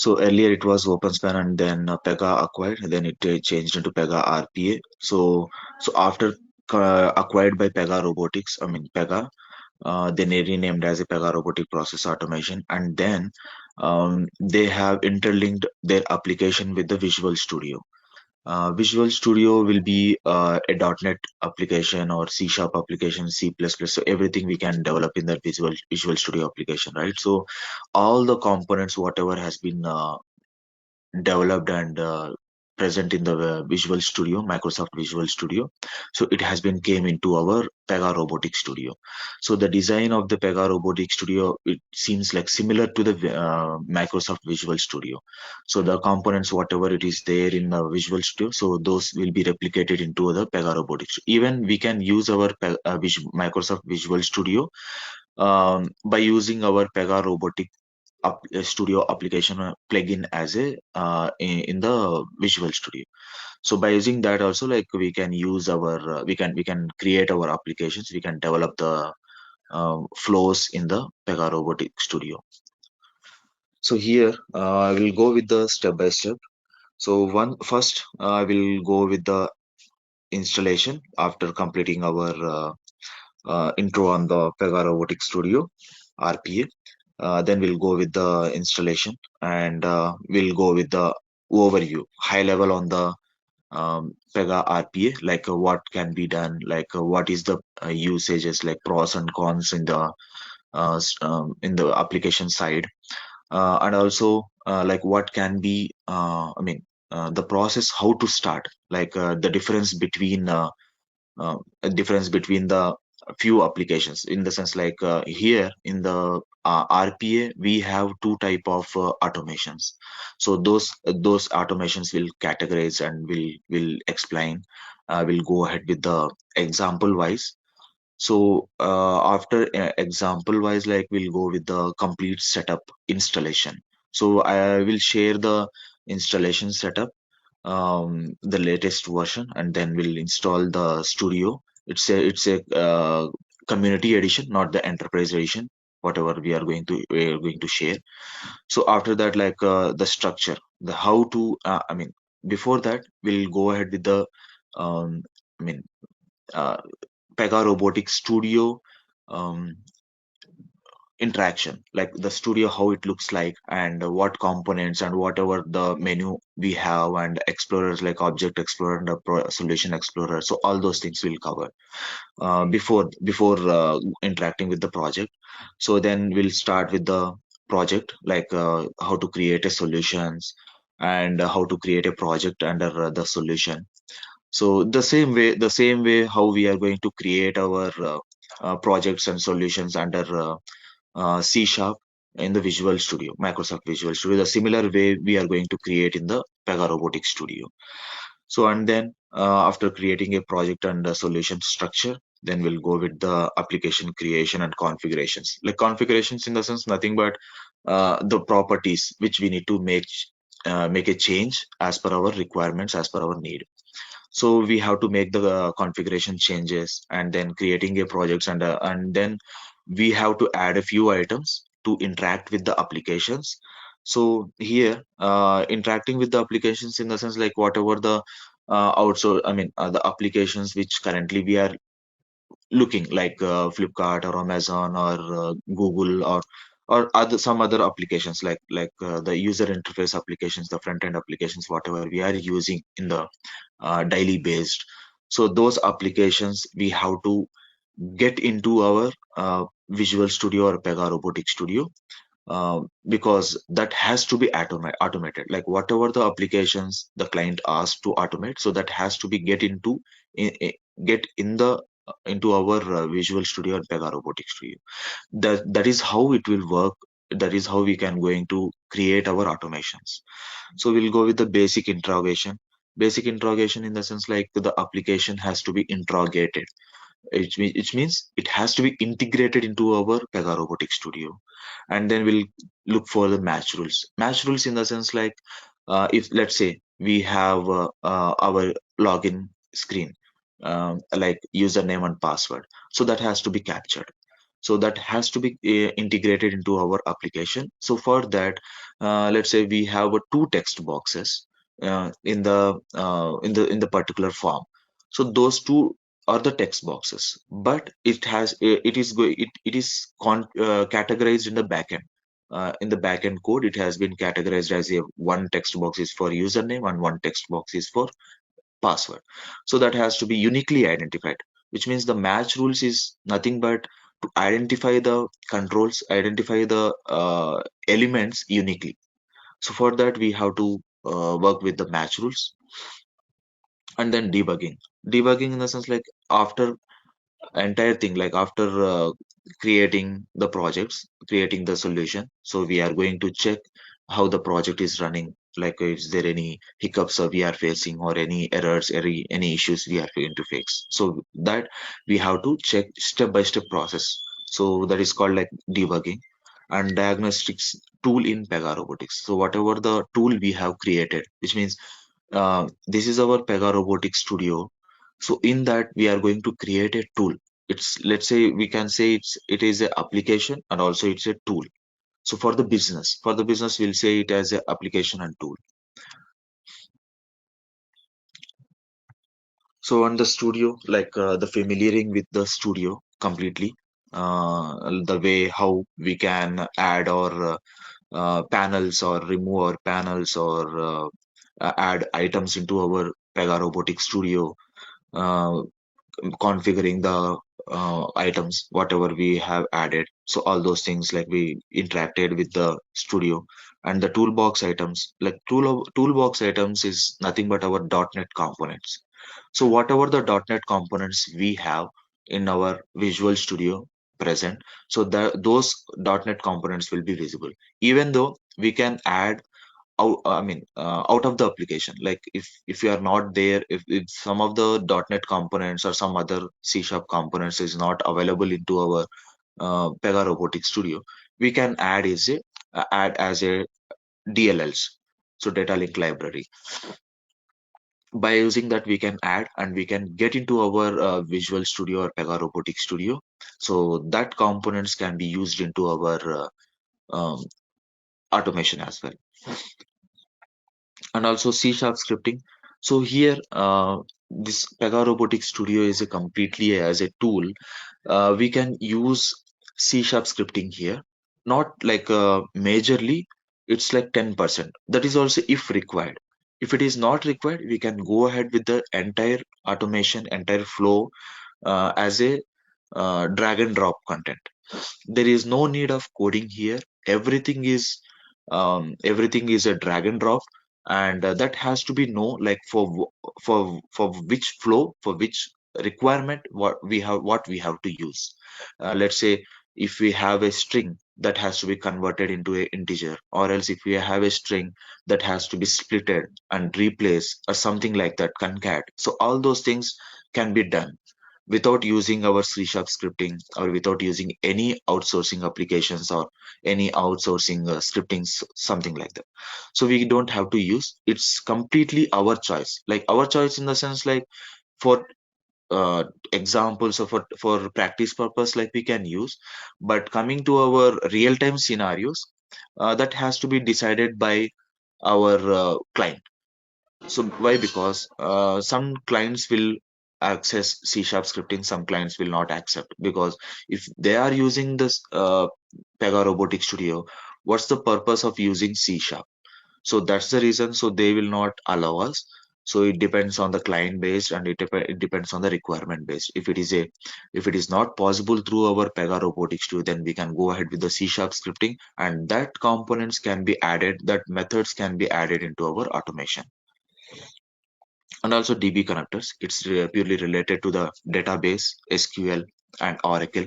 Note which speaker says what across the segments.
Speaker 1: So earlier it was OpenSpan, and then Pega acquired, then it changed into Pega RPA. So after acquired by Pega Robotics, I mean Pega, then they renamed as a Pega Robotic Process Automation, and then they have interlinked their application with the Visual Studio. Visual Studio will be a .NET application or C Sharp application, C++. So everything we can develop in that Visual Studio application, right? So all the components, whatever has been developed and present in the Visual Studio, Microsoft Visual Studio. So it has been came into our Pega Robotic Studio. So the design of the Pega Robotic Studio, it seems like similar to the Microsoft Visual Studio. So the components, whatever it is there in the Visual Studio, so those will be replicated into the Pega Robotic Studio. Even we can use our Microsoft Visual Studio by using our Pega Robotic Studio application plugin as a in the Visual Studio. So by using that also, like we can use our we can create our applications, we can develop the flows in the Pega Robotic Studio. So here I will go with the step by step. So first I will go with the installation after completing our intro on the Pega Robotic Studio RPA. Then we'll go with the installation, and we'll go with the overview, high level on the Pega RPA, like what can be done, like what is the usages, like pros and cons in the application side, and also like what can be, the process, how to start, like the difference between the few applications, in the sense like here in the RPA we have two type of automations. So those automations will categorize and will explain. We'll go ahead with the example wise. So after example wise, like we'll go with the complete setup installation. So I will share the installation setup, the latest version, and then we'll install the studio. It's a community edition, not the enterprise edition, whatever we are going to share. So after that, like the structure, the how to before that we'll go ahead with the um, i mean uh, Pega Robotic Studio um, interaction, like the studio, how it looks like, and what components and whatever the menu we have, and explorers like object explorer and solution explorer. So all those things will cover before interacting with the project. So then we'll start with the project, like how to create a solutions, and how to create a project under the solution. So the same way how we are going to create our projects and solutions under C Sharp in the Visual Studio, Microsoft Visual Studio. The similar way we are going to create in the Pega Robotic Studio. So and then after creating a project and a solution structure, then we'll go with the application creation and configurations. Like configurations in the sense nothing but the properties which we need to make a change as per our requirements, as per our need. So we have to make the configuration changes, and then creating a project, and then we have to add a few items to interact with the applications. So here interacting with the applications in the sense like whatever the the applications which currently we are looking, like Flipkart or Amazon or Google, or some other applications, like the user interface applications, the front end applications, whatever we are using in the daily based. So those applications we have to get into our Visual Studio or Pega Robotic Studio, because that has to be automated. Like whatever the applications the client asks to automate, so that has to be get in the into our Visual Studio and Pega Robotic Studio. That is how it will work. That is how we can going to create our automations. So we'll go with the basic interrogation. Basic interrogation in the sense like the application has to be interrogated. It means it has to be integrated into our Pega Robotic Studio. And then we'll look for the match rules. Match rules in the sense like if let's say we have our login screen, like username and password. So that has to be captured. So that has to be integrated into our application. So for that, let's say we have two text boxes in the particular form. So those two are the text boxes, but it is categorized in the backend. In the backend code, it has been categorized as a one text box is for username and one text box is for password. So that has to be uniquely identified, which means the match rules is nothing but to identify the controls, identify the elements uniquely. So for that, we have to work with the match rules. And then debugging in the sense like after entire thing, like after creating the projects, creating the solution, so we are going to check how the project is running, like is there any hiccups we are facing, or any errors, any issues we are going to fix. So that we have to check step by step process. So that is called like debugging. And diagnostics tool in Pega Robotics, so whatever the tool we have created, which means this is our Pega Robotics Studio. So in that we are going to create a tool. It's, let's say we can say it is an application and also it's a tool. So for the business we'll say it as an application and tool. So on the studio, like the familiaring with the studio completely, the way how we can add or panels or remove our panels or add items into our Pega Robotics Studio, uh, configuring the items whatever we have added. So all those things, like we interacted with the studio. And the toolbox items, like toolbox items is nothing but our .NET components. So whatever the .NET components we have in our Visual Studio present, so those .NET components will be visible, even though we can add out of the application. Like if you are not there, if some of the .NET components or some other C# components is not available into our Pega Robotics Studio, we can add as a DLLs, so data link library. By using that, we can add and we can get into our Visual Studio or Pega Robotics Studio. So that components can be used into our automation as well. And also C# scripting. So here, this Pega Robotics Studio is a completely as a tool. We can use C# scripting here, not like majorly. It's like 10%. That is also if required. If it is not required, we can go ahead with the entire automation, entire flow as a drag and drop content. There is no need of coding here. Everything is a drag and drop, and that has to be know, like for which flow, for which requirement, what we have to use. Let's say if we have a string that has to be converted into a integer, or else if we have a string that has to be splitted and replaced or something like that, concat. So all those things can be done without using our C# scripting, or without using any outsourcing applications or any outsourcing scripting, something like that. So we don't have to use. It's completely our choice. Like our choice in the sense, like for examples of for practice purpose, like we can use. But coming to our real time scenarios, that has to be decided by our client. So why? Because some clients will access C# scripting, some clients will not accept. Because if they are using this Pega Robotic Studio, what's the purpose of using C#? So that's the reason. So they will not allow us. So it depends on the client based, and it depends on the requirement based. If it is not possible through our Pega Robotic Studio, then we can go ahead with the C# scripting, and that components can be added, that methods can be added into our automation. And also DB connectors. It's purely related to the database, SQL, and Oracle,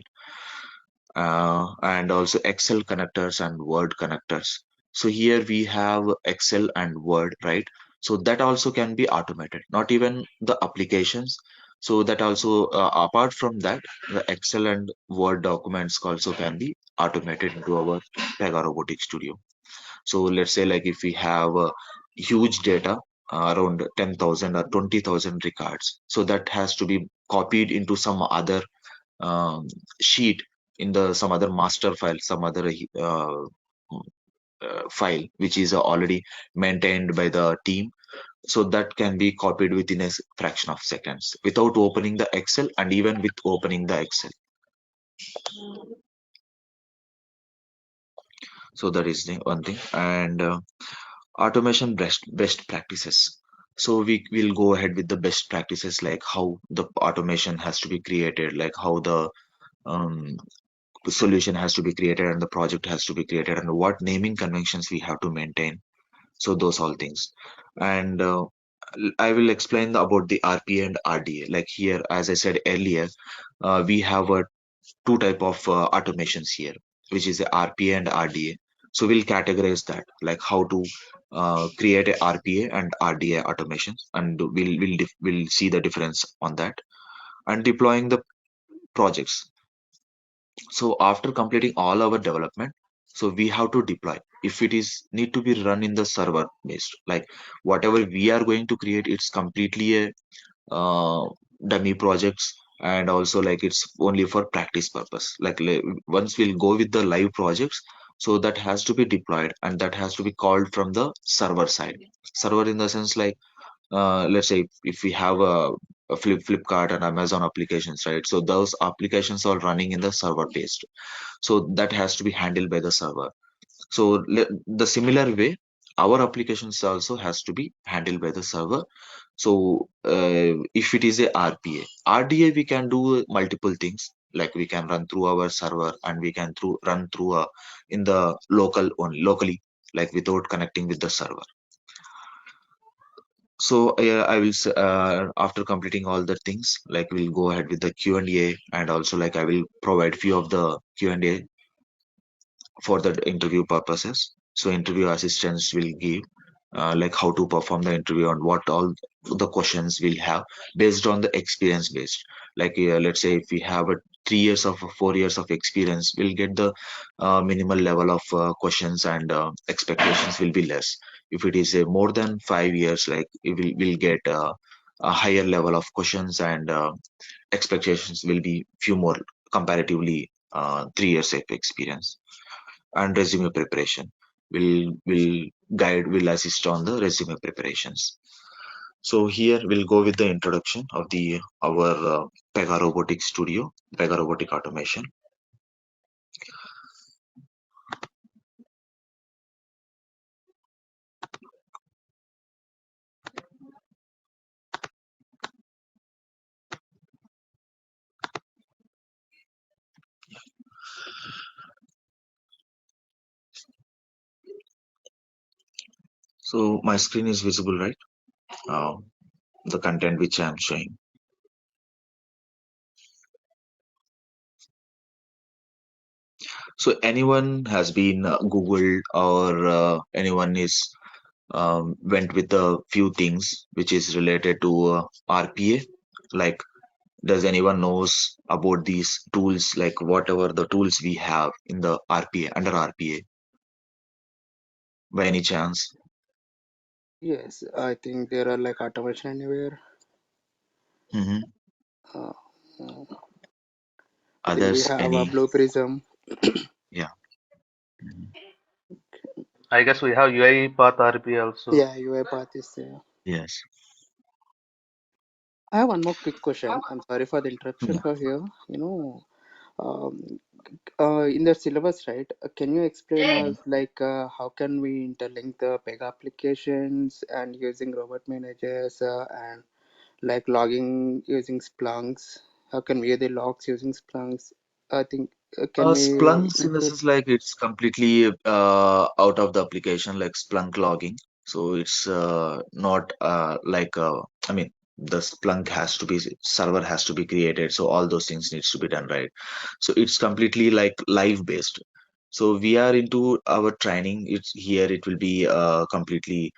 Speaker 1: and also Excel connectors and Word connectors. So here we have Excel and Word, right? So that also can be automated, not even the applications. So that also, apart from that, the Excel and Word documents also can be automated into our Pega Robotic Studio. So let's say like if we have a huge data, around 10,000 or 20,000 records, so that has to be copied into some other um, sheet in the some other master file, some other file which is already maintained by the team. So that can be copied within a fraction of seconds without opening the Excel, and even with opening the Excel. So that is the one thing. And automation best practices. So we will go ahead with the best practices, like how the automation has to be created, like how the um, solution has to be created and the project has to be created, and what naming conventions we have to maintain. So those all things. And I will explain about the RPA and RDA. Like here, as I said earlier, we have a two type of automations here, which is the RPA and RDA. So we'll categorize that, like how to create a RPA and RDA automations, and we'll see the difference on that. And deploying the projects. So after completing all our development, so we have to deploy. If it is need to be run in the server based, like whatever we are going to create, it's completely a dummy projects, and also like it's only for practice purpose. Like once we'll go with the live projects, so that has to be deployed and that has to be called from the server side. Server in the sense like let's say if we have a Flipkart and Amazon applications, right? So those applications are running in the server based, so that has to be handled by the server. So the similar way, our applications also has to be handled by the server. So if it is a RPA, RDA, we can do multiple things. Like we can run through our server, and we can run through in the locally, like without connecting with the server. So I will after completing all the things, like we'll go ahead with the Q&A, and also like I will provide few of the Q&A for the interview purposes. So interview assistants will give like how to perform the interview and what all the questions we'll have based on the experience based. Like let's say if we have a 3 years of 4 years of experience, we'll get the minimal level of questions, and expectations will be less. If it is more than 5 years, like we'll get a higher level of questions, and expectations will be few more comparatively 3 years of experience. And resume preparation will assist on the resume preparations. So here we'll go with the introduction of the our Pega Robotic Studio, Pega Robotic Automation. So my screen is visible, right? Uh, the content which I'm showing. So anyone has been Googled, or anyone is went with a few things which is related to RPA. Like, does anyone knows about these tools? Like whatever the tools we have in the RPA, under RPA, by any chance?
Speaker 2: Yes, I think there are like automation anywhere.
Speaker 1: Hmm.
Speaker 2: Uh, uh, I think we
Speaker 1: Others,
Speaker 2: have a
Speaker 1: any?
Speaker 2: Blue Prism.
Speaker 1: Yeah. Mhm.
Speaker 3: I guess we have UiPath RPA also.
Speaker 2: Yeah, UiPath is there.
Speaker 1: Yes.
Speaker 2: I have one more quick question. I'm sorry for the interruption
Speaker 1: Yeah.
Speaker 2: for here. Um, in the syllabus, right? Can you explain
Speaker 1: Mhm.
Speaker 2: us like how can we interlink the Pega applications and using robot managers and like logging using Splunks? How can we view the logs using Splunks? I think can we
Speaker 1: Splunk in the
Speaker 2: include?
Speaker 1: sense like it's completely out of the application, like Splunk logging. So it's not like I mean, the Splunk has to be server has to be created, so all those things needs to be done, right? So it's completely like live based. So we are into our training. It's here. It will be completely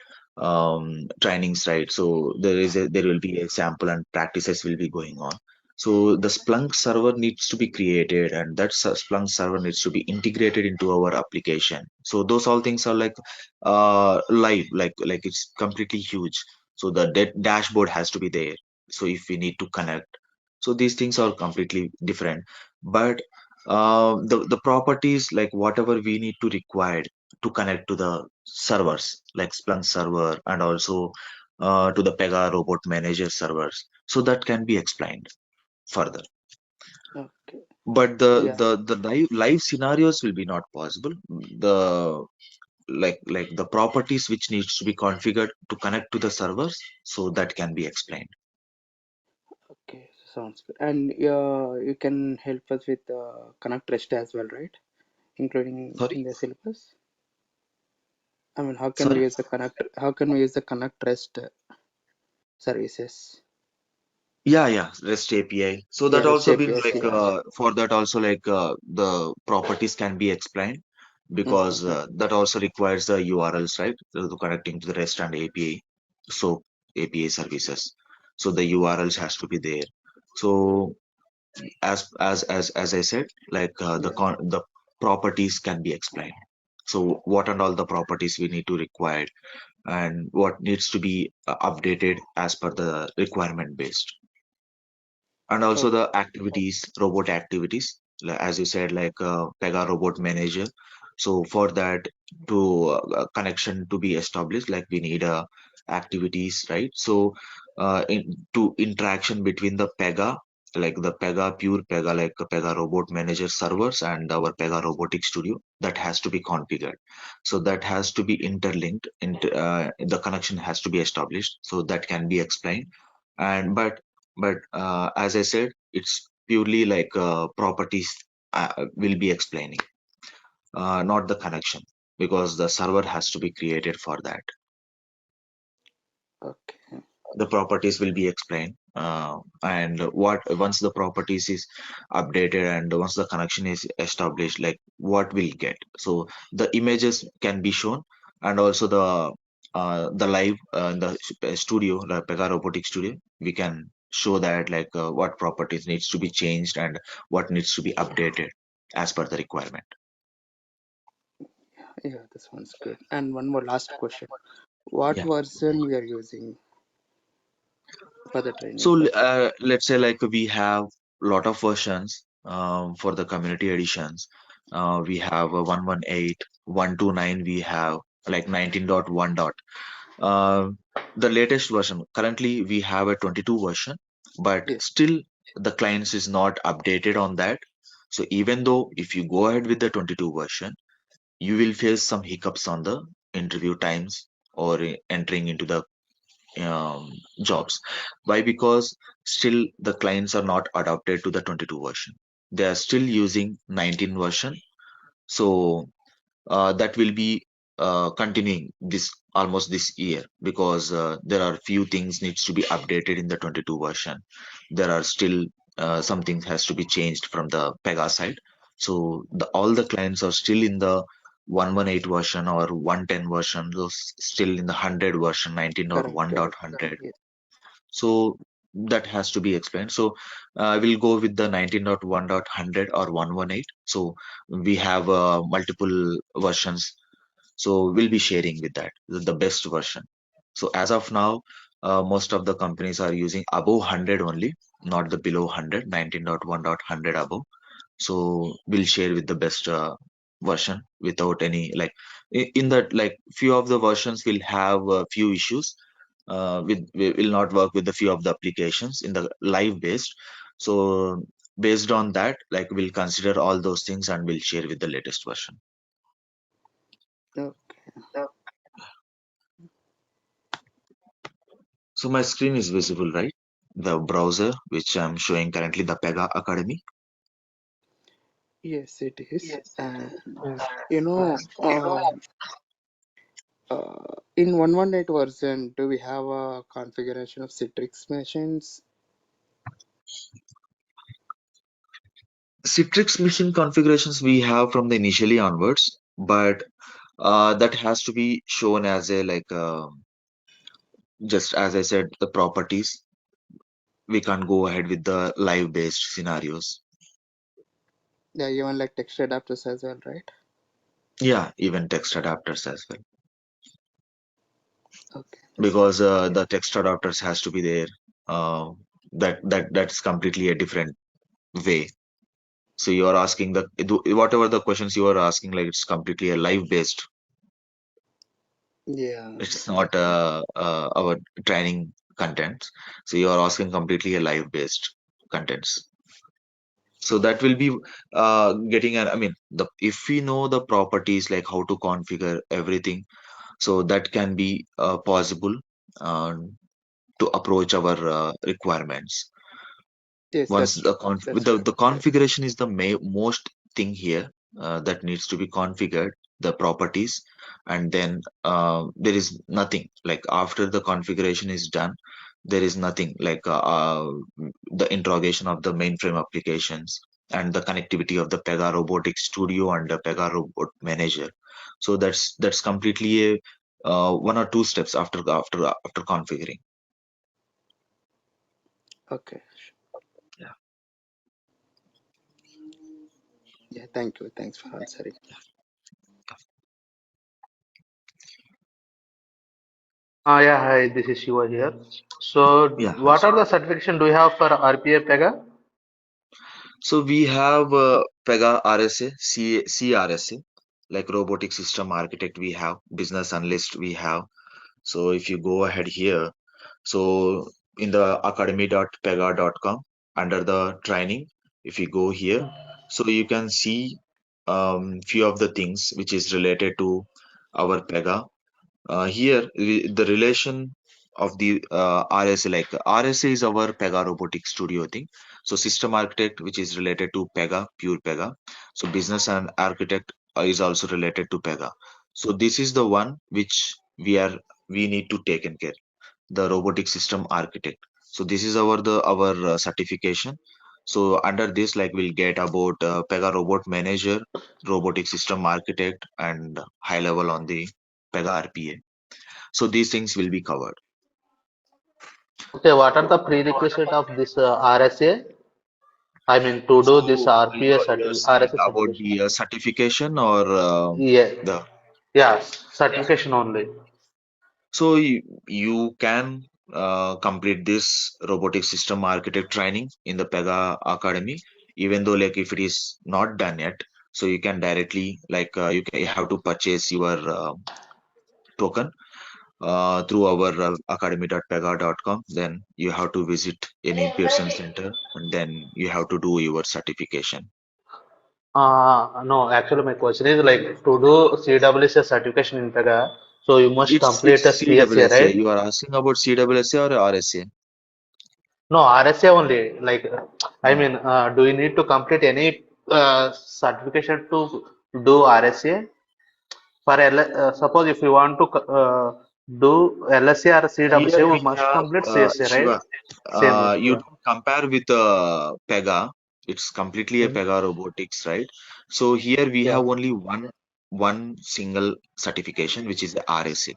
Speaker 1: trainings, right? So there will be a sample and practices will be going on. So the Splunk server needs to be created, and that Splunk server needs to be integrated into our application. So those all things are like live, like it's completely huge. So the dashboard has to be there. So if we need to connect, so these things are completely different. But The properties like whatever we need to require to connect to the servers like Splunk server and also to the Pega robot manager servers, so that can be explained further.
Speaker 2: Okay.
Speaker 1: But the
Speaker 2: Yeah.
Speaker 1: the the live scenarios will be not possible. The like the properties which needs to be configured to connect to the servers, so that can be explained.
Speaker 2: Okay. Sounds good. And you can help us with connect rest as well, right? Including
Speaker 1: Sorry,
Speaker 2: in the syllabus. I mean, how can we
Speaker 1: sorry.
Speaker 2: use the connect? How can we use the connect rest services?
Speaker 1: Yeah, REST API. So
Speaker 2: Yeah,
Speaker 1: that
Speaker 2: REST
Speaker 1: also been
Speaker 2: APIs.
Speaker 1: like
Speaker 2: Yeah.
Speaker 1: for that also like the properties can be explained because
Speaker 2: Mm-hmm.
Speaker 1: that also requires the URLs, right? To connecting to the REST and API. So API services. So the URLs has to be there. So as I said, like
Speaker 2: Yeah.
Speaker 1: the properties can be explained. So what and all the properties we need to require and what needs to be updated as per the requirement based, and also
Speaker 2: Okay.
Speaker 1: the activities, robot activities, as you said, like Pega robot manager. So for that to connection to be established, like we need activities, right? So to interaction between the Pega, like the Pega pure Pega, like Pega robot manager servers and our Pega robotic studio, that has to be configured. So that has to be interlinked. The connection has to be established. So that can be explained. And but as I said, it's purely like properties will be explaining, not the connection, because the server has to be created for that.
Speaker 2: Okay.
Speaker 1: The properties will be explained, and what once the properties is updated and once the connection is established, like what we'll get. So the images can be shown, and also the live in the studio, the Pega robotic studio, we can show that like what properties needs to be changed and what needs to be updated as per the requirement.
Speaker 2: Yeah, this one's good. And one more last question. What
Speaker 1: Yeah.
Speaker 2: version we are using for the training
Speaker 1: So
Speaker 2: purpose?
Speaker 1: let's say like we have lot of versions for the community editions. We have 118, 129. We have like 19.1 dot. The latest version. Currently, we have a 22 version, but
Speaker 2: Yeah.
Speaker 1: still the clients is not updated on that. So even though if you go ahead with the 22 version, you will face some hiccups on the interview times or entering into the um, jobs. Why? Because still the clients are not adapted to the 22 version. They are still using 19 version. So that will be continuing this almost this year because there are few things needs to be updated in the 22 version. There are still some things has to be changed from the Pega side. So all the clients are still in the 118 version or 110 version, those still in the 100 version,
Speaker 2: Correct.
Speaker 1: 19.1.100.
Speaker 2: Yeah.
Speaker 1: So that has to be explained. So I will go with the 19.1.100 or 118. So we have multiple versions. So we'll be sharing with that the best version. So as of now, most of the companies are using above 100 only, not the below 100, 19.1.100 above. So we'll share with the best version without any like in that like few of the versions will have a few issues with we will not work with the few of the applications in the live based. So based on that, like we'll consider all those things and we'll share with the latest version.
Speaker 2: Okay.
Speaker 1: So my screen is visible, right? The browser which I'm showing currently, the Pega Academy.
Speaker 2: Yes, it is. And you know, in 118 version, do we have a configuration of Citrix machines?
Speaker 1: Citrix machine configurations we have from the initially onwards, but that has to be shown as a like just as I said, the properties. We can't go ahead with the live based scenarios.
Speaker 2: Yeah, even like text adapters as well, right?
Speaker 1: Yeah, even text adapters as well,
Speaker 2: Okay, this
Speaker 1: because
Speaker 2: one's good. Yeah.
Speaker 1: the text adapters has to be there. Uh, that's completely a different way. So you are asking whatever the questions you are asking, like it's completely a live based.
Speaker 2: Yeah,
Speaker 1: It's not
Speaker 2: definitely.
Speaker 1: our training contents. So you are asking completely a live based contents. So that will be getting an, I mean, if we know the properties like how to configure everything, so that can be possible uh, to approach our requirements.
Speaker 2: Yes,
Speaker 1: Once
Speaker 2: that's true. That's true.
Speaker 1: the configuration is the most thing here that needs to be configured, the properties, and then there is nothing like after the configuration is done, there is nothing like the interrogation of the mainframe applications and the connectivity of the Pega Robotic Studio and the Pega Robot Manager. So that's completely a one or two steps after configuring.
Speaker 2: Okay.
Speaker 1: Yeah.
Speaker 2: Yeah, thank you. Thanks for answering.
Speaker 3: Yeah, hi, this is Shiva here. So,
Speaker 1: Yeah.
Speaker 3: what are the certification do you have for RPA Pega?
Speaker 1: So we have Pega RSA, CRSA, like robotic system architect we have, business analyst we have. So if you go ahead here, so in the academy.pega.com under the training, if you go here, so you can see few of the things which is related to our Pega. Here, the relation of the RSA, like RSA is our Pega Robotic Studio thing. So system architect, which is related to Pega, pure Pega. So business and architect is also related to Pega. So this is the one which we need to take in care, the robotic system architect. So this is our certification. So under this, like we'll get about Pega Robot Manager, robotic system architect, and high level on the Pega RPA. So these things will be covered.
Speaker 3: Okay, what are the prerequisite of this RSA? I mean, to do this
Speaker 1: So
Speaker 3: RPA
Speaker 1: you're saying
Speaker 3: RSA
Speaker 1: about
Speaker 3: certification.
Speaker 1: the certification or
Speaker 3: Yeah,
Speaker 1: the
Speaker 3: yeah, certification only.
Speaker 1: so you can complete this robotic system architect training in the Pega Academy, even though like if it is not done yet, so you can directly like you have to purchase your token through our academy.pega.com. Then you have to visit any in-person center, and then you have to do your certification.
Speaker 3: No, actually, my question is like to do CWC certification in Pega, so you must
Speaker 1: It's
Speaker 3: complete a CSA,
Speaker 1: CWSA.
Speaker 3: right?
Speaker 1: You are asking about CWSA or RSA?
Speaker 3: No, RSA only. Like, I
Speaker 1: Hmm.
Speaker 3: mean, do you need to complete any certification to do RSA? For suppose if you want to do LSA or CWC,
Speaker 1: Here
Speaker 3: you
Speaker 1: we
Speaker 3: must
Speaker 1: have
Speaker 3: complete CSA, right?
Speaker 1: Shiva.
Speaker 3: Same way.
Speaker 1: You
Speaker 3: Yeah.
Speaker 1: don't compare with Pega. It's completely a
Speaker 3: Mhm.
Speaker 1: Pega robotics, right? So here we
Speaker 3: Yeah.
Speaker 1: have only one single certification, which is the RSA.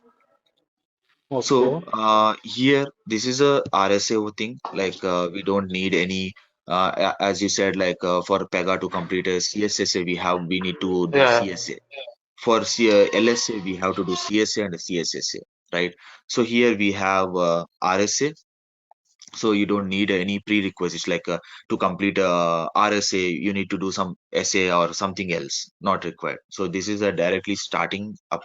Speaker 1: So
Speaker 3: Okay.
Speaker 1: here this is a RSA thing. Like we don't need any. As you said, like for Pega to complete a CSSA, we need to do
Speaker 3: Yeah.
Speaker 1: CSA. For LSA, we have to do CSA and CSSA, right? So here we have RSA, so you don't need any prerequisites like to complete RSA, you need to do some SA or something else, not required. So this is a directly starting up,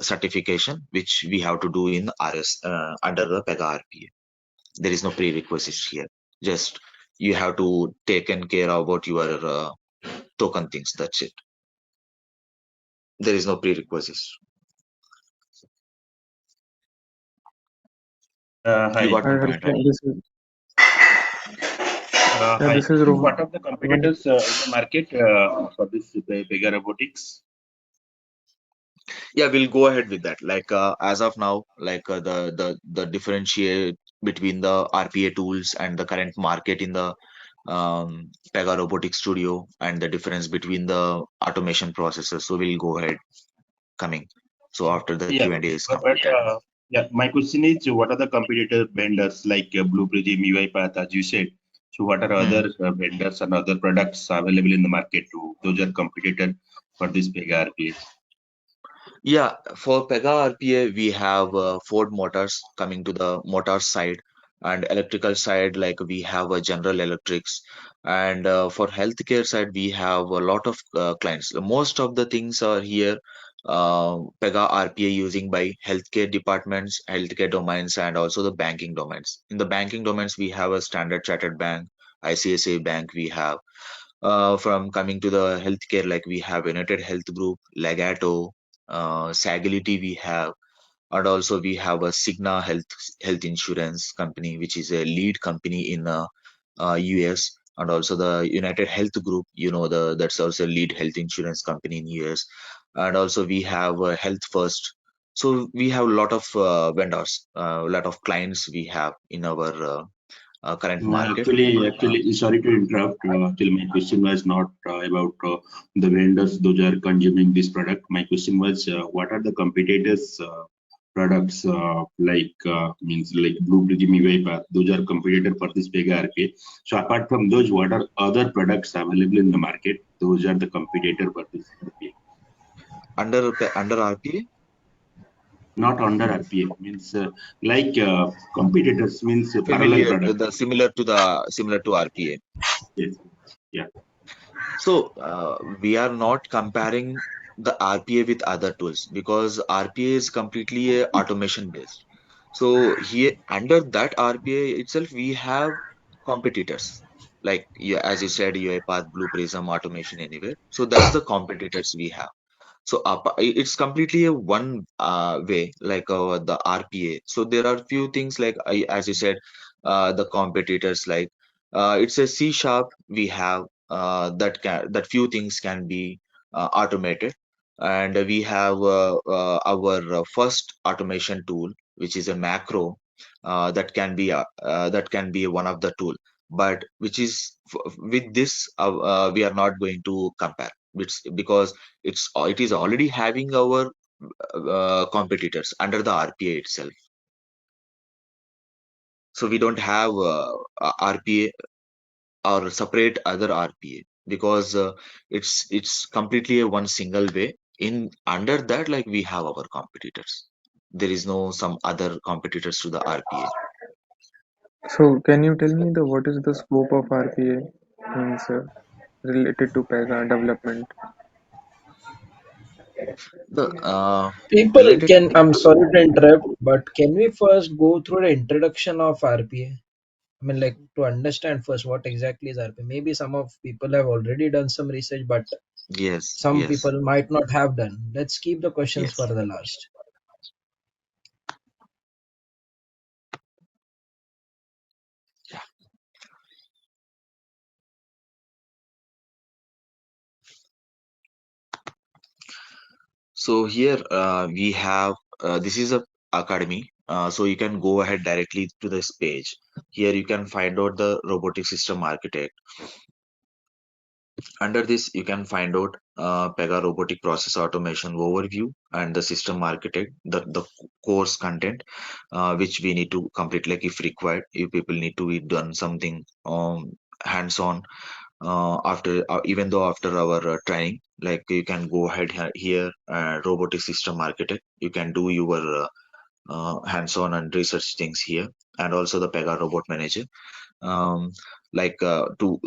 Speaker 1: certification which we have to do in RS under the Pega RPA. There is no prerequisites here. Just you have to taken care about your token things. That's it. There is no prerequisites. You
Speaker 4: Hi.
Speaker 1: got my point,
Speaker 5: Harsha,
Speaker 1: right?
Speaker 4: Hi.
Speaker 5: this is Rohan.
Speaker 4: What are the
Speaker 5: Rohan.
Speaker 4: competitors in the market for this Pega robotics?
Speaker 1: Yeah, we'll go ahead with that. Like as of now, like the differentiate between the RPA tools and the current market in the Pega Robotic Studio and the difference between the automation processes. So we'll go ahead coming. So after the
Speaker 4: Yeah,
Speaker 1: Q&A is
Speaker 4: but
Speaker 1: completed.
Speaker 4: yeah, my question is, what are the competitor vendors like Blue Prism, UiPath, as you said? So what are
Speaker 1: Hmm.
Speaker 4: other vendors and other products available in the market to those are competitor for this Pega RPA?
Speaker 1: Yeah, for Pega RPA, we have Ford Motors coming to the Motors side. And electrical side, like we have a General Electrics, and for healthcare side, we have a lot of clients. Most of the things are here. Pega RPA using by healthcare departments, healthcare domains, and also the banking domains. In the banking domains, we have a Standard Chartered Bank, ICICI Bank. We have from coming to the healthcare, like we have United Health Group, Legato, Sagility. We have, and also we have a Cigna health insurance company, which is a lead company in US, and also the United Health Group. The that's also a lead health insurance company in US, and also we have Health First. So we have a lot of vendors, a lot of clients we have in our current market.
Speaker 4: Sorry to interrupt. Till my question was not about the vendors; those are consuming this product. My question was, what are the competitors' products means like Blue Prism UiPath? Those are competitor for this Pega RPA. So apart from those, what are other products available in the market? Those are the competitor for this RPA.
Speaker 1: Under RPA.
Speaker 4: Not under RPA means competitors means parallel
Speaker 1: Familiar,
Speaker 4: product.
Speaker 1: similar to RPA.
Speaker 4: Yes. Yeah.
Speaker 1: So we are not comparing the RPA with other tools because RPA is completely automation based. So here under that RPA itself, we have competitors like, yeah, as you said, UiPath, Blue Prism, Automation Anywhere. So that's the competitors we have. So it's completely a one way, like the RPA. So there are few things like as you said, the competitors, like it's a C sharp. We have that few things can be automated, and we have our first automation tool, which is a macro that can be one of the tool, but which is with this we are not going to compare, because it is already having our competitors under the RPA itself. So we don't have RPA or separate other RPA, because it's completely a one single way. In under that, like we have our competitors. There is no some other competitors to the RPA.
Speaker 5: So can you tell me the what is the scope of RPA means related to Pega development?
Speaker 1: The
Speaker 6: People
Speaker 1: related
Speaker 6: can,
Speaker 1: to
Speaker 6: I'm sorry to interrupt, but can we first go through the introduction of RPA? I mean, like to understand first what exactly is RPA. Maybe some of people have already done some research, but
Speaker 1: yes,
Speaker 6: some
Speaker 1: yes,
Speaker 6: people might not have done. Let's keep the questions for
Speaker 1: yes.
Speaker 6: the last.
Speaker 1: So here we have this is a academy. So you can go ahead directly to this page. Here you can find out the robotic system architect. Under this, you can find out Pega Robotic Process Automation overview and the system architect, the course content, which we need to complete. Like if required, if people need to be done something hands-on after even though after our training, like you can go ahead here, robotic system architect. You can do your hands-on and research things here, and also the Pega Robot Manager, um, like to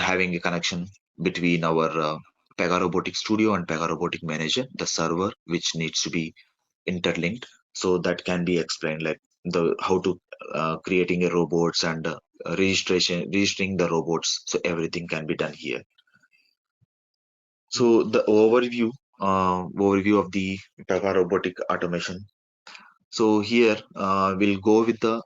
Speaker 1: having a connection between our Pega Robotic Studio and Pega Robotic Manager, the server which needs to be interlinked. So that can be explained, like the how to creating a robots and registering the robots. So everything can be done here. So the overview of the Pega Robotic Automation. So here we'll go with the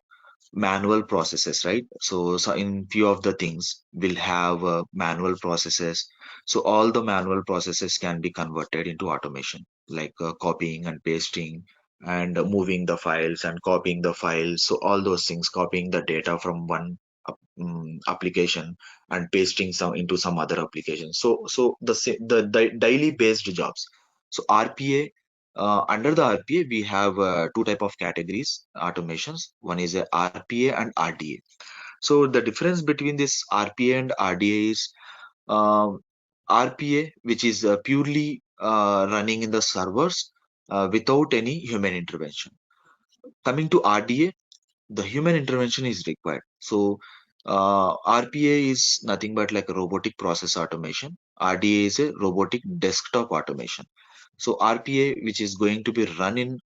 Speaker 1: manual processes, right? So in few of the things we'll have manual processes. So all the manual processes can be converted into automation, like copying and pasting, and moving the files and copying the files. So all those things, copying the data from one application and pasting some into some other application. So the daily based jobs. So RPA, under the RPA, we have two type of categories automations. One is a RPA and RDA. So the difference between this RPA and RDA is um, RPA, which is purely running in the servers without any human intervention. Coming to RDA, the human intervention is required. So RPA is nothing but like a robotic process automation. RDA is a robotic desktop automation. So RPA, which is going to be run in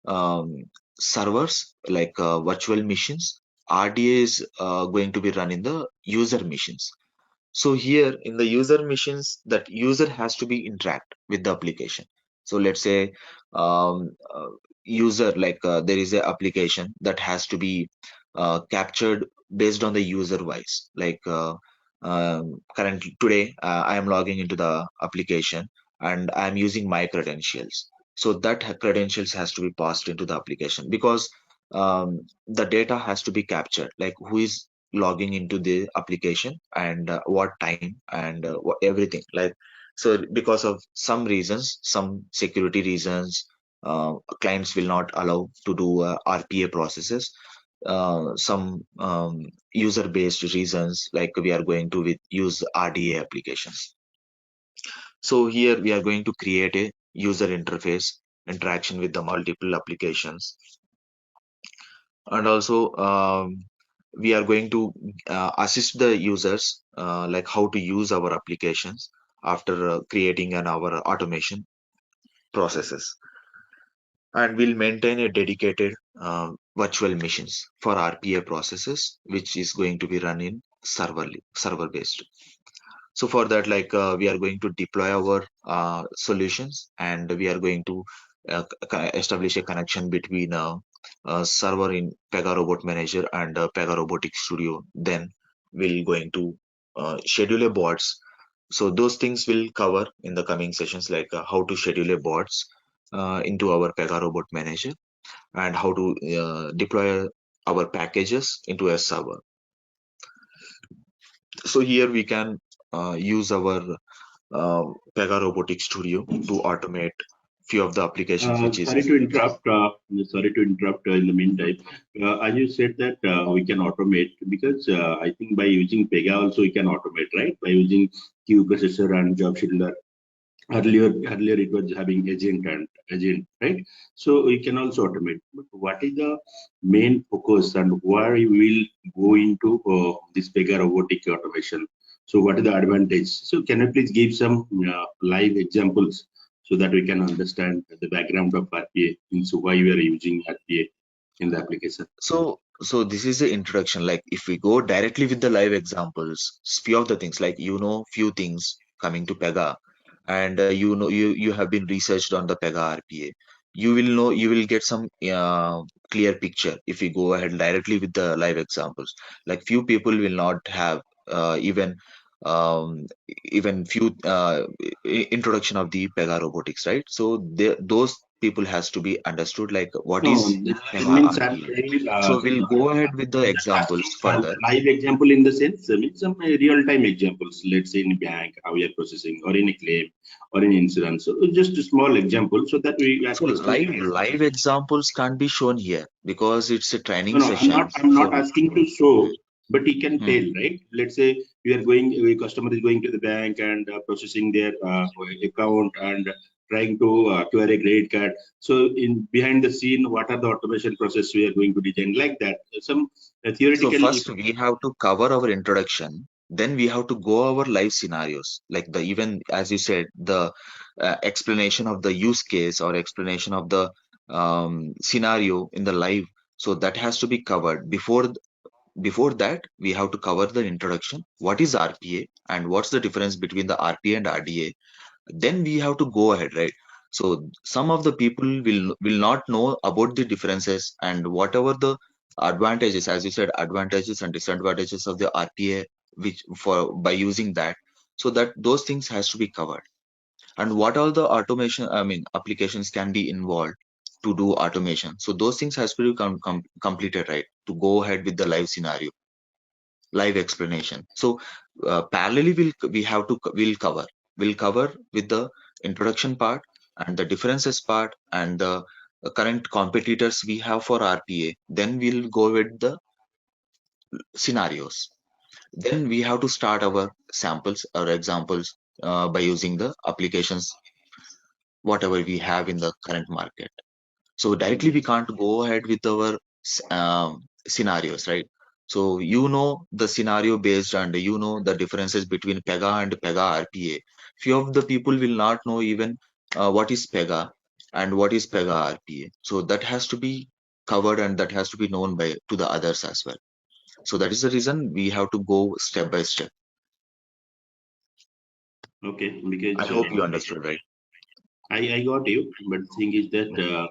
Speaker 1: um, servers like virtual machines. RDA is going to be run in the user machines. So here in the user machines, that user has to be interact with the application. So let's say um, uh, user like there is a application that has to be captured based on the user wise. Like currently today, I am logging into the application and I am using my credentials. So that credentials has to be passed into the application because the data has to be captured. Like who is logging into the application and what time and everything like so because of some reasons, some security reasons, clients will not allow to do RPA processes. Some user based reasons like we are going to use RDA applications. So here we are going to create a user interface interaction with the multiple applications, and also we are going to assist the users like how to use our applications after creating our automation processes, and we'll maintain a dedicated virtual machines for RPA processes which is going to be run in server based. So for that, like we are going to deploy our solutions, and we are going to establish a connection between server in Pega Robot Manager and Pega Robotic Studio. Then we'll going to schedule a bots. So those things will cover in the coming sessions, like how to schedule a bots into our Pega Robot Manager, and how to deploy our packages into a server. So here we can use our Pega Robotic Studio to automate few of the applications which is
Speaker 4: Sorry to interrupt. Sorry to interrupt in the meantime. As you said that we can automate because I think by using Pega also we can automate, right? By using queue processor and job scheduler. Earlier it was having agent and agent, right? So we can also automate. But what is the main focus and why we will go into this Pega robotic automation? So what is the advantage? So can you please give some live examples so that we can understand the background of RPA, so why we are using RPA in the application?
Speaker 1: so this is the introduction. Like if we go directly with the live examples, few of the things like few things coming to Pega, and you have been researched on the Pega RPA. You will get some clear picture if we go ahead directly with the live examples. Like few people will not have even few introduction of the Pega robotics, right? So those people has to be understood like what
Speaker 4: No,
Speaker 1: is
Speaker 4: it
Speaker 1: Pega
Speaker 4: means
Speaker 1: RPA. So we'll go ahead with the
Speaker 4: I'm just
Speaker 1: examples
Speaker 4: asking
Speaker 1: further.
Speaker 4: live example in the sense, means some real-time examples. Let's say in bank, how we are processing, or in a claim, or in insurance. So just a small example, so that we at
Speaker 1: So
Speaker 4: least we can.
Speaker 1: live examples can't be shown here because it's a
Speaker 4: No,
Speaker 1: training
Speaker 4: no,
Speaker 1: sessions.
Speaker 4: I'm not
Speaker 1: So
Speaker 4: asking to show, but he can
Speaker 1: hmm.
Speaker 4: tell, right? Let's say we are going, a customer is going to the bank and processing their account and trying to acquire a credit card. So in behind the scene, what are the automation process we are going to design like that? Some
Speaker 1: So
Speaker 4: theoretical.
Speaker 1: first we have to cover our introduction. Then we have to go our live scenarios, like the even as you said, the explanation of the use case or explanation of the scenario in the live. So that has to be covered before that. We have to cover the introduction. What is RPA and what's the difference between the RPA and RDA? Then we have to go ahead, right? So some of the people will not know about the differences and whatever the advantages, as you said, advantages and disadvantages of the RPA, which for by using that, so that those things has to be covered. And what all the automation, I mean, applications can be involved to do automation. So those things has to be completed, right? To go ahead with the live scenario, live explanation. So parallelly, we'll cover with the introduction part and the differences part and the current competitors we have for RPA. Then we'll go with the scenarios. Then we have to start our samples or examples by using the applications whatever we have in the current market. So directly we can't go ahead with our scenarios, right? So you know the scenario based, and you know the differences between Pega and Pega RPA. Few of the people will not know even what is Pega and what is Pega RPA. So that has to be covered, and that has to be known by to the others as well. So that is the reason we have to go step by step.
Speaker 4: Okay,
Speaker 1: I
Speaker 4: because
Speaker 1: hope you understood, right?
Speaker 4: I got you, but the thing is that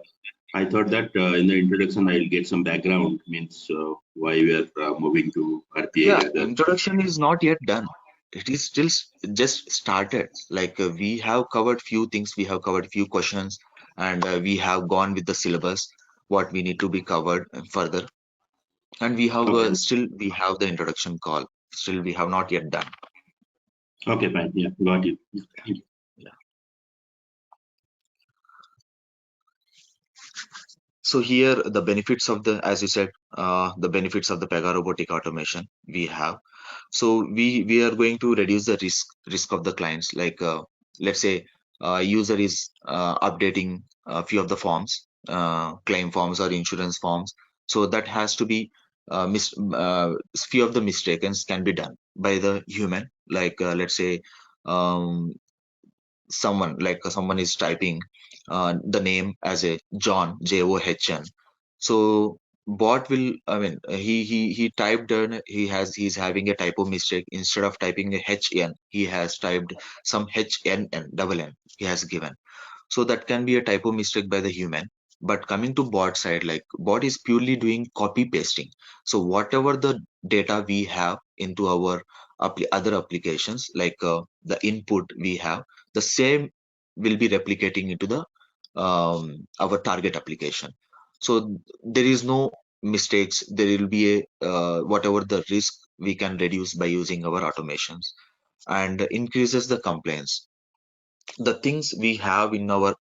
Speaker 4: I thought that in the introduction I'll get some background, means why we are moving to
Speaker 1: Yeah,
Speaker 4: RPA rather.
Speaker 1: introduction is not yet done. It is still just started. Like we have covered few things, we have covered few questions, and we have gone with the syllabus, what we need to be covered further. And we have
Speaker 4: Okay,
Speaker 1: still we have the introduction call. Still we have not yet done.
Speaker 4: okay, fine. Yeah, got you.
Speaker 1: Yeah. So here the benefits of the, as you said, the benefits of the Pega robotic automation we have. So we are going to reduce the risk of the clients. Like let's say user is updating a few of the forms, claim forms or insurance forms. So that has to be few of the mistakes can be done by the human. Like let's say um, someone is typing the name as a John, John. So bot will, I mean, he typed in, he's having a typo mistake. Instead of typing a HN, he has typed some HNN double N he has given. So that can be a typo mistake by the human. But coming to bot side, like bot is purely doing copy pasting. So whatever the data we have into our other applications, like the input we have, the same will be replicating into the our target application. So there is no mistakes. There will be a whatever the risk we can reduce by using our automations, and increases the compliance. The things we have in our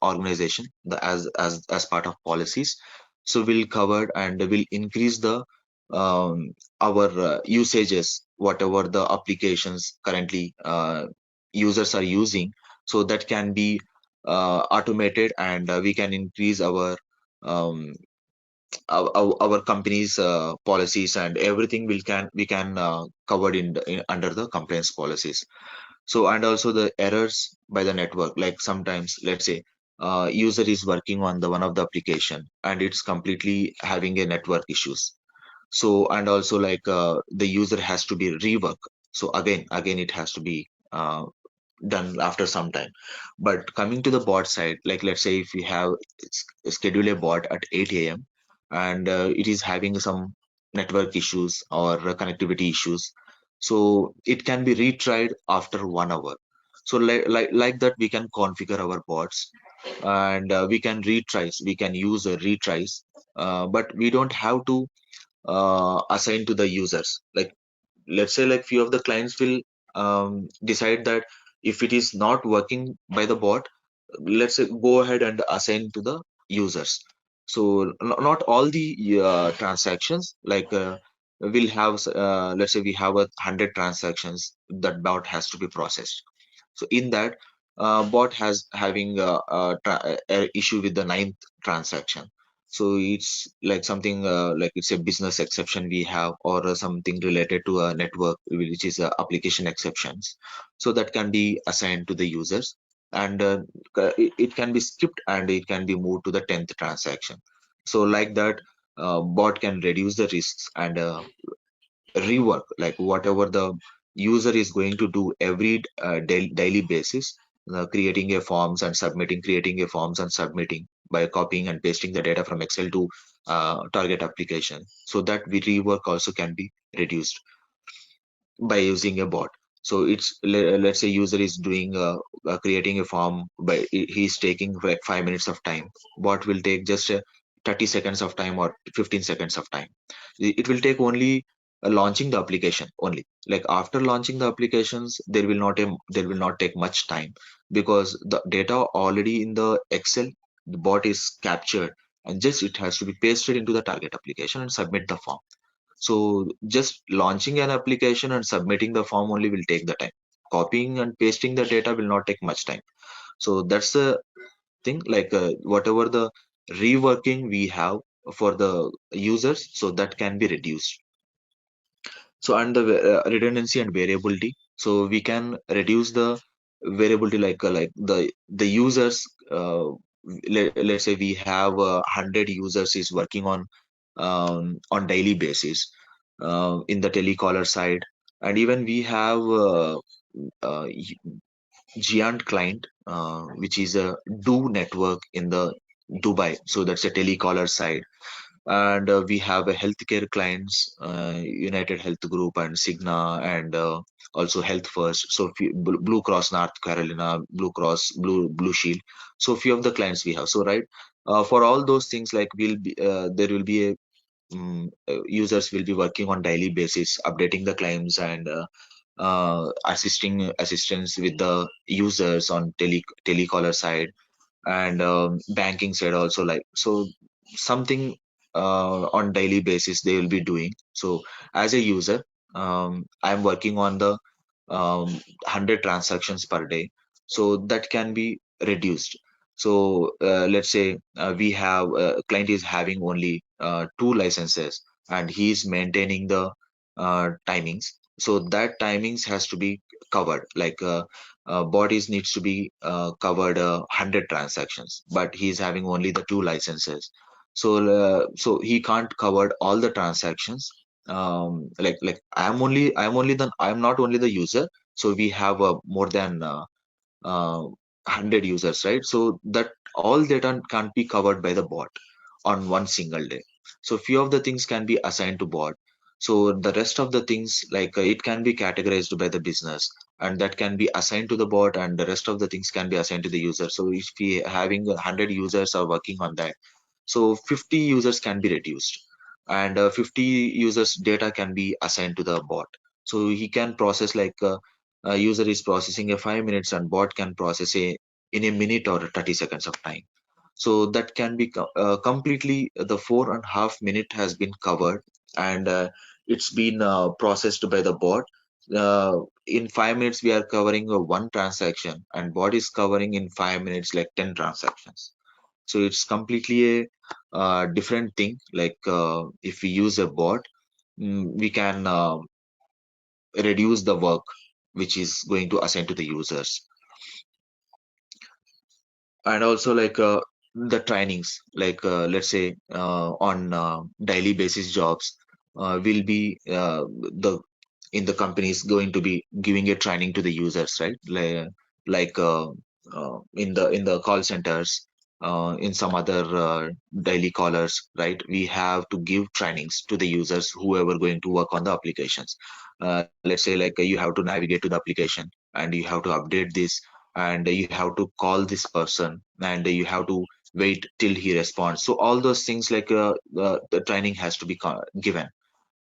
Speaker 1: organization, the as part of policies, so we'll cover and will increase the our usages, whatever the applications currently users are using. So that can be automated, and we can increase um, our company's policies, and everything will can we can covered in under the compliance policies. So, and also the errors by the network, like sometimes let's say user is working on the one of the application and it's completely having a network issues. So, and also like the user has to be rework. So again it has to be done after some time. But coming to the bot side, like let's say if we have schedule a bot at 8 a.m. and it is having some network issues or connectivity issues, so it can be retried after 1 hour. So like that we can configure our bots, and we can retries, we can use retries, but we don't have to assign to the users. Like let's say like few of the clients will decide that if it is not working by the bot, let's say go ahead and assign to the users. So not all the transactions, like we'll have let's say we have 100 transactions that bot has to be processed. So in that, bot has having a issue with the ninth transaction. So it's like something like it's a business exception we have, or something related to a network, which is application exceptions. So that can be assigned to the users, and it can be skipped and it can be moved to the 10th transaction. So like that, bot can reduce the risks and rework, like whatever the user is going to do every daily basis, creating a forms and submitting, creating a forms and submitting by copying and pasting the data from Excel to target application, so that we rework also can be reduced by using a bot. So it's let's say user is doing creating a form, by he's taking like 5 minutes of time. Bot will take just 30 seconds of time or 15 seconds of time. It will take only launching the application only. Like after launching the applications, there will not take much time, because the data already in the Excel, the bot is captured, and just it has to be pasted into the target application and submit the form. So just launching an application and submitting the form only will take the time. Copying and pasting the data will not take much time. So that's the thing. Like whatever the reworking we have, for the users, so that can be reduced. So and the redundancy and variability, so we can reduce the variability, like the users, let's say we have 100 users is working on daily basis in the telecaller side, and even we have uh, giant client, which is a do network in the Dubai, so that's a telecaller side. And we have a healthcare clients, United Health Group and Cigna, and also Health First. So Blue Cross North Carolina, Blue Cross, Blue Shield. So few of the clients we have. So right, for all those things, like there will be a users will be working on daily basis, updating the claims and assistance with the users on telecaller side, and banking side also, like so something on daily basis they will be doing. So as a user, I'm working on the 100 transactions per day, so that can be reduced. So let's say we have a client is having only two licenses, and he is maintaining the timings, so that timings has to be covered, like bodies needs to be covered 100 transactions, but he's having only the two licenses. So he can't cover all the transactions. Like I'm not only the user, so we have more than 100 users, right? So that all data can't be covered by the bot on one single day. So few of the things can be assigned to bot. So the rest of the things, like it can be categorized by the business, and that can be assigned to the bot, and the rest of the things can be assigned to the user. So if we having 100 users are working on that, so 50 users can be reduced, and 50 users data can be assigned to the bot. So he can process, like a user is processing a 5 minutes, and bot can process in a minute or 30 seconds of time. So that can be completely, the 4.5 minute has been covered, and it's been processed by the bot. In 5 minutes we are covering one transaction, and bot is covering in 5 minutes like 10 transactions. So it's completely a different thing. Like if we use a bot, we can reduce the work which is going to assign to the users. And also, like the trainings, like let's say on daily basis jobs, will be the in the company is going to be giving a training to the users, right? Like in the call centers, in some other daily callers, right? We have to give trainings to the users, whoever going to work on the applications. Let's say, like you have to navigate to the application, and you have to update this, and you have to call this person, and you have to wait till he responds. So all those things, like the training has to be given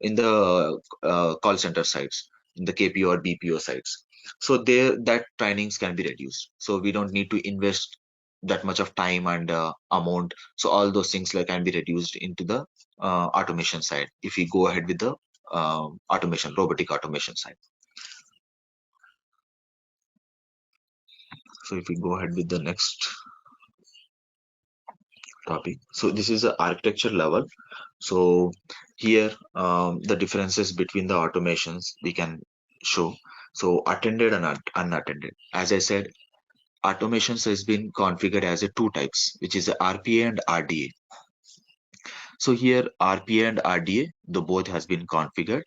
Speaker 1: in the call center sites, in the KPO or BPO sites. So there, that trainings can be reduced, so we don't need to invest that much of time and amount. So all those things, like, can be reduced into the automation side if we go ahead with the automation, robotic automation side. So if we go ahead with the next topic, so this is the architecture level. So here, the differences between the automations we can show. So attended and unattended. As I said, automations has been configured as a two types, which is a RPA and RDA. So here RPA and RDA, the both has been configured.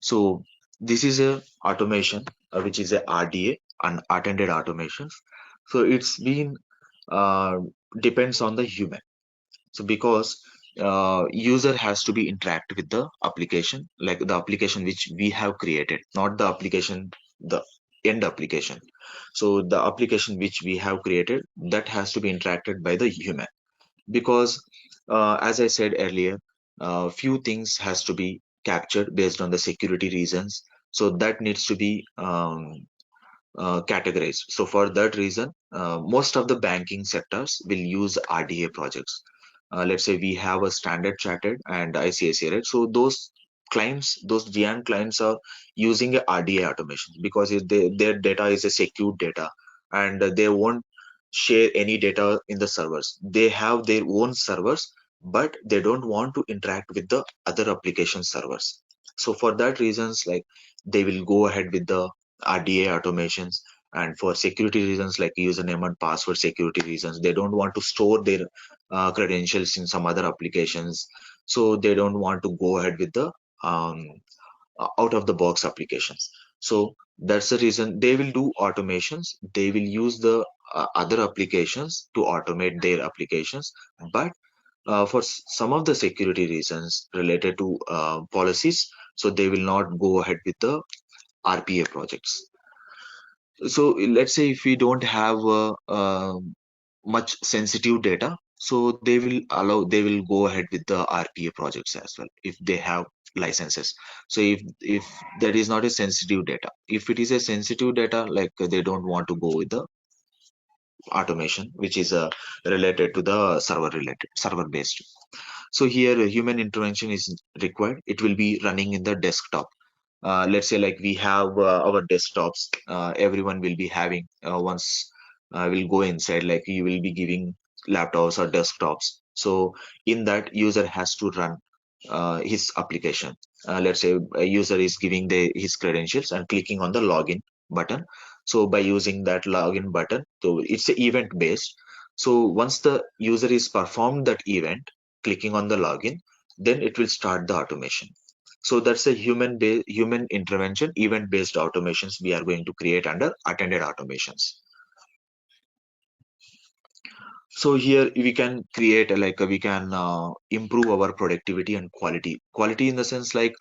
Speaker 1: So this is a automation which is a RDA, unattended automations. So it's been uh, depends on the human. So because user has to be interact with the application, like the application which we have created, not the application, the end application. So the application which we have created, that has to be interacted by the human. Because as I said earlier, few things has to be captured based on the security reasons. So that needs to be categorized. So for that reason, most of the banking sectors will use RDA projects. Let's say we have a Standard Chartered and ICICI, right? So those clients, those giant clients are using a RDA automation because their data is a secure data, and they won't share any data in the servers. They have their own servers, but they don't want to interact with the other application servers. So for that reasons, like they will go ahead with the RDA automations. And for security reasons, like username and password security reasons, they don't want to store their credentials in some other applications. So they don't want to go ahead with the um, out of the box applications. So that's the reason they will do automations. They will use the other applications to automate their applications. But for some of the security reasons related to policies, so they will not go ahead with the RPA projects. So let's say if we don't have much sensitive data, so they will go ahead with the RPA projects as well if they have licenses. So if that is not a sensitive data, if it is a sensitive data, like they don't want to go with the automation, which is related to the server based. So here human intervention is required. It will be running in the desktop. Let's say like we have our desktops, everyone will be having once will go inside, like you will be giving laptops or desktops. So in that, user has to run his application. Let's say a user is giving his credentials and clicking on the login button. So by using that login button, so it's event based. So once the user is performed that event, clicking on the login, then it will start the automation. So that's a human intervention, event based automations we are going to create under attended automations. So here we can create we can improve our productivity and quality in the sense like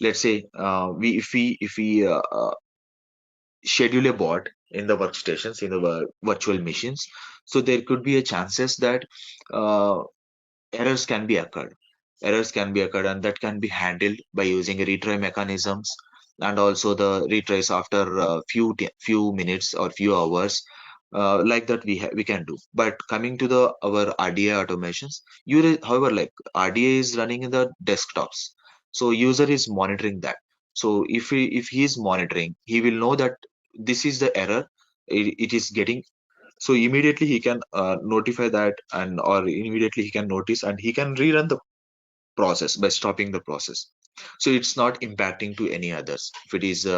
Speaker 1: let's say we if we schedule a bot in the workstations in the virtual machines, so there could be a chances that uh, errors can be occurred. Errors can be occurred, and that can be handled by using retry mechanisms, and also the retries after few minutes or few hours. Like that we can do. But coming to the our RDA automations, however, like RDA is running in the desktops, so user is monitoring that. So if he is monitoring, he will know that this is the error. It is getting, so immediately he can notify that, and or immediately he can notice and he can rerun the process by stopping the process. So it's not impacting to any others. If it is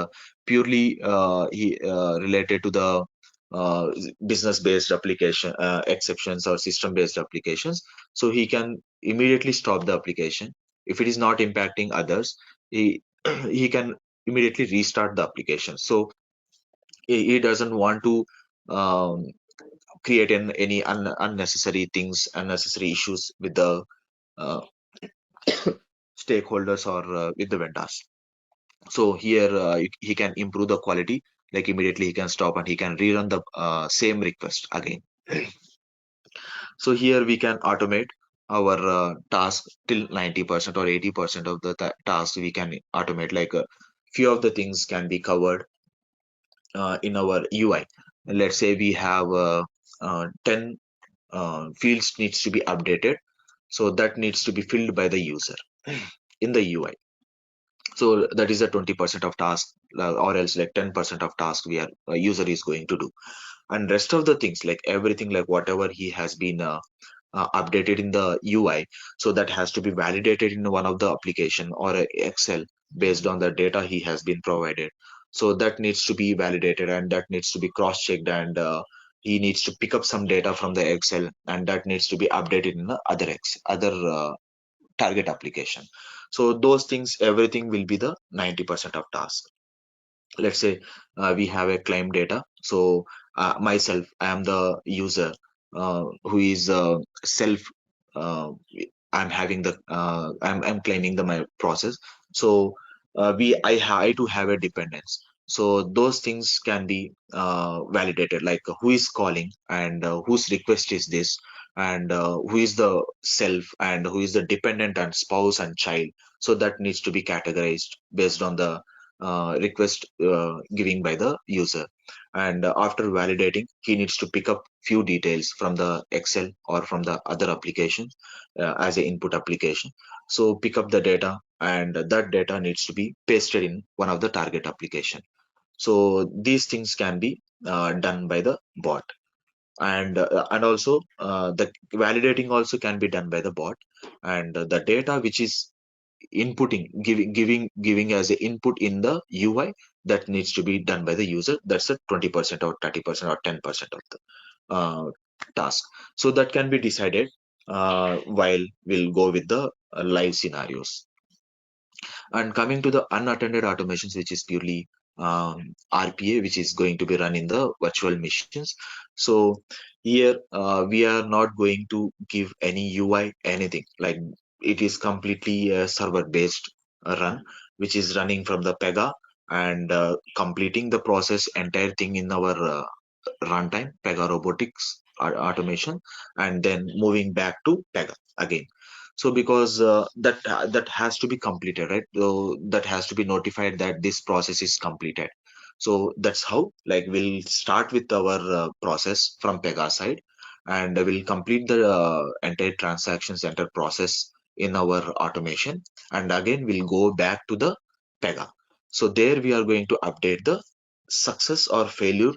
Speaker 1: purely related to the uh, business based application exceptions or system based applications, so he can immediately stop the application. If it is not impacting others, he he can immediately restart the application. So he doesn't want to um, create any unnecessary things, unnecessary issues with the uh, stakeholders or with the vendors. So here he can improve the quality, like immediately he can stop and he can rerun the same request again. So here we can automate our task till 90% or 80% of the task we can automate. Like few of the things can be covered in our UI. Let's say we have 10 fields needs to be updated, so that needs to be filled by the user in the UI. So that is a 20% of task, or else like 10% of task we are user is going to do. And rest of the things, like everything, like whatever he has been updated in the UI, so that has to be validated in one of the application or a Excel based on the data he has been provided. So that needs to be validated, and that needs to be cross checked, and he needs to pick up some data from the Excel, and that needs to be updated in the other target application. So those things, everything will be the 90% of task. Let's say we have a claim data. So myself, I am the user who is self uh, I'm having the I'm claiming the my process. So I to have a dependence. So those things can be validated, like who is calling, and whose request is this, and who is the self, and who is the dependent and spouse and child. So that needs to be categorized based on the request giving by the user. And after validating, he needs to pick up few details from the Excel or from the other application as a input application. So pick up the data, and that data needs to be pasted in one of the target application. So these things can be done by the bot. And also the validating also can be done by the bot, and the data which is inputting, giving as a input in the UI, that needs to be done by the user. That's a 20% or 30% or 10% of the task. So that can be decided while we'll go with the live scenarios. And coming to the unattended automations, which is purely RPA, which is going to be run in the virtual machines. So here we are not going to give any UI, anything. Like, it is completely a server-based run, which is running from the Pega, and completing the process entire thing in our runtime, Pega Robotics Automation, and then moving back to Pega again. So because that has to be completed, right? So that has to be notified that this process is completed. So that's how, like, we'll start with our process from Pega side, and we'll complete the entire transaction center process in our automation, and again we'll go back to the Pega. So there we are going to update the success or failure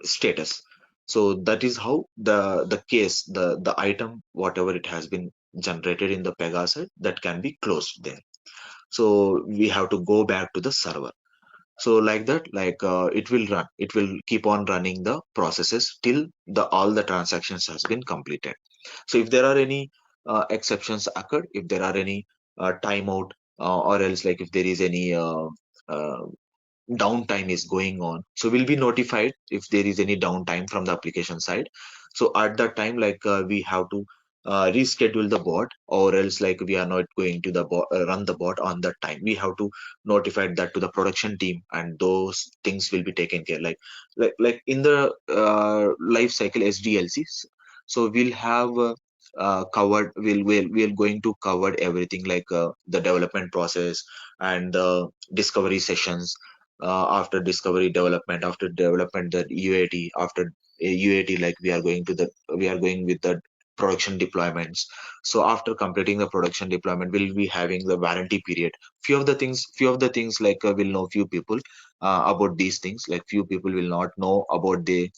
Speaker 1: status. So that is how the case, the item, whatever it has been generated in the Pega side, that can be closed there. So we have to go back to the server. So like that, like it will run, it will keep on running the processes till the all the transactions has been completed. So if there are any exceptions occurred, if there are any timeout, or else like if there is any uh, downtime is going on, so we'll be notified if there is any downtime from the application side. So at that time, like we have to reschedule the bot, or else like we are not going to the run the bot on that time. We have to notify that to the production team, and those things will be taken care, like in the life cycle SDLCs. So we'll have covered, we're going to cover everything, like the development process and the discovery sessions, after discovery, development, after development, the UAT, after UAT, like we are going with the production deployments. So after completing the production deployment, we'll be having the warranty period. Few of the things, like will know few people about these things. Like few people will not know about the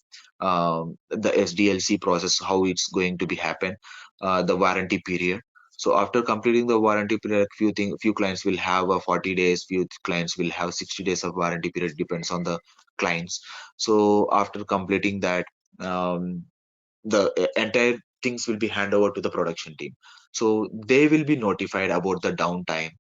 Speaker 1: SDLC process, how it's going to be happen, the warranty period. So after completing the warranty period, few clients will have a 40 days, few clients will have 60 days of warranty period, depends on the clients. So after completing that, the entire things will be handed over to the production team. So they will be notified about the downtime,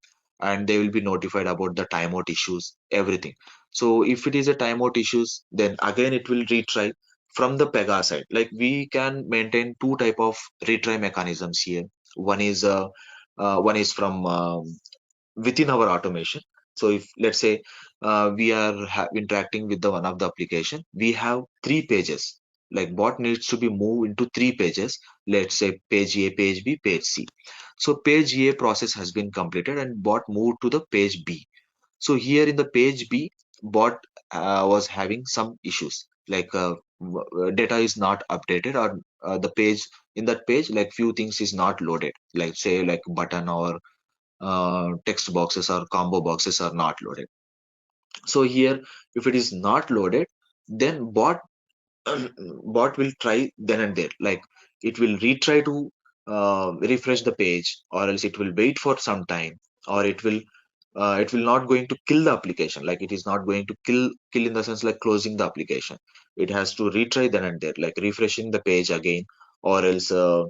Speaker 1: and they will be notified about the timeout issues, everything. So if it is a timeout issues, then again it will retry from the Pega side. Like, we can maintain two type of retry mechanisms here. One is from within our automation. So if, let's say, we are interacting with the one of the application, we have three pages. Like, bot needs to be moved into three pages. Let's say page A, page B, page C. So page A process has been completed, and bot moved to the page B. So here in the page B, bot was having some issues, like data is not updated, or the page, in that page, like few things is not loaded, like say like button or text boxes or combo boxes are not loaded. So here, if it is not loaded, then bot bot will try then and there. Like, it will retry to refresh the page, or else it will wait for some time, or it will not going to kill the application. Like, it is not going to kill in the sense like closing the application. It has to retry then and there, like refreshing the page again, or else uh,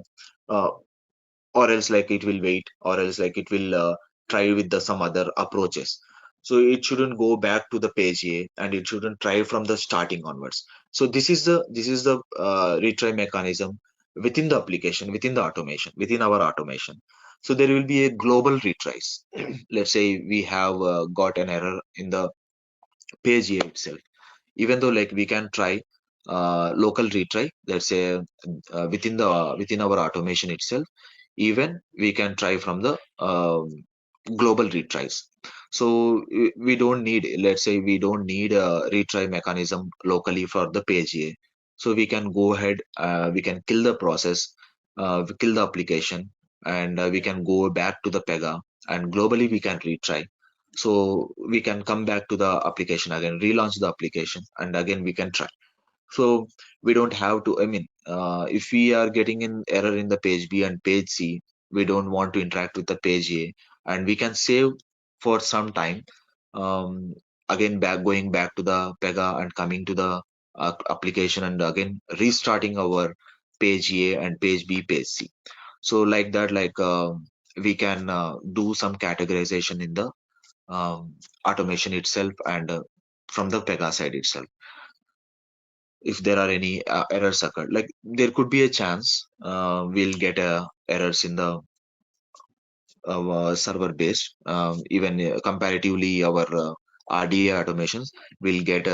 Speaker 1: like it will wait, or else like it will try with the some other approaches. So it shouldn't go back to the page A, and it shouldn't try from the starting onwards. So this is the retry mechanism within the application, within the automation, within our automation. So there will be a global retries. Let's say we have got an error in the page A itself. Even though, like, we can try local retry, let's say within our automation itself, even we can try from the global retries. So we don't need, let's say, we don't need a retry mechanism locally for the page A. So we can go ahead, we can kill the process, we kill the application, and we can go back to the Pega, and globally we can retry. So we can come back to the application again, relaunch the application, and again we can try. So we don't have to, I mean, if we are getting an error in the page B and page C, we don't want to interact with the page A, and we can save for some time. Um, Again, going back to the Pega and coming to the application, and again restarting our page A and page B, page C. So like that, like we can do some categorization in the automation itself, and from the Pega side itself, if there are any errors occurred, like there could be a chance we'll get errors in the server based, even comparatively our RDA automations will get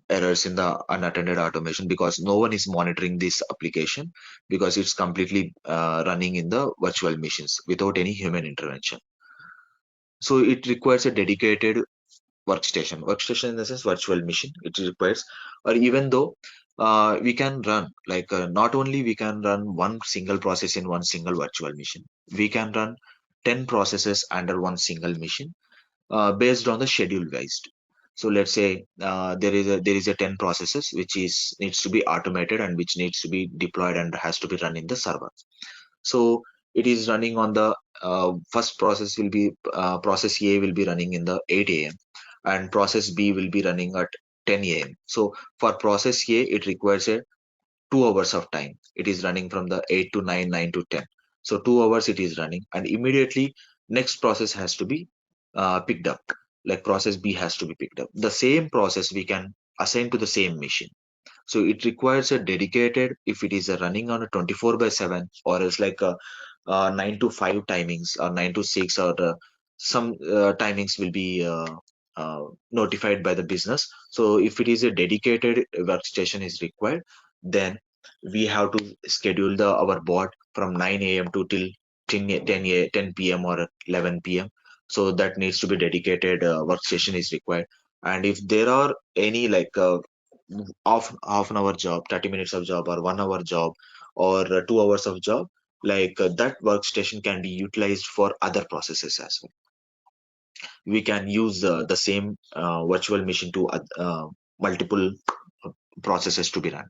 Speaker 1: errors in the unattended automation, because no one is monitoring this application, because it's completely running in the virtual machines without any human intervention. So it requires a dedicated workstation in the sense virtual machine it requires. Or even though we can run, like not only we can run one single process in one single virtual machine, we can run 10 processes under one single machine, based on the schedule based. So let's say there is a 10 processes which is needs to be automated and which needs to be deployed and has to be run in the server. So it is running on the first process will be process A will be running in the 8 a.m. and process B will be running at 10 a.m. So for process A, it requires a 2 hours of time. It is running from the 8 to 9, 9 to 10. So 2 hours it is running, and immediately next process has to be picked up. Like process B has to be picked up. The same process we can assign to the same machine. So it requires a dedicated, if it is running on a 24 by 7, or else like a 9 to 5 timings, or 9 to 6, or some timings will be notified by the business. So if it is a dedicated workstation is required, then we have to schedule our bot from 9 a.m. to till 10 p.m. or 11 p.m. So that needs to be dedicated workstation is required. And if there are any like half an hour job, 30 minutes of job, or 1 hour job, or 2 hours of job, like that workstation can be utilized for other processes as well. We can use the same virtual machine to multiple processes to be run,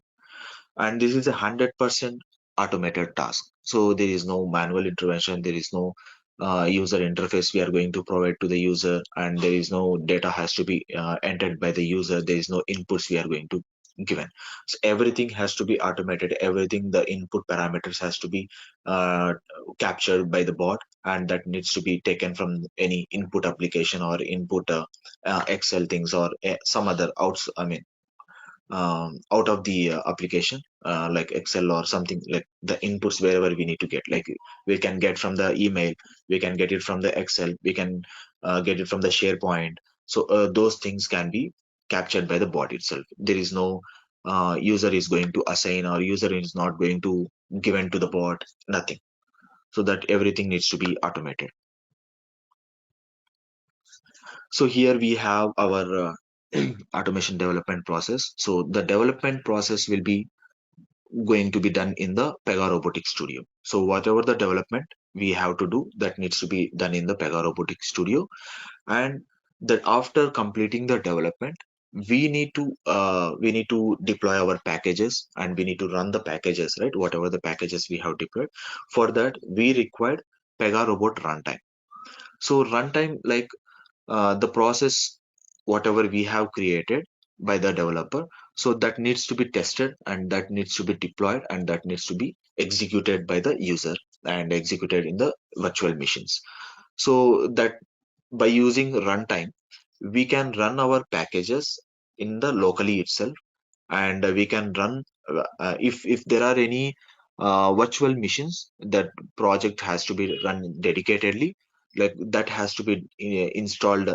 Speaker 1: and this is 100% automated task. So there is no manual intervention, there is no user interface we are going to provide to the user, and there is no data has to be entered by the user, there is no inputs we are going to given. So everything has to be automated, everything, the input parameters has to be uh, captured by the bot, and that needs to be taken from any input application or input Excel things, or some other outs, I mean, out of the application, like Excel or something, like the inputs wherever we need to get. Like we can get from the email, we can get it from the Excel, we can get it from the SharePoint. So those things can be captured by the bot itself. There is no user is going to assign, or user is not going to given to the bot, nothing. So that everything needs to be automated. So here we have our automation development process. So the development process will be going to be done in the Pega Robotic Studio. So whatever the development we have to do, that needs to be done in the Pega Robotic Studio, and that after completing the development, we need to deploy our packages, and we need to run the packages, right? Whatever the packages we have deployed, for that we required Pega Robot runtime. So runtime, like the process whatever we have created by the developer, so that needs to be tested, and that needs to be deployed, and that needs to be executed by the user and executed in the virtual machines. So that by using runtime, we can run our packages in the locally itself, and we can run if there are any virtual machines, that project has to be run dedicatedly, like that has to be installed,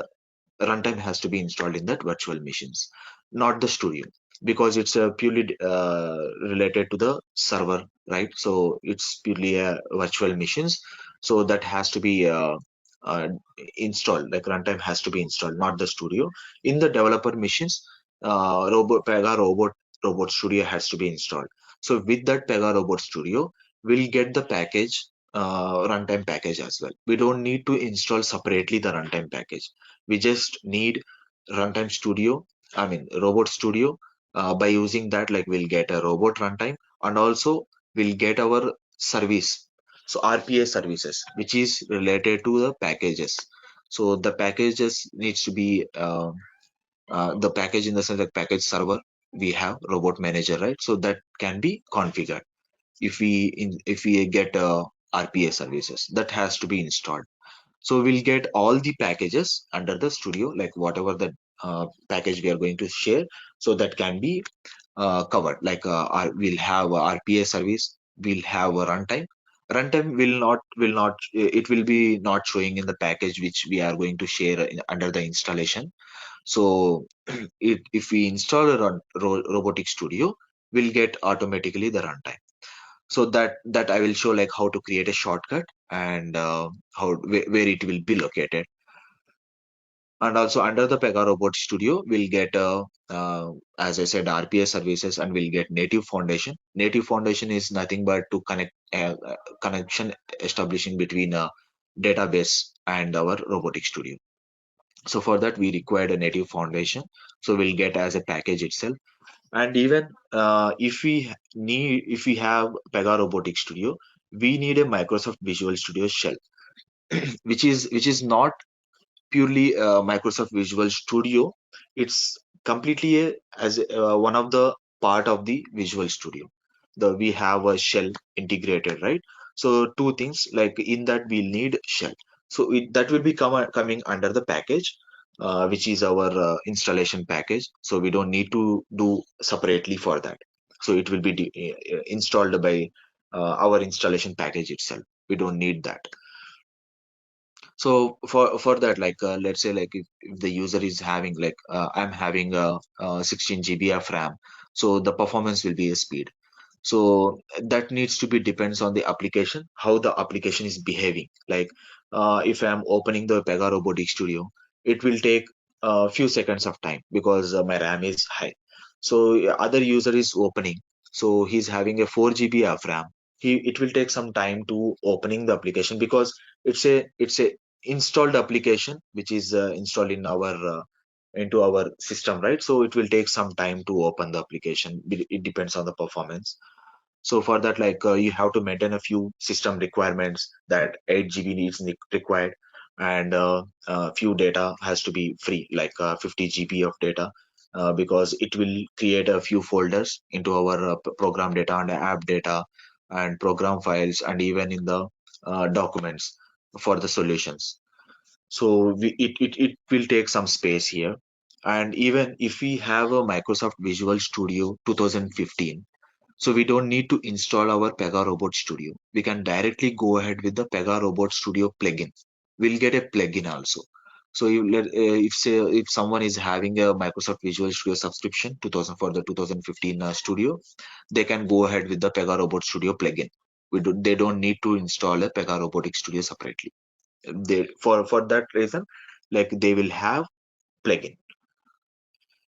Speaker 1: runtime has to be installed in that virtual machines, not the studio, because it's purely related to the server, right? So it's purely virtual machines, so that has to be uh, installed, like runtime has to be installed, not the studio. In the developer machines, Pega Robot Studio has to be installed. So with that Pega Robot Studio, we'll get the package, runtime package as well. We don't need to install separately the runtime package. We just need runtime studio, I mean robot studio, By using that, like we'll get a robot runtime, and also we'll get our service. So RPA services, which is related to the packages. So the packages needs to be the package in the sense like package server. We have robot manager, right? So that can be configured if we get RPA services that has to be installed. So we'll get all the packages under the studio, like whatever the package we are going to share. So that can be covered. Like we'll have a RPA service, we'll have a runtime. Runtime will not it will be not showing in the package which we are going to share under the installation. So if we install a robotic studio, we'll get automatically the runtime. So that I will show like how to create a shortcut and where it will be located. And also under the Pega Robot Studio, we'll get as I said, RPA services, and we'll get native foundation. Native foundation is nothing but to connect connection establishing between a database and our robotic studio. So for that we required a native foundation. So we'll get as a package itself. And even if we have Pega Robotic Studio, we need a Microsoft Visual Studio shell, which is not purely Microsoft Visual Studio. It's completely one of the part of the Visual Studio. We have a shell integrated, right? So two things, like in that we'll need shell. So that will be coming under the package, which is our installation package. So we don't need to do separately for that. So it will be installed by our installation package itself. We don't need that. So for that, like let's say like if the user is having like I'm having a 16 GB of RAM, so the performance will be a speed. So that needs to be depends on the application, how the application is behaving. Like if I'm opening the Pega Robotic Studio, it will take a few seconds of time because my RAM is high. So other user is opening, so he's having a 4 GB of RAM. It will take some time to opening the application because it's a installed application which is installed in our into our system, right? So it will take some time to open the application. It depends on the performance. So for that, like you have to maintain a few system requirements, that 8 GB needs required, and few data has to be free, like 50 GB of data, because it will create a few folders into our program data and app data and program files, and even in the documents for the solutions. So it will take some space here. And even if we have a Microsoft Visual Studio 2015, so we don't need to install our Pega Robot Studio. We can directly go ahead with the Pega Robot Studio plugin. We'll get a plugin also. So if someone is having a Microsoft Visual Studio subscription 2000 for the 2015 Studio, they can go ahead with the Pega Robot Studio plugin. They don't need to install a Pega Robotic Studio separately. For that reason, like they will have plugin.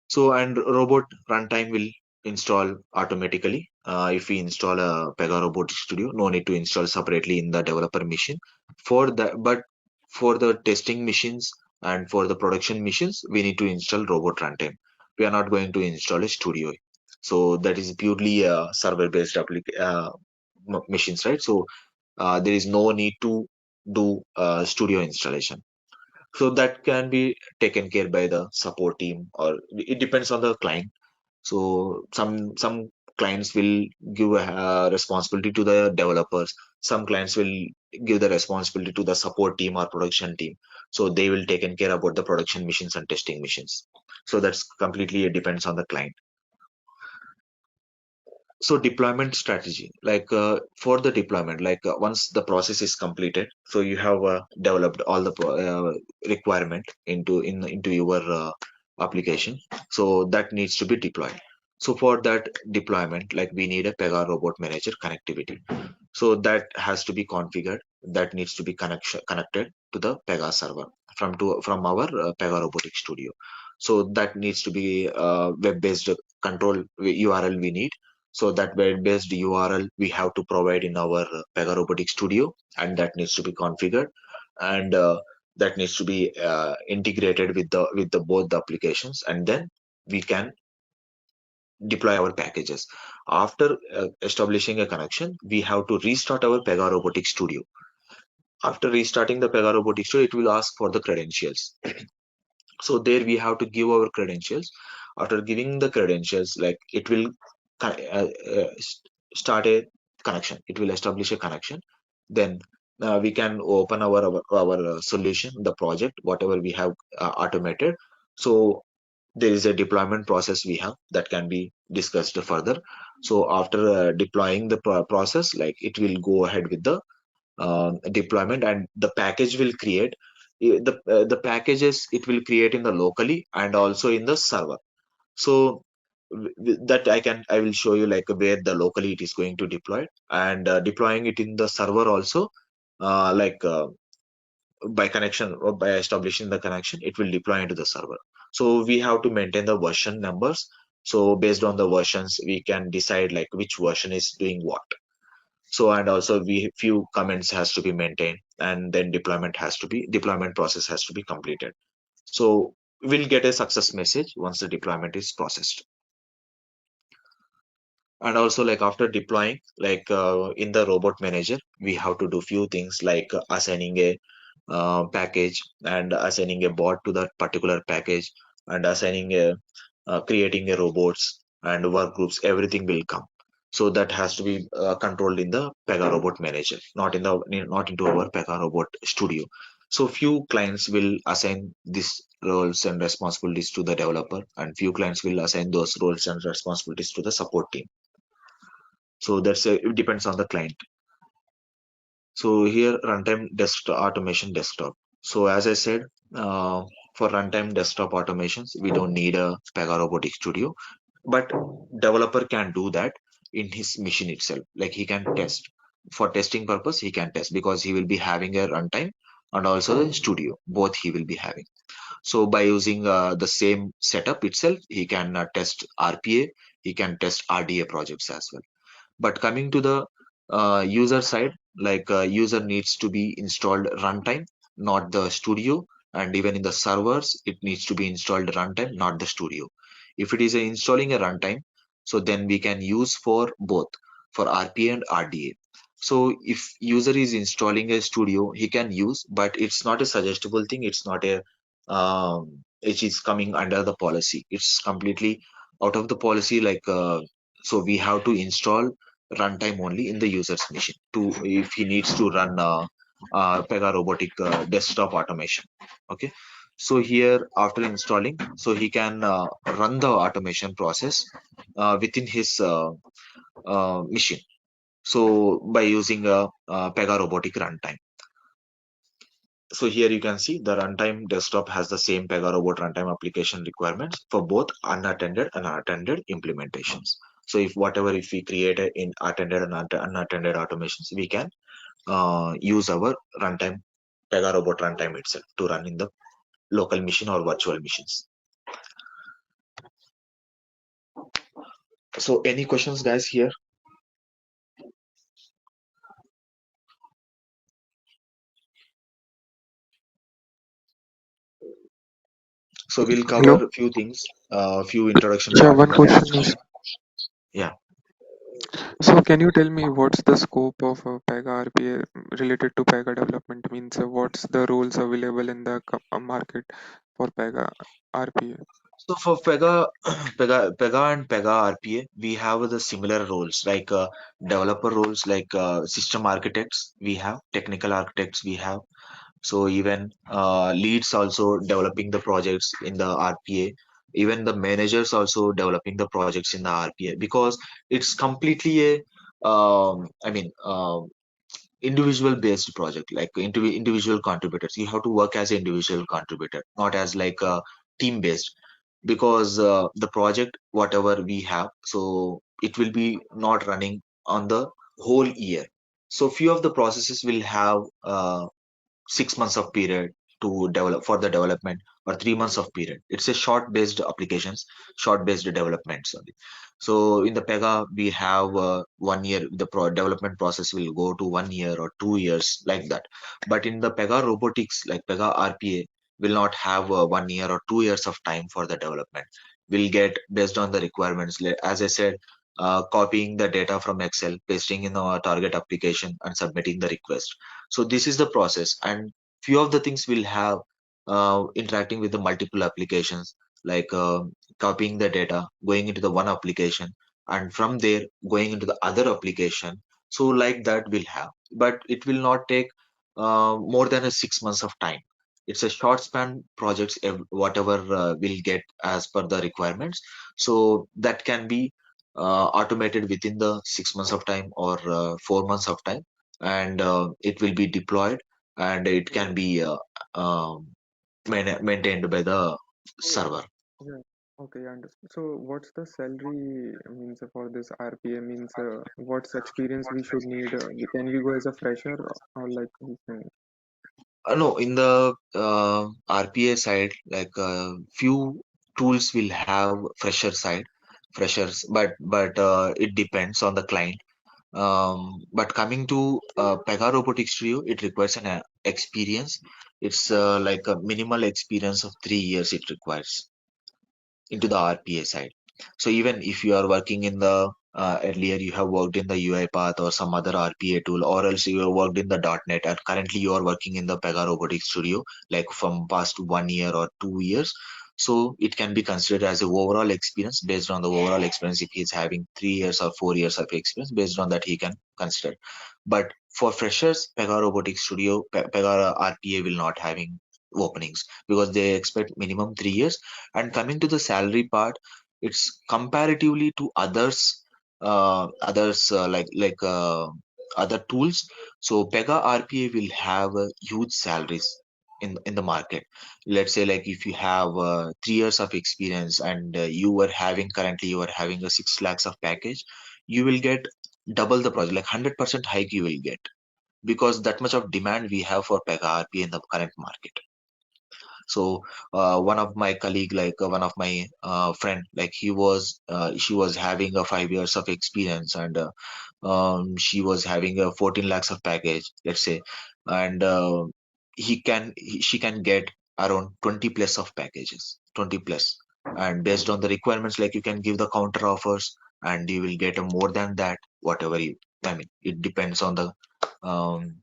Speaker 1: So, and robot runtime will install automatically. If we install a Pega Robotic Studio, no need to install separately in the developer machine. For that, but for the testing machines and for the production machines, we need to install robot runtime. We are not going to install a studio. So that is purely server-based machines, right? So there is no need to do studio installation. So that can be taken care by the support team, or it depends on the client. So some clients will give a responsibility to the developers. Some clients will give the responsibility to the support team or production team. So they will taken care about the production machines and testing machines. So that's completely depends on the client. So deployment strategy, like for the deployment, like once the process is completed, so you have developed all the requirement into your application, so that needs to be deployed. So for that deployment, like we need a Pega Robot Manager connectivity. So that has to be configured. That needs to be connected to the Pega server from our Pega Robotic Studio. So that needs to be web-based control URL we need. So that web-based URL we have to provide in our Pega Robotic Studio, and that needs to be configured, and that needs to be integrated with the both the applications, and then we can deploy our packages. After establishing a connection, we have to restart our Pega Robotic Studio. After restarting the Pega Robotic Studio, it will ask for the credentials. So there we have to give our credentials. After giving the credentials, like it will start a connection. It will establish a connection. Then we can open our solution, the project, whatever we have automated. So there is a deployment process we have that can be discussed further. So after deploying the process, like it will go ahead with the deployment, and the package will create the packages it will create in the locally and also in the server. So that I will show you like where the locally it is going to deploy, and deploying it in the server also, like by connection or by establishing the connection, it will deploy into the server. So we have to maintain the version numbers. So based on the versions, we can decide like which version is doing what. So and also we few comments has to be maintained, and then deployment process has to be completed. So we'll get a success message once the deployment is processed. And also like after deploying, like in the robot manager, we have to do few things like assigning a package, and assigning a bot to that particular package, and assigning a creating a robots and work groups, everything will come. So that has to be controlled in the Pega Robot Manager, not into our Pega Robot Studio. So few clients will assign these roles and responsibilities to the developer, and few clients will assign those roles and responsibilities to the support team. So it depends on the client. So here runtime desktop automation desktop. So as I said, uh, for runtime desktop automations, we don't need a Pega Robotic Studio, but developer can do that in his machine itself. Like he can test for testing purpose, he can test because he will be having a runtime and also the studio. Both he will be having. So by using the same setup itself, he can test RPA, he can test RDA projects as well. But coming to the user side, like user needs to be installed runtime, not the studio. And even in the servers, it needs to be installed runtime, not the studio. If it is installing a runtime, so then we can use for both, for RPA and RDA. So if user is installing a studio, he can use, but it's not a suggestible thing. It's not a it is coming under the policy. It's completely out of the policy. Like so, we have to install runtime only in the user's machine to if he needs to run Pega robotic desktop automation. Okay, so here after installing, so he can run the automation process within his machine. So by using a Pega robotic runtime. So here you can see the runtime desktop has the same Pega robot runtime application requirements for both unattended and attended implementations. So if we create in attended and unattended automations, we can use our runtime Pega robot runtime itself to run in the local machine or virtual machines. So any questions, guys, here? So we'll
Speaker 5: Hello.
Speaker 1: cover a few things, few introduction
Speaker 5: Yeah,
Speaker 1: part in
Speaker 5: one
Speaker 1: the next
Speaker 5: question is,
Speaker 1: session. Yeah.
Speaker 5: so can you tell me what's the scope of Pega RPA related to Pega development? Means what's the rules available in the market for Pega RPA?
Speaker 1: So for Pega, Pega and Pega RPA, we have the similar roles like developer roles, like system architects. We have technical architects. We have so even leads also developing the projects in the RPA. Even the managers also developing the projects in the RPA because it's completely a I mean individual based project, like individual contributors. You have to work as an individual contributor, not as like a team based, because the project whatever we have, so it will be not running on the whole year. So few of the processes will have 6 months of period to develop for the development, or 3 months of period. It's a short based applications, short based developments only. So in the Pega we have 1 year. The development process will go to 1 year or 2 years, like that. But in the Pega robotics, like Pega RPA, will not have 1 year or 2 years of time for the development. will get based on the requirements. As I said, copying the data from Excel, pasting in our target application, and submitting the request. So this is the process, and few of the things will have interacting with the multiple applications, like copying the data, going into the one application, and from there going into the other application. So like that will have, but it will not take more than a 6 months of time. It's a short span projects, whatever will get as per the requirements. So that can be automated within the 6 months of time, or 4 months of time, and it will be deployed, and it can be maintained by the server.
Speaker 5: Yeah. Okay, understood. So what's the salary means for this RPA means what's experience we should need? Can we go as a fresher or like we can?
Speaker 1: No, in the RPA side, like few tools will have freshers, but it depends on the client. But coming to Pega Robotic Studio, it requires an experience. It's like a minimal experience of 3 years it requires into the RPA side. So even if you are working in the earlier you have worked in the UiPath or some other RPA tool, or else you have worked in the .NET, and currently you are working in the Pega Robotics Studio, like from past 1 year or 2 years. So it can be considered as a overall experience. Based on the overall experience, if he is having 3 years or 4 years of experience, based on that he can consider. But for freshers, Pega Robotics Studio, Pega RPA will not having openings, because they expect minimum 3 years. And coming to the salary part, it's comparatively to others other tools. So Pega RPA will have huge salaries in the market. Let's say, like, if you have 3 years of experience, and currently you are having a 6 lakhs of package, you will get double the project, like 100% hike you will get, because that much of demand we have for Pega RPA in the current market. So one of my colleague, like one of my friend, like she was having a 5 years of experience, and she was having a 14 lakhs of package, let's say, and she can get around 20 plus of packages, 20 plus. And based on the requirements, like, you can give the counter offers, and you will get a more than that, whatever you, I mean, it depends on the um,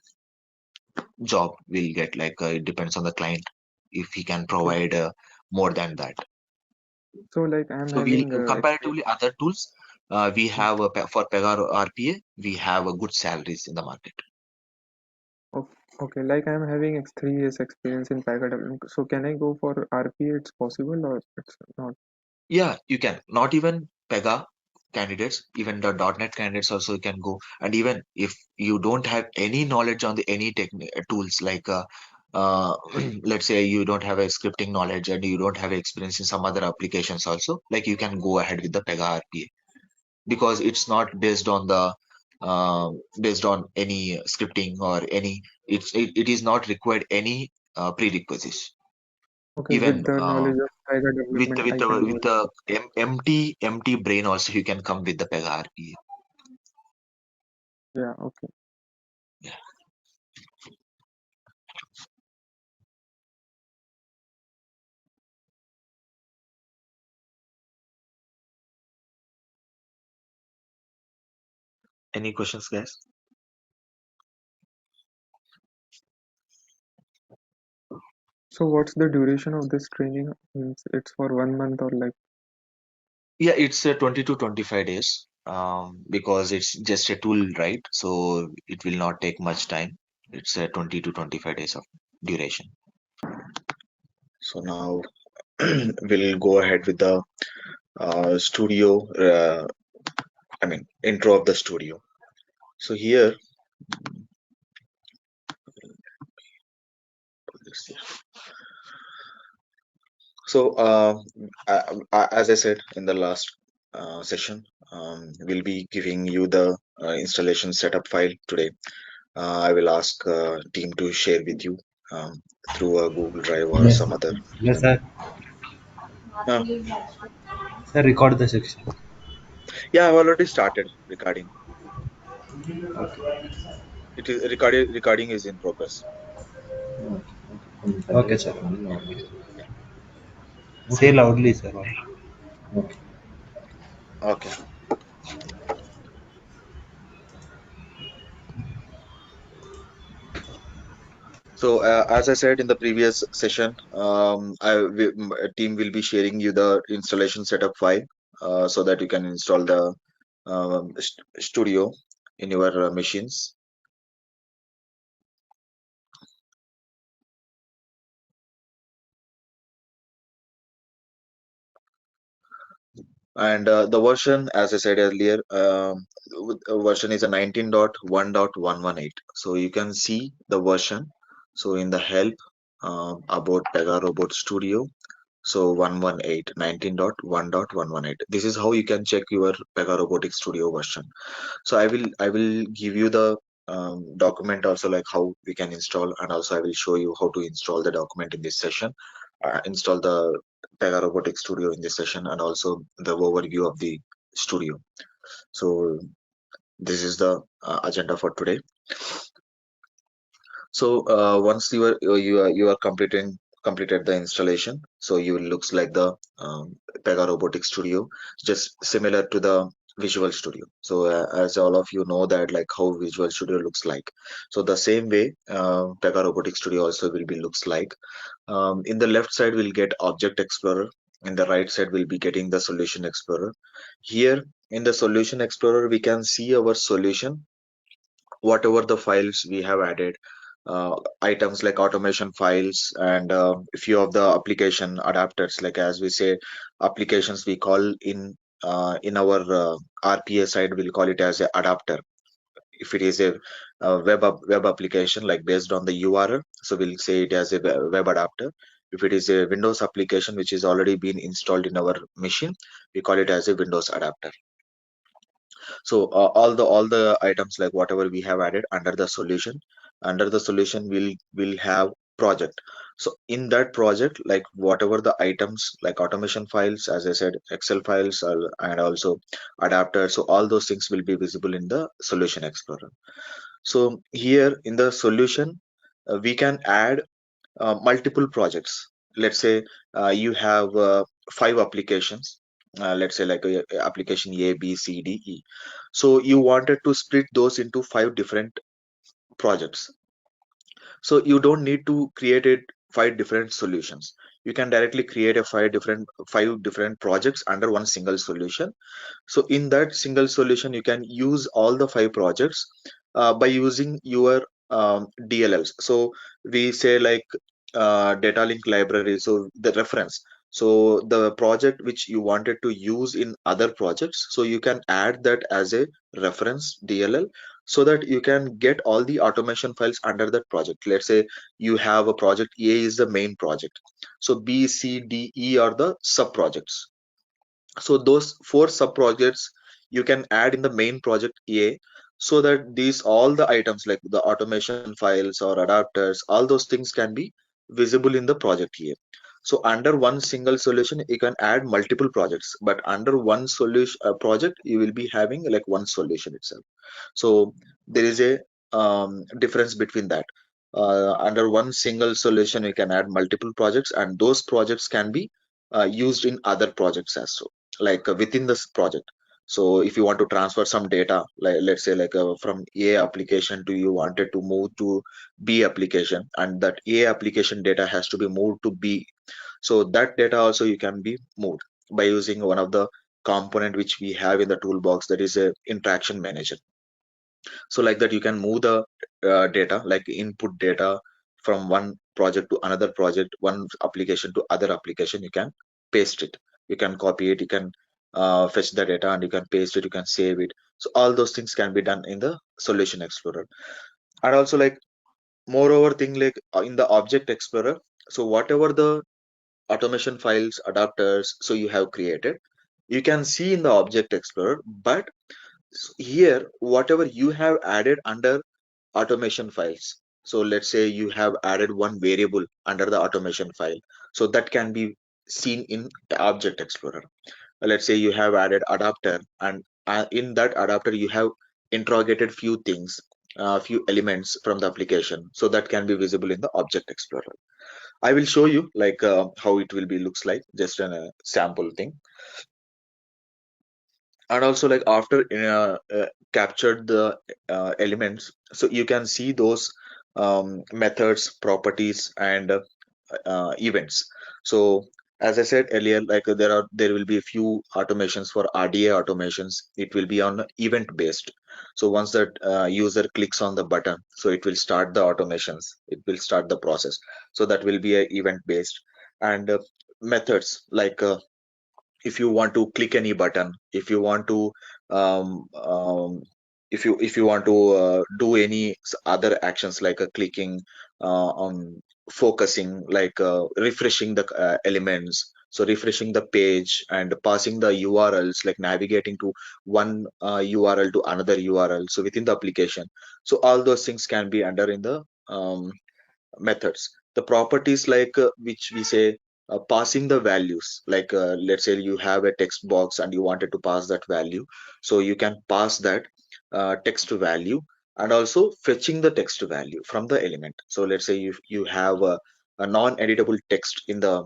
Speaker 1: job will get, like it depends on the client if he can
Speaker 5: So
Speaker 1: provide more than that.
Speaker 5: so like I'm
Speaker 1: So we'll
Speaker 5: having
Speaker 1: comparatively other tools, we
Speaker 5: mm,
Speaker 1: have for Pega RPA, we have good salaries in the market.
Speaker 5: okay, like I'm having 3 years experience in Pega development. So can I go for RPA? It's possible or it's not?
Speaker 1: Yeah, you can. Not even Pega candidates, even the .NET candidates also can go. And even if you don't have any knowledge on the any tools, like let's say you don't have a scripting knowledge, and you don't have experience in some other applications also, like, you can go ahead with the Pega RPA, because it's not based on any scripting or any, it is not required any prerequisites.
Speaker 5: Okay, with
Speaker 1: Even
Speaker 5: the knowledge of Pega development, I can go.
Speaker 1: with the empty brain also, you can come with the Pega RPA.
Speaker 5: Yeah, okay.
Speaker 1: Yeah. Any questions, guys?
Speaker 5: So what's the duration of this training? Means it's for 1 month or like
Speaker 1: Yeah, it's 20 to 25 days, because it's just a tool, right? So it will not take much time. It's 20 to 25 days of duration. So now we'll go ahead with the studio, intro of the studio. So here, so as I said in the last session, we'll be giving you the installation setup file today. I will ask team to share with you through a Google Drive or
Speaker 6: Yes,
Speaker 1: some other.
Speaker 6: yes, sir.
Speaker 1: Uh,
Speaker 6: Sir, record the section.
Speaker 1: yeah, I've already started recording.
Speaker 6: Okay.
Speaker 1: It is recording is in progress.
Speaker 6: Okay, sir. Say loudly, sir.
Speaker 4: Okay.
Speaker 1: Okay. So as I said in the previous session, a team will be sharing you the installation setup file so that you can install the studio in your machines. And the version, as I said earlier, version is a 19.1.118. So you can see the version. So in the help about Pega Robot Studio, so 118, 19.1.118. This is how you can check your Pega Robotic Studio version. So I will give you the document also, like how we can install, and also I will show you how to install the document in this session. Install the Pega Robotic Studio in this session, and also the overview of the studio. So this is the agenda for today. So once you are completed the installation, so you will looks like the Pega Robotic Studio, just similar to the Visual Studio. So as all of you know that like how Visual Studio looks like, so the same way Pega Robotic Studio also will be looks like. In the left side we'll get Object Explorer. In the right side we'll be getting the Solution Explorer. Here in the Solution Explorer we can see our solution, whatever the files we have added, items like automation files, and a few of the application adapters, like as we say applications we call in our RPA side we'll call it as a adapter. If it is a web application like based on the URL, so we'll say it as a web adapter. If it is a Windows application which is already been installed in our machine, we call it as a Windows adapter. So all the items like whatever we have added under the solution, we'll have project. So in that project, like whatever the items like automation files, as I said, Excel files, and also adapters, so all those things will be visible in the Solution Explorer. So here in the solution, we can add multiple projects. Let's say you have 5 applications. Let's say like application A, B, C, D, E. So you wanted to split those into 5 different projects. So you don't need to create it 5 different solutions. You can directly create a 5 different projects under one single solution. So in that single solution, you can use all the 5 projects by using your DLLs. So we say like data link library. So the reference. So the project which you wanted to use in other projects, so you can add that as a reference DLL, so that you can get all the automation files under that project. Let's say you have a project A is the main project. So B, C, D, E are the sub projects. So those 4 sub projects you can add in the main project A, so that these all the items like the automation files or adapters, all those things can be visible in the project A. So under one single solution, you can add multiple projects, but under one solution project, you will be having like one solution itself. So there is a difference between that. Under one single solution, you can add multiple projects, and those projects can be used in other projects as well, like within this project. So if you want to transfer some data, like let's say like from A application to you wanted to move to B application, and that A application data has to be moved to B. So that data also you can be moved by using one of the component which we have in the toolbox, that is a interaction manager. So like that you can move the data, like input data from one project to another project, one application to other application. You can paste it, you can copy it, you can fetch the data, and you can paste it, you can save it. So all those things can be done in the Solution Explorer. And also like moreover thing, like in the Object Explorer, so whatever the automation files, adapters, so you have created, you can see in the Object Explorer. But here whatever you have added under automation files, so let's say you have added one variable under the automation file, so that can be seen in the Object Explorer. Let's say you have added adapter, and in that adapter you have interrogated few things, few elements from the application, so that can be visible in the Object Explorer. I will show you like how it will be looks like, just a sample thing. And also like after captured the elements, so you can see those methods, properties, and events. So as I said earlier, like there will be a few automations for RDA automations. It will be on event based. So once that user clicks on the button, so it will start the automations. It will start the process. So that will be a event based. And methods like if you want to click any button, if you want to um, um, if you want to do any other actions like clicking on focusing, like refreshing the elements, so refreshing the page and passing the URLs, like navigating to one URL to another URL, so within the application. So all those things can be under in the methods. The properties like which we say passing the values, like let's say you have a text box and you wanted to pass that value, so you can pass that text value, and also fetching the text value from the element. So let's say you have a non-editable text uh,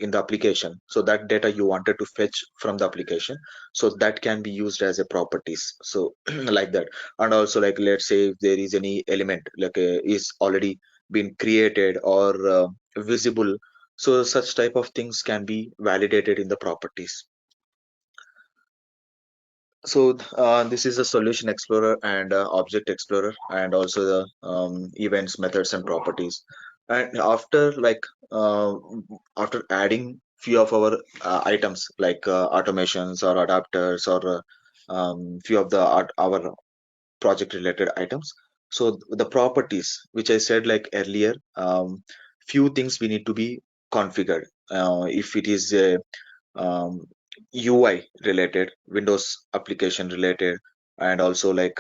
Speaker 1: in the application, so that data you wanted to fetch from the application, so that can be used as a properties. So like that. And also like let's say if there is any element like is already been created or visible, so such type of things can be validated in the properties. So this is a solution explorer and object explorer, and also the events, methods, and properties. And after like uh, after adding few of our items like automations or adapters or few of the our project related items, so the properties which I said like earlier, few things we need to be configured. If it is a um, UI related, Windows application related, and also like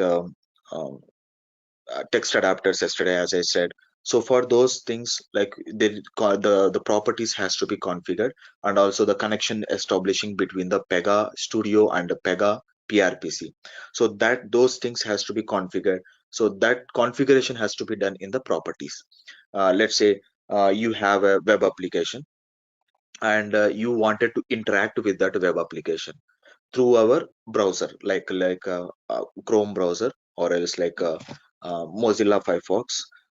Speaker 1: text adapters yesterday, as I said. So for those things, like the properties has to be configured, and also the connection establishing between the Pega Studio and the Pega PRPC. So that those things has to be configured. So that configuration has to be done in the properties. Let's say you have a web application and you wanted to interact with that web application through our browser, like Chrome browser, or else like Mozilla Firefox.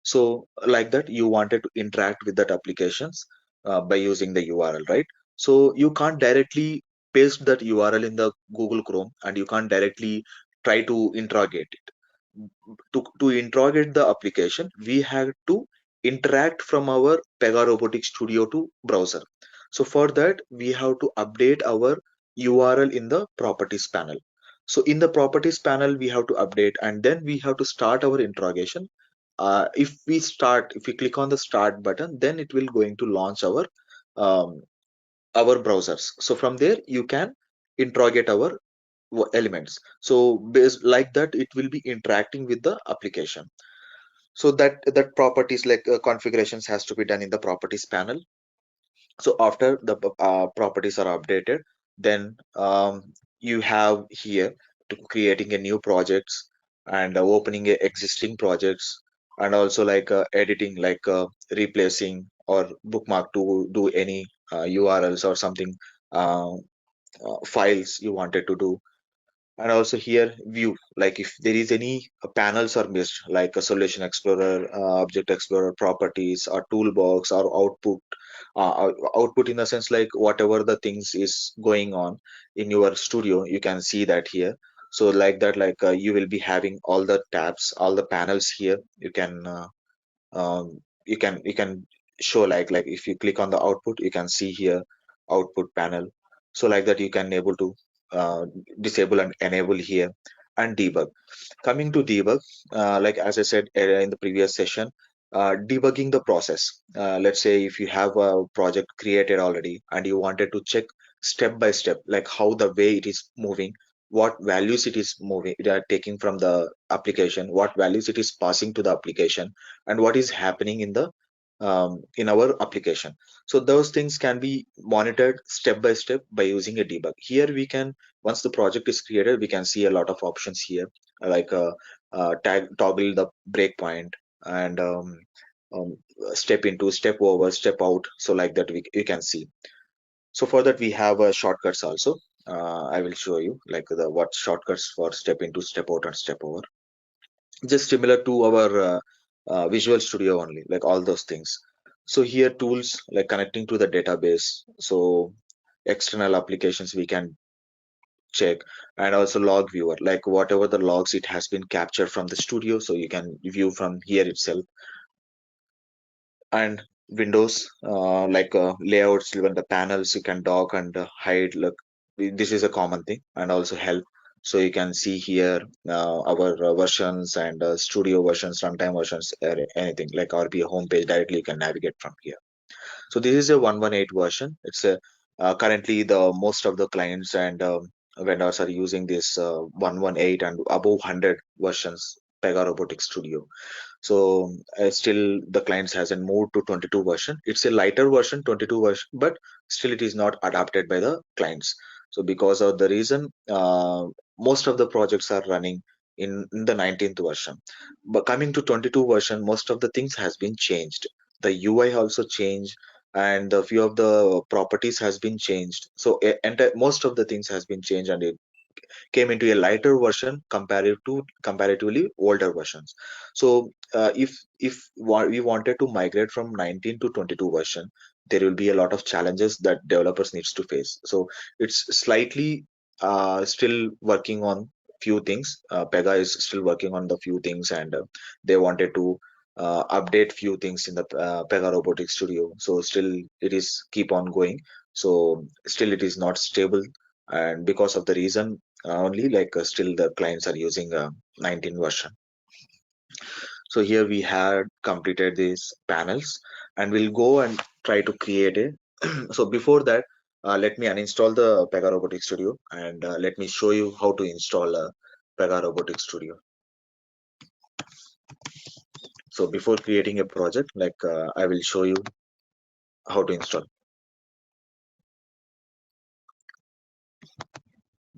Speaker 1: So like that, you wanted to interact with that applications by using the URL, right? So you can't directly paste that URL in the Google Chrome, and you can't directly try to interrogate it. To interrogate the application, we have to interact from our Pega Robotic Studio to browser. So for that, we have to update our URL in the properties panel. So in the properties panel, we have to update, and then we have to start our interrogation. If we click on the start button, then it will going to launch um, our browsers. So from there, you can interrogate our elements. So based like that, it will be interacting with the application. So that properties like configurations has to be done in the properties panel. So after the properties are updated, then you have here to creating a new projects, and opening a existing projects, and also like editing, like replacing or bookmark to do any URLs or something, files you wanted to do. And also here view, like if there is any panels are missed, like a solution explorer, object explorer, properties, or toolbox, or output. Output in the sense like whatever the things is going on in your studio, you can see that here. So like that, like you will be having all the tabs, all the panels here. You can show like if you click on the output, you can see here output panel. So like that, you can able to disable and enable here. And debug, coming to debug, like as I said in the previous session, debugging the process. Let's say if you have a project created already and you wanted to check step by step, like how the way it is moving, what values it is moving, it are taking from the application, what values it is passing to the application, and what is happening in our application. So those things can be monitored step by step by using a debug. Here we can, once the project is created, we can see a lot of options here, like toggle the breakpoint, and um, step into, step over, step out. So like that, you can see. So for that, we have shortcuts also. I will show you like the what shortcuts for step into, step out, and step over. Just similar to our Visual Studio only, like all those things. So here tools like connecting to the database. So external applications we can check, and also log viewer, like whatever the logs it has been captured from the studio, so you can view from here itself. And windows like layouts, even the panels you can dock and hide. Look, this is a common thing. And also help, so you can see here our versions and studio versions, runtime versions, anything like RPA homepage directly you can navigate from here. So this is a 118 version. It's a currently the most of the clients and vendors are using this 118 and above 100 versions Pega Robotic Studio. So still the clients hasn't moved to 22 version. It's a lighter version, 22 version, but still it is not adapted by the clients. So because of the reason, most of the projects are running in the 19th version. But coming to 22 version, most of the things has been changed. The UI also changed, and a few of the properties has been changed. So most of the things has been changed, and it came into a lighter version compared to comparatively older versions. So if we wanted to migrate from 19 to 22 version, there will be a lot of challenges that developers needs to face. So it's slightly still working on few things. Pega is still working on the few things, and they wanted to update few things in the Pega Robotic Studio. So still it is keep on going. So still it is not stable, and because of the reason only like still the clients are using 19 version. So here we had completed these panels, and we'll go and try to create a so before that, let me uninstall the Pega Robotic Studio, and let me show you how to install Pega Robotic Studio. So before creating a project, like I will show you how to install.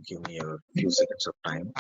Speaker 1: Give me a few seconds of time.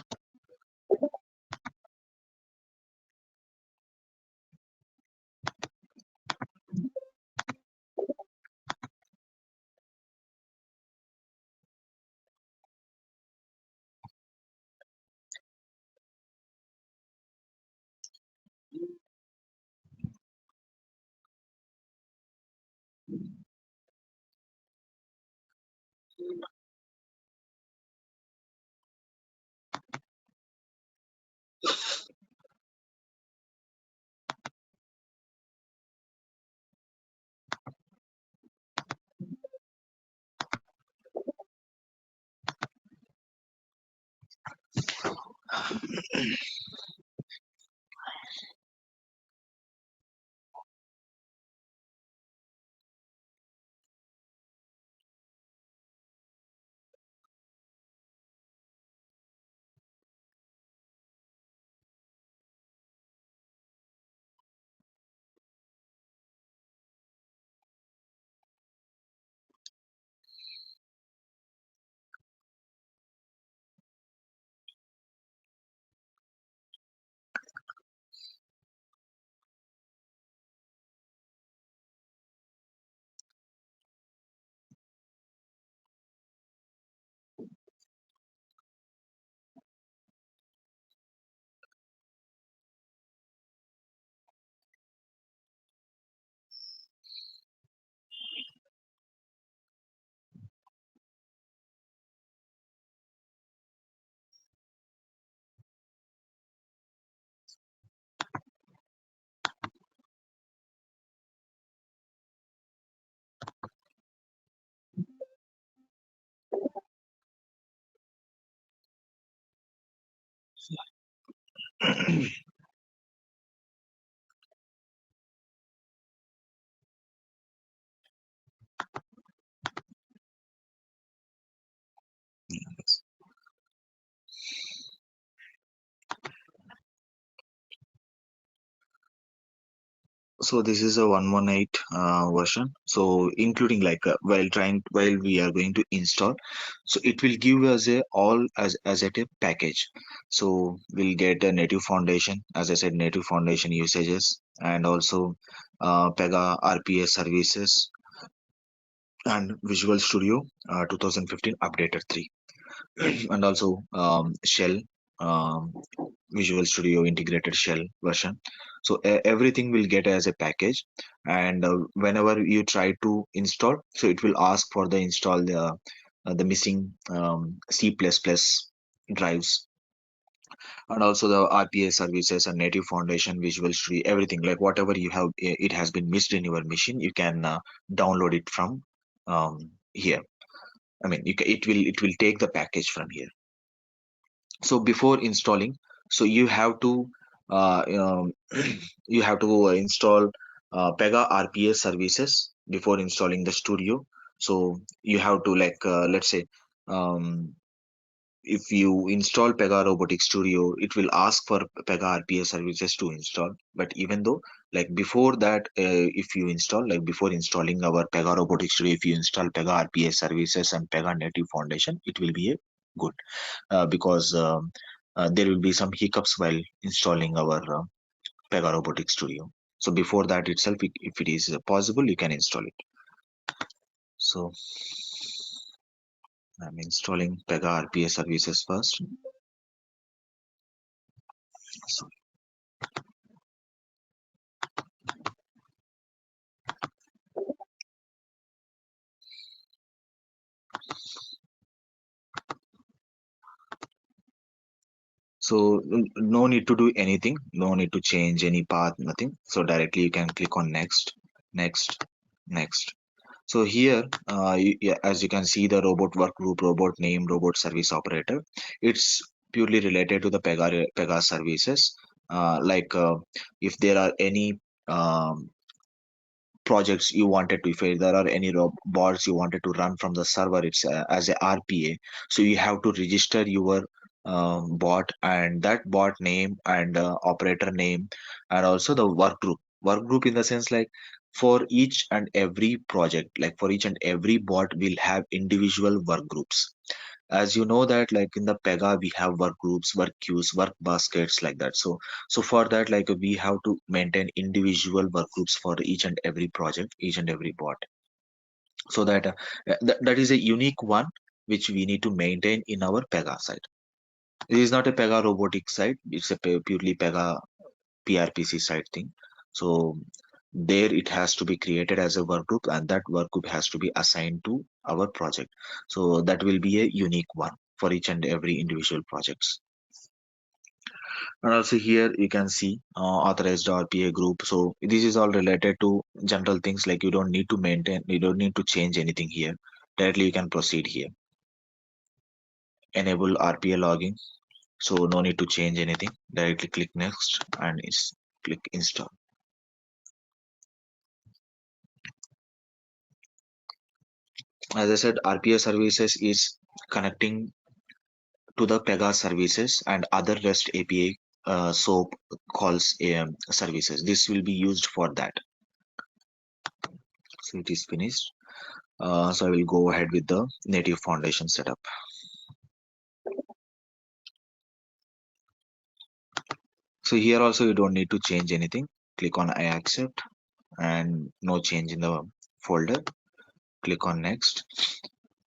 Speaker 1: So this is a 118 version. So including like while we are going to install, so it will give us a all as at a package. So we'll get a native foundation, as I said, native foundation usages, and also Pega RPA services and Visual Studio 2015 updated 3. and also shell, Visual Studio integrated shell version. So everything will get as a package, and whenever you try to install, so it will ask for the install the missing C++ drives, and also the RPA services and native foundation, Visual Studio, everything like whatever you have, it has been missed in your machine, you can download it from here. I mean, it will take the package from here. So before installing, so you have to you have to install Pega RPA services before installing the studio. So you have to like let's say um, if you install Pega Robotic Studio, it will ask for Pega RPA services to install. But even though, like before that, if you install, like before installing our Pega Robotic Studio, if you install Pega RPA services and Pega Native Foundation, it will be a good, because there will be some hiccups while installing our Pega Robotic Studio. So before that itself, if it is possible, you can install it. So I'm installing Pega RPA services first. So So no need to do anything, no need to change any path, nothing. So directly you can click on next, next, next. So here, yeah, as you can see, the robot work group, robot name, robot service operator. It's purely related to the Pega services. Like if there are any projects you wanted to, if there are any bots you wanted to run from the server, it's as a RPA, so you have to register your bot, and that bot name and operator name, and also the work group in the sense like for each and every project, like for each and every bot will have individual work groups. As you know that like in the Pega we have work groups, work queues, work baskets, like that. So for that, like we have to maintain individual work groups for each and every project, each and every bot, so that that is a unique one which we need to maintain in our Pega site. It is not a Pega robotic site, it's a purely Pega PRPC site thing. So there it has to be created as a work group, and that work group has to be assigned to our project. So that will be a unique one for each and every individual projects. And also here you can see authorized RPA group. So this is all related to general things, like you don't need to maintain, you don't need to change anything here. Directly you can proceed here. Enable RPA logging. So no need to change anything. Directly click next and click install. As I said, RPA services is connecting to the Pega services and other REST API SOAP calls services. This will be used for that. So it is finished. So I will go ahead with the native foundation setup. So here also you don't need to change anything. Click on I accept, and no change in the folder. Click on next.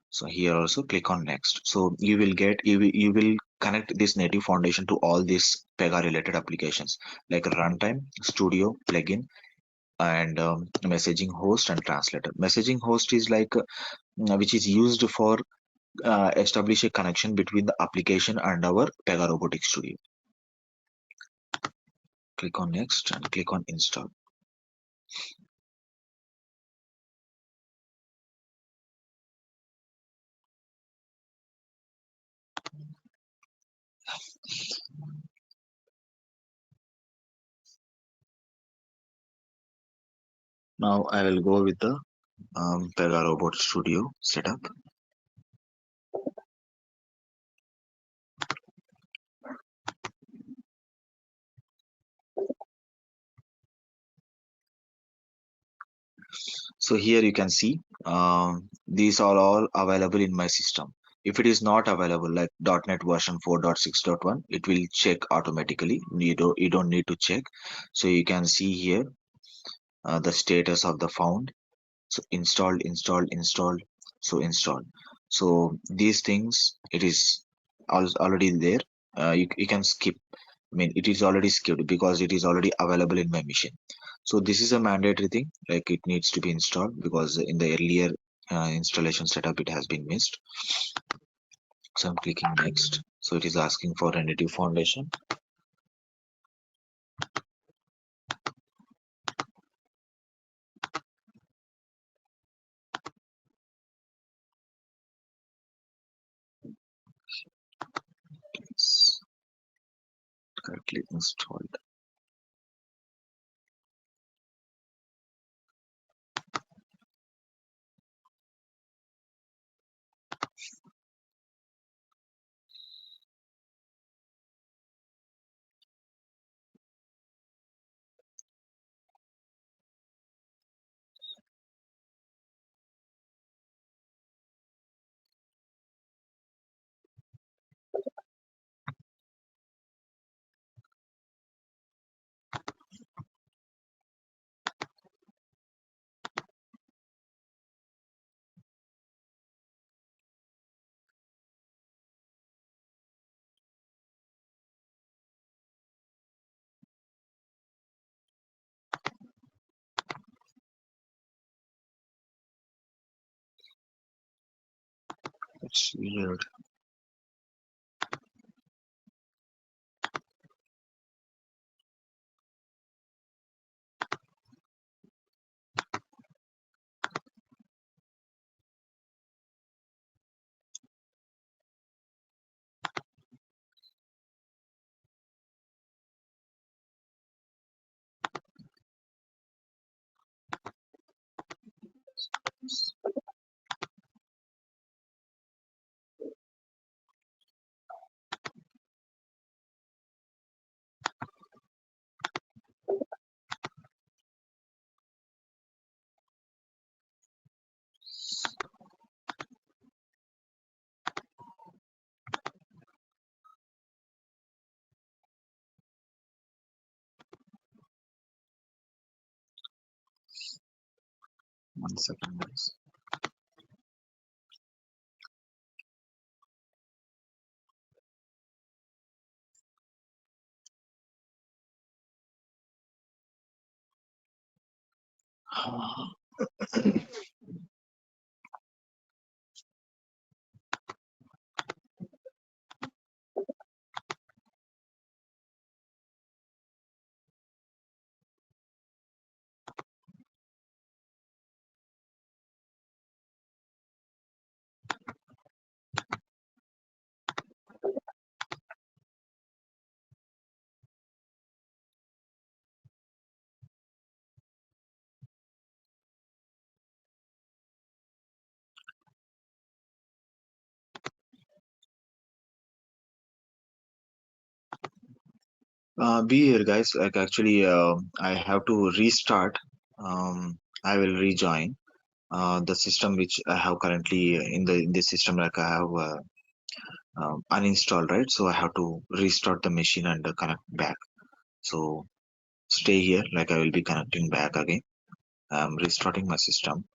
Speaker 1: So here also click on next. So you will connect this native foundation to all these Pega related applications like runtime, studio, plugin, and messaging host and translator. Messaging host is like which is used for establish a connection between the application and our Pega Robotic Studio. Click on next and click on install. Now I will go with the Pega Robot Studio setup. So here you can see these are all available in my system. If it is not available, like .NET version 4.6.1, it will check automatically. You don't need to check. So you can see here the status of the found. So installed, installed, installed. So installed. So these things, it is already there. You can skip. I mean, it is already skipped because it is already available in my machine. So this is a mandatory thing, like it needs to be installed because in the earlier installation setup it has been missed. So I'm clicking next. So it is asking for a native foundation. It's correctly installed. It's weird. 1 second, guys. Be here, guys. Like actually, I have to restart. I will rejoin the system which I have currently in this system. Like I have uninstalled, right? So I have to restart the machine and connect back. So stay here. Like I will be connecting back again. I'm restarting my system.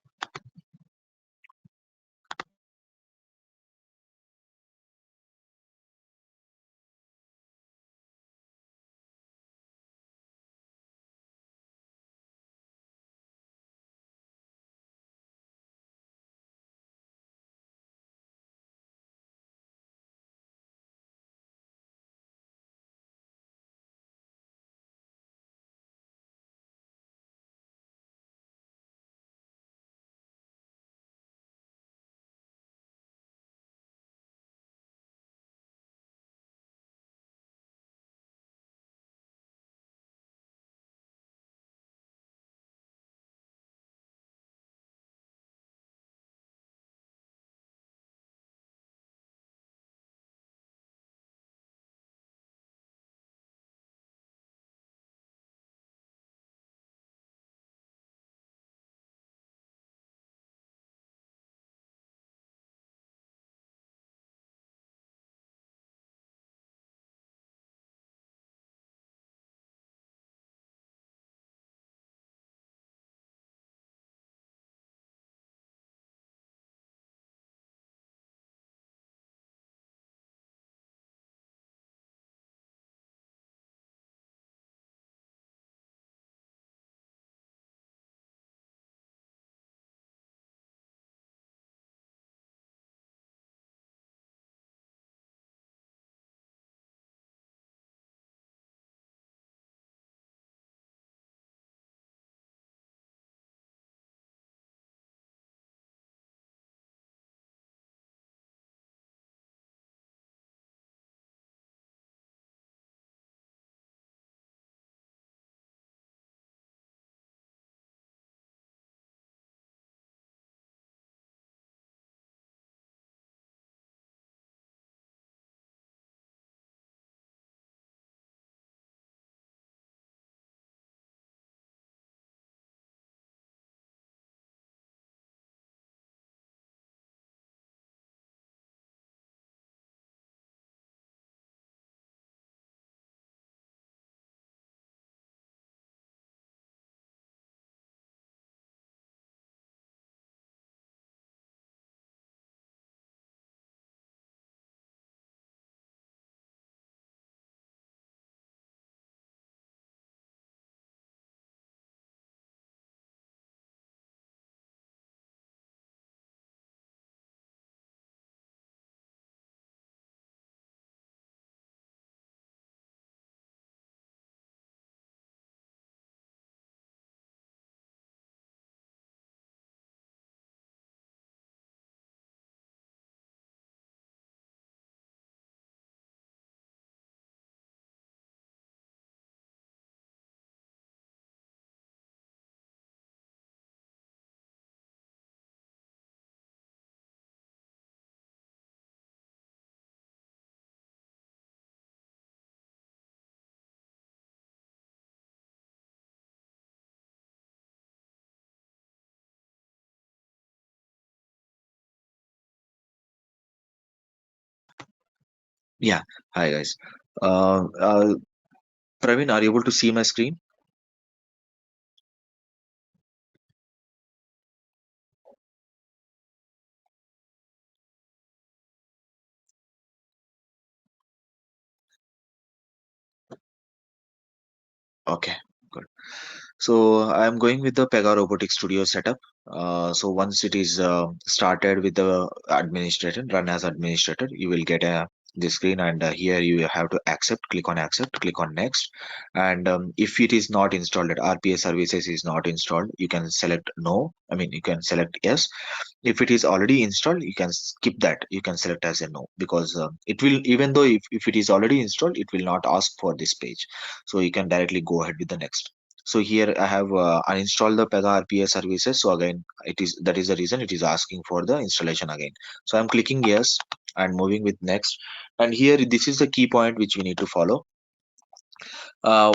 Speaker 1: Yeah. Hi guys. Uh, uh, Praveen, are you able to see my screen? Okay, good. So I'm going with the Pega Robotic Studio setup. So once it is started with the administrator, run as administrator, you will get a this screen, and here you have to accept, click on next. And if it is not installed, that RPA services is not installed, you can select no. I mean, you can select yes. If it is already installed, you can skip that. You can select as a no, because it will, even though if it is already installed, it will not ask for this page. So you can directly go ahead with the next. So here I have uninstalled the Pega RPA services. So again, it is, that is the reason it is asking for the installation again. So I'm clicking yes and moving with next. And here this is the key point which we need to follow. I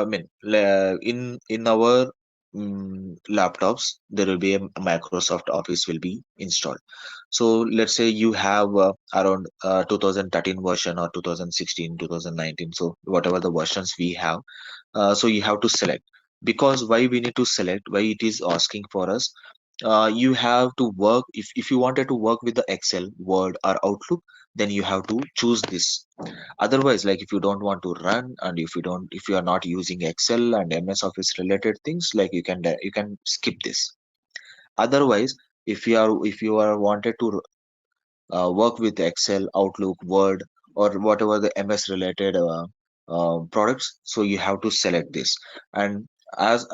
Speaker 1: mean, in our laptops, there will be a Microsoft Office will be installed. So let's say you have around 2013 version or 2016, 2019. So whatever the versions we have, so you have to select. Because why we need to select, why it is asking for us, you have to work, if you wanted to work with the Excel, Word or Outlook, then you have to choose this. Otherwise, like if you don't want to run, and if you are not using Excel and MS Office related things, like you can skip this. Otherwise, if you are wanted to work with Excel, Outlook, Word, or whatever the MS related products. So you have to select this. And as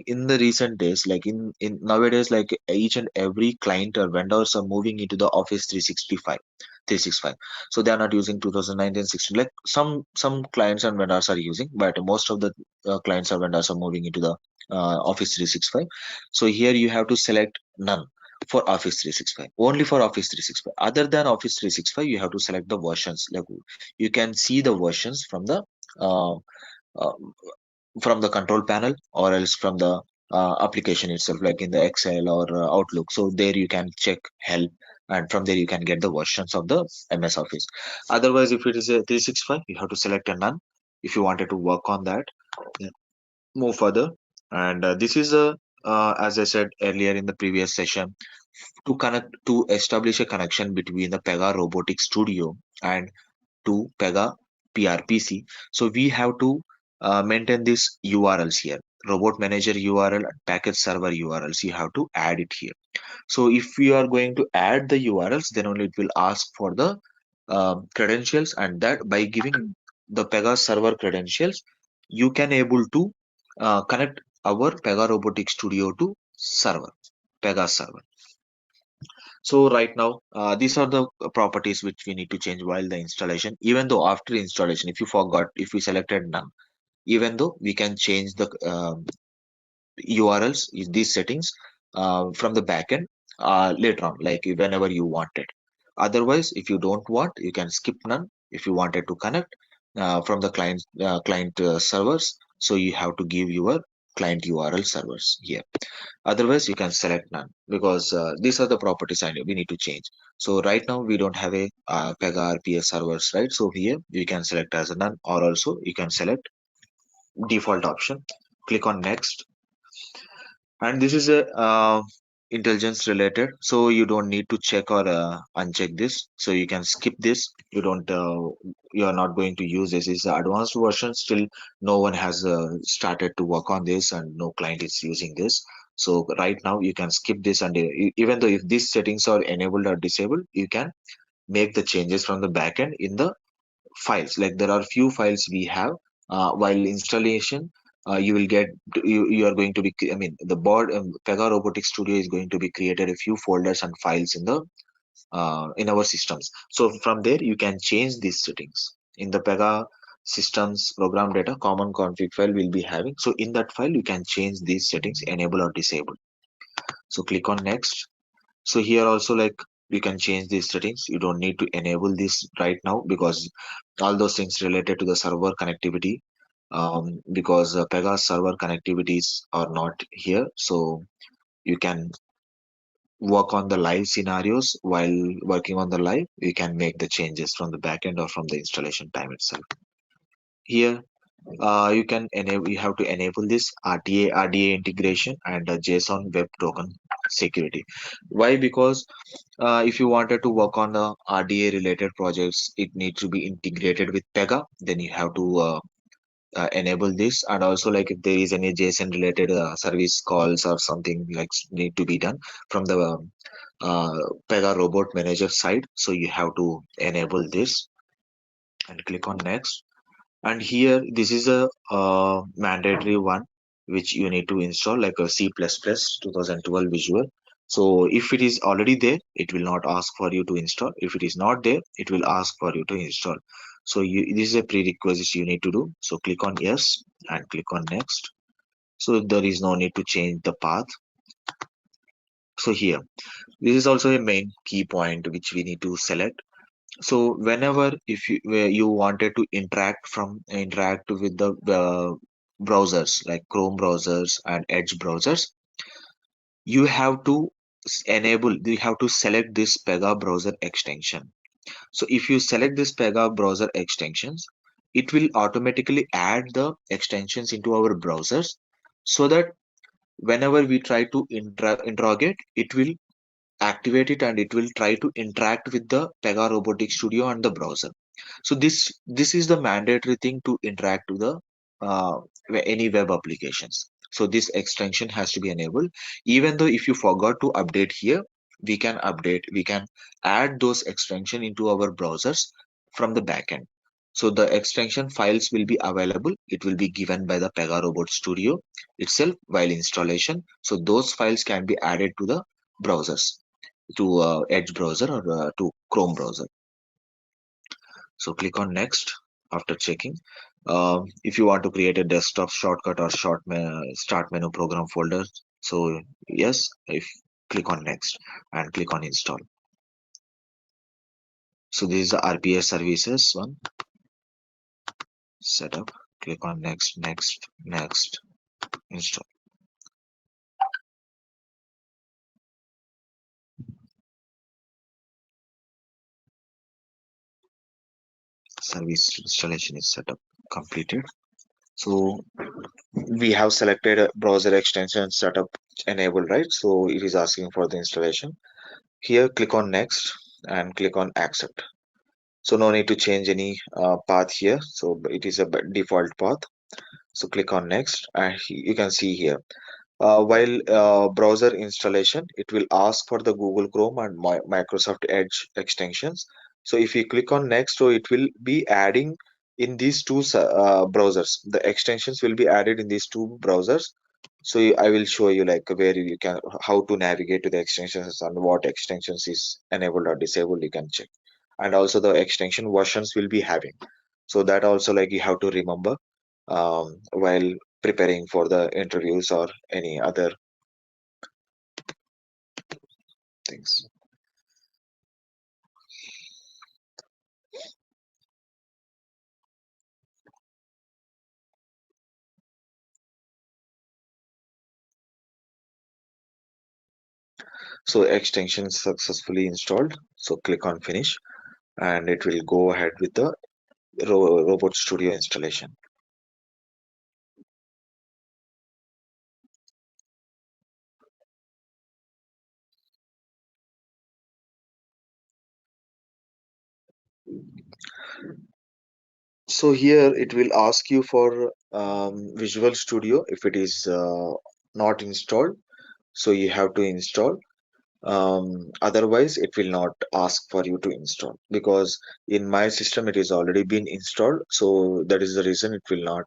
Speaker 1: in the recent days, like in nowadays, like each and every client or vendors are moving into the Office 365. 365. So they are not using 2019 16. Like some clients and vendors are using, but most of the clients or vendors are moving into the Office 365. So here you have to select none for Office 365, only for Office 365. Other than Office 365, you have to select the versions. Like you can see the versions uh, uh, from the control panel, or else from the application itself, like in the Excel or Outlook. So there you can check help, and from there you can get the versions of the MS Office. Otherwise, if it is a 365, you have to select a none if you wanted to work on that. Yeah. Move further, and this is a as I said earlier in the previous session, to establish a connection between the Pega Robotic Studio and to Pega PRPC. So we have to maintain these URLs here. Robot Manager URL and Package Server URLs. You have to add it here. So if you are going to add the URLs, then only it will ask for the credentials, and that by giving the Pega server credentials, you can able to connect our Pega Robotic Studio to server, Pega server. So right now, these are the properties which we need to change while the installation. Even though after installation, if you forgot, if we selected none, even though we can change the URLs, these settings from the backend later on, like whenever you wanted. Otherwise, if you don't want, you can skip none. If you wanted to connect from the client servers, so you have to give your client URL servers here. Otherwise, you can select none, because these are the properties we need to change. So right now we don't have a Pega RPA servers, right? So here you can select as a none, or also you can select default option. Click on next, and this is a intelligence related, so you don't need to check or uncheck this. So you can skip this. You are not going to use this. Is the advanced version, still no one has started to work on this, and no client is using this. So right now you can skip this, and even though if these settings are enabled or disabled, you can make the changes from the backend in the files. Like there are few files we have while installation. You will get, you are going to be, I mean, the board Pega Robotic Studio is going to be created a few folders and files in our systems. So from there you can change these settings in the Pega systems program data common config file will be having. So in that file you can change these settings, enable or disable. So click on next. So here also, like, you can change these settings. You don't need to enable this right now, because all those things related to the server connectivity, because Pega server connectivities are not here. So you can work on the live scenarios. While working on the live, you can make the changes from the backend or from the installation time itself. Here, you have to enable this RDA integration and JSON Web Token security. Why? Because if you wanted to work on the RDA related projects, it needs to be integrated with Pega. Then you have to enable this, and also like if there is any JSON related service calls or something like need to be done from the uh, Pega Robot Manager side, so you have to enable this and click on next. And here this is a mandatory one which you need to install, like a C++ 2012 visual. So if it is already there, it will not ask for you to install. If it is not there, it will ask for you to install. So this is a prerequisite you need to do. So click on yes and click on next. So there is no need to change the path. So here, this is also a main key point which we need to select. So whenever if you where you wanted to interact with the browsers like Chrome browsers and Edge browsers, you have to you have to select this Pega browser extension. So if you select this Pega browser extensions, it will automatically add the extensions into our browsers, so that whenever we try to interrogate, it will activate it and it will try to interact with the Pega Robotic Studio and the browser. So this is the mandatory thing to interact with the uh, any web applications. So this extension has to be enabled. Even though if you forgot to update here, we can add those extension into our browsers from the backend. So the extension files will be available. It will be given by the Pega Robot Studio itself while installation. So those files can be added to the browsers, to Edge browser or to Chrome browser. So click on next after checking. If you want to create a desktop shortcut or start menu program folder, so yes, if click on next and click on install. So this is the RPA services one setup. Click on next, next, install. Service installation is set up, completed. So we have selected a browser extension setup enabled, right? So it is asking for the installation. Here click on next and click on accept. So no need to change any path here, so it is a default path. So click on next and you can see here, while browser installation, it will ask for the Google Chrome and Microsoft Edge extensions. So if you click on next, so it will be adding in these two browsers. The extensions will be added in these two browsers. So I will show you like where you can, how to navigate to the extensions and what extensions is enabled or disabled. You can check, and also the extension versions will be having. So that also like you have to remember while preparing for the interviews or any other things. So extension successfully installed. So click on finish and it will go ahead with the Robot Studio installation. So here it will ask you for Visual Studio if it is not installed. So you have to install. Otherwise it will not ask for you to install, because in my system it is already been installed, so that is the reason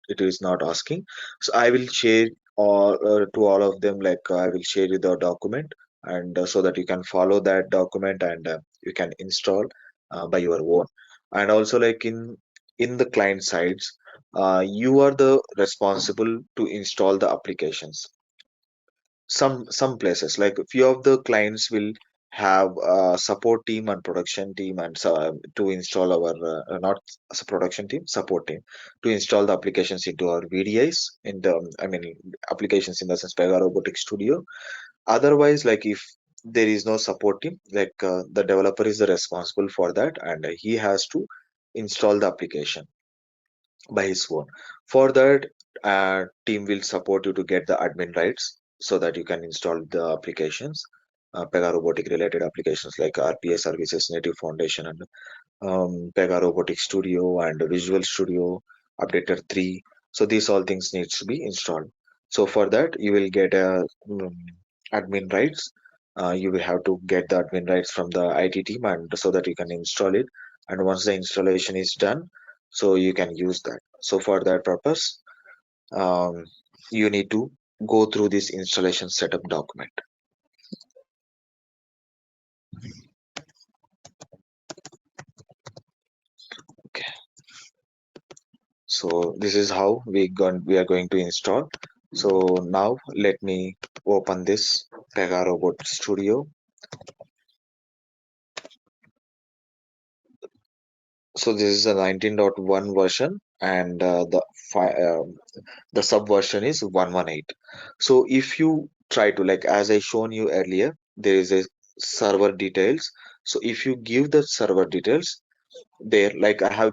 Speaker 1: it is not asking. So I will share all to all of them, like I will share you the document, and so that you can follow that document and you can install by your own. And also like in the client sides, you are the responsible to install the applications. Some places, like a few of the clients will have a support team and production team, and so to install our not as a production team, support team, to install the applications into our VDIs, in the, I mean, applications in the sense Pega Robotic Studio. Otherwise, like if there is no support team, like the developer is the responsible for that, and he has to install the application by his own. For that, team will support you to get the admin rights so that you can install the applications, Pega robotic related applications like RPA services, native foundation, and Pega Robotic Studio and Visual Studio Updater 3. So these all things needs to be installed. So for that you will get a admin rights. You will have to get the admin rights from the IT team, and so that you can install it. And once the installation is done, so you can use that. So for that purpose, um, you need to go through this installation setup document. Okay. So this is how we are going to install. So now let me open this Pega Robot Studio. So this is a 19.1 version, and the sub version is 118. So if you try to, like as I shown you earlier, there is a server details. So if you give the server details there, like I have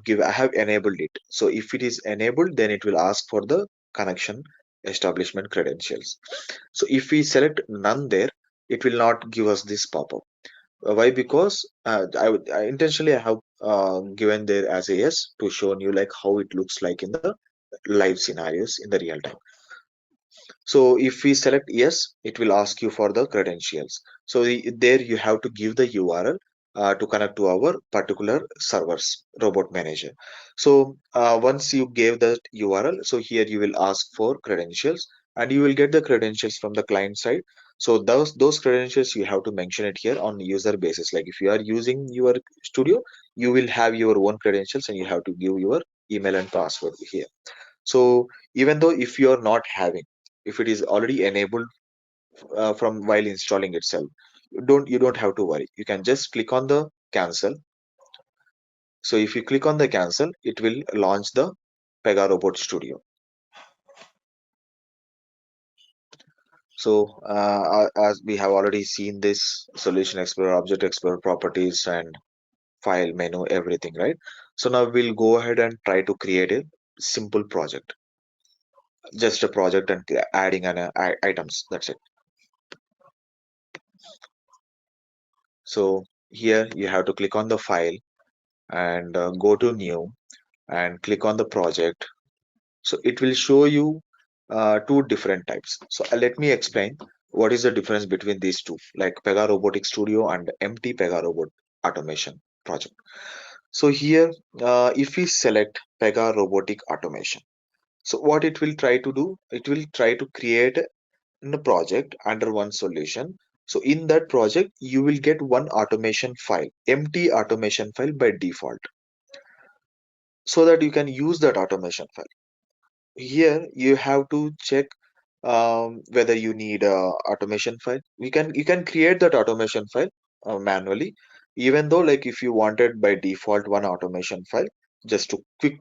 Speaker 1: enabled it. So if it is enabled, then it will ask for the connection establishment credentials. So if we select none there, it will not give us this pop-up. Why? Because I intentionally I have given there as a yes to show you like how it looks like in the live scenarios in the real time. So if we select yes, it will ask you for the credentials. So there you have to give the URL to connect to our particular servers, robot manager. So once you gave that URL, so here you will ask for credentials, and you will get the credentials from the client side. So those credentials you have to mention it here on user basis. Like if you are using your studio, you will have your own credentials, and you have to give your email and password here. So even though if you are not having, if it is already enabled from while installing itself, you don't have to worry. You can just click on the cancel. So if you click on the cancel, it will launch the Pega Robot Studio. So as we have already seen this Solution Explorer, Object Explorer, properties, and file menu, everything, right? So now we'll go ahead and try to create a simple project, just a project, and adding an items. That's it. So here you have to click on the file and go to new and click on the project. So it will show you two different types. So let me explain what is the difference between these two, like Pega Robotic Studio and empty Pega Robot Automation project. So here, if we select Pega Robotic Automation, so what it will try to do, it will try to create in a project under one solution. So in that project, you will get one automation file, empty automation file by default, so that you can use that automation file. Here you have to check whether you need a automation file. You can create that automation file manually, even though like if you wanted by default one automation file just to quick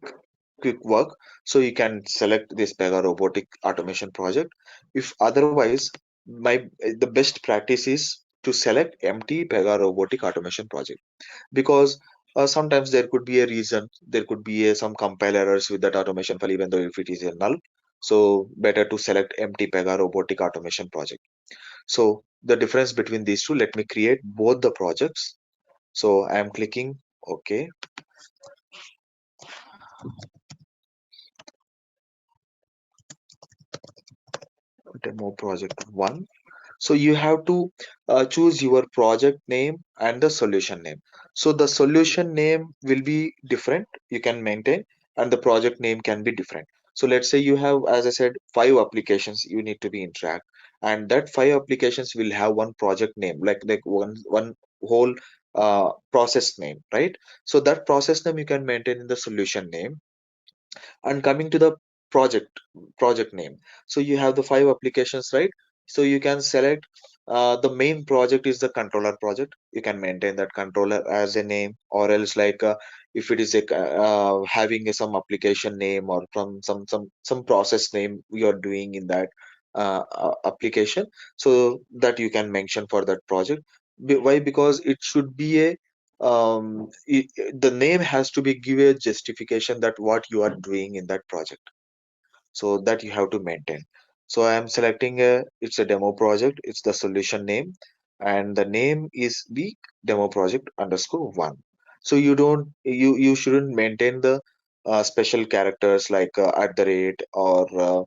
Speaker 1: work, so you can select this Pega robotic automation project. If otherwise, the best practice is to select empty Pega robotic automation project, because sometimes there could be a reason, there could be some compile errors with that automation file, even though if it is a null. So better to select empty Pega robotic automation project. So the difference between these two, let me create both the projects. So I am clicking OK, demo project 1. So you have to choose your project name and the solution name. So the solution name will be different, you can maintain, and the project name can be different. So let's say you have, as I said, 5 applications you need to be interact, and that 5 applications will have one project name, like one whole process name, right? So that process name you can maintain in the solution name. And coming to the project name, so you have the 5 applications, right? So you can select the main project is the controller project, you can maintain that controller as a name, or else like if it is a having some application name or from some process name you are doing in that, application, so that you can mention for that project. Why? Because it should be a the name has to be give a justification that what you are doing in that project, so that you have to maintain. So I am selecting it's a demo project, it's the solution name, and the name is the demo project underscore one. So you shouldn't maintain the special characters like at the rate or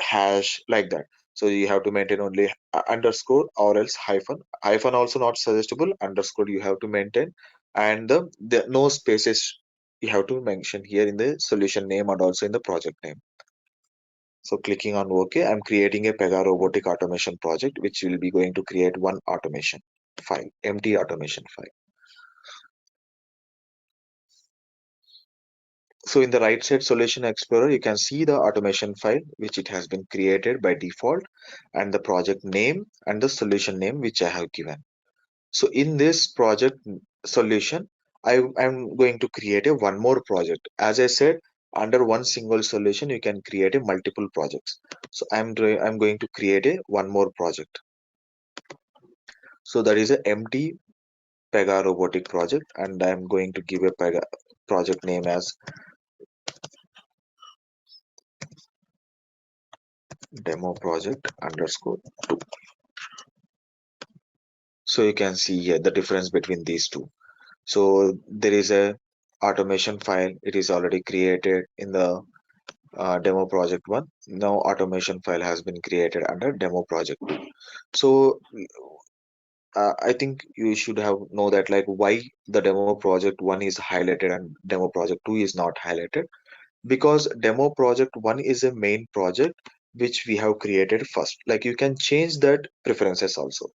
Speaker 1: hash like that. So you have to maintain only underscore or else hyphen. Hyphen also not suggestible. Underscore you have to maintain, and the no spaces you have to mention here in the solution name and also in the project name. So clicking on OK, I'm creating a Pega robotic automation project, which will be going to create one automation file, empty automation file. So in the right side solution explorer, you can see the automation file, which it has been created by default, and the project name and the solution name, which I have given. So in this project solution, I'm going to create a one more project. As I said, under one single solution, you can create a multiple projects. So I'm going to create a one more project. So that is an empty Pega robotic project, and I'm going to give a Pega project name as demo project underscore 2. So you can see here the difference between these two. So there is a automation file. It is already created in the demo project 1. Now automation file has been created under demo project 2. So I think you should have know that like why the demo project 1 is highlighted and demo project 2 is not highlighted, because demo project 1 is a main project which we have created first. Like you can change that preferences also.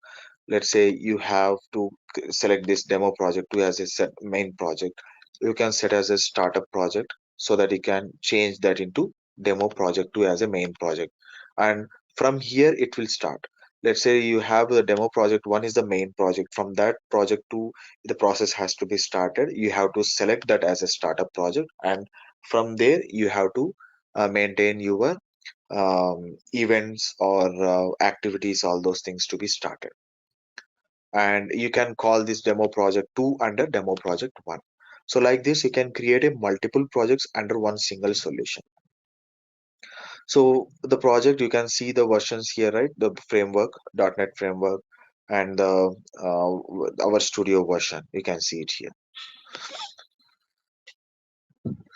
Speaker 1: Let's say you have to select this demo project 2 as a main project. You can set as a startup project so that you can change that into demo project 2 as a main project, and from here it will start. Let's say you have the demo project 1 is the main project. From that project 2, the process has to be started. You have to select that as a startup project, and from there you have to maintain your events or activities, all those things to be started. And you can call this demo project 2 under demo project 1. So like this you can create a multiple projects under one single solution. So the project, you can see the versions here, right? The framework, .NET framework, and the our studio version, you can see it here.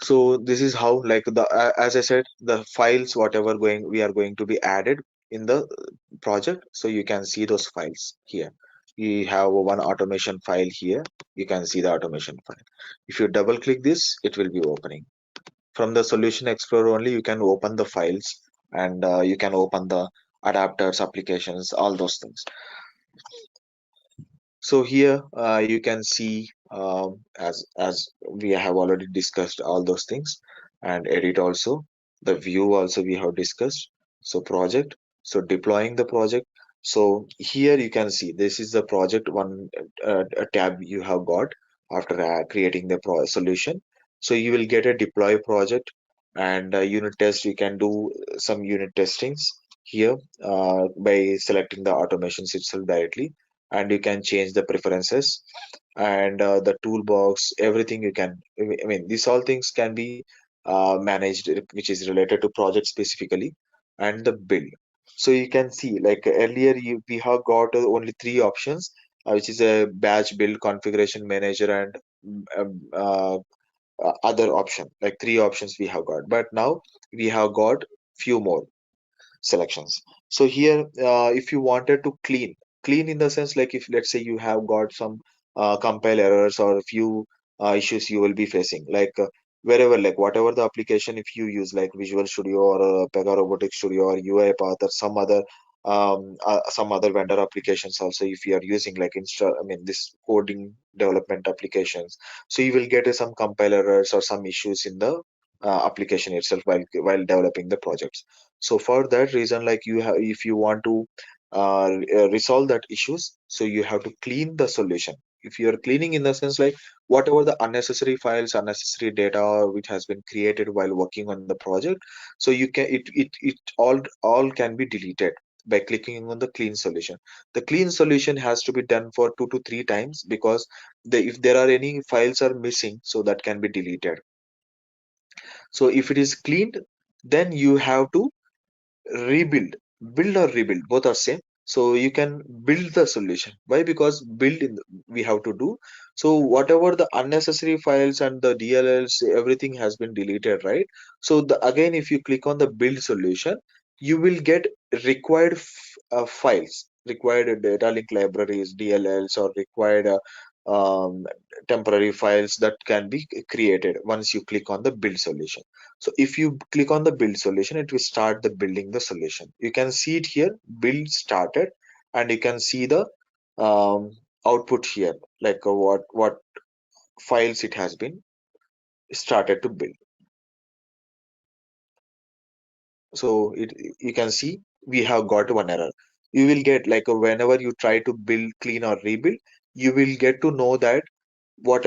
Speaker 1: So this is how, like the as I said, the files whatever we are going to be added in the project. So you can see those files here. You have one automation file here. You can see the automation file. If you double click this, it will be opening. From the solution explorer only, you can open the files, and you can open the adapters, applications, all those things. So here you can see as we have already discussed all those things, and edit also, the view also we have discussed. So project, so deploying the project. So here you can see this is the project one tab you have got after creating the solution. So you will get a deploy project, and unit test. You can do some unit testings here by selecting the automations itself directly, and you can change the preferences, and the toolbox, everything you can. I mean, these all things can be managed, which is related to project specifically, and the build. So you can see like earlier we have got only three options, which is a batch, build, configuration manager, and other option, like three options we have got, but now we have got few more selections. So here if you wanted to clean in the sense, like if let's say you have got some compile errors or a few issues you will be facing, like wherever, like whatever the application if you use, like Visual Studio or Pega Robotic Studio or UiPath or some other vendor applications also, if you are using like I mean this coding development applications, so you will get some compile errors or some issues in the application itself while developing the projects. So for that reason, like you have, if you want to resolve that issues, so you have to clean the solution. If you are cleaning in the sense like whatever the unnecessary files, unnecessary data which has been created while working on the project, so you can it all can be deleted by clicking on the clean solution. The clean solution has to be done for 2 to 3 times, because if there are any files are missing, so that can be deleted. So if it is cleaned, then you have to rebuild. Build or rebuild, both are same. So you can build the solution. Why? Because build we have to do. So whatever the unnecessary files and the DLLs, everything has been deleted, right? So again, if you click on the build solution, you will get required files, required data link libraries, DLLs, or required um, temporary files that can be created once you click on the build solution. So if you click on the build solution, it will start the building the solution. You can see it here, build started, and you can see the output here, like what files it has been started to build. So you can see we have got one error. You will get like whenever you try to build, clean or rebuild, you will get to know that what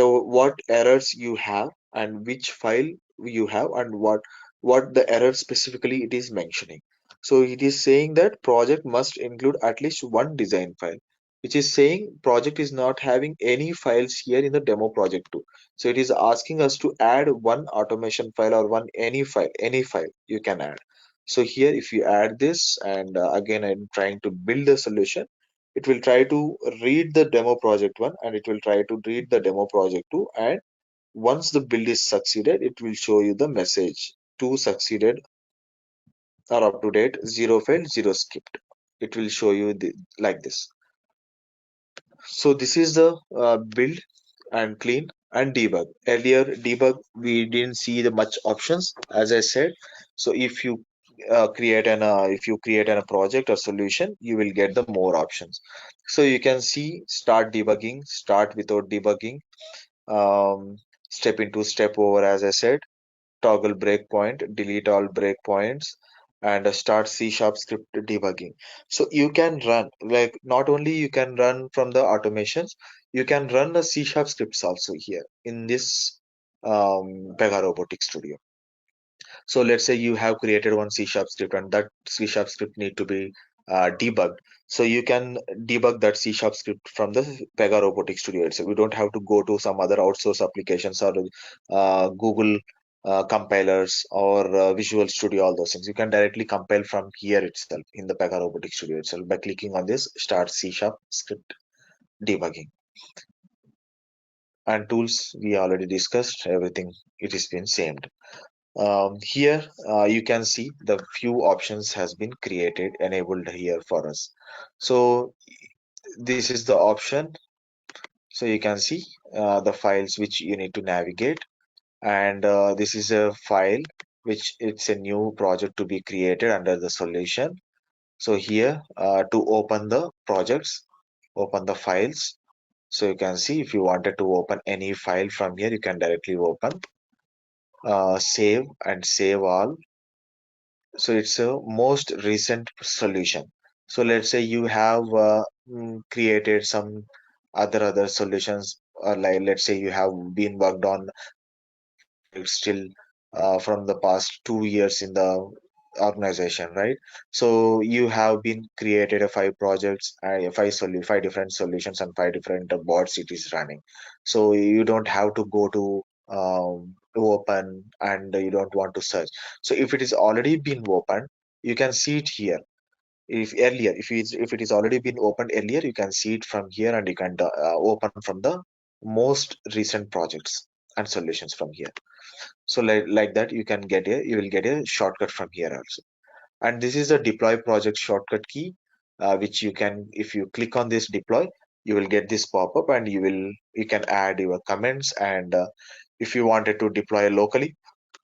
Speaker 1: errors you have and which file you have and what the error specifically it is mentioning. So it is saying that project must include at least one design file, which is saying project is not having any files here in the demo project too. So it is asking us to add one automation file or any file you can add. So here if you add this, and again I'm trying to build a solution, it will try to read the demo project one, and it will try to read the demo project two, and once the build is succeeded, it will show you the message two succeeded or up to date, zero failed, zero skipped. It will show you like this. So this is the build and clean and debug. Earlier debug we didn't see the much options, as I said. So if you create a project or solution, you will get the more options. So you can see start debugging, start without debugging, um, step into step over, as I said, toggle breakpoint, delete all breakpoints, and start C# script debugging. So you can run, like, not only you can run from the automations, you can run the C# scripts also here in this Pega Robotic Studio. So let's say you have created one C# script, and that C# script need to be debugged. So you can debug that C# script from the Pega Robotic Studio itself. You don't have to go to some other outsource applications or Google compilers or Visual Studio, all those things. You can directly compile from here itself in the Pega Robotic Studio itself by clicking on this Start C# script debugging. And tools we already discussed everything. It has been same. Here you can see the few options has been created, enabled here for us. So this is the option. So you can see the files which you need to navigate, and this is a file which it's a new project to be created under the solution. So here to open the projects, open the files. So you can see if you wanted to open any file from here, you can directly open, save and save all. So it's a most recent solution. So let's say you have created some other solutions, like let's say you have been worked on projects still from the past 2 years in the organization, right? So you have been created a 5 projects, five different solutions and 5 different boards it is running. So you don't have to go to open, and you don't want to search. So if it is already been opened, you can see it here. If it is already been opened earlier, you can see it from here, and you can open from the most recent projects and solutions from here. So like that you will get a shortcut from here also. And this is a deploy project shortcut key, which you can, if you click on this deploy, you will get this pop-up, and you can add your comments. And if you wanted to deploy locally,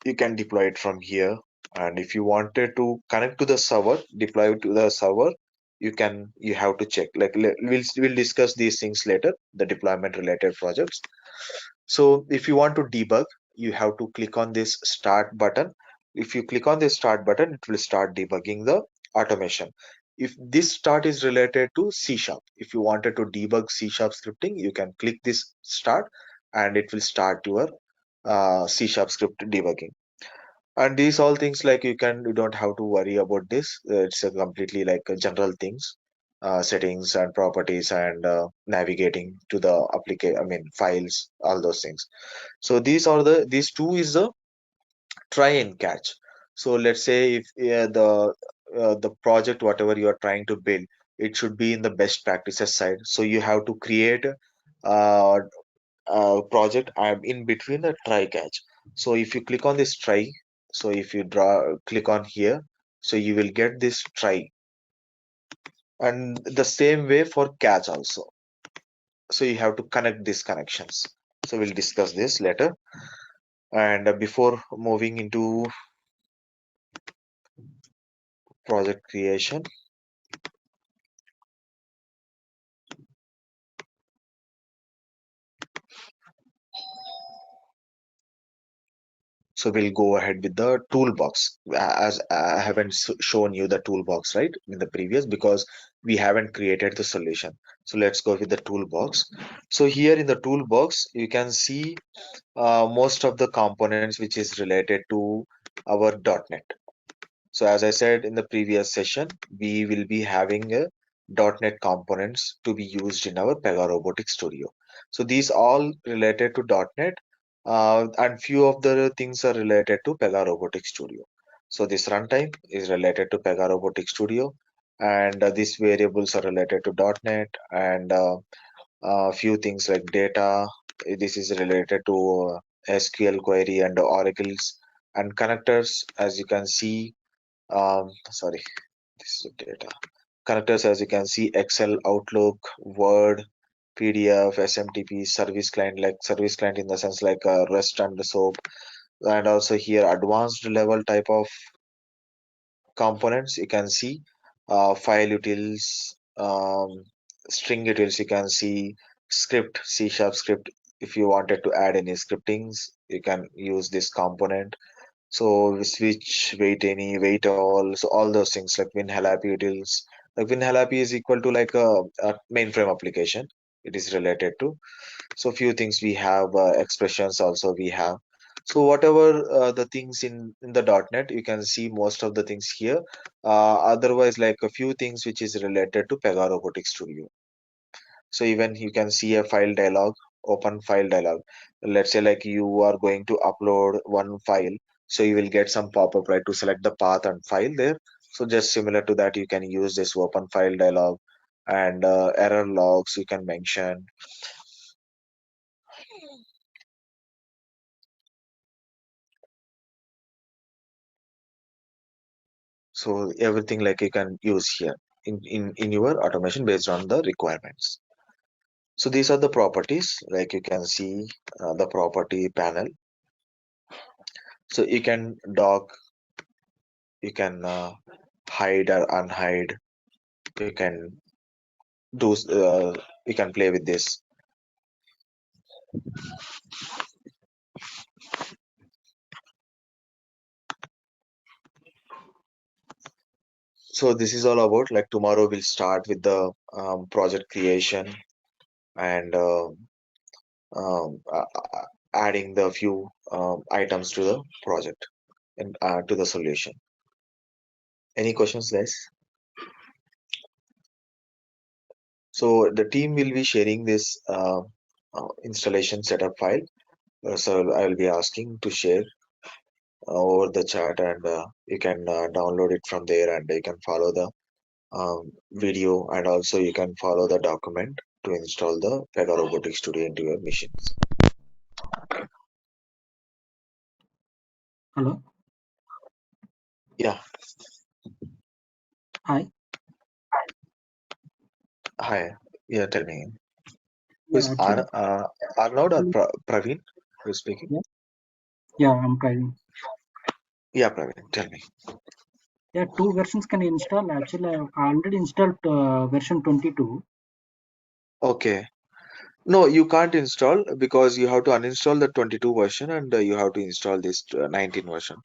Speaker 1: you can deploy it from here. And if you wanted to connect to the server, deploy it to the server, you have to check, like we'll discuss these things later, the deployment related projects. So if you want to debug, you have to click on this start button. If you click on this start button, it will start debugging the automation. if this start is related to C sharp, if you wanted to debug C sharp scripting, you can click this start and it will start your C sharp script debugging. And these all things like you don't have to worry about this. It's a completely like general things, settings and properties and navigating to the application, I mean files, all those things. So these two is the try and catch. So let's say if the project whatever you are trying to build, it should be in the best practices side. So you have to create uh, project in between the try catch. So if you click on this try, so if you click on here, so you will get this try, and the same way for catch also. So you have to connect these connections. So we'll discuss this later. And before moving into project creation, so we'll go ahead with the toolbox. As I haven't shown you the toolbox right in the previous, because we haven't created the solution. So let's go with the toolbox. So here in the toolbox, you can see most of the components which is related to our .NET. So as I said in the previous session, we will be having a .NET components to be used in our Pega Robotic Studio. So these all related to .NET, and few of the things are related to Pega Robotic Studio. So this runtime is related to Pega Robotic Studio, and these variables are related to .NET, and few things like data. This is related to SQL query and oracles and connectors. As you can see, sorry, this is data. Connectors, as you can see, Excel, Outlook, Word, PDF, SMTP, service client, like service client in the sense like REST and the SOAP, and also here advanced level type of components. You can see file utils, string utils. You can see script, C sharp script. If you wanted to add any scriptings, you can use this component. So switch, wait any, wait all, so all those things like WinHalapi utils. Like WinHalapi is equal to like a mainframe application. It is related to. So few things we have, expressions also we have. So whatever the things in the .NET, you can see most of the things here. Otherwise, like a few things which is related to Pega Robotic Studio. So even you can see a file dialog, open file dialog. Let's say like you are going to upload one file, so you will get some pop-up right to select the path and file there. So just similar to that, you can use this open file dialog, and error logs you can mention. So everything like you can use here in your automation based on the requirements. So these are the properties, like you can see the property panel. So you can dock, you can hide or unhide, you can do you can play with this. So this is all about, like tomorrow we'll start with the project creation and adding the few items to the project and to the solution. Any questions, guys? So the team will be sharing this installation setup file. So I will be asking to share over the chat, and you can download it from there, and you can follow the video, and also you can follow the document to install the Pega Robotic Studio into your machines.
Speaker 7: Hello.
Speaker 1: Yeah.
Speaker 7: Hi.
Speaker 1: Hi. Yeah, tell me.
Speaker 7: Yeah,
Speaker 1: Who's
Speaker 7: actually,
Speaker 1: Arnold or Praveen? Who's speaking?
Speaker 7: yeah, yeah, I'm trying.
Speaker 1: Yeah, Praveen, tell me.
Speaker 7: Yeah, two versions can install. Actually, I already installed version 22.
Speaker 1: Okay. No, you can't install because you have to uninstall the 22 version, and you have to install this 19 version.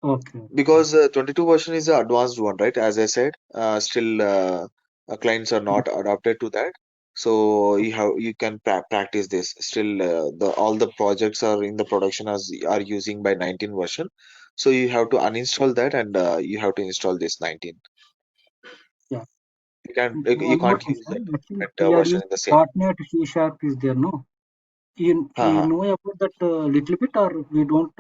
Speaker 7: Okay.
Speaker 1: Because 22 version is the advanced one, right? As I said, still clients are not adapted to that. So you can practice this. Still, the all the projects are in the production as are using by 19 version. So you have to uninstall that and you have to install this 19.
Speaker 7: Yeah.
Speaker 1: You
Speaker 7: One more
Speaker 1: can't use that
Speaker 7: question. Actually,
Speaker 1: current
Speaker 7: we are
Speaker 1: version
Speaker 7: using
Speaker 1: in the same.
Speaker 7: .NET C Sharp is there, no? You
Speaker 1: Haha.
Speaker 7: know about that little bit, or we don't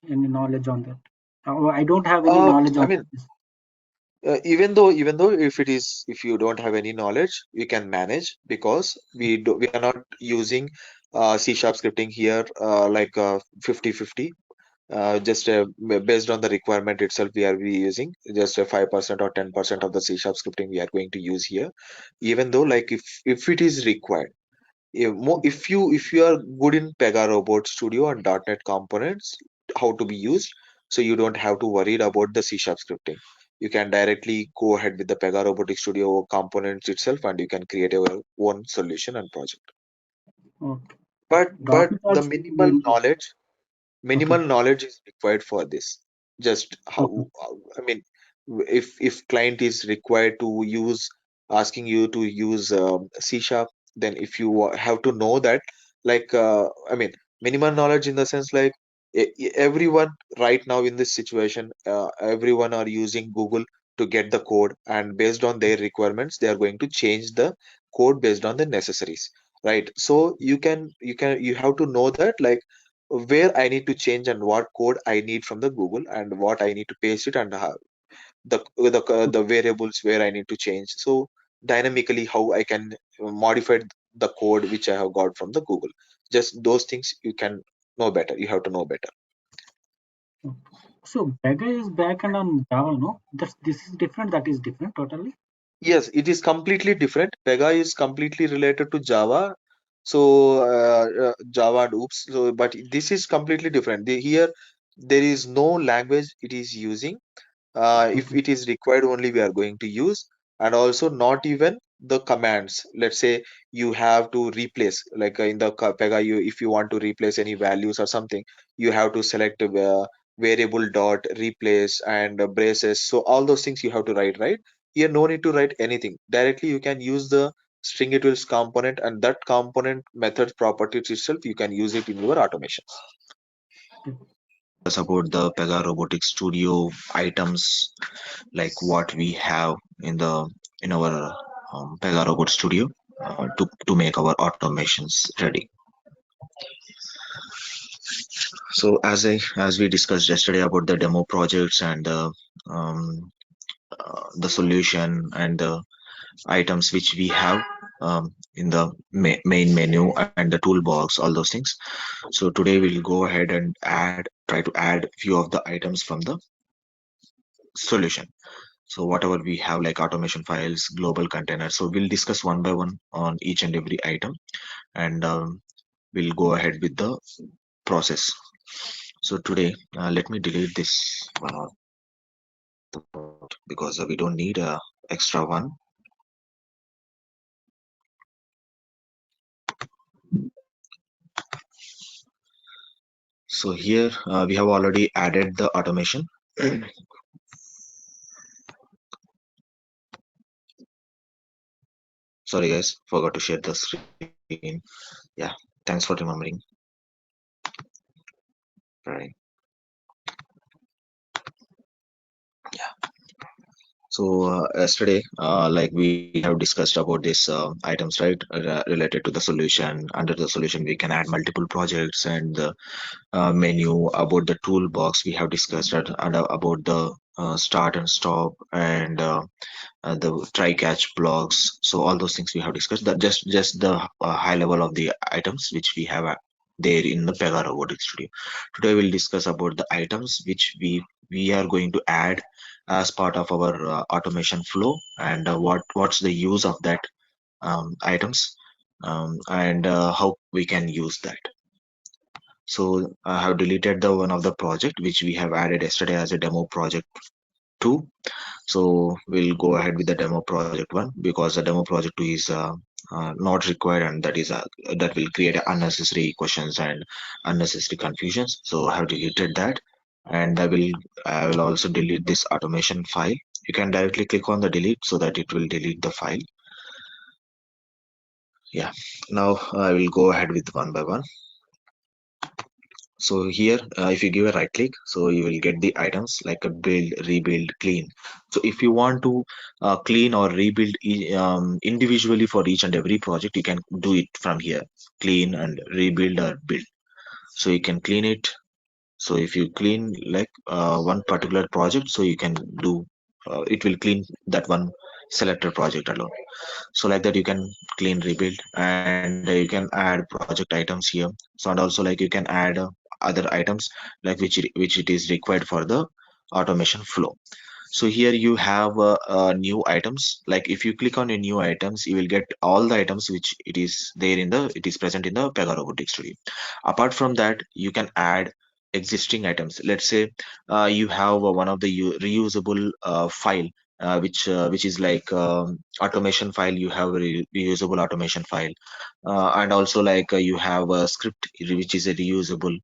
Speaker 7: any knowledge on that? I don't have any knowledge
Speaker 1: I
Speaker 7: on
Speaker 1: mean,
Speaker 7: this.
Speaker 1: even though if you don't have any knowledge, we can manage because we are not using C sharp scripting here like 50-50. Just based on the requirement itself, we using just a 5% or 10% of the C sharp scripting we are going to use here. Even though like if it is required, if you are good in Pega Robot Studio and .NET components, how to be used, so you don't have to worry about the C sharp scripting. You can directly go ahead with the Pega Robotic Studio components itself, and you can create your own solution and project.
Speaker 7: Okay.
Speaker 1: But
Speaker 7: .NET
Speaker 1: the
Speaker 7: also we need.
Speaker 1: minimal
Speaker 7: Okay.
Speaker 1: knowledge is required for this. Just
Speaker 7: Okay.
Speaker 1: I mean, if client is required to use, asking you to use C sharp, then if you have to know that, like I mean, minimal knowledge in the sense like everyone right now in this situation, everyone are using Google to get the code, and based on their requirements, they are going to change the code based on the necessaries, right? So you have to know that, like, where I need to change and what code I need from the Google and what I need to paste it, and the variables where I need to change. So dynamically how I can modify the code which I have got from the Google. Just those things you can know better. You have to know better.
Speaker 7: Okay. So Pega is backend on Java, no? This is different. That is different totally.
Speaker 1: Yes, it is completely different. Pega is completely related to Java. So Java and oops. So but this is completely different. Here there is no language it is using. If
Speaker 7: Okay.
Speaker 1: it is required only, we are going to use, and also not even the commands. Let's say you have to replace, like in the Pega, if you want to replace any values or something, you have to select variable dot replace and braces. So all those things you have to write, right? Here no need to write anything. Directly you can use the string utils component, and that component method properties itself you can use it in your automation. Us about the Pega Robotic Studio items, like what we have in our Pega Robot Studio to make our automations ready. So as we discussed yesterday about the demo projects and um, the solution and the items which we have in the main menu and the toolbox, all those things. So today we'll go ahead and try to add few of the items from the solution. So whatever we have like automation files, global containers. So we'll discuss one by one on each and every item, and we'll go ahead with the process. So today, let me delete this because we don't need a extra one. So here we have already added the automation. Sorry guys, forgot to share the screen. Yeah, thanks for remembering. Right. So yesterday, like we have discussed about this items, right, related to the solution. Under the solution, we can add multiple projects, and the menu about the toolbox we have discussed, and about the start and stop, and the try catch blocks. So all those things we have discussed. That just the high level of the items which we have there in the Pega Robotics Studio. Today we'll discuss about the items which we are going to add as part of our automation flow, and what's the use of that items, and how we can use that. So I have deleted the one of the project which we have added yesterday as a demo project 2. So we'll go ahead with the demo project 1 because the demo project 2 is not required, and that will create unnecessary questions and unnecessary confusions. So I have deleted that. and I will also delete this automation file. You can directly click on the delete so that it will delete the file. Yeah, now I will go ahead with one by one. So here, if you give a right click, so you will get the items like a build, rebuild, clean. So if you want to clean or rebuild individually for each and every project, you can do it from here. Clean and rebuild or build. So you can clean it. So if you clean like one particular project, so you can do it will clean that one selected project alone. So like that you can clean, rebuild, and you can add project items here. So and also like you can add other items like which it is required for the automation flow. So here you have new items. Like if you click on your new items, you will get all the items which it is present in the Pega Robotics Studio. Apart from that, you can add existing items. Let's say you have one of the reusable file, which is like automation file. You have a reusable automation file, and also like you have a script which is a reusable.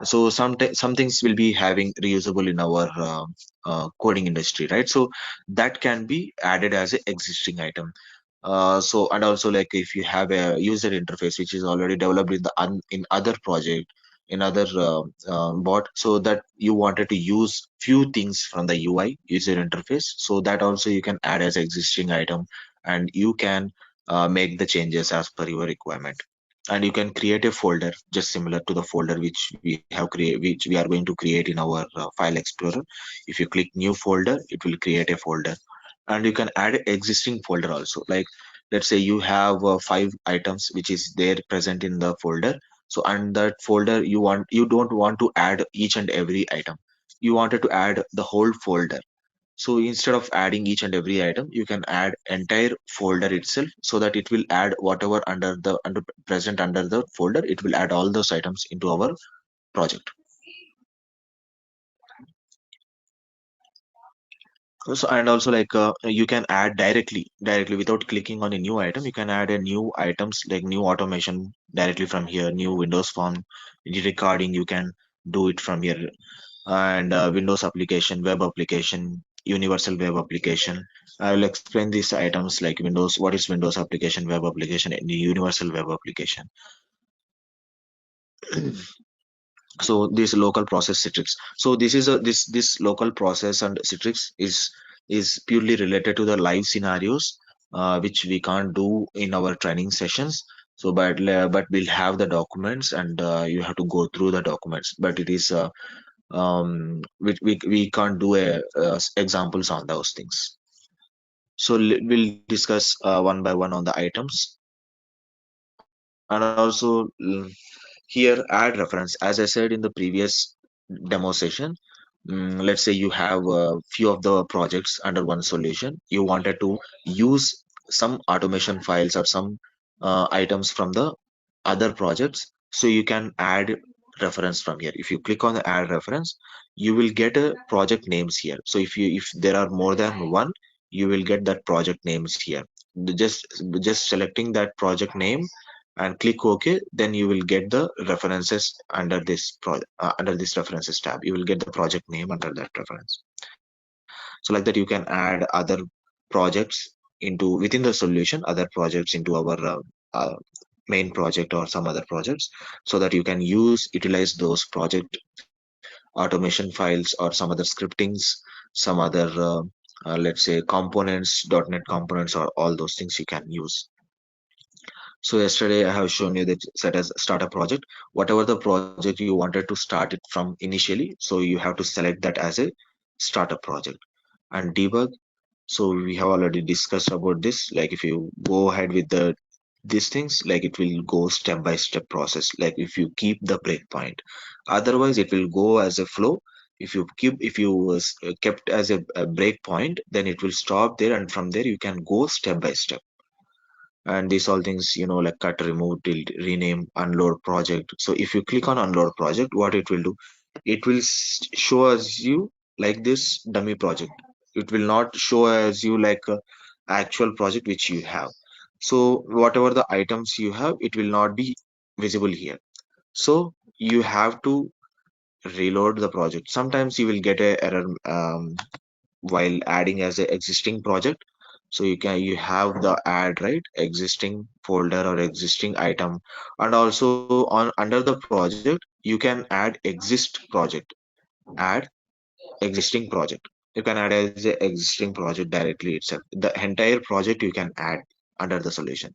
Speaker 1: So some things will be having reusable in our coding industry, right? So that can be added as an existing item. So and also like if you have a user interface which is already developed in the in other project, in other bot, so that you wanted to use few things from the UI user interface, so that also you can add as existing item, and you can make the changes as per your requirement. And you can create a folder just similar to the folder which we are going to create in our file explorer. If you click new folder, it will create a folder, and you can add existing folder also. Like let's say you have 5 items which is there present in the folder. So and that folder you don't want to add each and every item, you wanted to add the whole folder. So instead of adding each and every item, you can add entire folder itself, so that it will add whatever under present under the folder, it will add all those items into our project. So and also like you can add directly without clicking on a new item. You can add a new items like new automation directly from here. New Windows form, recording, you can do it from here. And Windows application, web application, universal web application. I will explain these items like Windows, what is Windows application, web application, and universal web application. So this local process citrix. So this is a this local process and citrix is purely related to the live scenarios, which we can't do in our training sessions. So but we'll have the documents, and you have to go through the documents, but it is we can't do examples on those things. So we'll discuss one by one on the items. And also here add reference, as I said in the previous demo session. Let's say you have a few of the projects under one solution. You wanted to use some automation files or some items from the other projects. So you can add reference from here. If you click on the add reference, you will get a project names here. So if there are more than one, you will get that project names here. Just selecting that project name and click OK, then you will get the references under under this references tab. You will get the project name under that reference. So like that you can add other projects into within the solution, other projects into our main project or some other projects, so that you can utilize those project automation files or some other scriptings, some other let's say components, .NET components, or all those things you can use. So yesterday I have shown you that set as start a project, whatever the project you wanted to start it from initially. So you have to select that as a startup project. And debug. So we have already discussed about this. Like if you go ahead with these things, like it will go step by step process. Like if you keep the breakpoint, otherwise it will go as a flow. If you kept as a breakpoint, then it will stop there, and from there you can go step by step. And these all things, like cut, remove, delete, rename, unload project. So if you click on unload project, what it will do, it will show as you like this dummy project. It will not show as you like a actual project which you have. So whatever the items you have, it will not be visible here. So you have to reload the project. Sometimes you will get a error while adding as a existing project. So you have the add, right, existing folder or existing item, and also on under the project you can add exist project, add existing project. You can add as a existing project directly itself. The entire project you can add under the solution.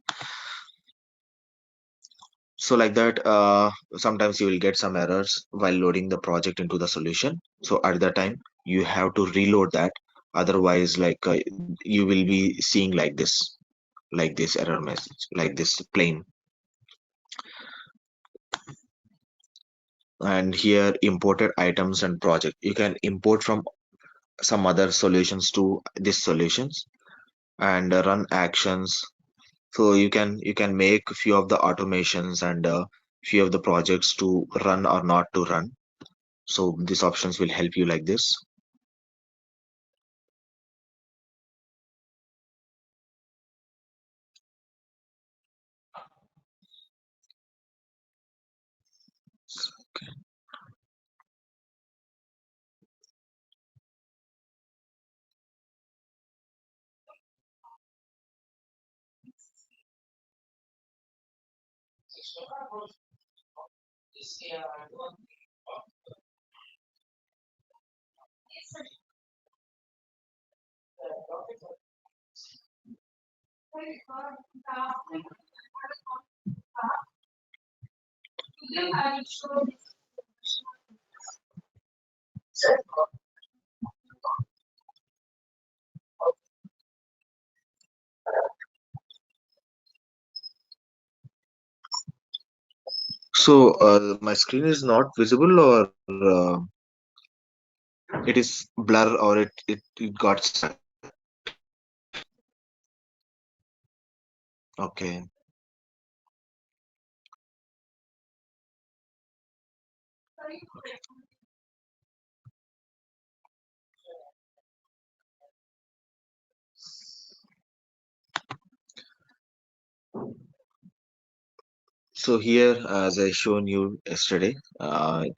Speaker 1: So like that, sometimes you will get some errors while loading the project into the solution. So at that time, you have to reload that. Otherwise, you will be seeing like this error message, like this plain. And here, imported items and project. You can import from some other solutions to these solutions and run actions. So you can make few of the automations and few of the projects to run or not to run. So these options will help you like this. So my screen is not visible, or it is blur, or it got stuck. Okay. So here, as I shown you yesterday,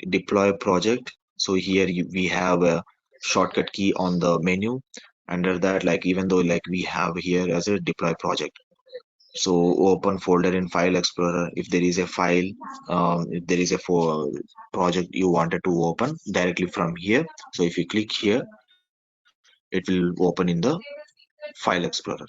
Speaker 1: deploy project. So here we have a shortcut key on the menu. Under that, like even though like we have here as a deploy project. So open folder in File Explorer. If there is a file, if there is a project you wanted to open directly from here. So if you click here, it will open in the File Explorer.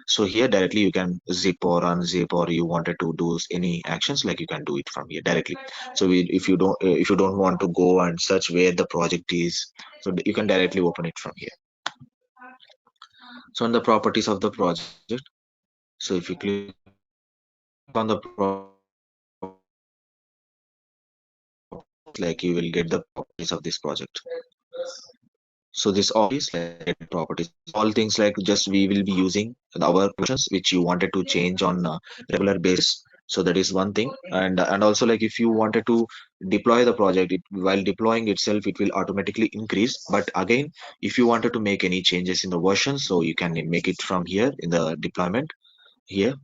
Speaker 1: So here directly you can zip or unzip, or you wanted to do any actions, like you can do it from here directly. So if you don't want to go and search where the project is, so you can directly open it from here. So on the properties of the project, so if you click on the properties, like you will get the properties of this project. So this all is like get properties. These are all things like just we will be using our which you wanted to change on a regular basis. So that is one thing. And also like if you wanted to deploy the project, while deploying itself, it will automatically increase. But again, if you wanted to make any changes in the version, so you can make it from here in the deployment here.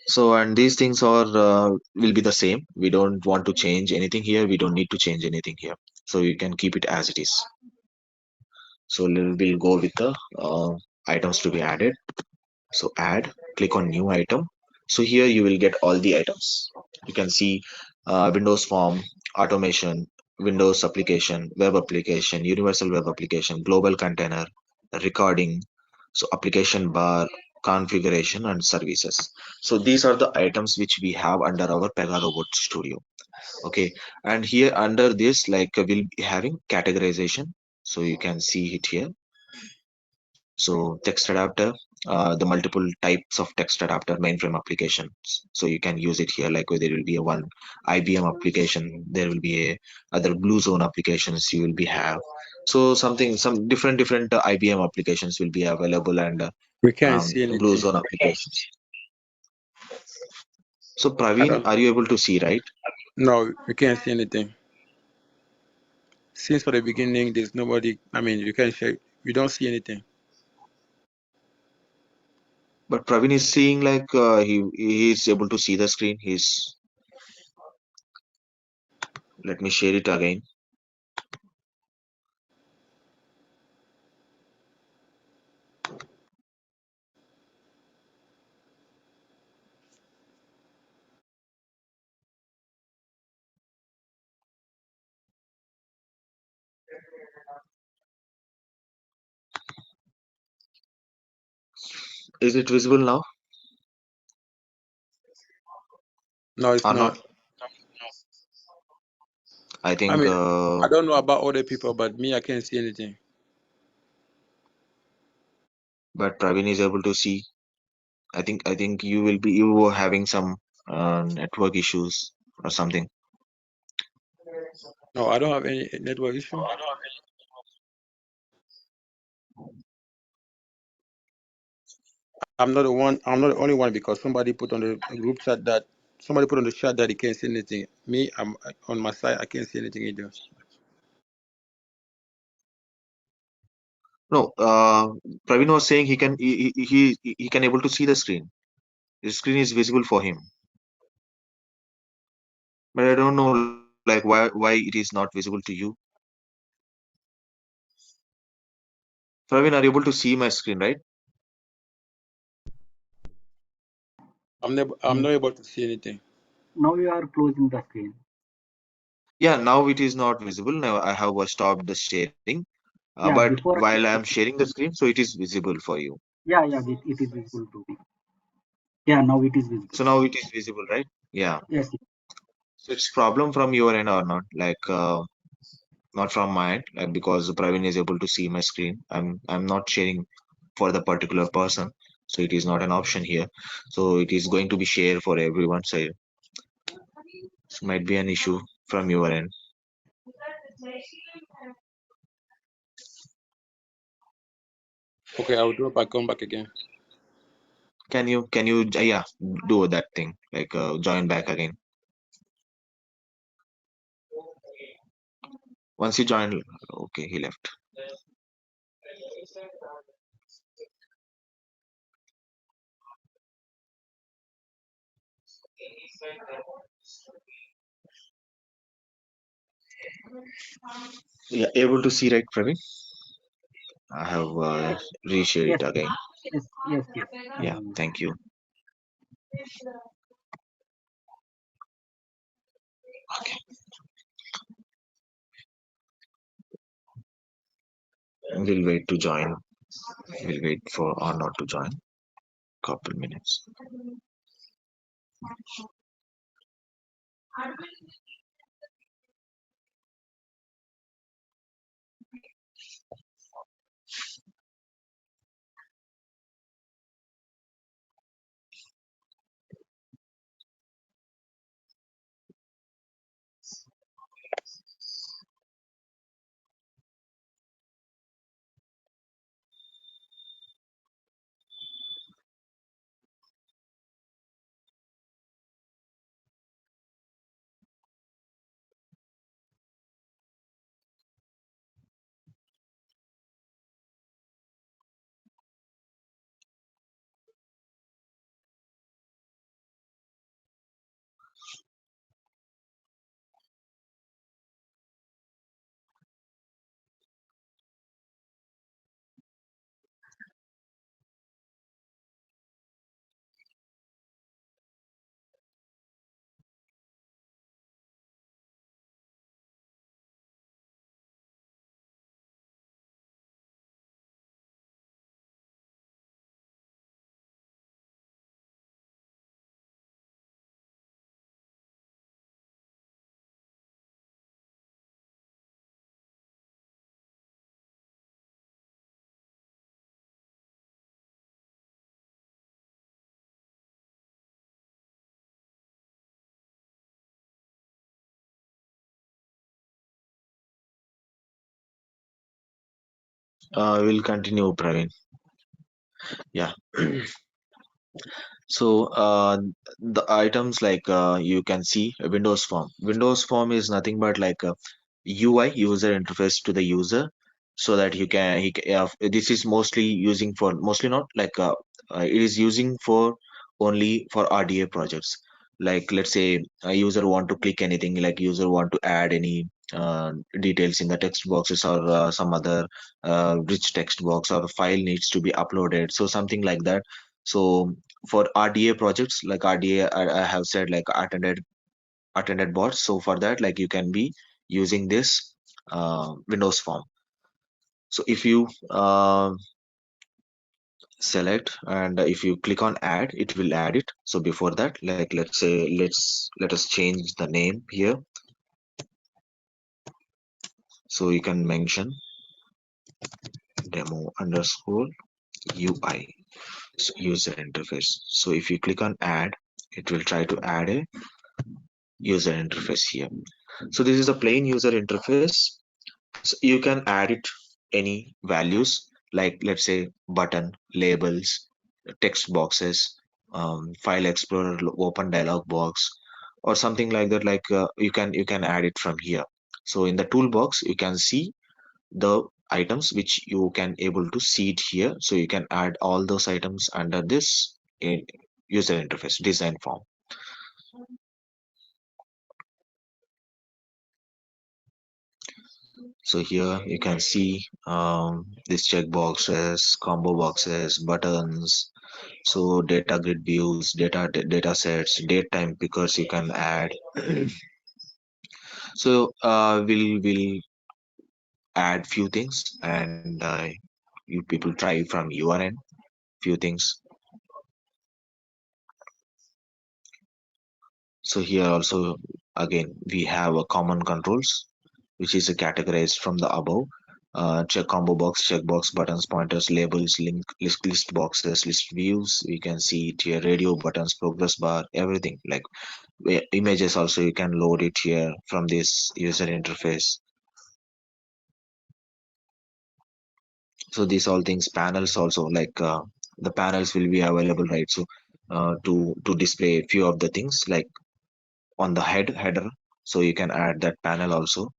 Speaker 1: So, and these things are will be the same. We don't want to change anything here. We don't need to change anything here. So you can keep it as it is. So we'll go with the items to be added. So add, click on new item. So here you will get all the items. You can see Windows Form, automation, Windows application, web application, universal web application, global container, recording, so application bar, configuration and services. So these are the items which we have under our Pega Robot Studio. Okay, and here under this, like we'll be having categorization. So you can see it here. So text adapter, the multiple types of text adapter mainframe applications. So you can use it here. Like there will be a one IBM application, there will be a other Blue Zone applications you will be have. So some different IBM applications will be available, and
Speaker 8: We can't see
Speaker 1: Blue
Speaker 8: anything.
Speaker 1: Zone applications. So
Speaker 8: I
Speaker 1: Praveen,
Speaker 8: don't.
Speaker 1: are you able to see, right?
Speaker 8: No, we can't see anything. Since for the beginning, there's nobody. I mean, you can share. We don't see anything.
Speaker 1: But Praveen is seeing like he is able to see the screen. He's Let me share it again. Is it visible now
Speaker 8: No, it's
Speaker 1: or
Speaker 8: not.
Speaker 1: not? I
Speaker 8: I
Speaker 1: think,
Speaker 8: mean, I don't know about other people, but me, I can't see anything.
Speaker 1: but Praveen is able to see. I think you were having some network issues or something.
Speaker 8: No, I don't have any network issue. I'm not the one. I'm not the only one because somebody put on the group chat that somebody put on the chat that he can't see anything. Me, I'm on my side. I can't see anything either.
Speaker 1: No, Praveen was saying he can able to see the screen. The screen is visible for him, but I don't know like why it is not visible to you. Praveen, are you able to see my screen, right?
Speaker 8: I'm never. I'm
Speaker 7: Yes.
Speaker 8: not able to see anything.
Speaker 7: Now you are closing the screen.
Speaker 1: Yeah, now it is not visible. Now I have stopped the sharing.
Speaker 7: Yeah,
Speaker 1: But
Speaker 7: before
Speaker 1: while
Speaker 7: it
Speaker 1: I am
Speaker 7: was.
Speaker 1: sharing the screen, so it is visible for you.
Speaker 7: Yeah, yeah, it is visible to me. Yeah, now it is visible.
Speaker 1: So now it is visible, right? Yeah.
Speaker 7: Yes.
Speaker 1: So it's problem from your end or not? Like not from my end, like because Praveen is able to see my screen. I'm not sharing for the particular person, so it is not an option here. So it is going to be shared for everyone. So it might be an issue from your end.
Speaker 8: Okay, I will drop. I come back again.
Speaker 1: Can you yeah, do that thing like join back again. Once you join, okay, he left. Yeah, able to see, right, Praveen? I have reshared
Speaker 7: Yes.
Speaker 1: it again.
Speaker 7: Yes. Yes. Yes. I
Speaker 1: Yeah,
Speaker 7: am.
Speaker 1: thank you. Okay, we'll wait to join. We'll wait for or not to join. Couple minutes. We'll continue, Praveen. Yeah. So the items like you can see a Windows form. Windows form is nothing but like a UI user interface to the user, so that you can this is mostly using for mostly not like it is using for only for RDA projects. Like let's say a user want to click anything, like user want to add any details in the text boxes, or some other rich text box, or a file needs to be uploaded, so something like that. So for RDA projects, like RDA, I have said like attended bots. So for that, like you can be using this Windows form. So if you select, and if you click on add, it will add it. So before that, like let's say, let us change the name here. So you can mention demo underscore UI, so user interface. So if you click on add, it will try to add a user interface here. So this is a plain user interface. So you can add it any values, like let's say button, labels, text boxes, file explorer, open dialog box, or something like that. Like you can add it from here. So in the toolbox, you can see the items which you can able to see it here. So you can add all those items under this user interface design form. So here you can see these check boxes, combo boxes, buttons. So data grid views, data sets, date time pickers you can add. So we'll add few things, and you people try from your end few things. So here also again we have a common controls, which is categorized from the above. Check combo box, checkbox, buttons, pointers, labels, list boxes, list views. You can see it here, radio buttons, progress bar, everything. Like images also you can load it here from this user interface. So these all things, panels also, like the panels will be available, right? So to display a few of the things, like on the header, so you can add that panel also.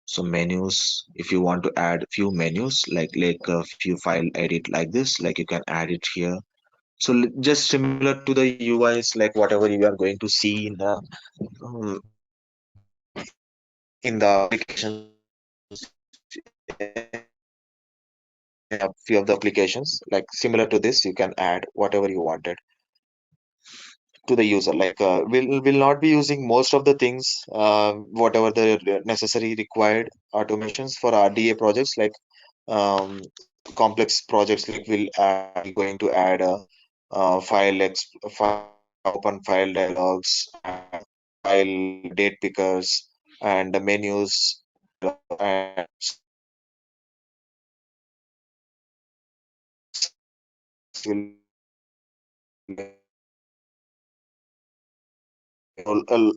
Speaker 1: So menus, if you want to add few menus, like a few file edit like this, like you can add it here. So just similar to the UIs, like whatever you are going to see in the applications, few of the applications, like similar to this, you can add whatever you wanted to the user. Like will not be using most of the things, whatever the necessary required automations for RDA projects, like complex projects, like we'll going to add a file open file dialogs, and file date pickers, and the menus, and will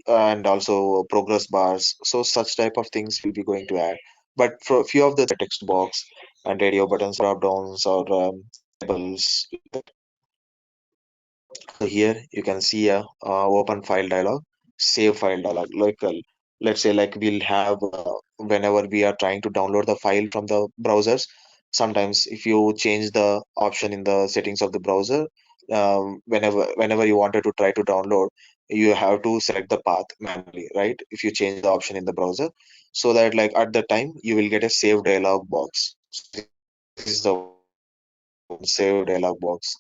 Speaker 1: and also progress bars. So such type of things will be going to add. But for a few of the text box and radio buttons, drop downs, or labels. So here you can see a open file dialog, save file dialog. Like let's say like we'll have whenever we are trying to download the file from the browsers. Sometimes if you change the option in the settings of the browser, whenever you wanted to try to download, you have to select the path manually, right? If you change the option in the browser, so that like at the time you will get a save dialog box. This is the save dialog box,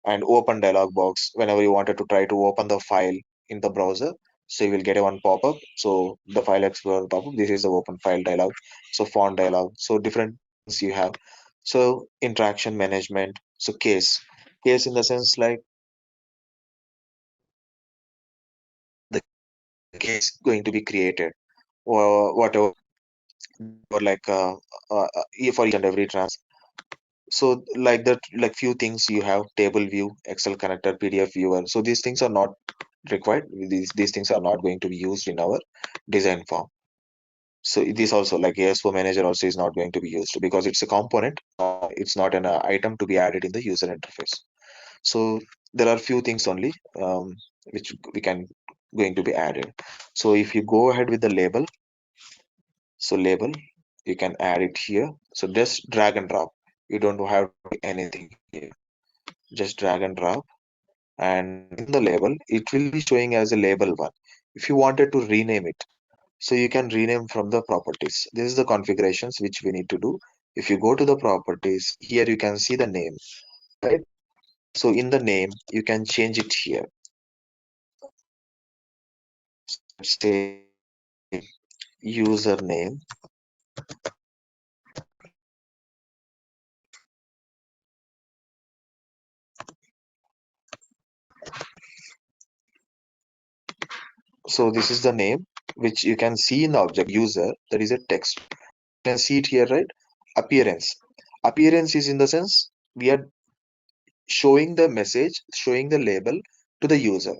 Speaker 1: and open dialog box whenever you wanted to try to open the file in the browser. So you will get a one pop-up. So the file explorer pop-up, this is the open file dialog. So font dialog, so different things you have. So interaction management, so case in the sense like the case going to be created, or whatever, or like for each and every trans. So like that, like few things you have: table view, Excel connector, PDF viewer. So these things are not required. These things are not going to be used in our design form. So this also, like ASO manager also is not going to be used because it's a component. It's not an item to be added in the user interface. So there are few things only which we can going to be added. So if you go ahead with the label, so label, you can add it here. So just drag and drop. You don't have to do anything here. Just drag and drop, and in the label it will be showing as a label one. If you wanted to rename it, so you can rename from the properties. This is the configurations which we need to do. If you go to the properties, here you can see the name, right? So in the name you can change it here. So let's say username. So this is the name which you can see in the object user. There is a text. You can see it here, right? Appearance. Appearance is in the sense we are showing the message, showing the label to the user.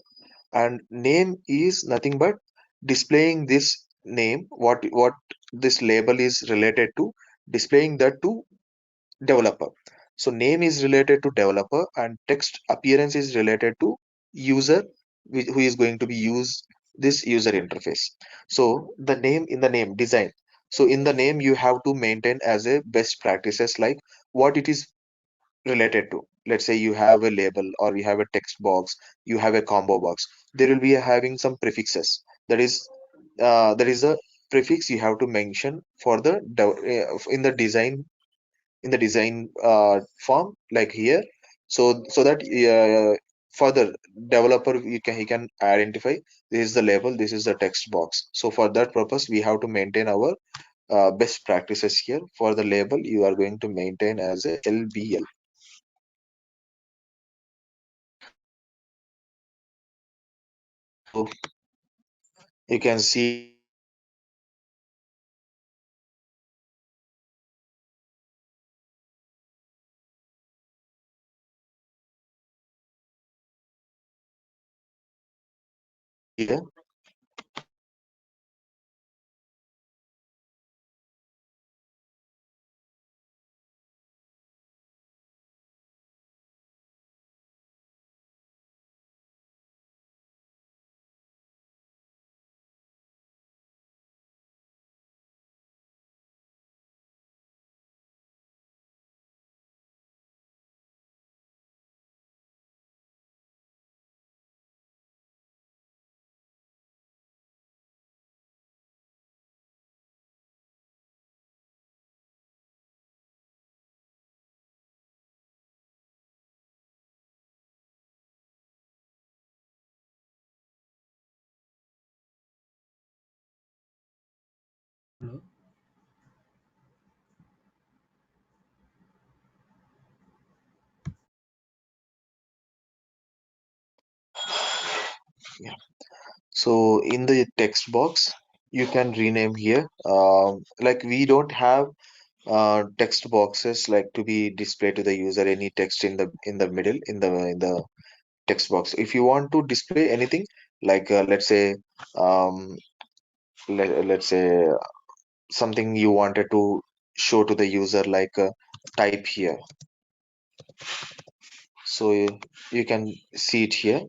Speaker 1: And name is nothing but displaying this name, what this label is related to, displaying that to developer. So name is related to developer and text appearance is related to user who is going to be use this user interface. So the name in the name design. So in the name you have to maintain as a best practices like what it is related to. Let's say you have a label or you have a text box, you have a combo box. There will be having some prefixes. That is a prefix you have to mention for the in the design form like here. So that for the developer he can identify this is the label, this is the text box. So for that purpose we have to maintain our best practices here. For the label you are going to maintain as a LBL. So you can see here.
Speaker 6: Hello?
Speaker 1: Yeah. So in the text box you can rename here. Like we don't have text boxes like to be displayed to the user any text in the middle in the text box. If you want to display anything like let's say um, let's say something you wanted to show to the user like type here. So you can see it here,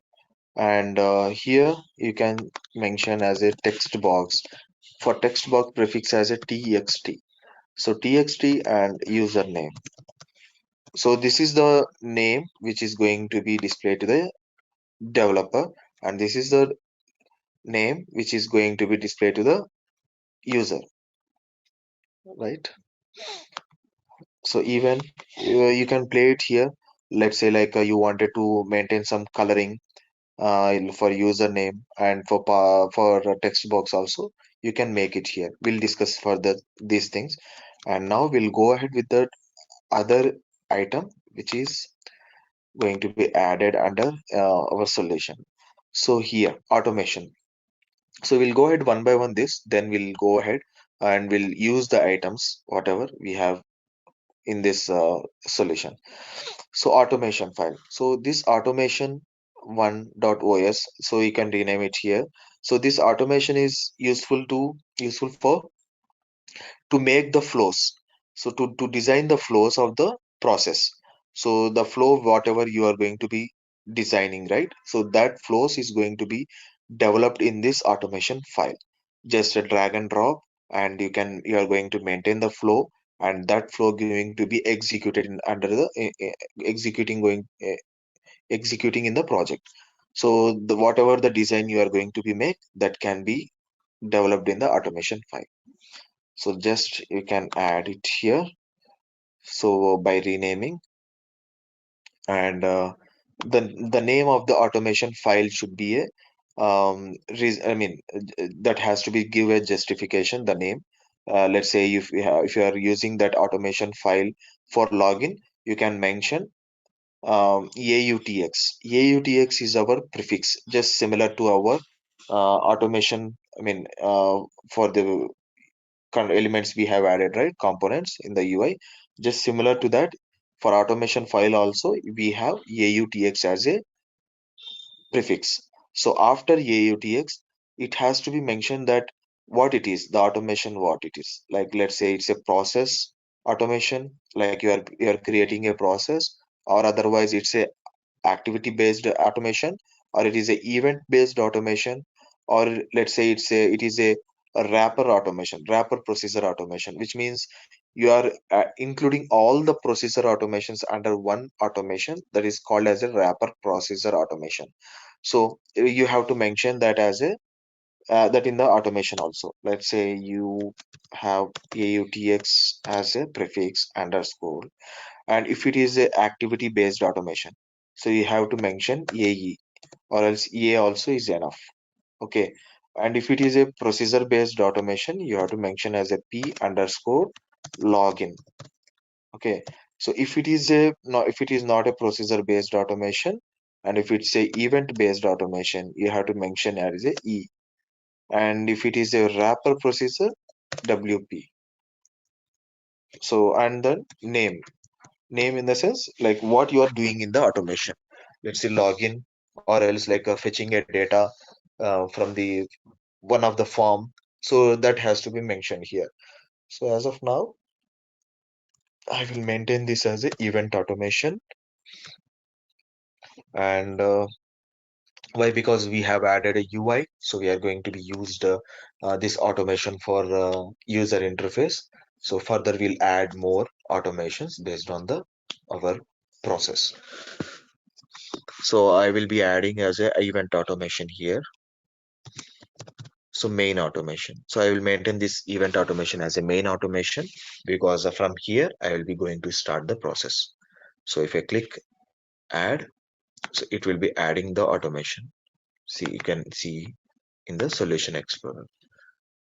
Speaker 1: and here you can mention as a text box. For text box prefix as a txt. So txt and username. So this is the name which is going to be displayed to the developer, and this is the name which is going to be displayed to the user, right? So even you can play it here. Let's say like you wanted to maintain some coloring for username and for a text box also. You can make it here. We'll discuss further these things, and now we'll go ahead with the other item which is going to be added under our solution. So here automation. So we'll go ahead one by one this, then we'll go ahead and we'll use the items whatever we have in this solution. So automation file. So this automation 1.os, so you can rename it here. So this automation is useful for to make the flows. So to design the flows of the process. So the flow whatever you are going to be designing, right? So that flows is going to be developed in this automation file. Just a drag and drop, and you are going to maintain the flow, and that flow going to be executed in, under the executing going executing in the project. So the whatever the design you are going to be make, that can be developed in the automation file. So just you can add it here. So by renaming, and the name of the automation file should be a I mean, that has to be give a justification, the name. Let's say if you are using that automation file for login, you can mention AUTX. AUTX is our prefix, just similar to our automation. I mean, for the elements we have added, right? Components in the UI, just similar to that. For automation file also, we have AUTX as a prefix. So after AUTX, it has to be mentioned that what it is, the automation, what it is. Like let's say it's a process automation, like you are creating a process, or otherwise it's a activity based automation, or it is a event based automation, or let's say it is a wrapper automation, wrapper procedure automation, which means you are including all the procedure automations under one automation, that is called as a wrapper procedure automation. So you have to mention that as a that in the automation also. Let's say you have AUTX as a prefix underscore, and if it is a activity based automation, so you have to mention AE, or else EA also is enough. Okay. And if it is a procedure based automation, you have to mention as a P underscore login. Okay. So if it is a no, if it is not a procedure based automation, and if it's a event based automation, you have to mention as a E. And if it is a wrapper procedure, WP. So and then name in the sense like what you are doing in the automation. Let's say login, or else like fetching a data from the one of the form. So that has to be mentioned here. So as of now, I will maintain this as a event automation. And why? Because we have added a UI, so we are going to be used this automation for user interface. So further we'll add more automations based on the our process. So I will be adding as a event automation here. So main automation. So I will maintain this event automation as a main automation, because from here I will be going to start the process. So if I click add, so it will be adding the automation. See, you can see in the solution explorer,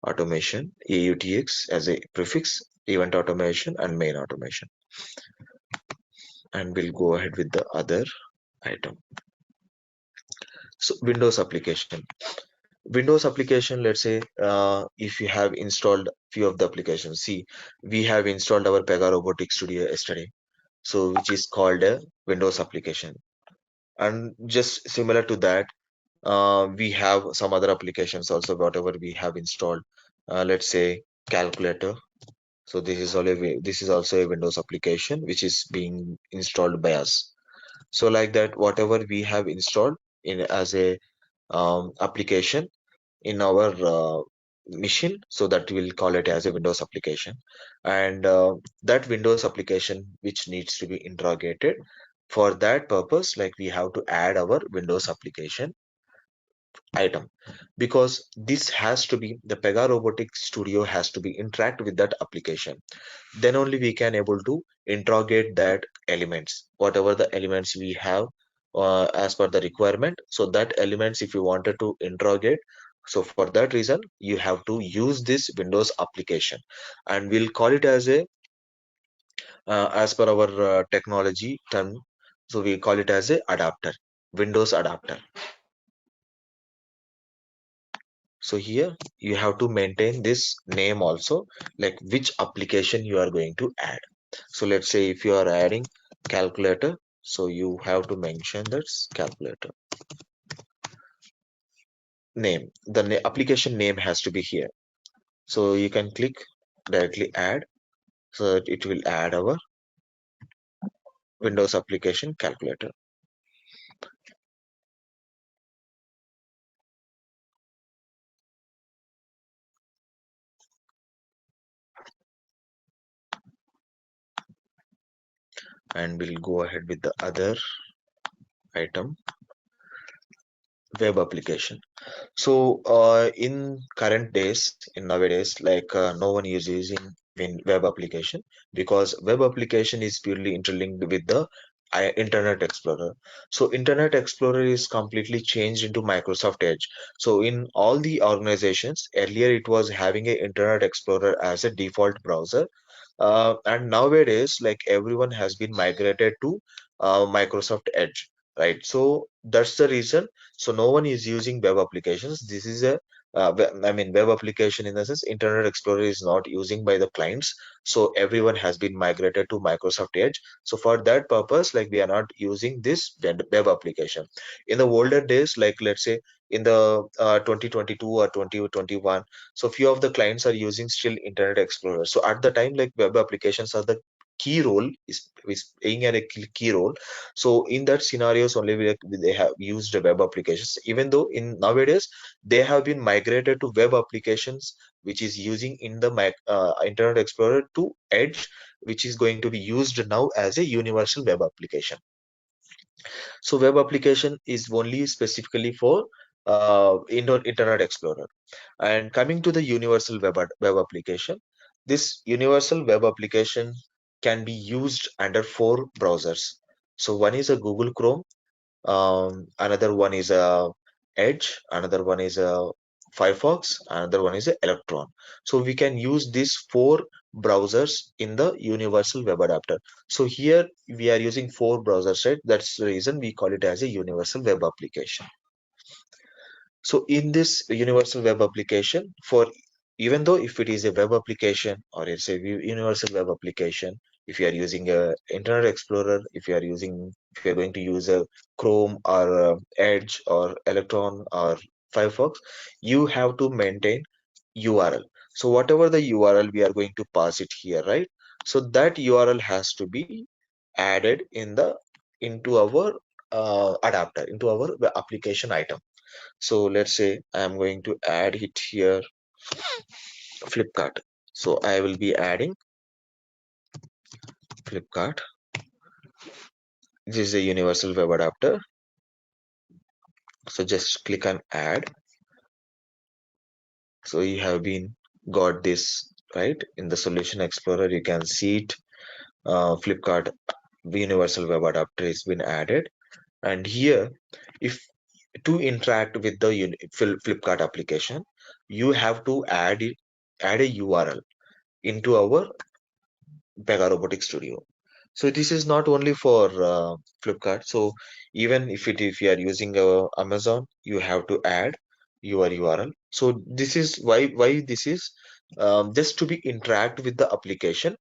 Speaker 1: automation, AUTX as a prefix, event automation and main automation. And we'll go ahead with the other item. So Windows application. Windows application, let's say if you have installed few of the applications. See, we have installed our Pega Robotic Studio yesterday, so which is called a Windows application. And just similar to that, we have some other applications also, whatever we have installed. Let's say calculator. So this is also a Windows application which is being installed by us. So like that, whatever we have installed in as a application in our machine, so that we'll call it as a Windows application. And that Windows application which needs to be interrogated, for that purpose, like we have to add our Windows application item, because this has to be the Pega Robotic Studio has to be interact with that application. Then only we can able to interrogate that elements, whatever the elements we have as per the requirement. So that elements, if you wanted to interrogate, so for that reason you have to use this Windows application, and we'll call it as a as per our technology term, so we call it as a adapter, Windows adapter. So here you have to maintain this name also, like which application you are going to add. So let's say if you are adding calculator, so you have to mention that's calculator name. The application name has to be here. So you can click directly add, so that it will add our Windows application calculator. And we'll go ahead with the other item, web application. So in current days, in nowadays, like no one is using web application because web application is purely interlinked with the Internet Explorer. So Internet Explorer is completely changed into Microsoft Edge. So in all the organizations, earlier it was having a Internet Explorer as a default browser, and nowadays, like everyone has been migrated to Microsoft Edge, right? So that's the reason. So no one is using web applications. This is a I mean, web application in the sense Internet Explorer is not using by the clients. So everyone has been migrated to Microsoft Edge. So for that purpose, like we are not using this web application. In the older days, like let's say in the 2022 or 2021, so few of the clients are using still Internet Explorer. So at the time, like web applications are the key role is playing a key role. So in that scenarios only they have used the web applications. Even though in nowadays they have been migrated to web applications, which is using in the Internet Explorer to Edge, which is going to be used now as a universal web application. So web application is only specifically for Internet Explorer. And coming to the universal web application, this universal web application can be used under four browsers. So one is a Google Chrome, another one is a Edge, another one is a Firefox, another one is a Electron. So we can use these four browsers in the universal web adapter. So here we are using four browsers, right? That's the reason we call it as a universal web application. So in this universal web application, for even though if it is a web application or it's a universal web application, if you are using a Internet Explorer, if you are going to use a Chrome or Edge or Electron or Firefox, you have to maintain URL. So whatever the URL we are going to pass it here, right? So that URL has to be added into our adapter, into our application item. So let's say I'm going to add it here, Flipkart. So I will be adding Flipkart. This is a universal web adapter. So just click on add. So you have been got this right in the solution explorer. You can see it. Flipkart universal web adapter has been added. And here, if to interact with the Flipkart application, you have to add a URL into our Pega Robotic Studio. So this is not only for Flipkart. So even if you are using Amazon, you have to add your URL. So this is why this is just to be interact with the application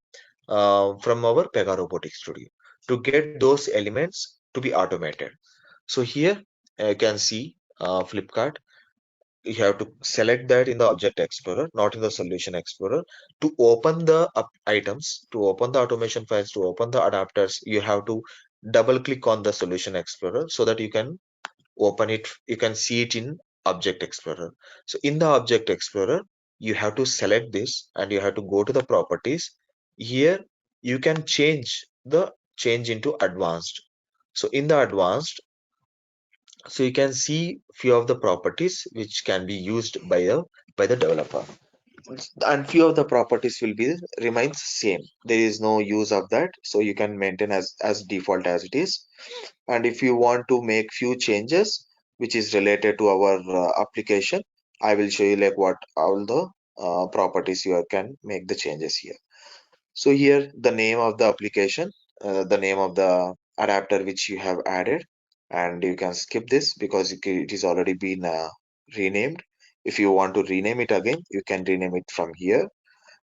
Speaker 1: from our Pega Robotic Studio to get those elements to be automated. So here you can see Flipkart. You have to select that in the object explorer, not in the solution explorer. To open the items, to open the automation files, to open the adapters, you have to double click on the solution explorer so that you can open it, you can see it in object explorer. So in the object explorer, you have to select this and you have to go to the properties. Here you can change into advanced. So in the advanced, so you can see few of the properties which can be used by the developer, and few of the properties will be remains same. There is no use of that, so you can maintain as default as it is. And if you want to make few changes which is related to our application, I will show you like what all the properties you can make the changes here. So here the name of the application, the name of the adapter which you have added, and you can skip this because it is already been renamed. If you want to rename it again, you can rename it from here.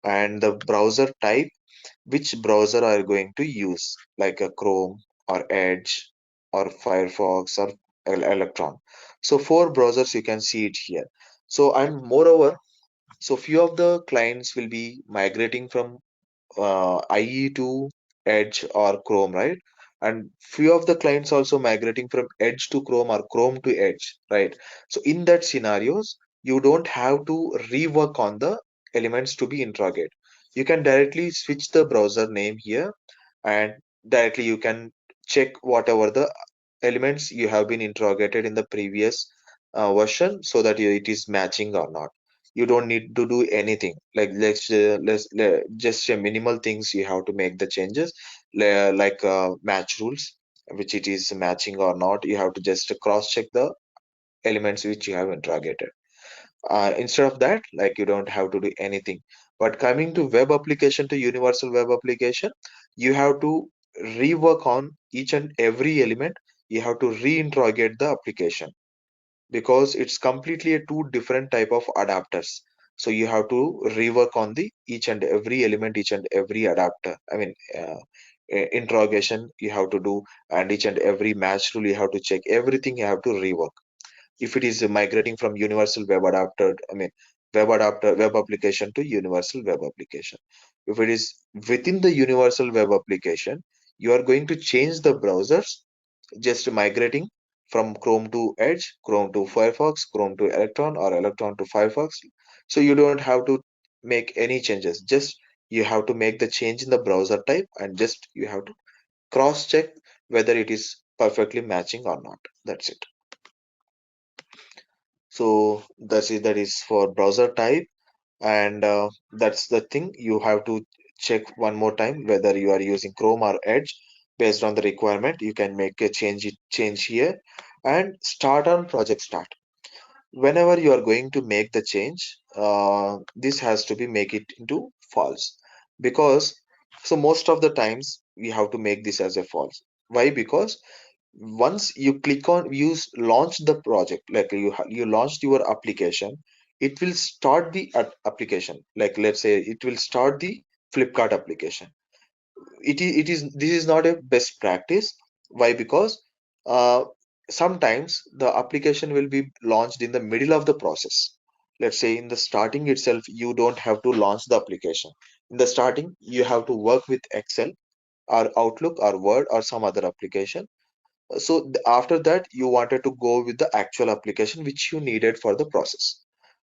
Speaker 1: And the browser type, which browser are you going to use, like a Chrome or Edge or Firefox or Electron. So four browsers you can see it here. So and moreover, so few of the clients will be migrating from IE to Edge or Chrome, right? And few of the clients also migrating from Edge to Chrome or Chrome to Edge, right? So in that scenarios, you don't have to rework on the elements to be interrogated. You can directly switch the browser name here and directly you can check whatever the elements you have been interrogated in the previous version so that it is matching or not. You don't need to do anything. Like just minimal things you have to make the changes, like match rules, which it is matching or not. You have to just cross check the elements which you have interrogated. Instead of that, like you don't have to do anything. But coming to web application, to universal web application, you have to rework on each and every element. You have to reinterrogate the application because it's completely a two different type of adapters. So you have to rework on the each and every element, each and every adapter. I mean, interrogation you have to do, and each and every match rule you have to check. Everything you have to rework if it is migrating from universal web adapter, I mean web application to universal web application. If it is within the universal web application, you are going to change the browsers, just migrating from Chrome to Edge, Chrome to Firefox, Chrome to Electron, or Electron to Firefox. So you don't have to make any changes, just you have to make the change in the browser type, and just you have to cross check whether it is perfectly matching or not. That's it. So that is for browser type, and that's the thing. You have to check one more time whether you are using Chrome or Edge. Based on the requirement, you can make a change here, and start on project start. Whenever you are going to make the change, this has to be make it into false, because so most of the times we have to make this as a false. Why? Because once you click on use launch the project, like you launched your application, it will start the application. Like let's say it will start the Flipkart application. It is this is not a best practice. Why? Because uh, sometimes the application will be launched in the middle of the process. Let's say in the starting itself you don't have to launch the application. In the starting you have to work with Excel or Outlook or Word or some other application. So after that you wanted to go with the actual application which you needed for the process.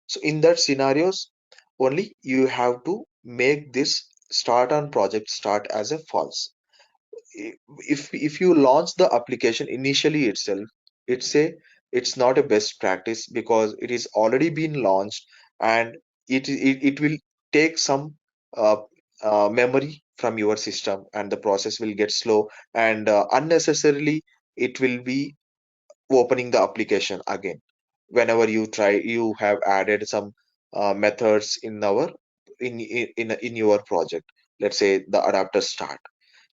Speaker 1: So in that scenarios only you have to make this start on project start as a false. If you launch the application initially itself, it's a it's not a best practice, because it is already been launched, and it will take some uh, memory from your system, and the process will get slow, and unnecessarily it will be opening the application again. Whenever you try, you have added some methods in in your project. Let's say the adapter start.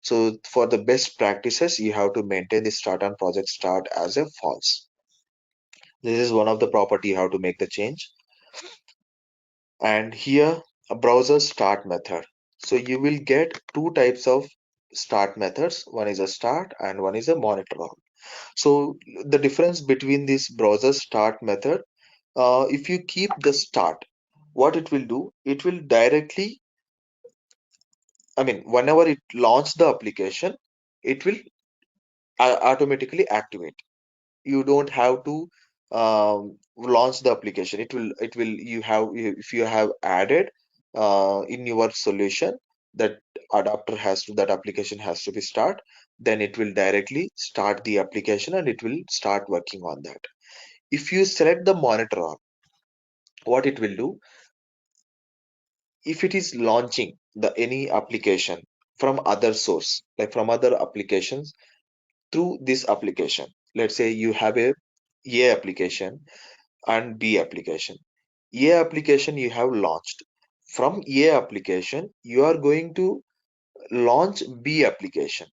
Speaker 1: So for the best practices, you have to maintain the start on project start as a false. This is one of the property you have to make the change. And here a browser start method. So you will get two types of start methods. One is a start and one is a monitor all. So the difference between this browser start method, if you keep the start, what it will do, it will directly, I mean, whenever it launch the application, it will automatically activate. You don't have to launch the application. It will you have, if you have added in your solution that adapter has to, that application has to be start, then it will directly start the application and it will start working on that. If you select the monitor on, what it will do, if it is launching the any application from other source, like from other applications, through this application, let's say you have a application and B application. A application you have launched. From A application, you are going to launch B application.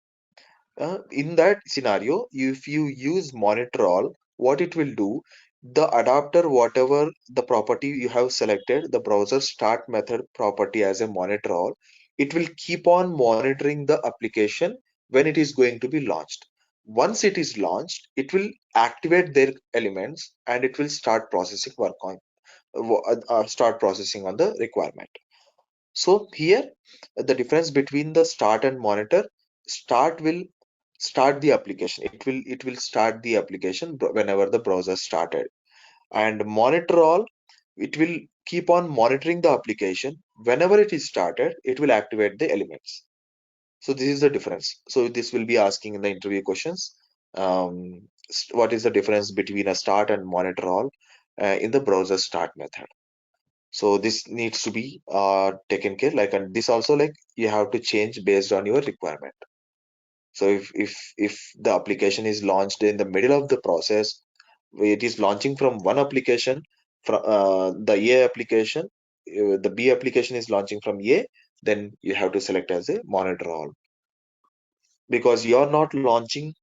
Speaker 1: In that scenario, if you use monitor all, what it will do, the adapter, whatever the property you have selected, the browser start method property as a monitor all, it will keep on monitoring the application when it is going to be launched. Once it is launched, it will activate their elements and it will start processing work on start processing on the requirement. So here the difference between the start and monitor, start will start the application. It will start the application whenever the browser started, and monitor all, it will keep on monitoring the application. Whenever it is started, it will activate the elements. So this is the difference. So this will be asking in the interview questions. what is the difference between a start and monitor all in the browser start method. So this needs to be taken care, like, and this also, like, you have to change based on your requirement. So if the application is launched in the middle of the process, it is launching from one application, from the A application, the B application is launching from A, then you have to select as a monitor all, because you are not launching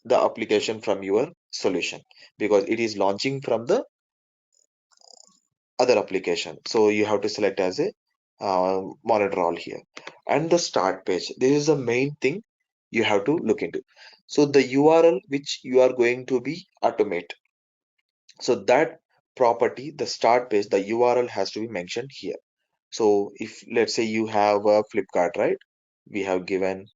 Speaker 1: the application from your solution, because it is launching from the other application. So you have to select as a monitor all here. And the start page, this is the main thing you have to look into. So the URL which you are going to be automate, so that property, the start page, the URL has to be mentioned here. So if let's say you have a Flipkart, right? We have given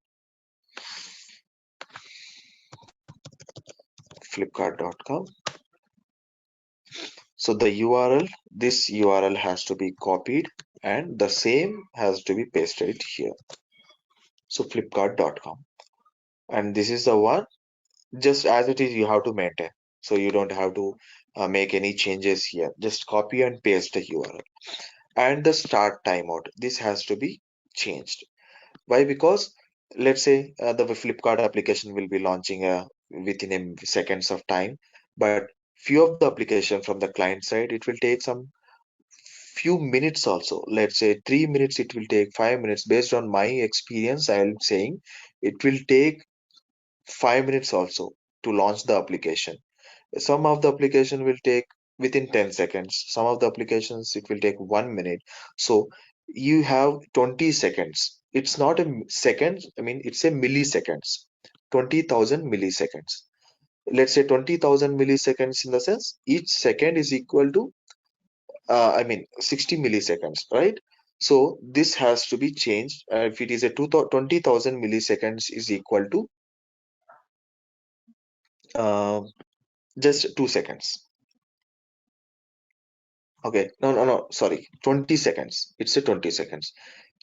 Speaker 1: flipkart.com. So the URL, this URL has to be copied and the same has to be pasted here. So flipkart.com. And this is the one, just as it is, you have to maintain. So you don't have to make any changes here. Just copy and paste the URL. And the start timeout, this has to be changed. Why? Because let's say the Flipkart application will be launching within a seconds of time, but few of the application from the client side, it will take some few minutes also. Let's say 3 minutes, it will take 5 minutes. Based on my experience, I am saying it will take 5 minutes also to launch the application. Some of the application will take within 10 seconds. Some of the applications it will take 1 minute. So you have 20 seconds. It's not a second, I mean, it's a milliseconds. 20,000 milliseconds. Let's say 20,000 milliseconds, in the sense each second is equal to I mean 60 milliseconds, right? So this has to be changed. If it is a 20,000 milliseconds is equal to uh, just 2 seconds. Okay, no, sorry, 20 seconds. It's a 20 seconds.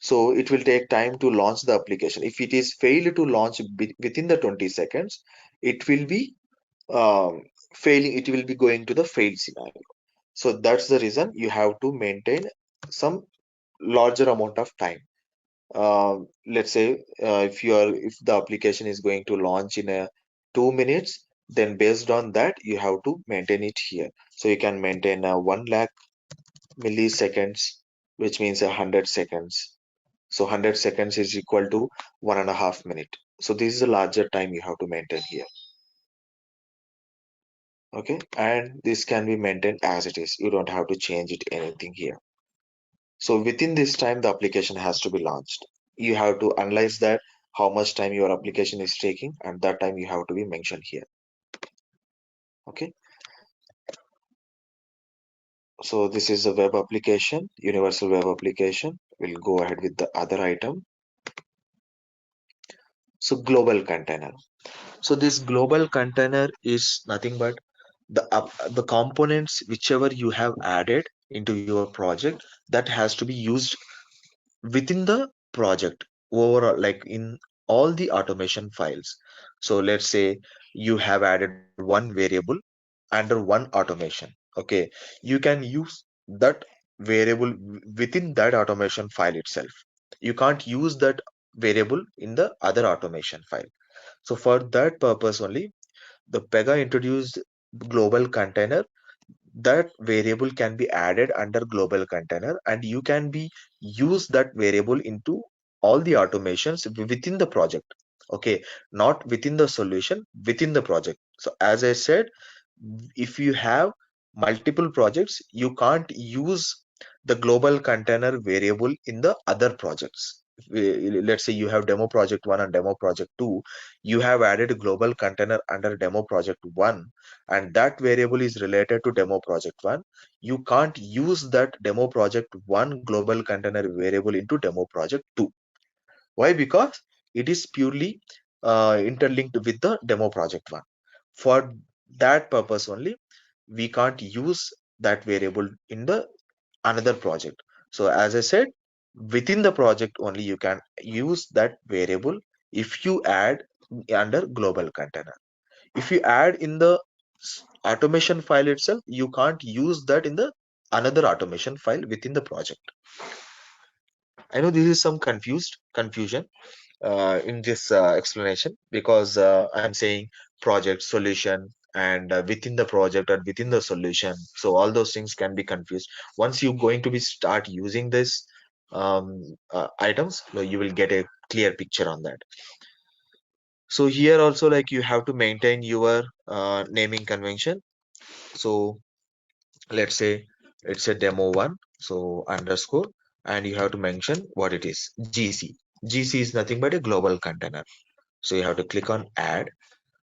Speaker 1: So it will take time to launch the application. If it is failed to launch within the 20 seconds, it will be um, failing. It will be going to the failed scenario. So that's the reason you have to maintain some larger amount of time. Let's say if the application is going to launch in a 2 minutes, then based on that you have to maintain it here. So you can maintain 1 lakh milliseconds, which means 100 seconds. So 100 seconds is equal to 1.5 minute. So this is a larger time you have to maintain here. Okay, and this can be maintained as it is. You don't have to change it anything here. So within this time, the application has to be launched. You have to analyze that how much time your application is taking, and that time you have to be mentioned here. Okay. So this is a web application, universal web application. We'll go ahead with the other item. So global container. So this global container is nothing but the components whichever you have added into your project, that has to be used within the project overall, like in all the automation files. So let's say you have added one variable under one automation. Okay, you can use that variable within that automation file itself. You can't use that variable in the other automation file. So for that purpose only, the Pega introduced global container. That variable can be added under global container, and you can be use that variable into all the automations within the project. Okay, not within the solution, within the project. So as I said, if you have multiple projects, you can't use the global container variable in the other projects. Let's say you have demo project 1 and demo project 2, you have added a global container under demo project 1, and that variable is related to demo project 1. You can't use that demo project 1 global container variable into demo project 2. Why? Because it is purely interlinked with the demo project 1. For that purpose only, we can't use that variable in the another project. So as I said, within the project only you can use that variable if you add under global container. If you add in the automation file itself, you can't use that in the another automation file within the project. I know this is some confusion in this explanation, because I'm saying project, solution, and within the project or within the solution. So all those things can be confused. Once you're going to be start using this items, you will get a clear picture on that. So here also, like, you have to maintain your naming convention. So let's say it's a demo one, so underscore, and you have to mention what it is. GC is nothing but a global container. So you have to click on add.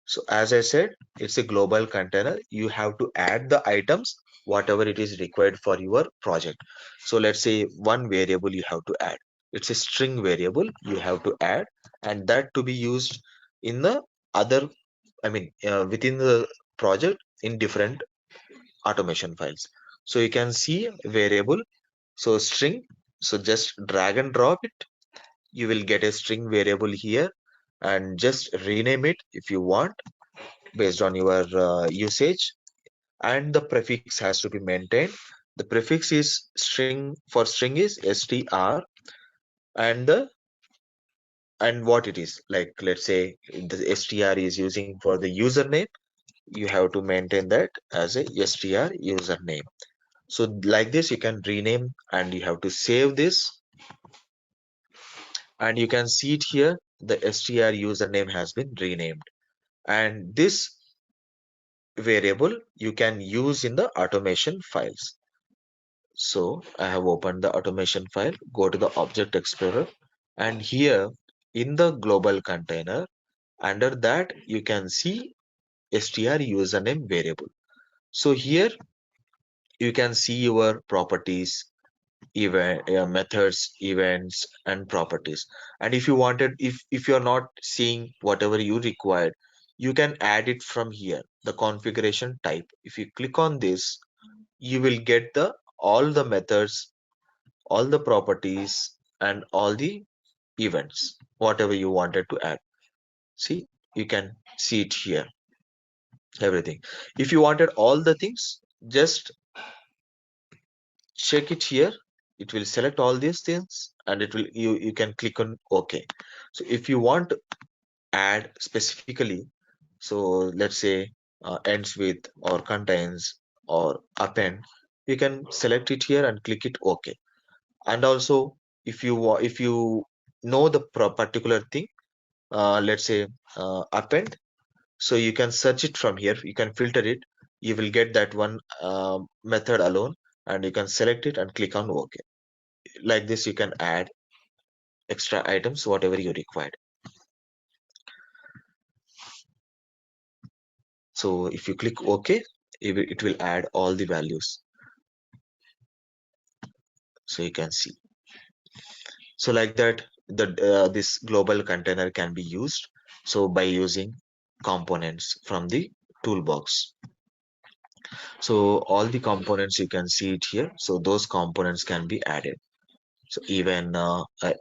Speaker 1: So as I said, it's a global container. You have to add the items, whatever it is required for your project. So let's say one variable you have to add. It's a string variable you have to add, and that to be used in the other, within the project in different automation files. So you can see variable, so string. So just drag and drop it. You will get a string variable here, and just rename it if you want based on your usage, and the prefix has to be maintained. The prefix is string, for string is str, and the and what it is, like, let's say the str is using for the username, you have to maintain that as a str username. So like this you can rename, and you have to save this, and you can see it here, the str username has been renamed. And this variable you can use in the automation files. So I have opened the automation file, go to the Object Explorer, and here in the global container, under that you can see str username variable. So here you can see your properties, event, methods, events, and properties. And if you wanted, if you're not seeing whatever you required, you can add it from here, the configuration type. If you click on this, you will get the all the methods, all the properties, and all the events, whatever you wanted to add. See, you can see it here, everything. If you wanted all the things, just check it here. It will select all these things, and it will, you can click on OK. So if you want to add specifically, so let's say ends with or contains or append, you can select it here and click it OK. And also, if you know the particular thing, let's say append, so you can search it from here, you can filter it, you will get that one method alone, and you can select it and click on OK. Like this you can add extra items whatever you required. So if you click OK, it will add all the values, so you can see. So like that, the this global container can be used, so by using components from the toolbox. So all the components you can see it here, so those components can be added. So even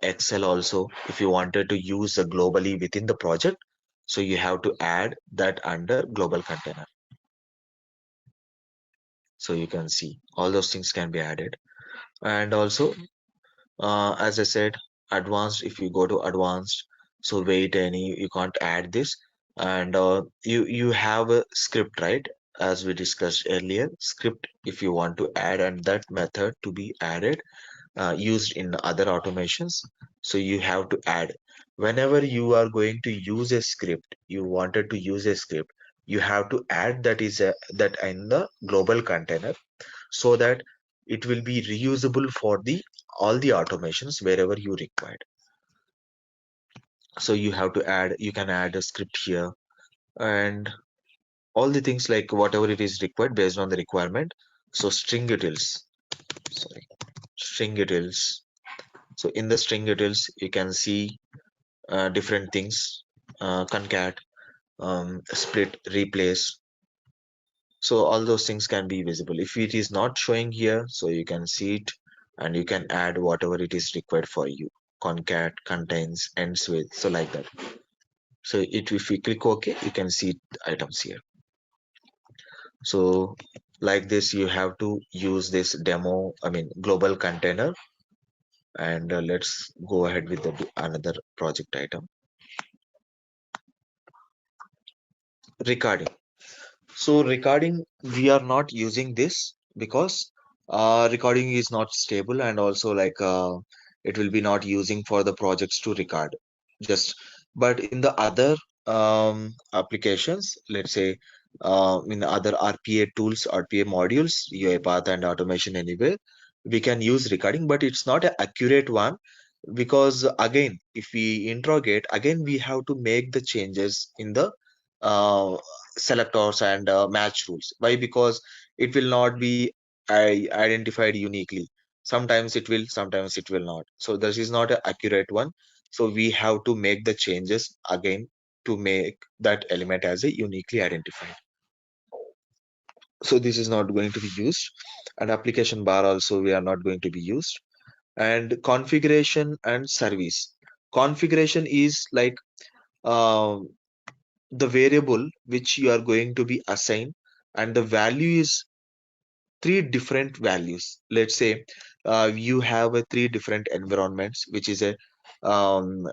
Speaker 1: Excel also, if you wanted to use globally within the project, so you have to add that under global container. So you can see all those things can be added. And also, as I said, advanced, if you go to advanced, so wait any, you can't add this. And you have a script, right? As we discussed earlier, script, if you want to add and that method to be added, used in other automations, so you have to add. Whenever you are going to use a script, you wanted to use a script, you have to add that in the global container, so that it will be reusable for the all the automations wherever you required. So you have to add, you can add a script here, and all the things like whatever it is required based on the requirement. So string utils, sorry, string utils. So in the string utils you can see different things, concat, split, replace. So all those things can be visible. If it is not showing here, so you can see it, and you can add whatever it is required for you. Concat, contains, ends with, so like that. So if we click OK, you can see items here. So like this, you have to use this demo, global container, and let's go ahead with another project item. Recording. So recording, we are not using this because recording is not stable, and also it will be not using for the projects to record. Just but in the other applications, let's say in other RPA tools, RPA modules, UiPath and automation anywhere, we can use recording, but it's not an accurate one because again, if we interrogate, again we have to make the changes in the uh, selectors and match rules. Why? Because it will not be identified uniquely. Sometimes it will, sometimes it will not. So this is not an accurate one. So we have to make the changes again to make that element as a uniquely identified. So this is not going to be used. And application bar also we are not going to be used. And configuration and service. Configuration is like um the variable which you are going to be assigned, and the value is three different values. Let's say you have a three different environments, which is a um,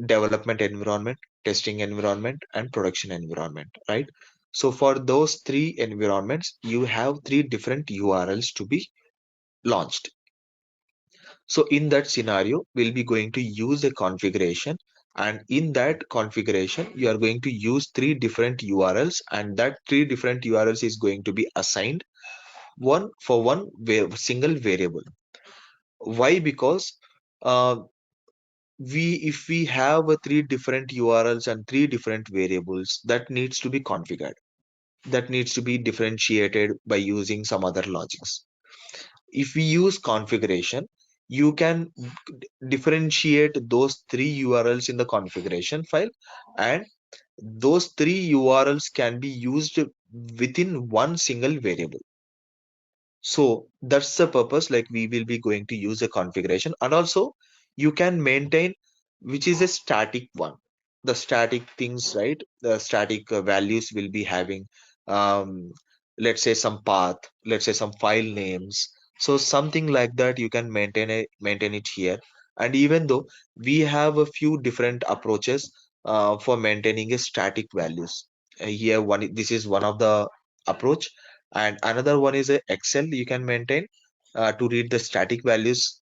Speaker 1: development environment, testing environment, and production environment, right? So for those three environments, you have three different URLs to be launched. So in that scenario, we'll be going to use a configuration, and in that configuration, you are going to use three different URLs, and that three different URLs is going to be assigned one for one single variable. Why? Because uh, if we have a three different URLs and three different variables, that needs to be configured. That needs to be differentiated by using some other logics. If we use configuration, you can differentiate those three URLs in the configuration file, and those three URLs can be used within one single variable. So that's the purpose, like we will be going to use a configuration, and also you can maintain, which is a static one. The static things, right? The static values will be having, um, let's say some path, let's say some file names. So something like that you can maintain it here. And even though we have a few different approaches for maintaining a static values, here one this is one of the approach, and another one is a Excel you can maintain to read the static values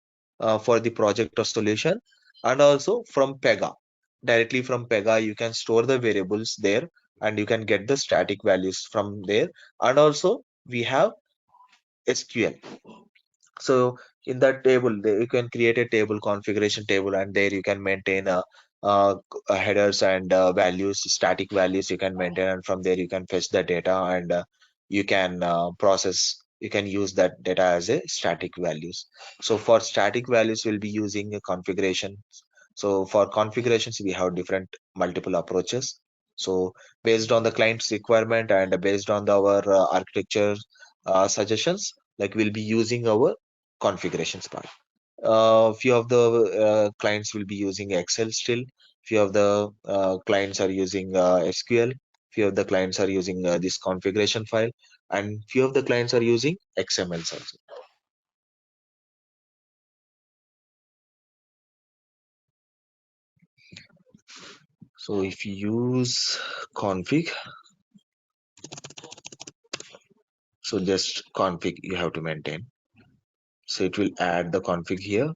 Speaker 1: for the project or solution. And also from Pega, directly from Pega you can store the variables there, and you can get the static values from there. And also we have SQL. So in that table, you can create a table, configuration table, and there you can maintain headers and values, static values you can maintain, and from there you can fetch the data, and you can process. You can use that data as a static values. So for static values, we'll be using a configuration. So for configurations, we have different multiple approaches. So based on the client's requirement and based on our architecture suggestions, like we'll be using our configurations part. Few of the clients will be using Excel still. Few of the clients are using SQL. Few of the clients are using this configuration file, and few of the clients are using XMLs also. So if you use config, so just config you have to maintain. So it will add the config here.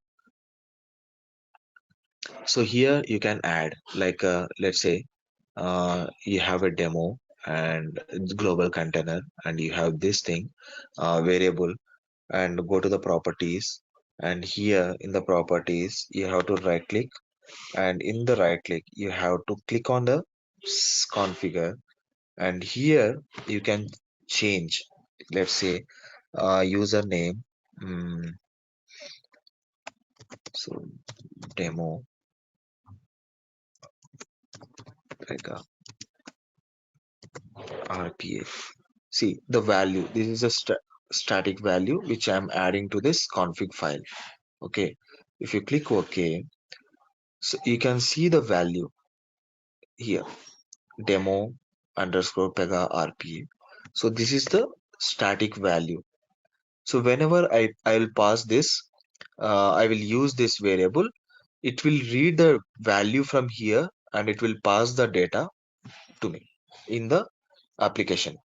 Speaker 1: So here you can add like let's say you have a demo and it's global container, and you have this thing variable, and go to the properties, and here in the properties you have to right click, and in the right click you have to click on the configure, and here you can change, let's say username, mm, so demo Pega RPA. See the value. This is a static value which I'm adding to this config file. Okay. If you click OK, so you can see the value. here, demo underscore pega RPA. So this is the static value. So whenever I will pass this, I will use this variable. It will read the value from here and it will pass the data to me in the application.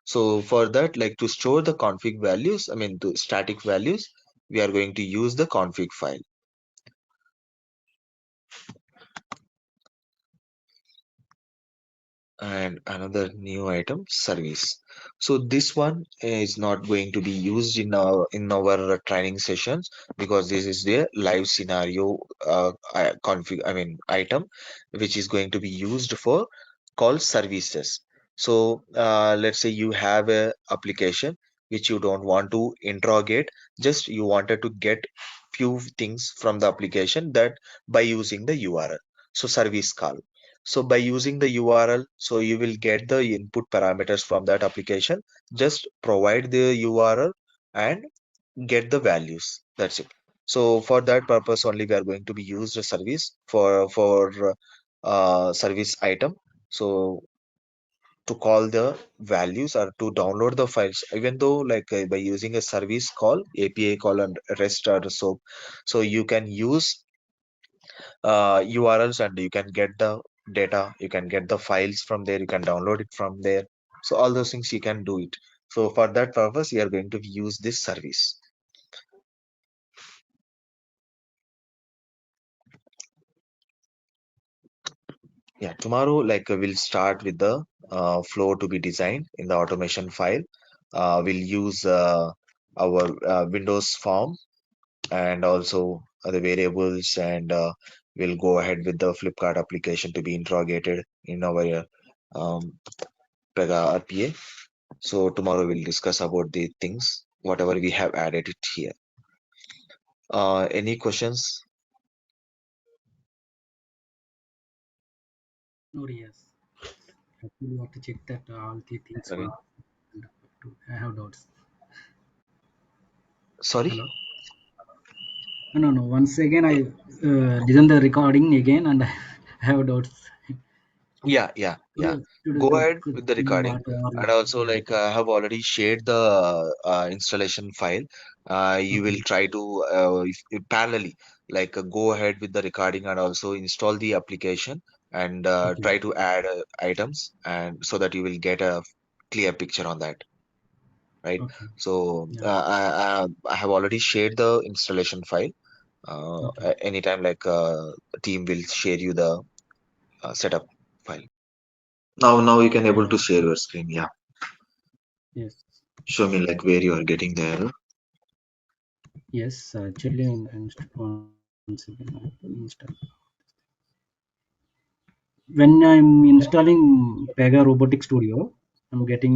Speaker 1: So for that, like to store the config values, I mean the static values, we are going to use the config file. And another new item, service. So this one is not going to be used in our training sessions, because this is the live scenario config, I mean item, which is going to be used for call services. So let's say you have a application which you don't want to interrogate, just you wanted to get few things from the application, that by using the URL. So service call. So by using the URL, so you will get the input parameters from that application. Just provide the URL and get the values. That's it. So for that purpose only, we are going to be used a service for service item. So to call the values or to download the files, even though like by using a service call, API call and REST or SOAP, so you can use URLs and you can get the data, you can get the files from there, you can download it from there. So all those things you can do it. So for that purpose, we are going to use this service. Yeah, tomorrow like we'll start with the flow to be designed in the automation file. We'll use our Windows form and also the variables, and we'll go ahead with the Flipkart application to be interrogated in our um, Pega RPA. So tomorrow we'll discuss about the things, whatever we have added it here. Any questions?
Speaker 7: Oh yes. Actually, you have to check that all the things
Speaker 1: Sorry.
Speaker 7: work. I have doubts.
Speaker 1: Sorry?
Speaker 7: Hello. No, no. Once again, I listen the recording again, and I have doubts.
Speaker 1: Yeah, yeah, yeah.
Speaker 7: To, to,
Speaker 1: Go
Speaker 7: to,
Speaker 1: ahead
Speaker 7: to
Speaker 1: with the
Speaker 7: know
Speaker 1: recording.
Speaker 7: what are
Speaker 1: And also,
Speaker 7: yeah.
Speaker 1: like I have already shared the installation file. You will
Speaker 7: Okay.
Speaker 1: try to if parallelly, like go ahead with the recording and also install the application and
Speaker 7: Okay.
Speaker 1: try to add items, and so that you will get a clear picture on that, right?
Speaker 7: Okay.
Speaker 1: So
Speaker 7: Yeah.
Speaker 1: I have already shared the installation file.
Speaker 7: Okay.
Speaker 1: Anytime, like the team will share you the setup file. Now you can able to
Speaker 7: Yeah.
Speaker 1: share your screen. Yeah,
Speaker 7: Yes.
Speaker 1: show me like where you are getting the error.
Speaker 7: Yes. Actually, once again, I will install. When I'm installing Pega Robotic Studio, I'm
Speaker 1: Mhm.
Speaker 7: getting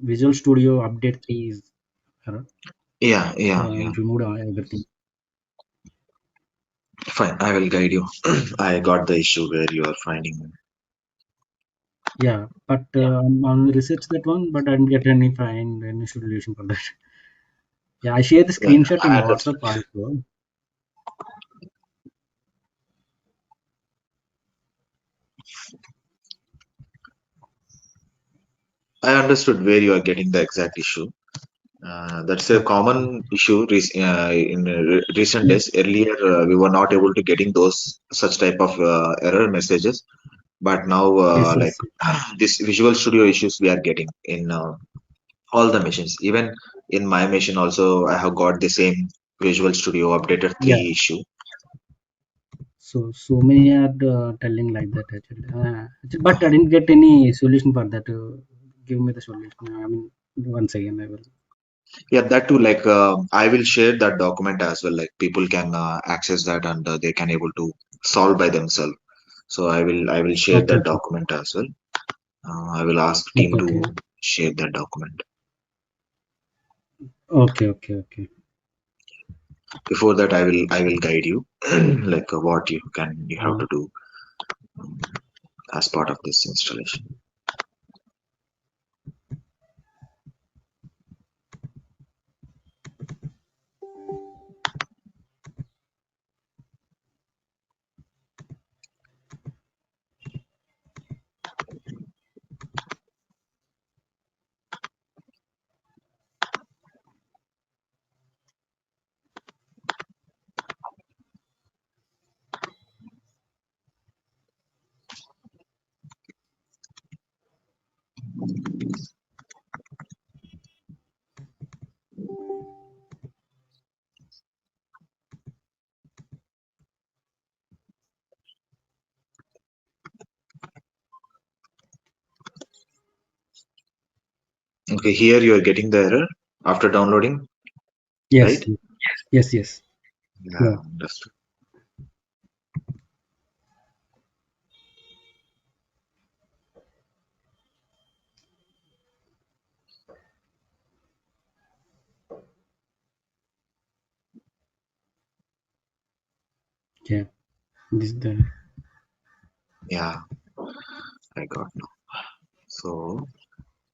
Speaker 7: Visual Studio Update 3 is error.
Speaker 1: Yeah,
Speaker 7: So
Speaker 1: yeah,
Speaker 7: I'll
Speaker 1: yeah.
Speaker 7: remove everything.
Speaker 1: Fine, I will guide you. I got the issue where you are finding.
Speaker 7: Yeah, but
Speaker 1: Yeah,
Speaker 7: I'll research that one, but I didn't get any solution for that. Yeah, I share the
Speaker 1: yeah,
Speaker 7: screenshot in
Speaker 1: I understood.
Speaker 7: WhatsApp also.
Speaker 1: I understood where you are getting the exact issue. That's a
Speaker 7: Okay.
Speaker 1: common issue in recent
Speaker 7: Yes,
Speaker 1: days. Earlier, we were not able to getting those such type of error messages, but now,
Speaker 7: yes,
Speaker 1: like
Speaker 7: yes, yes.
Speaker 1: this Visual Studio issues we are getting in all the machines. Even in my machine also, I have got the same Visual Studio Updated
Speaker 7: Yeah.
Speaker 1: 3 issue.
Speaker 7: So many are telling like that actually. But I didn't get any solution for that. Give me the solution. I mean, once again, I will.
Speaker 1: Yeah, that too. Like I will share that document as well. Like people can access that and they can able to solve by themselves. So I will share
Speaker 7: Okay,
Speaker 1: that
Speaker 7: okay,
Speaker 1: document as well. I will ask team
Speaker 7: okay,
Speaker 1: to
Speaker 7: okay,
Speaker 1: share that document.
Speaker 7: okay, okay, okay.
Speaker 1: Before that, I will guide you like what you have
Speaker 7: Uh,
Speaker 1: to do as part of this installation. Okay, here you are getting the error after downloading,
Speaker 7: Yes,
Speaker 1: right?
Speaker 7: yes, yes.
Speaker 1: Yeah,
Speaker 7: Yeah,
Speaker 1: understood.
Speaker 7: yeah. This is the
Speaker 1: Yeah, I got now. So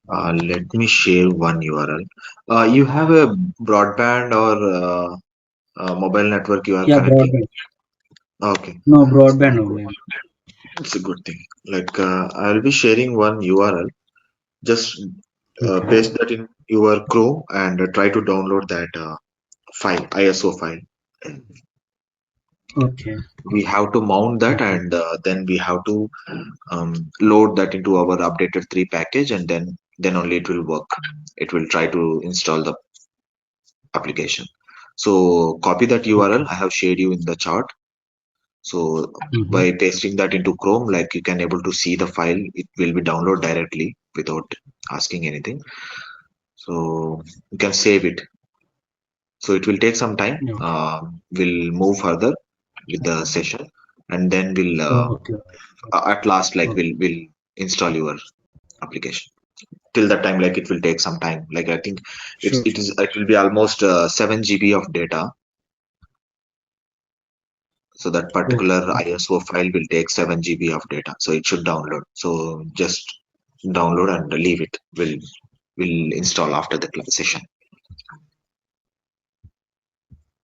Speaker 1: let me share one URL. You have a broadband or mobile network you are
Speaker 7: yeah
Speaker 1: connecting?
Speaker 7: broadband.
Speaker 1: Okay,
Speaker 7: No broadband only.
Speaker 1: it's a good thing. Like I'll be sharing one URL. Just
Speaker 7: Okay,
Speaker 1: paste that in your Chrome and try to download that file, ISO file.
Speaker 7: okay,
Speaker 1: We have to mount that
Speaker 7: okay.
Speaker 1: and then we have to load that into our updated 3 package and then only it will work. It will try to install the application. So copy that URL.
Speaker 7: Okay.
Speaker 1: I have shared you in the chart. So
Speaker 7: Mm-hmm.
Speaker 1: by pasting that into Chrome, like you can able to see the file. It will be download directly without asking anything. So you can save it. So it will take some time.
Speaker 7: Yeah, okay.
Speaker 1: We'll move further with the session, and then we'll
Speaker 7: Okay, okay.
Speaker 1: at last like
Speaker 7: Okay.
Speaker 1: we'll install your application. Till that time, like it will take some time. Like I think
Speaker 7: Sure, sure.
Speaker 1: it will be almost 7 GB of data. So that
Speaker 7: Okay,
Speaker 1: particular
Speaker 7: okay.
Speaker 1: ISO file will take 7 GB of data. So it should download. So just download and leave it. Will install after the class session.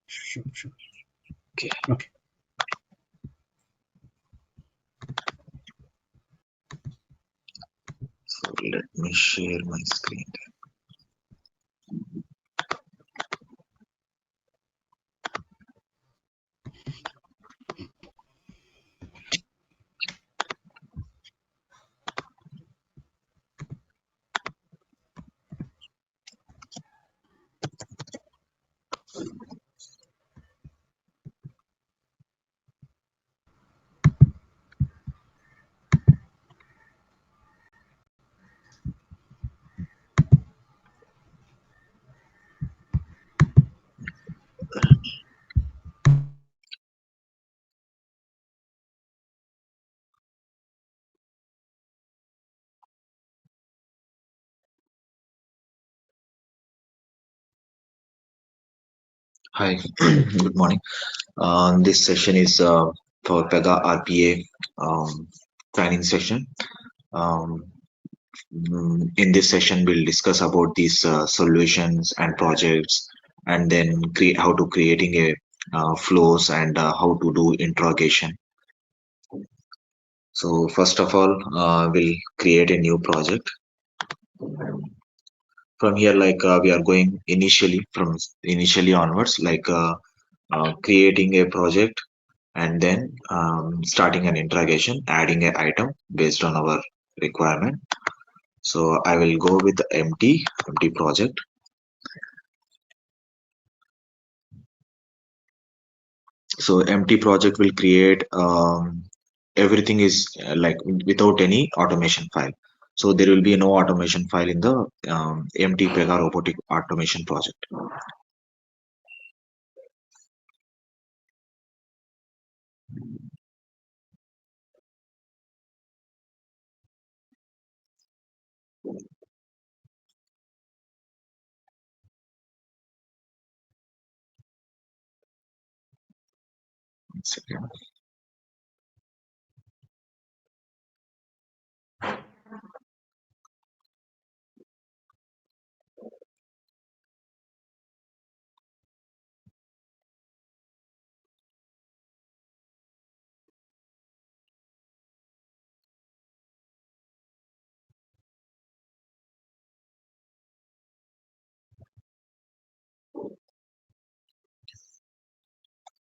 Speaker 7: Sure, sure.
Speaker 1: Okay.
Speaker 7: Okay.
Speaker 1: So let me share my screen. Hi, good morning. This session is for Pega RPA training session. Um, in this session, we'll discuss about these solutions and projects, and then create how to creating a flows and how to do interrogation. So first of all, we'll create a new project. From here, like we are going initially onwards, like creating a project and then starting an interrogation, adding an item based on our requirement. So I will go with the empty project. So empty project will create everything is like without any automation file. So there will be no automation file in the empty Pega robotic automation project. One second.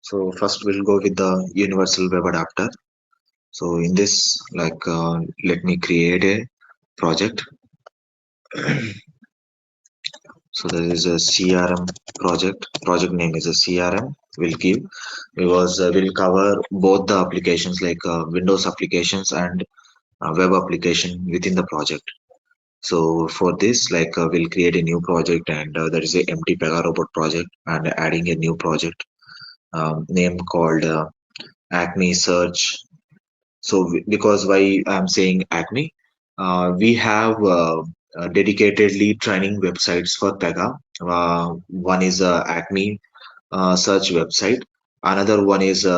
Speaker 1: So first we'll go with the universal web adapter. So in this, like, let me create a project. So there is a CRM project. Project name is a CRM. We'll give because we'll cover both the applications like Windows applications and web application within the project. So for this, like we'll create a new project, and there is a empty Pega robot project, and adding a new project name called Acme Search. So because why I'm saying Acme, we have dedicatedly training websites for Pega. One is Acme search website. Another one is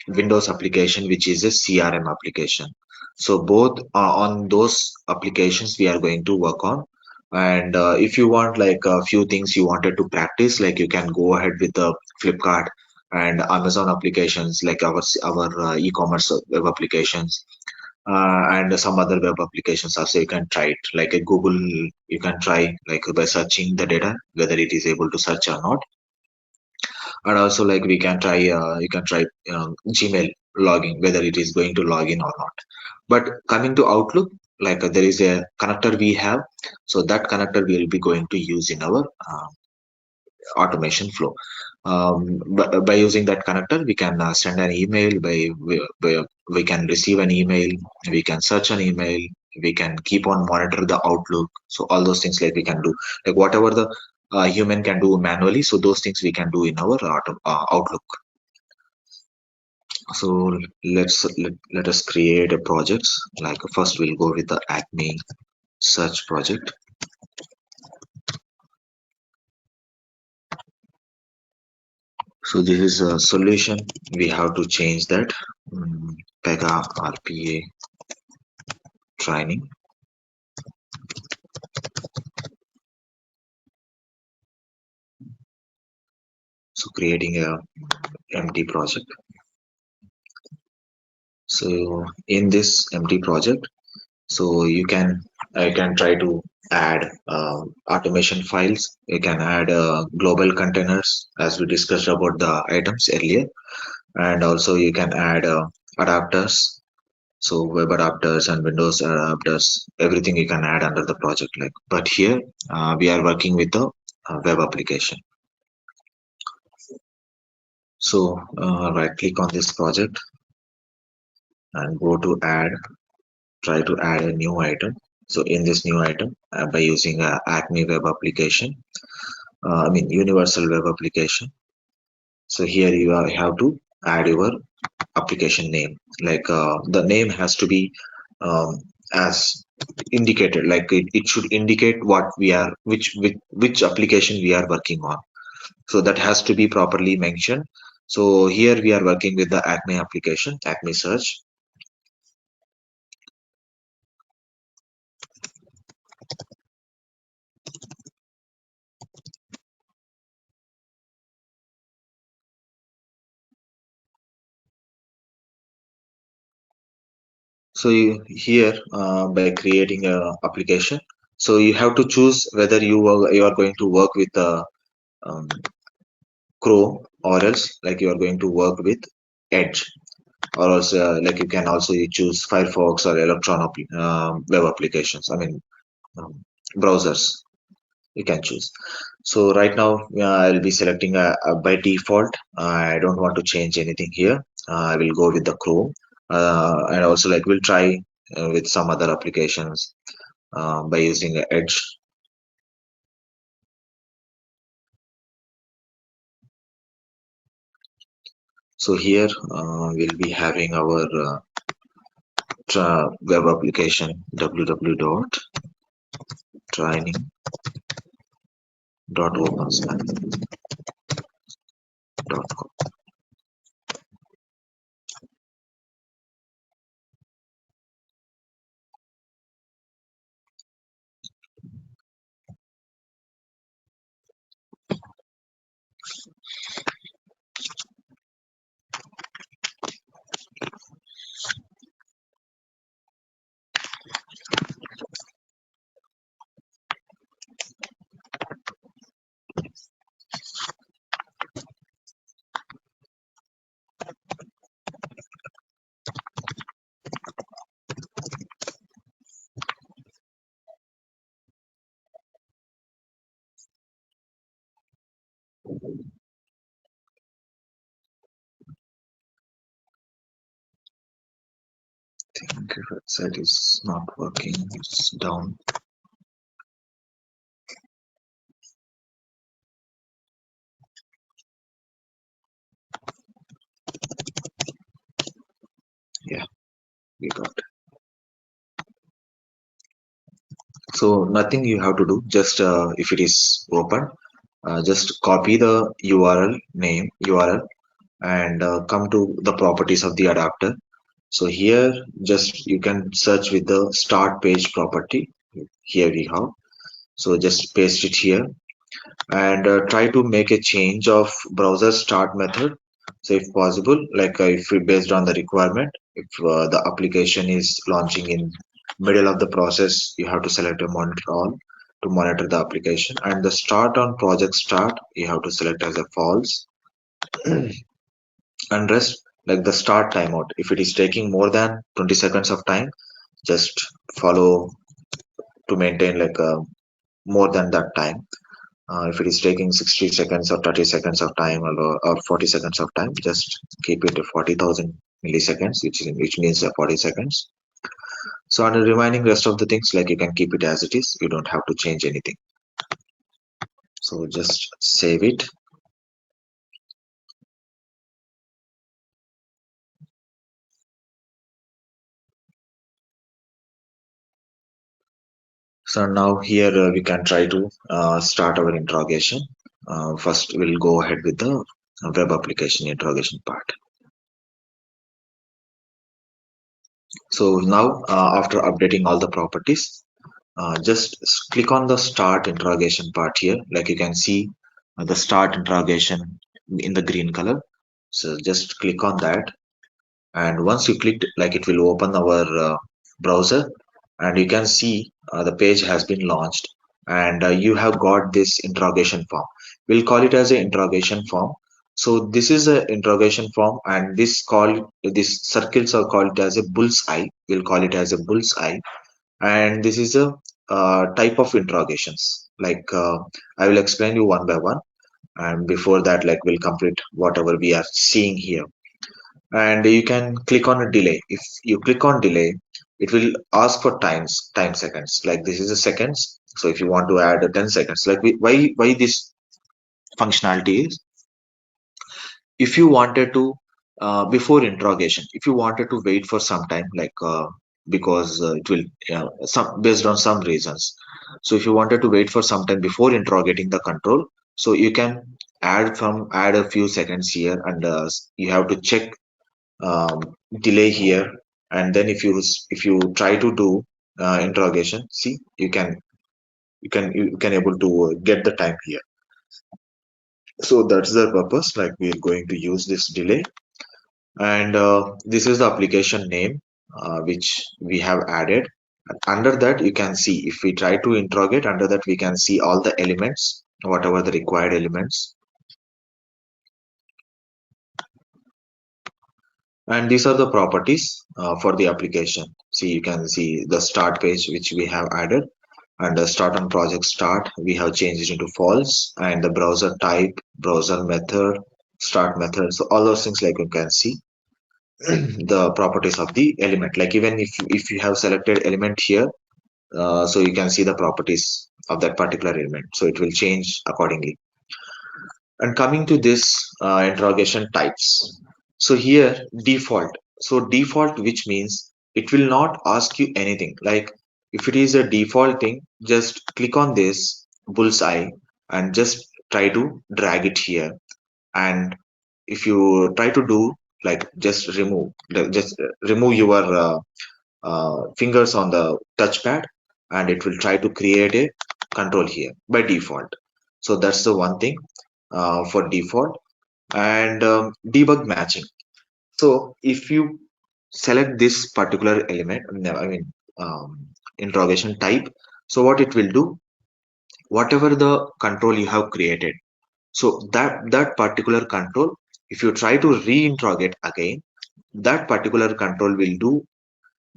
Speaker 1: Windows application, which is a CRM application. So both on those applications we are going to work on. And if you want like a few things you wanted to practice, like you can go ahead with the Flipkart and Amazon applications, like our e-commerce web applications, and some other web applications also. You can try it like a Google. You can try like by searching the data whether it is able to search or not. And also like we can try you can try Gmail logging whether it is going to log in or not. But coming to Outlook, like there is a connector we have, so that connector we will be going to use in our automation flow. By using that connector we can send an email, we can receive an email, we can search an email, we can keep on monitor the Outlook. So all those things like we can do, like whatever the human can do manually, so those things we can do in our Outlook. So let us create a project. Like first we'll go with the Acme search project. So this is a solution. We have to change that. Pega RPA training. So creating a empty project. So in this empty project, so I can try to add automation files. You can add global containers as we discussed about the items earlier, and also you can add adapters. So web adapters and Windows adapters, everything you can add under the project. Like, but here we are working with the web application. So right click on this project and go to add. Try to add a new item. So in this new item, by using Acme web application, I mean universal web application. So here have to add your application name. Like the name has to be as indicated. Like it should indicate what we are, which application we are working on. So that has to be properly mentioned. So here we are working with the Acme application, Acme search. So here by creating a application, so you have to choose whether you are going to work with um, Chrome, or else like you are going to work with Edge, or else like you can also choose Firefox or Electron web applications. I mean browsers you can choose. So right now I'll be selecting by default. I don't want to change anything here. I will go with the Chrome, and also like we'll try with some other applications by using Edge. So here we'll be having our web application www.training.opensmap.com. I think website is not working. It's down. we got. So nothing you have to do. Just if it is open, just copy the URL name URL and come to the properties of the adapter. So here just you can search with the start page property. Here we have. So just paste it here and try to make a change of browser start method. So if possible, like if based on the requirement, if the application is launching in middle of the process, you have to select a monitor all to monitor the application, and the start on project start you have to select as a false. And rest like the start timeout, if it is taking more than 20 seconds of time, just follow to maintain like more than that time. If it is taking 60 seconds or 30 seconds of time, or 40 seconds of time, just keep it to 40,000 milliseconds, which means 40 seconds. So on the remaining rest of the things, like you can keep it as it is, you don't have to change anything. So just save it. So now here we can try to start our interrogation. First we'll go ahead with the web application interrogation part. So now after updating all the properties, just click on the start interrogation part here. Like you can see the start interrogation in the green color. So just click on that, and once you click, like it will open our browser, and you can see the page has been launched, and you have got this interrogation form. We'll call it as an interrogation form. So this is an interrogation form, and these circles are called as a bull's eye. We'll call it as a bull's eye, and this is a type of interrogations. Like I will explain you one by one, and before that, like we'll complete whatever we are seeing here. And you can click on a delay. If you click on delay, it will ask for time seconds. Like this is a seconds. So if you want to add a 10 seconds, like why this functionality is, if you wanted to before interrogation, if you wanted to wait for some time, like because it will some based on some reasons. So if you wanted to wait for some time before interrogating the control, so you can add a few seconds here, and you have to check delay here. And then if you try to do interrogation, see, you can able to get the time here. So that's the purpose, like we're going to use this delay. And this is the application name which we have added. Under that you can see, if we try to interrogate, under that we can see all the elements, whatever the required elements. And these are the properties for the application. See, you can see the start page which we have added, and the start on project start we have changed it into false, and the browser type, browser method, start method. So all those things, like you can see the properties of the element. Like even if you have selected element here, so you can see the properties of that particular element, so it will change accordingly. And coming to this interrogation types, so here default. So default, which means it will not ask you anything. Like if it is a default thing, just click on this bullseye and just try to drag it here. And if you try to do, like just remove your fingers on the touchpad, and it will try to create a control here by default. So that's the one thing for default. And debug matching. So if you select this particular element, no, I mean interrogation type, so what it will do, whatever the control you have created, so that particular control, if you try to re-interrogate again, that particular control will do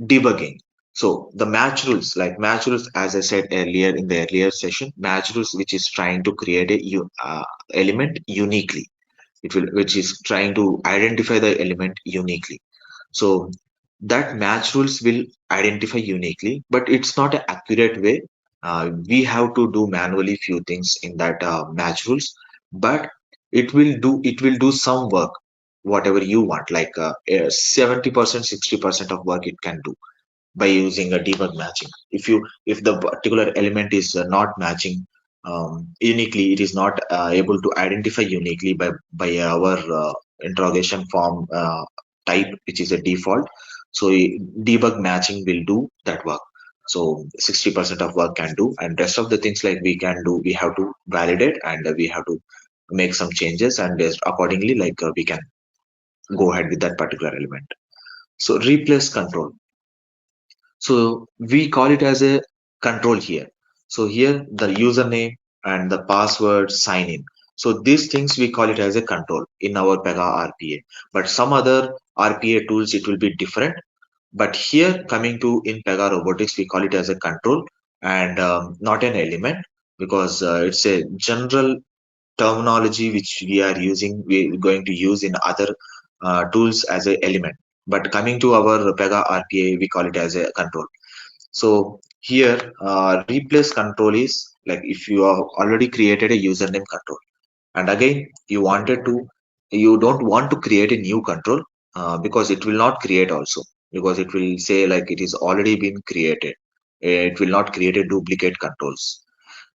Speaker 1: debugging. So the match rules, like match rules, as I said earlier in the earlier session, match rules which is trying to create a element uniquely. Which is trying to identify the element uniquely. So that match rules will identify uniquely, but it's not an accurate way. We have to do manually few things in that match rules, but it will do some work. whatever you want, like 70%, 60% of work it can do by using a debug matching. If the particular element is not matching uniquely, it is not able to identify uniquely by our interrogation form type, which is a default. So debug matching will do that work. So 60% of work can do, and rest of the things like we can do, we have to validate, and we have to make some changes, and accordingly, like we can go ahead with that particular element. So replace control. So we call it as a control here. So here the username and the password sign in. So these things we call it as a control in our Pega RPA. But some other RPA tools it will be different. But here coming to in Pega Robotics we call it as a control, and not an element, because it's a general terminology which we're going to use in other tools as a element. But coming to our Pega RPA we call it as a control. So here, replace control is like if you have already created a username control, and again you don't want to create a new control, because it will not create also, because it will say like it is already been created. It will not create a duplicate controls.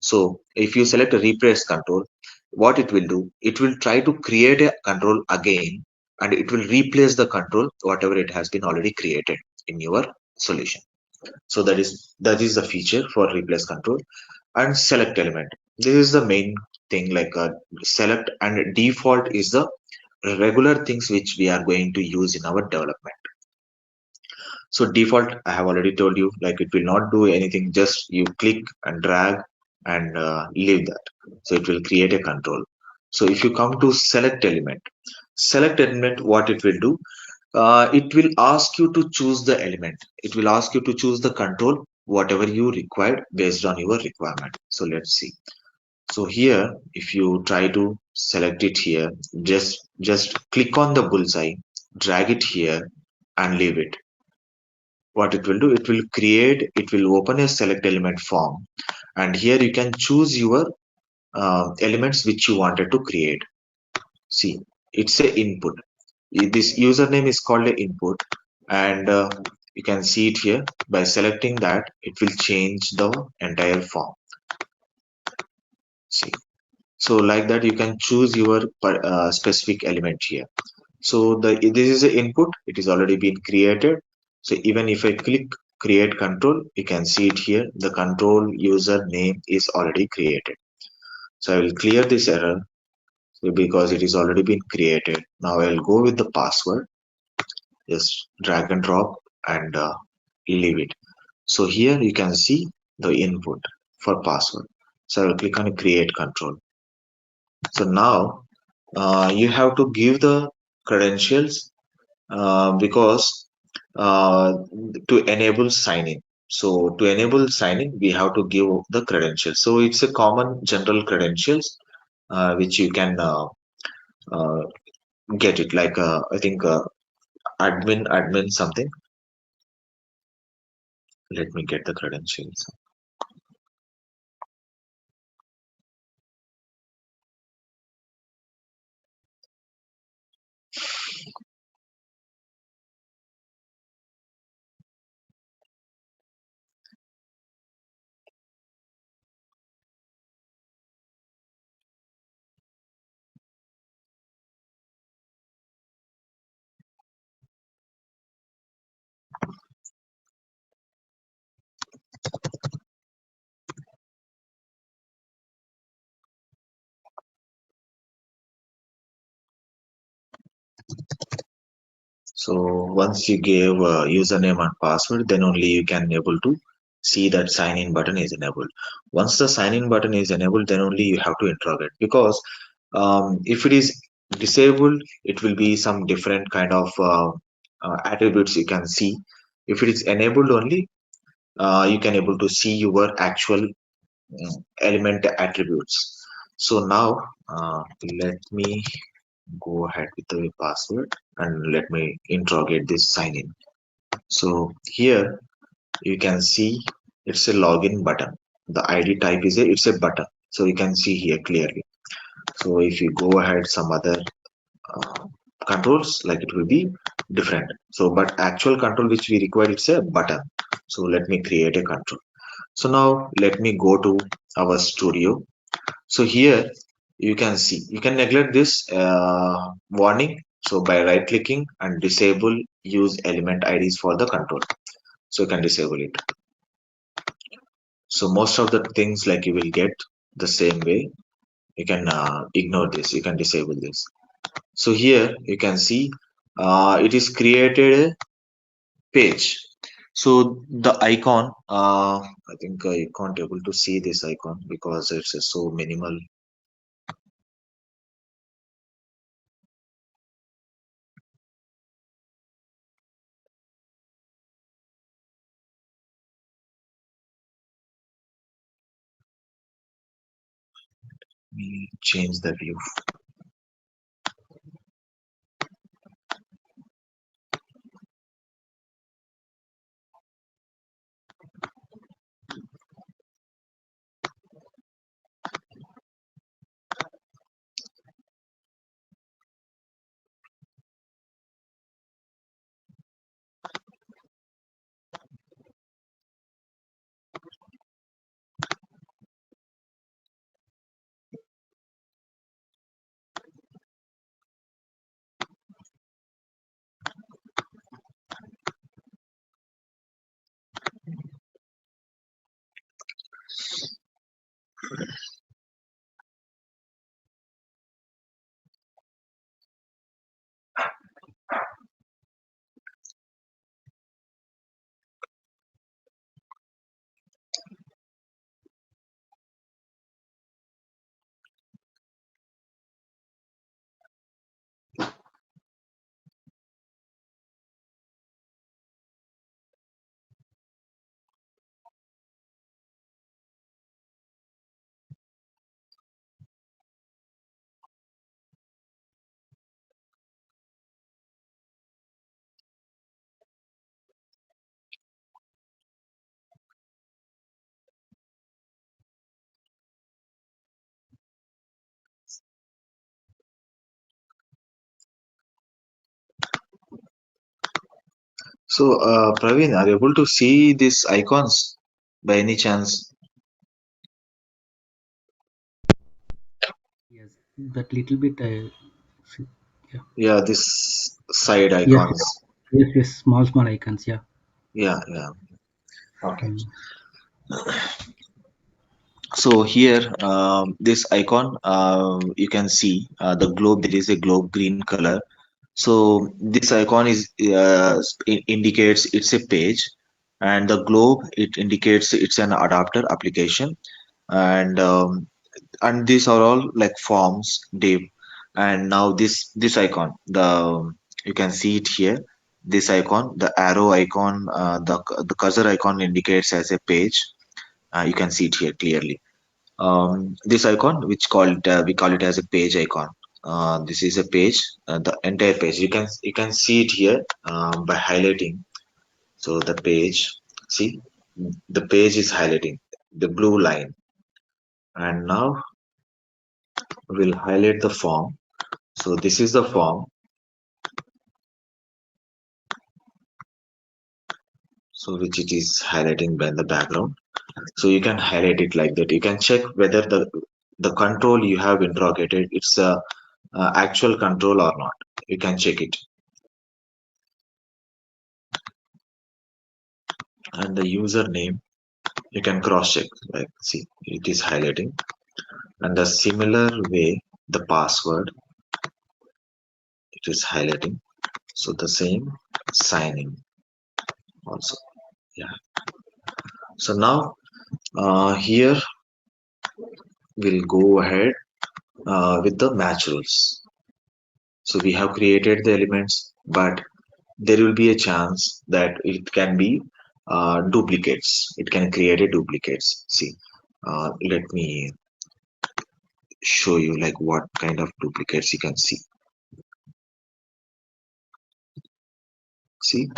Speaker 1: So if you select a replace control, what it will do, it will try to create a control again, and it will replace the control whatever it has been already created in your solution. So that is the feature for replace control. And select element, this is the main thing, like select and default is the regular things which we are going to use in our development. So default I have already told you, like it will not do anything, just you click and drag and leave that, so it will create a control. So if you come to select element, what it will do, it will ask you to choose the element. It will ask you to choose the control, whatever you required based on your requirement. So let's see. So here, if you try to select it here, just click on the bullseye, drag it here, and leave it. What it will do, it will open a select element form, and here you can choose your elements which you wanted to create. See, it's a input. This username is called a input, and you can see it here. By selecting that, it will change the entire form. See, so like that you can choose your specific element here. So this is the input, it is already been created. So even if I click create control, you can see it here, the control username is already created. So I will clear this error, because it is already been created. Now I'll go with the password, just drag and drop, and leave it. So here you can see the input for password. So I will click on create control. So now you have to give the credentials, because to enable sign-in. So to enable sign-in, we have to give the credentials. So it's a common general credentials which you can uh, get it, like I think admin something. Let me get the credentials. So once you give username and password, then only you can able to see that sign in button is enabled. Once the sign in button is enabled, then only you have to interrogate, because if it is disabled, it will be some different kind of attributes you can see. If it is enabled only, you can able to see your actual element attributes. So now let me go ahead with the password, and let me interrogate this sign in. So here you can see it's a login button. The ID type is it's a button. So you can see here clearly. So if you go ahead some other uh, controls, like it will be different. So but actual control which we require, it's a button. So let me create a control. So now let me go to our studio. So here you can see, you can neglect this warning. So by right clicking and disable use element IDs for the control. So you can disable it. So most of the things like you will get the same way. You can ignore this, you can disable this. So here you can see it is created a page. So the icon, I think you can't able to see this icon because it's so minimal. Let me change the view. So Praveen, are you able to see these icons by any chance?
Speaker 7: Yes, that little bit. Yeah.
Speaker 1: Yeah, this side
Speaker 7: Yes.
Speaker 1: icons.
Speaker 7: Yes. Yes. Small icons. Yeah.
Speaker 1: Yeah, yeah. Okay.
Speaker 7: Mm.
Speaker 1: So here, this icon, you can see the globe. There is a globe green color. So this icon is indicates it's a page, and the globe it indicates it's an adapter application, and these are all like forms div. And now this icon, the you can see it here. This icon, the arrow icon, the cursor icon indicates as a page. You can see it here clearly. This icon, which called we call it as a page icon. This is a page, the entire page. You can see it here by highlighting. So the page, see, the page is highlighting the blue line, and now we'll highlight the form. So this is the form. So which it is highlighting by the background. So you can highlight it like that. You can check whether the control you have interrogated it's a actual control or not. You can check it. And the username you can cross check, like see it is highlighting, and the similar way the password it is highlighting, so the same sign in also. Yeah, so now here we'll go ahead with the match rules. So we have created the elements, but there will be a chance that it can be duplicates. It can create a duplicates. See, let me show you like what kind of duplicates you can see. See,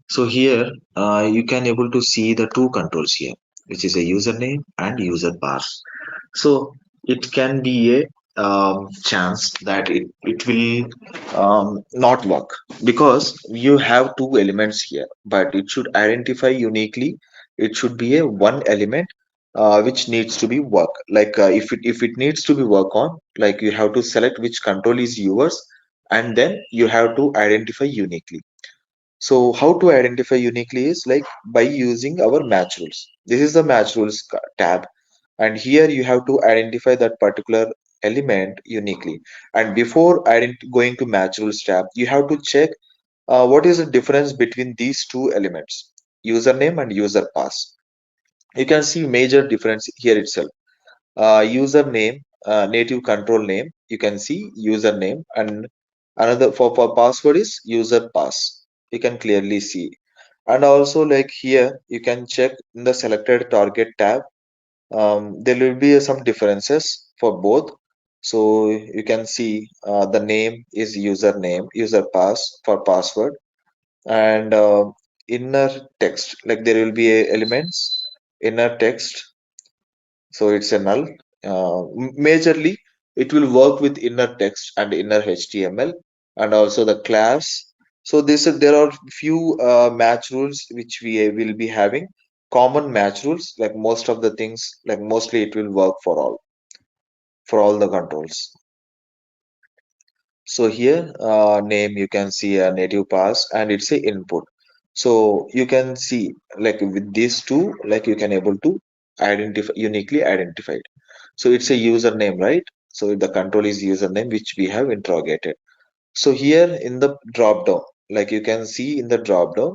Speaker 1: so here you can able to see the two controls here, which is a username and user bar. So it can be a chance that it will not work, because you have two elements here, but it should identify uniquely. It should be a one element which needs to be work. Like if it needs to be work on, like you have to select which control is yours, and then you have to identify uniquely. So how to identify uniquely is like by using our match rules. This is the match rules tab, and here you have to identify that particular element uniquely. And before going to match rules tab, you have to check what is the difference between these two elements, username and user pass. You can see major difference here itself. Username, native control name, you can see username, and another for password is user pass. You can clearly see. And also like here, you can check in the selected target tab. There will be some differences for both. So you can see the name is username, user pass for password, and inner text, like there will be elements, inner text, so it's a null. Majorly, it will work with inner text and inner HTML, and also the class. So there are few match rules which we will be having. Common match rules, like most of the things, like mostly it will work for all the controls. So here, name, you can see a native pass and it's a input. So you can see like with these two, like you can able to identify uniquely identified. So it's a username, right? So the control is username which we have interrogated. So here in the drop down, like you can see in the drop down,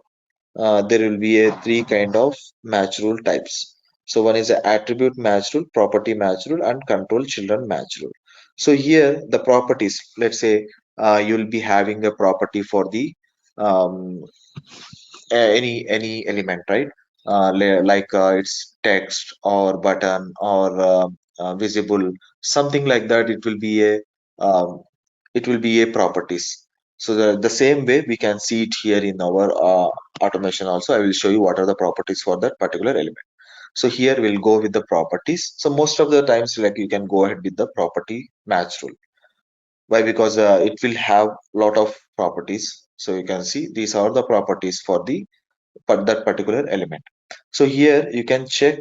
Speaker 1: there will be a three kind of match rule types. So one is a attribute match rule, property match rule, and control children match rule. So here the properties, let's say you'll be having a property for the um, any element, right? Like it's text or button or visible, something like that. Um, it will be a properties. So the same way we can see it here in our automation also. I will show you what are the properties for that particular element. So here we'll go with the properties. So most of the times, like you can go ahead with the property match rule. Why? Because it will have lot of properties. So you can see these are the properties for the that particular element. So here you can check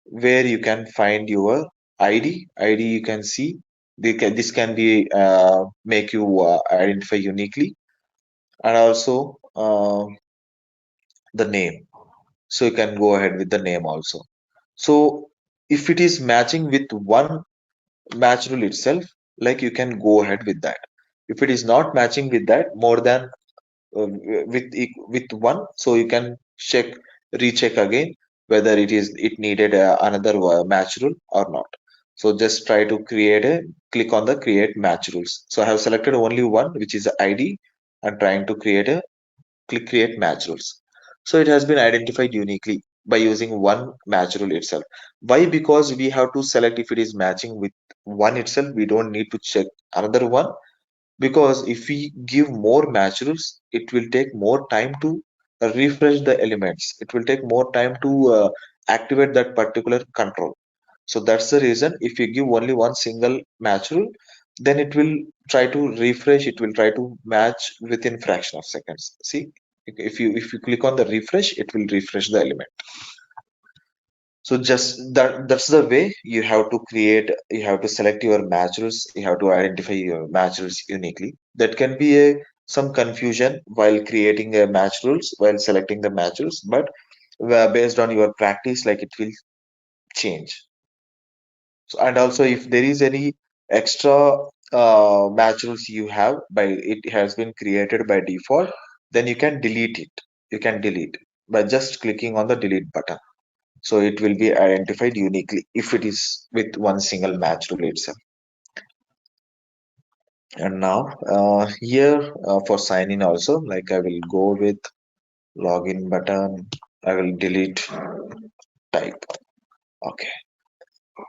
Speaker 1: where you can find your ID. ID you can see this can be make you identify uniquely, and also the name. So you can go ahead with the name also. So if it is matching with one match rule itself, like you can go ahead with that. If it is not matching with that more than with one, so you can recheck again whether it needed another match rule or not. So just try to click on the create match rules. So I have selected only one, which is ID, and trying to click create match rules. So it has been identified uniquely by using one match rule itself. Why? Because we have to select if it is matching with one itself. We don't need to check another one, because if we give more match rules, it will take more time to refresh the elements. It will take more time to activate that particular control. So that's the reason if you give only one single match rule, then it will try to refresh, it will try to match within fraction of seconds. See, if you click on the refresh, it will refresh the element. So just that's the way you have to create, you have to select your match rules, you have to identify your match rules uniquely. That can be some confusion while creating a match rules, while selecting the match rules, but based on your practice, like it will change. So, and also if there is any extra match rules you have by it has been created by default, then you can delete it. You can delete by just clicking on the delete button. So it will be identified uniquely if it is with one single match rule itself. And now here for sign in also, like I will go with login button. I will delete type. Okay.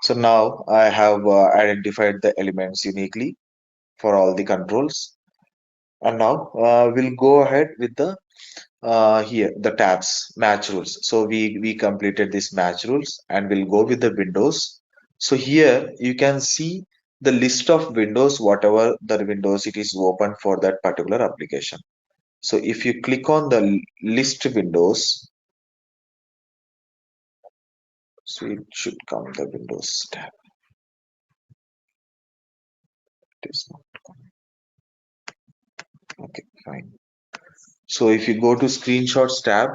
Speaker 1: So now I have identified the elements uniquely for all the controls. And now we'll go ahead with the here the tabs match rules. So we completed this match rules and we'll go with the windows. So here you can see the list of windows, whatever the windows it is open for that particular application. So if you click on the list windows, so it should come the Windows tab. It is not coming. Okay, fine. So if you go to screenshots tab,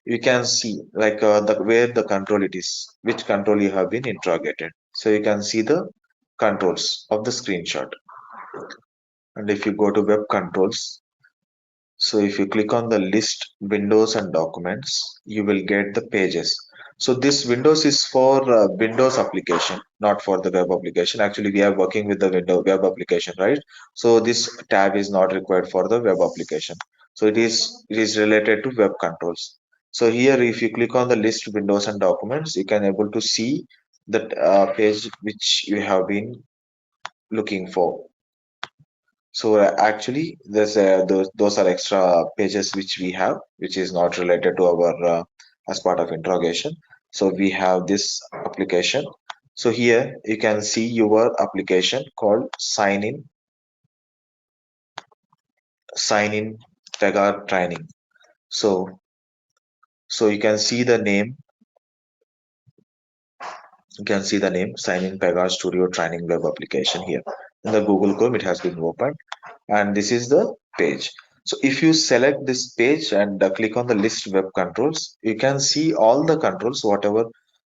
Speaker 1: you can see like where the control it is, which control you have been interrogated. So you can see the controls of the screenshot. And if you go to web controls, so if you click on the list windows and documents, you will get the pages. So this Windows is for Windows application, not for the web application. Actually, we are working with the window web application, right? So this tab is not required for the web application. So it is related to web controls. So here, if you click on the list windows and documents, you can able to see that page which you have been looking for. So actually, those are extra pages which we have, which is not related to our as part of interrogation. So we have this application. So here you can see your application called sign in Pega training. So you can see the name. You can see the name sign in Pega Studio Training Web application here. In the Google Chrome, it has been opened, and this is the page. So if you select this page and click on the list web controls, you can see all the controls whatever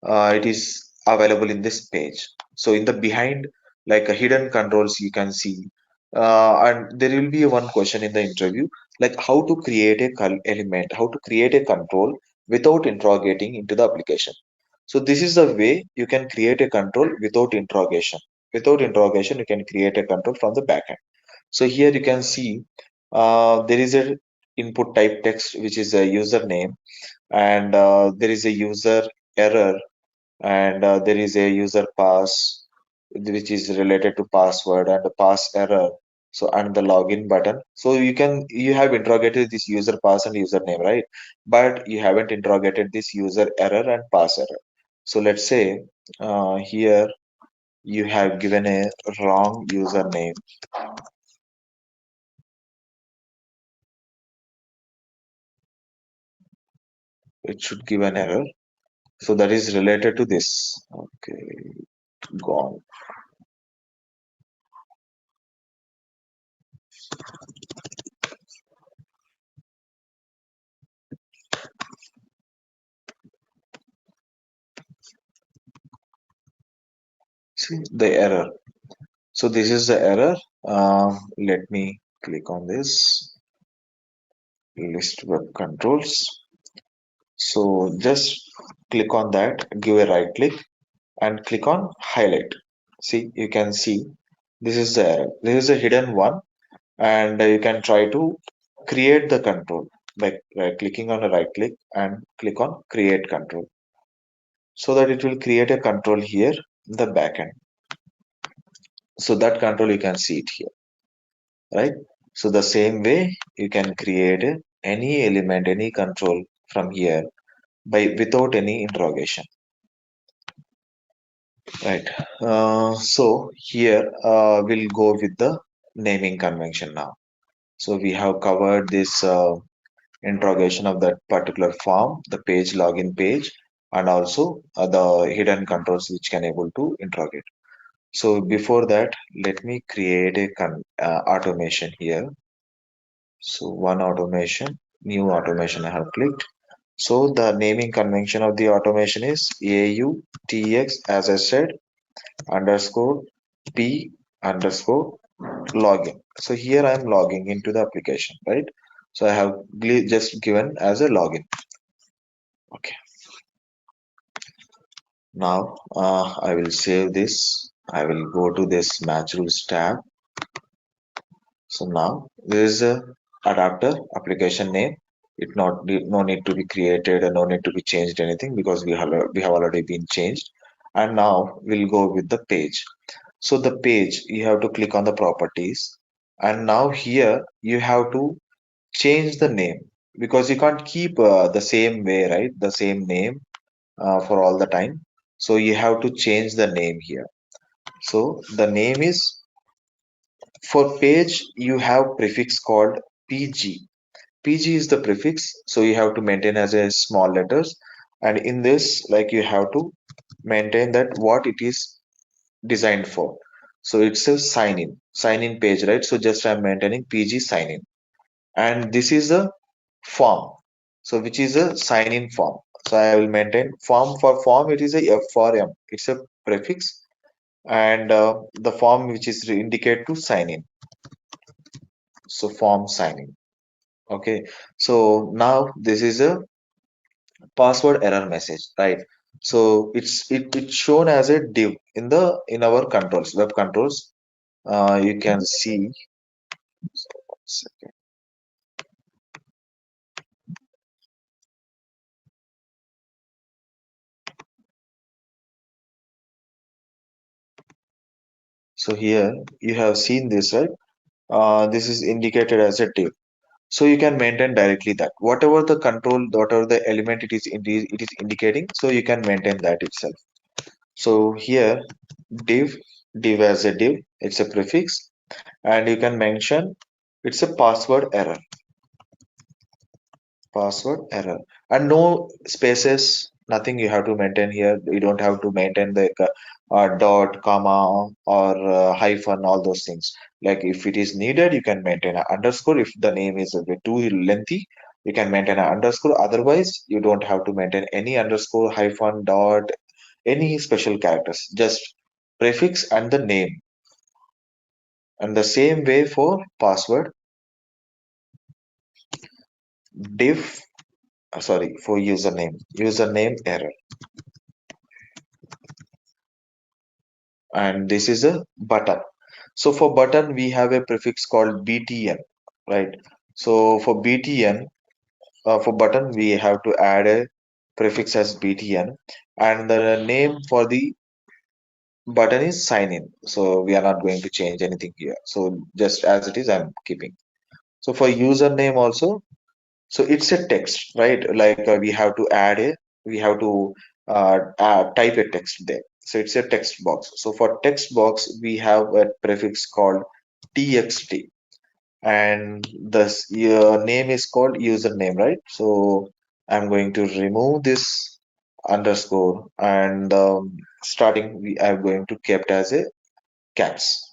Speaker 1: it is available in this page. So in the behind, like hidden controls, you can see, and there will be one question in the interview, like how to create a element, how to create a control without interrogating into the application. So this is the way you can create a control without interrogation. Without interrogation, you can create a control from the backend. So here you can see there is a input type text which is a username, and there is a user error, and there is a user pass which is related to password and a pass error. So and the login button. So you have interrogated this user pass and username, right? But you haven't interrogated this user error and pass error. So let's say here you have given a wrong username. It should give an error. So that is related to this. Okay, gone. See the error. So this is the error. Let me click on this list web controls. So just click on that, give a right click and click on highlight. See, you can see this is the error. This is a hidden one, and you can try to create the control by clicking on a right click and click on create control, so that it will create a control here in the backend. So that control you can see it here, right? So the same way you can create any element, any control from here by without any interrogation, right? So here we'll go with the naming convention now. So we have covered this interrogation of that particular form, the page login page, and also the hidden controls which can able to interrogate. So before that, let me create a automation here. So one automation, new automation I have clicked. So the naming convention of the automation is AUTX, as I said, underscore P underscore login. So here I am logging into the application, right? So I have just given as a login. Okay. Now I will save this. I will go to this match rules tab. So now there is a adapter application name. It not no need to be created and no need to be changed anything because we have already been changed. And now we'll go with the page. So the page you have to click on the properties, and now here you have to change the name because you can't keep the same way, right? The same name for all the time. So you have to change the name here. So the name is, for page you have prefix called PG. PG is the prefix, so you have to maintain as a small letters, and in this, like, you have to maintain that what it is designed for. So it's a sign in page, right? So just I'm maintaining PG sign in, and this is a form, so which is a sign in form. So I will maintain form. For form, it is a F for M. It's a prefix, and the form which is indicate to sign in. So form sign in. Okay. So now this is a password error message, right? So it's shown as a div in in our controls, web controls. You can see. So, one second. So here you have seen this, right? This is indicated as a div. So you can maintain directly that whatever the control, whatever the element it is indicating, so you can maintain that itself. So here div as a div, it's a prefix, and you can mention it's a password error, and no spaces, nothing you have to maintain here. You don't have to maintain the dot, comma, or hyphen, all those things. Like, if it is needed, you can maintain an underscore. If the name is a bit too lengthy, you can maintain an underscore. Otherwise, you don't have to maintain any underscore, hyphen, dot, any special characters, just prefix and the name. And the same way for password, div, sorry, for username error. And this is a button. So for button, we have a prefix called btn, right? So for btn, for button, we have to add a prefix as btn, and the name for the button is sign in. So we are not going to change anything here. So just as it is, I'm keeping. So for username also, so it's a text, right? Like, we have to type a text there. So it's a text box. So for text box, we have a prefix called txt, and this your name is called username, right? So I'm going to remove this underscore, and starting we are going to kept as a caps.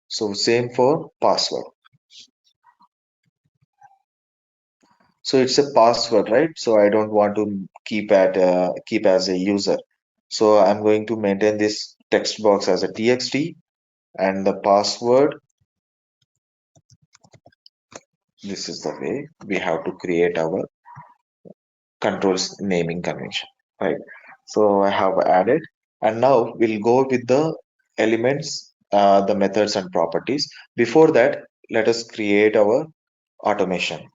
Speaker 1: So same for password. So it's a password, right? So I don't want to keep as a user. So I'm going to maintain this text box as a txt, and the password. This is the way we have to create our controls naming convention, right? So I have added, and now we'll go with the elements, the methods and properties. Before that, let us create our automation.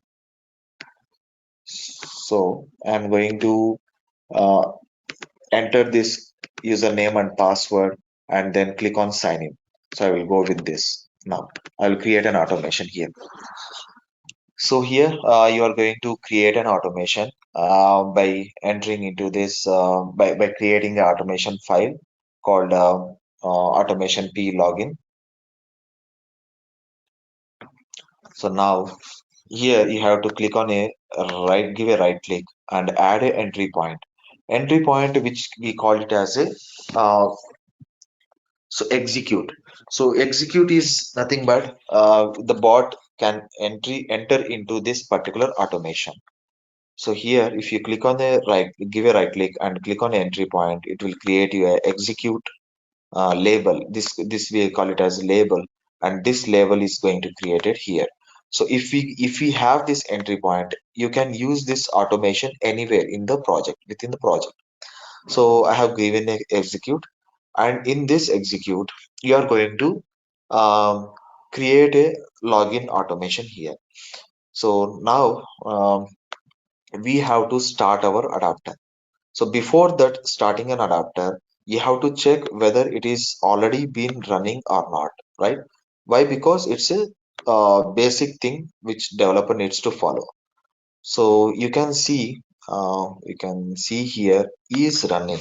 Speaker 1: So I'm going to uh, enter this username and password, and then click on sign in. So I will go with this. Now I will create an automation here. So here you are going to create an automation by entering into this, by creating the automation file called automation p login. So now here you have to click on give a right click and add a entry point. Entry point, which we call it as a so execute. So execute is nothing but the bot can enter into this particular automation. So here, if you click on the right, give a right click and click on entry point, it will create you a execute label. This we call it as label, and this label is going to create it here. So if we have this entry point, you can use this automation anywhere in the project, within the project. So I have given a execute, and in this execute, you are going to um, create a login automation here. So now we have to start our adapter. So before that, starting an adapter, you have to check whether it is already been running or not, right? Why? Because it's a basic thing which developer needs to follow. So you can see here is running.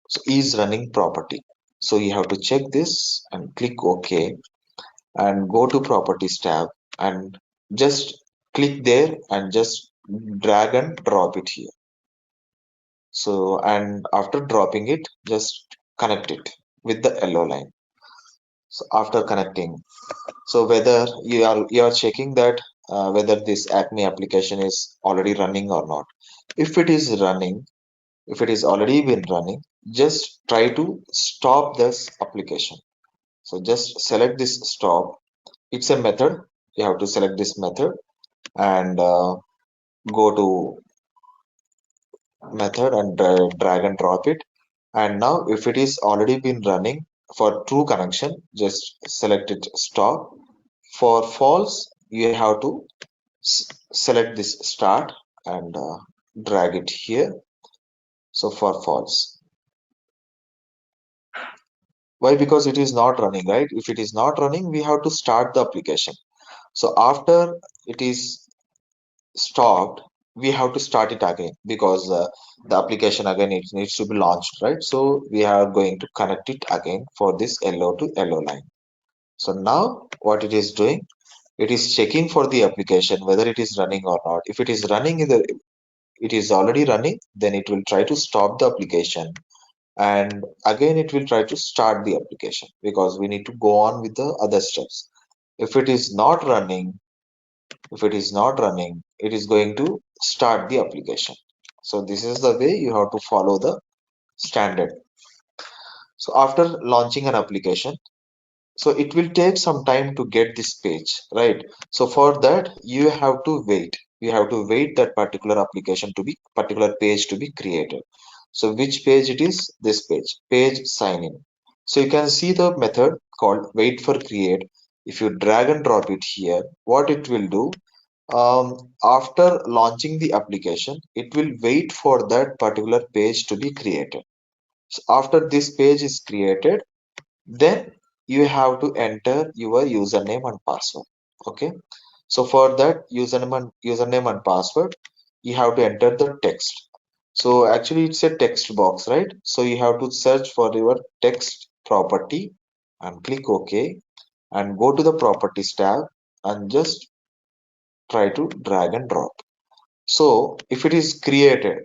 Speaker 1: So is running property. So you have to check this and click OK and go to properties tab and just click there and just drag and drop it here. So, and after dropping it, just connect it with the yellow line. So after connecting, so whether you are checking that whether this Acme application is already running or not. If it is running, if it is already been running, just try to stop this application. So just select this stop. It's a method. You have to select this method and go to method and drag and drop it. And now if it is already been running for true connection, just select it stop. For false, you have to select this start and drag it here. So for false. Why? Because it is not running, right? If it is not running, we have to start the application. So after it is stopped, we have to start it again because the application again it needs to be launched, right? So we are going to connect it again for this yellow to yellow line. So now what it is doing, it is checking for the application whether it is running or not. If it is running it is already running, then it will try to stop the application and again it will try to start the application because we need to go on with the other steps. If it is not running, if it is not running, it is going to start the application. So this is the way you have to follow the standard. So after launching an application, so it will take some time to get this page, right? So for that you have to wait. You have to wait that particular page to be created. So which page it is? This page sign in. So you can see the method called wait for create. If you drag and drop it here, what it will do, after launching the application, it will wait for that particular page to be created. So after this page is created, then you have to enter your username and password. Okay. So for that username and password, you have to enter the text. So actually it's a text box, right? So you have to search for your text property and click OK and go to the properties tab and just try to drag and drop. So if it is created,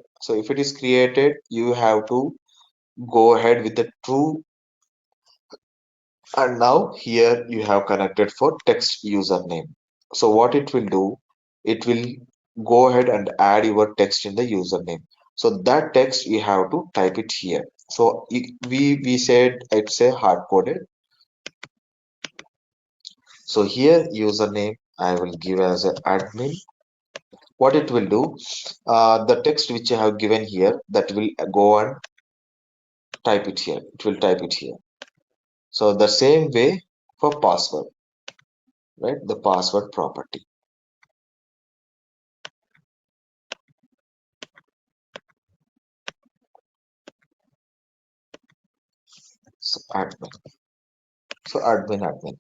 Speaker 1: you have to go ahead with the true. And now here you have connected for text username. So what it will do, it will go ahead and add your text in the username. So that text you have to type it here. So we said it's a hard coded. So here username I will give as an admin. What it will do, the text which I have given here, that will go and type it here. It will type it here. So the same way for password, right? The password property. So admin. So admin.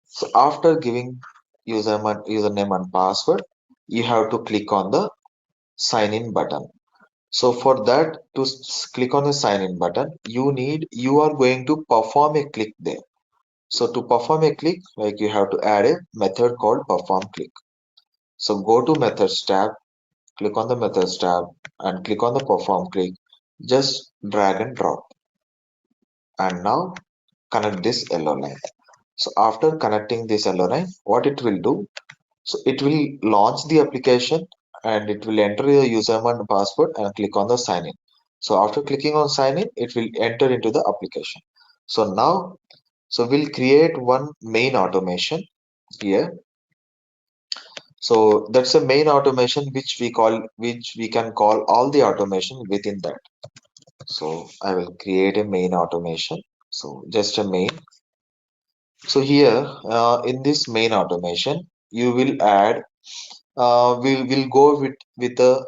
Speaker 1: So after giving username and password, you have to click on the sign in button. So for that, to click on the sign in button, you are going to perform a click there. So to perform a click, like you have to add a method called perform click. So go to methods tab, click on the methods tab and click on the perform click. Just drag and drop. And now connect this yellow line. So after connecting this yellow line, what it will do, so it will launch the application and it will enter your username and password and click on the sign in. So after clicking on sign in, it will enter into the application. So now, so we'll create one main automation here. So that's a main automation which we can call all the automation within that. So I will create a main automation. So just a main. So here in this main automation, you will add we'll go with a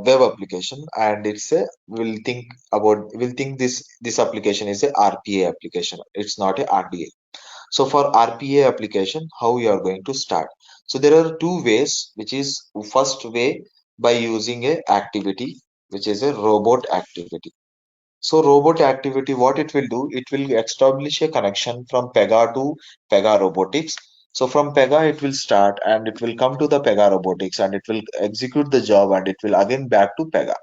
Speaker 1: web application and it's a we'll think this application is a RPA application. It's not a RDA. So for RPA application, how we are going to start? So there are two ways, which is first way by using a activity, which is a robot activity. So robot activity, what it will do, it will establish a connection from Pega to Pega Robotics. So from Pega, it will start and it will come to the Pega Robotics and it will execute the job and it will again back to Pega.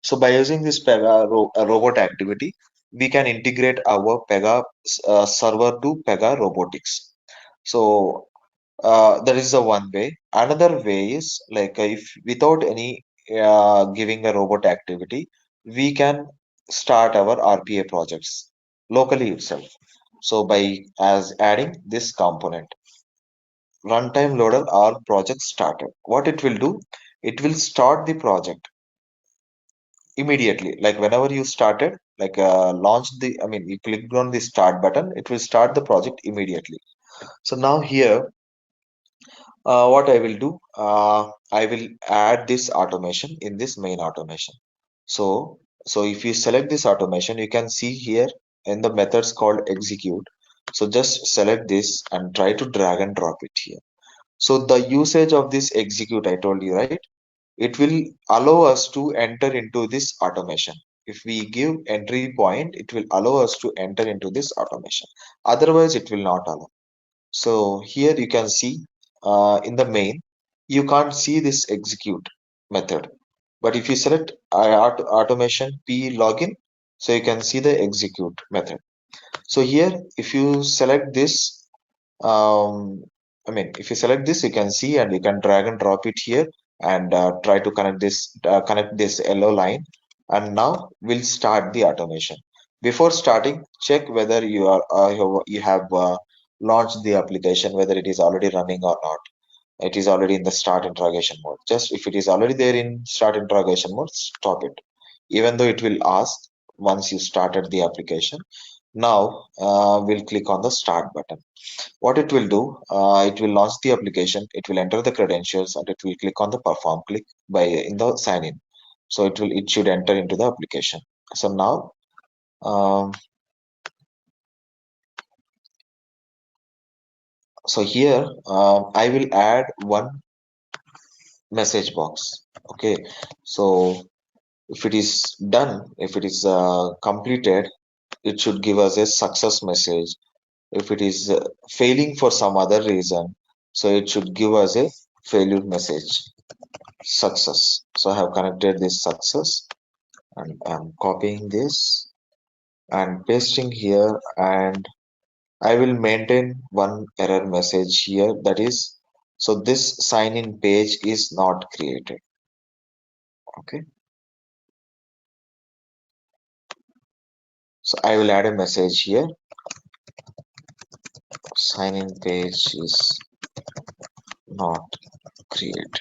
Speaker 1: So by using this Pega robot activity, we can integrate our Pega server to Pega Robotics. So that is the one way. Another way is like if without any giving a robot activity, we can start our RPA projects locally itself. So by as adding this component, runtime loader or project started. What it will do, it will start the project immediately. Like whenever you started, like launch the, I mean, you click on the start button, it will start the project immediately. So now here what I will do, I will add this automation in this main automation. So, so if you select this automation, you can see here in the methods called execute. So just select this and try to drag and drop it here. So the usage of this execute, I told you, right? It will allow us to enter into this automation. If we give entry point, it will allow us to enter into this automation. Otherwise, it will not allow. So here you can see in the main, you can't see this execute method. But if you select automation P login, so you can see the execute method. So here, if you select this, I mean, if you select this, you can see and you can drag and drop it here and try to connect this yellow line. And now we'll start the automation. Before starting, check whether you have launched the application, whether it is already running or not. It is already in the start interrogation mode. Just if it is already there in start interrogation mode, stop it. Even though it will ask once you started the application. Now we'll click on the start button. What it will do, it will launch the application, it will enter the credentials and it will click on the perform click by in the sign in. So it should enter into the application. So now um, so here I will add one message box. Okay, so if it is done, if it is completed, it should give us a success message. If it is failing for some other reason, so it should give us a failure message. Success. So I have connected this success and I'm copying this and pasting here, and I will maintain one error message here, that is, so this sign in page is not created. Okay, so I will add a message here, sign in page is not created.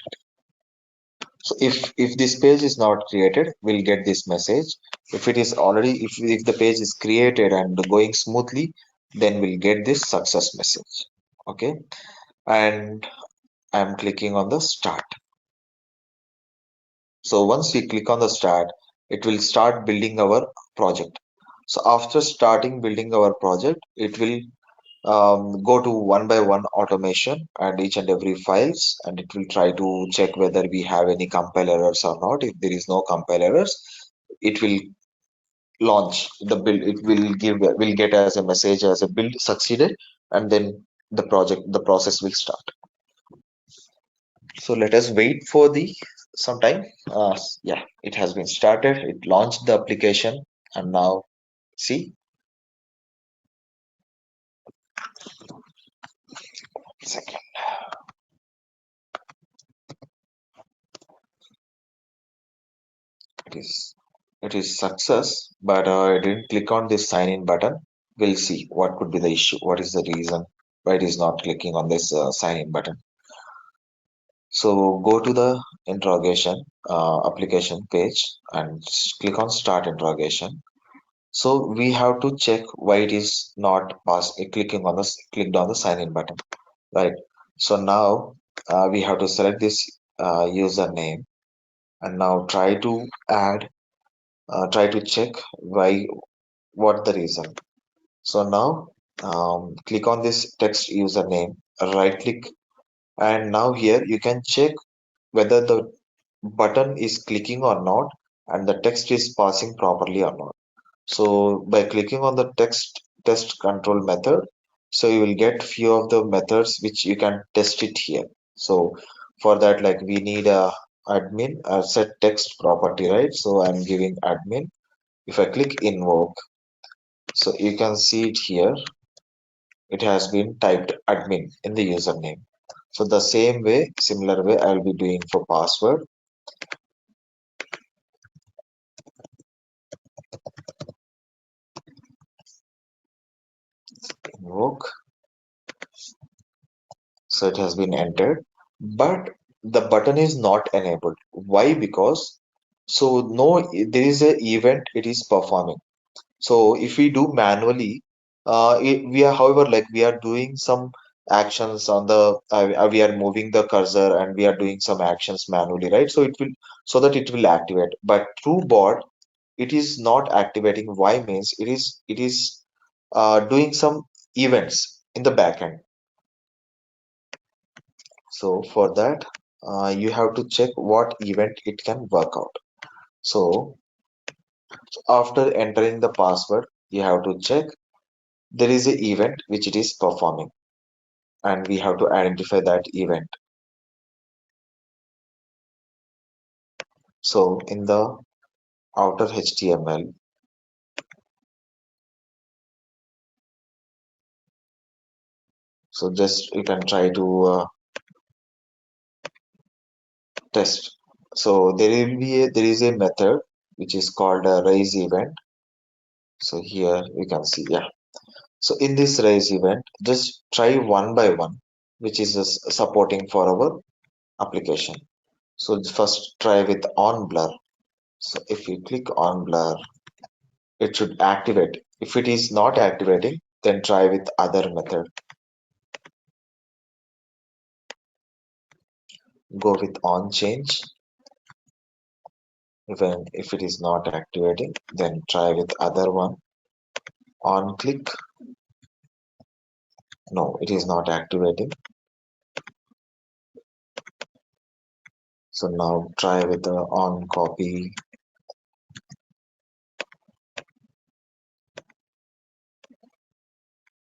Speaker 1: So if this page is not created, we'll get this message. If it is already, if the page is created and going smoothly, then we'll get this success message. Okay, and I'm clicking on the start. So once we click on the start, it will start building our project. So after starting building our project, it will go to one by one automation and each and every files, and it will try to check whether we have any compile errors or not. If there is no compile errors, it will launch the build. It will get as a message as a build succeeded, and then the process will start. So let us wait for the some time. Yeah, it has been started. It launched the application, and now see. Second, it is it is success, but I didn't click on this sign in button. We'll see what could be the issue. What is the reason why it is not clicking on this sign in button? So go to the interrogation application page and click on start interrogation. So we have to check why it is not clicked on the sign in button, right? So now we have to select this username and now try to check why, what the reason. So now click on this text username, right click, and now here you can check whether the button is clicking or not and the text is passing properly or not. So by clicking on the text test control method, so you will get few of the methods which you can test it here. So for that, like we need a admin set text property, right? So I'm giving admin. If I click invoke, so you can see it here. It has been typed admin in the username. So the same way, similar way, I'll be doing for password. Invoke. So it has been entered, but the button is not enabled. Why? Because so no, there is a event it is performing. So if we do manually, we are, however, like we are doing some actions on the, we are moving the cursor and we are doing some actions manually, right? So it will, so that it will activate. But through bot, it is not activating. Why? Means it is doing some events in the backend. So for that, you have to check what event it can work out. So after entering the password, you have to check there is an event which it is performing, and we have to identify that event. So in the outer HTML, so just you can try to test. So there is a method which is called a raise event. So here you can see, yeah. So in this raise event, just try one by one, which is supporting for our application. So first try with on blur. So if you click on blur, it should activate. If it is not activating, then try with other method. Go with on change. Even if it is not activating, then try with other one. On click. No, it is not activating. So now try with the on copy.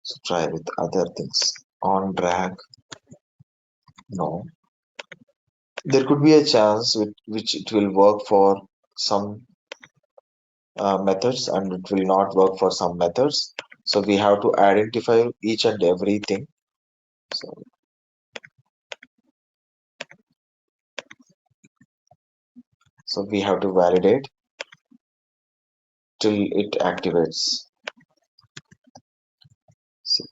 Speaker 1: So try with other things. On drag. No. There could be a chance with which it will work for some methods and it will not work for some methods. So we have to identify each and everything. So, so we have to validate till it activates. So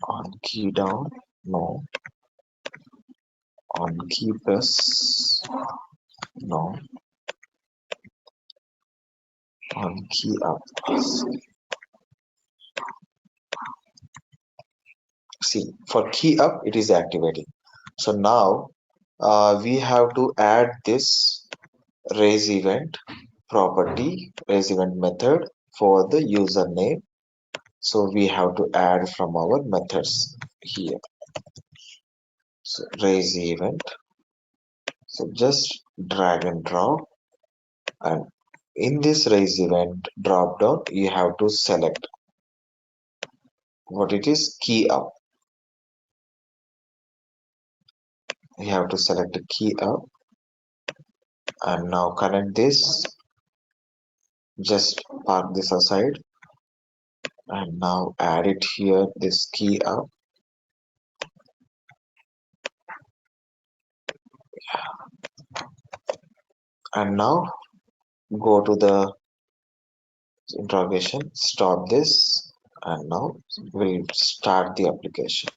Speaker 1: on key down, no. On key press, no. On key up. See, for key up, it is activating. So now we have to add this raise event property, raise event method for the username. So we have to add from our methods here. So raise event. So just drag and drop, and in this raise event drop down, you have to select what it is, key up. You have to select a key up, and now connect this. Just park this aside, and now add it here. This key up, and now go to the interrogation. Stop this, and now we'll start the application.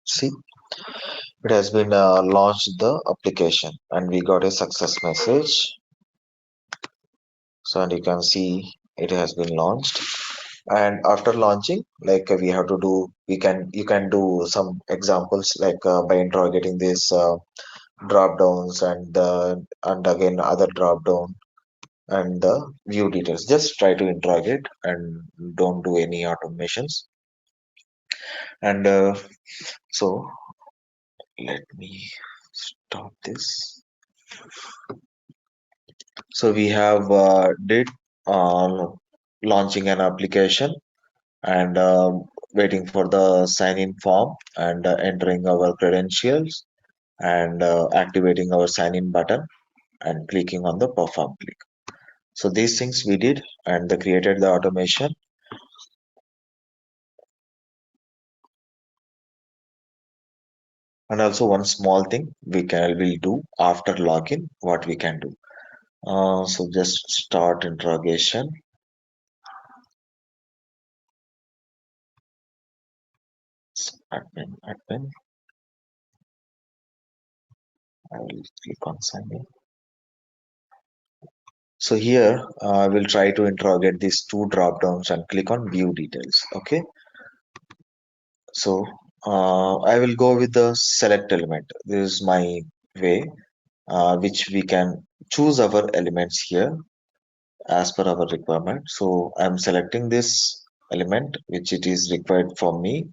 Speaker 1: See. It has been launched the application, and we got a success message. So and you can see it has been launched. And after launching, like we have to do, you can do some examples like by interrogating this drop downs and again other drop down and the view details. Just try to interrogate and don't do any automations. And so let me stop this. So we have did launching an application and waiting for the sign in form and entering our credentials and activating our sign in button and clicking on the perform click. So these things we did and they created the automation. And also one small thing will do after login, what we can do. So just start interrogation. Admin. I will click on sign in. So here I will try to interrogate these two drop downs and click on view details. Okay. So I will go with the select element. This is my way, which we can choose our elements here as per our requirement. So I'm selecting this element which it is required for me.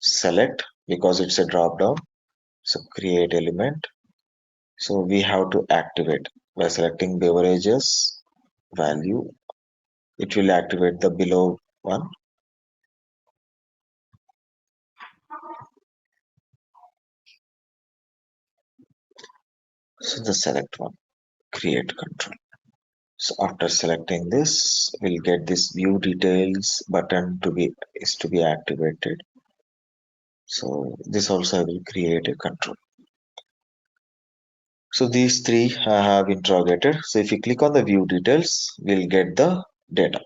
Speaker 1: Select because it's a drop down. So create element. So we have to activate by selecting beverages value. It will activate the below one. So the select one, create control. So after selecting this, we'll get this view details button to be activated. So this also will create a control. So these three I have interrogated. So if you click on the view details, we'll get the data.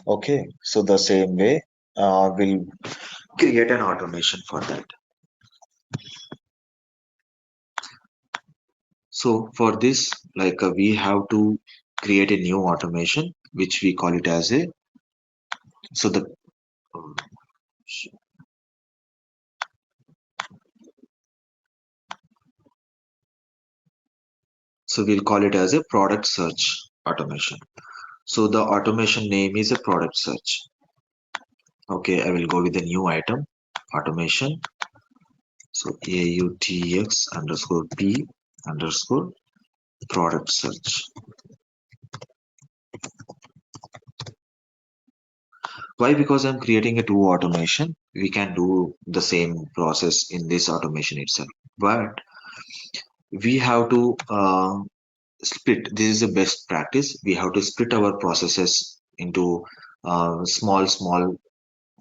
Speaker 1: Okay. So the same way, we'll create an automation for that. So for this, like we have to create a new automation, which we call it as a, so the, so we'll call it as a product search automation. So the automation name is a product search. Okay, I will go with the new item automation. So AUTX underscore P underscore product search. Why? Because I'm creating a two automation. We can do the same process in this automation itself, but we have to split. This is the best practice. We have to split our processes into small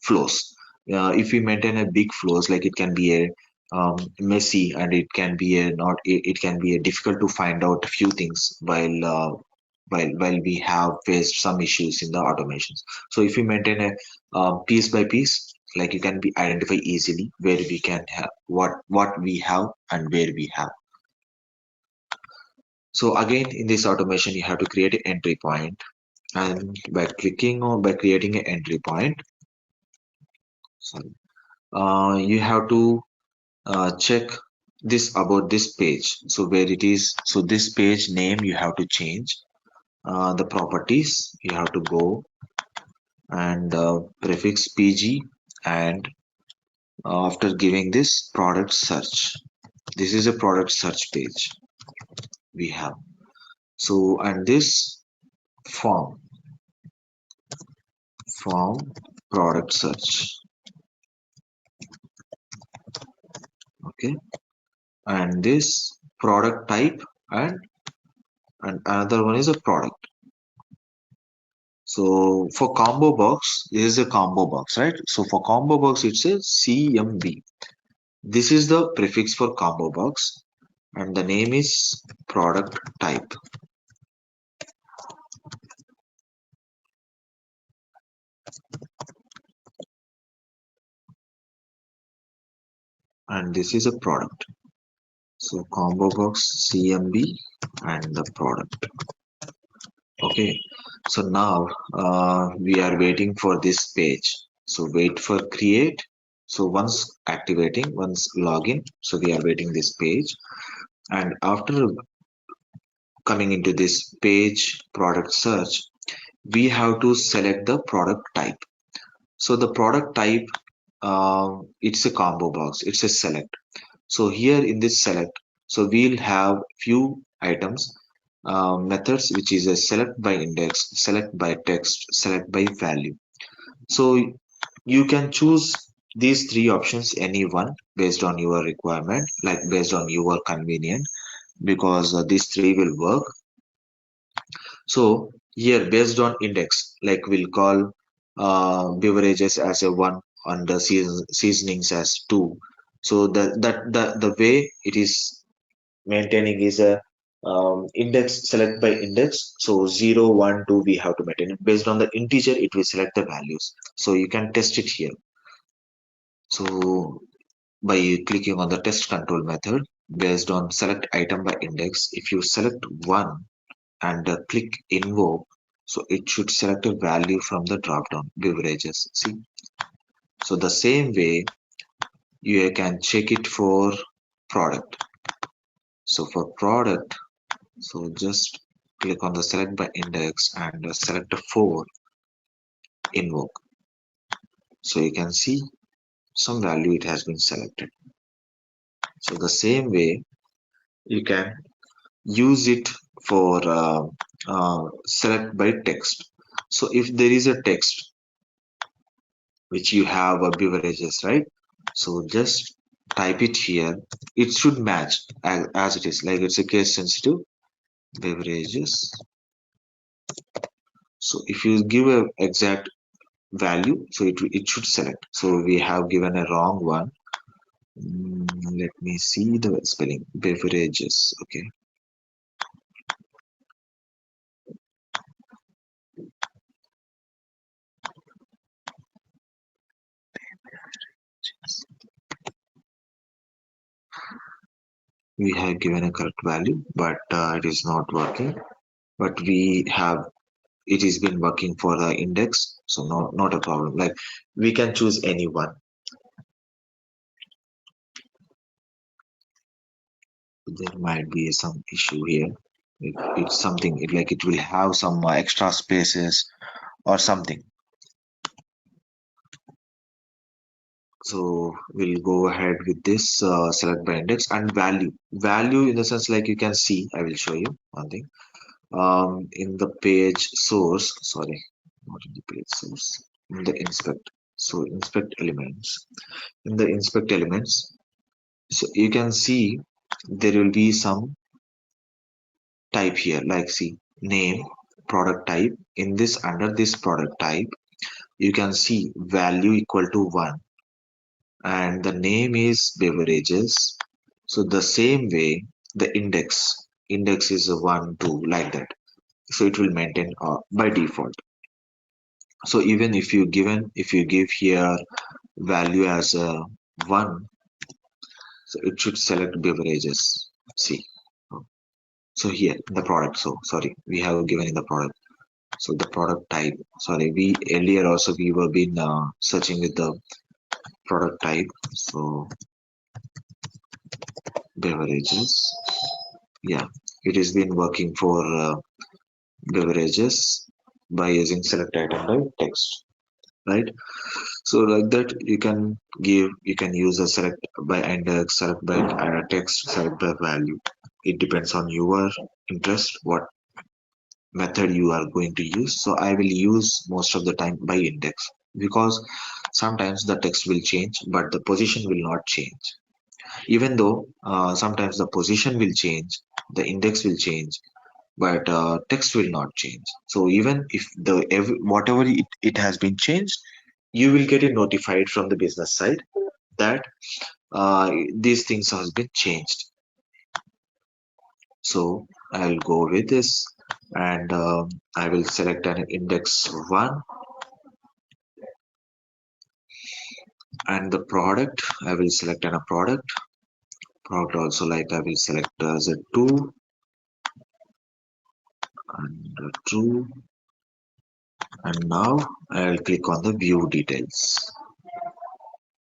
Speaker 1: flows. If we maintain a big flows, like it can be a messy and it can be a not it can be a difficult to find out a few things while we have faced some issues in the automations. So if we maintain a piece by piece, like you can be identify easily where we can have what we have and where we have. So again, in this automation, you have to create an entry point, and by clicking or by creating an entry point, sorry, you have to check this about this page. So where it is, so this page name you have to change. The properties you have to go and prefix PG and after giving this product search. This is a product search page we have. So and this form product search. Okay, and this product type and another one is a product. So for combo box, this is a combo box, right? So for combo box, it's a CMB. This is the prefix for combo box, and the name is product type. and this is a product. So combo box CMB and the product. Okay, so now we are waiting for this page. So wait for create. So once activating, once login, so we are waiting this page. And after coming into this page product search, we have to select the product type. So the product type, it's a combo box, it's a select. So here in this select, so we'll have few items, methods, which is a select by index, select by text, select by value. So you can choose these three options, any one based on your requirement, like based on your convenient, because these three will work. So here based on index, like we'll call beverages as a one and the seasonings as two. So the way it is maintaining is a index select by index. So 0, 1, 2 we have to maintain it. Based on the integer, it will select the values. So you can test it here. So by clicking on the test control method based on select item by index, if you select one and click invoke, so it should select a value from the drop down beverages. See, so the same way you can check it for product. So for product, so just click on the select by index and select a 4 invoke. So you can see some value it has been selected. So the same way you can use it for select by text. So if there is a text which you have beverages, right? So just type it here. It should match as it is, like it's a case sensitive beverages. So if you give a exact value, so it should select. So we have given a wrong one. Let me see the spelling. Beverages. Okay. We have given a correct value, but it is not working. But we have it has been working for the index, so not a problem. Like we can choose any one. There might be some issue here. It's something like it will have some extra spaces or something. So we'll go ahead with this select by index and value. Value in the sense, like you can see, I will show you one thing. In the page source, sorry, not in the page source, in the inspect. So inspect elements. In the inspect elements, so you can see there will be some type here, like see name, product type. In this, under this product type, you can see value equal to 1 and the name is beverages. So the same way the index is a 1 2 like that, so it will maintain by default. So even if you give here value as a 1, so it should select beverages. See, so here the product, so sorry, we have given in the product. So the product type, sorry, we earlier also we were been searching with the product type. So beverages, yeah, it has been working for beverages by using select item by text, right? So like that you can use a select by index, select by text, select by value. It depends on your interest what method you are going to use. So I will use most of the time by index, because sometimes the text will change but the position will not change. Even though sometimes the position will change, the index will change, but text will not change. So even if whatever it has been changed, you will get it notified from the business side that these things has been changed. So I'll go with this, and I will select an index 1 And the product, I will select a product also, like I will select as a 2 and true, and now I'll click on the view details.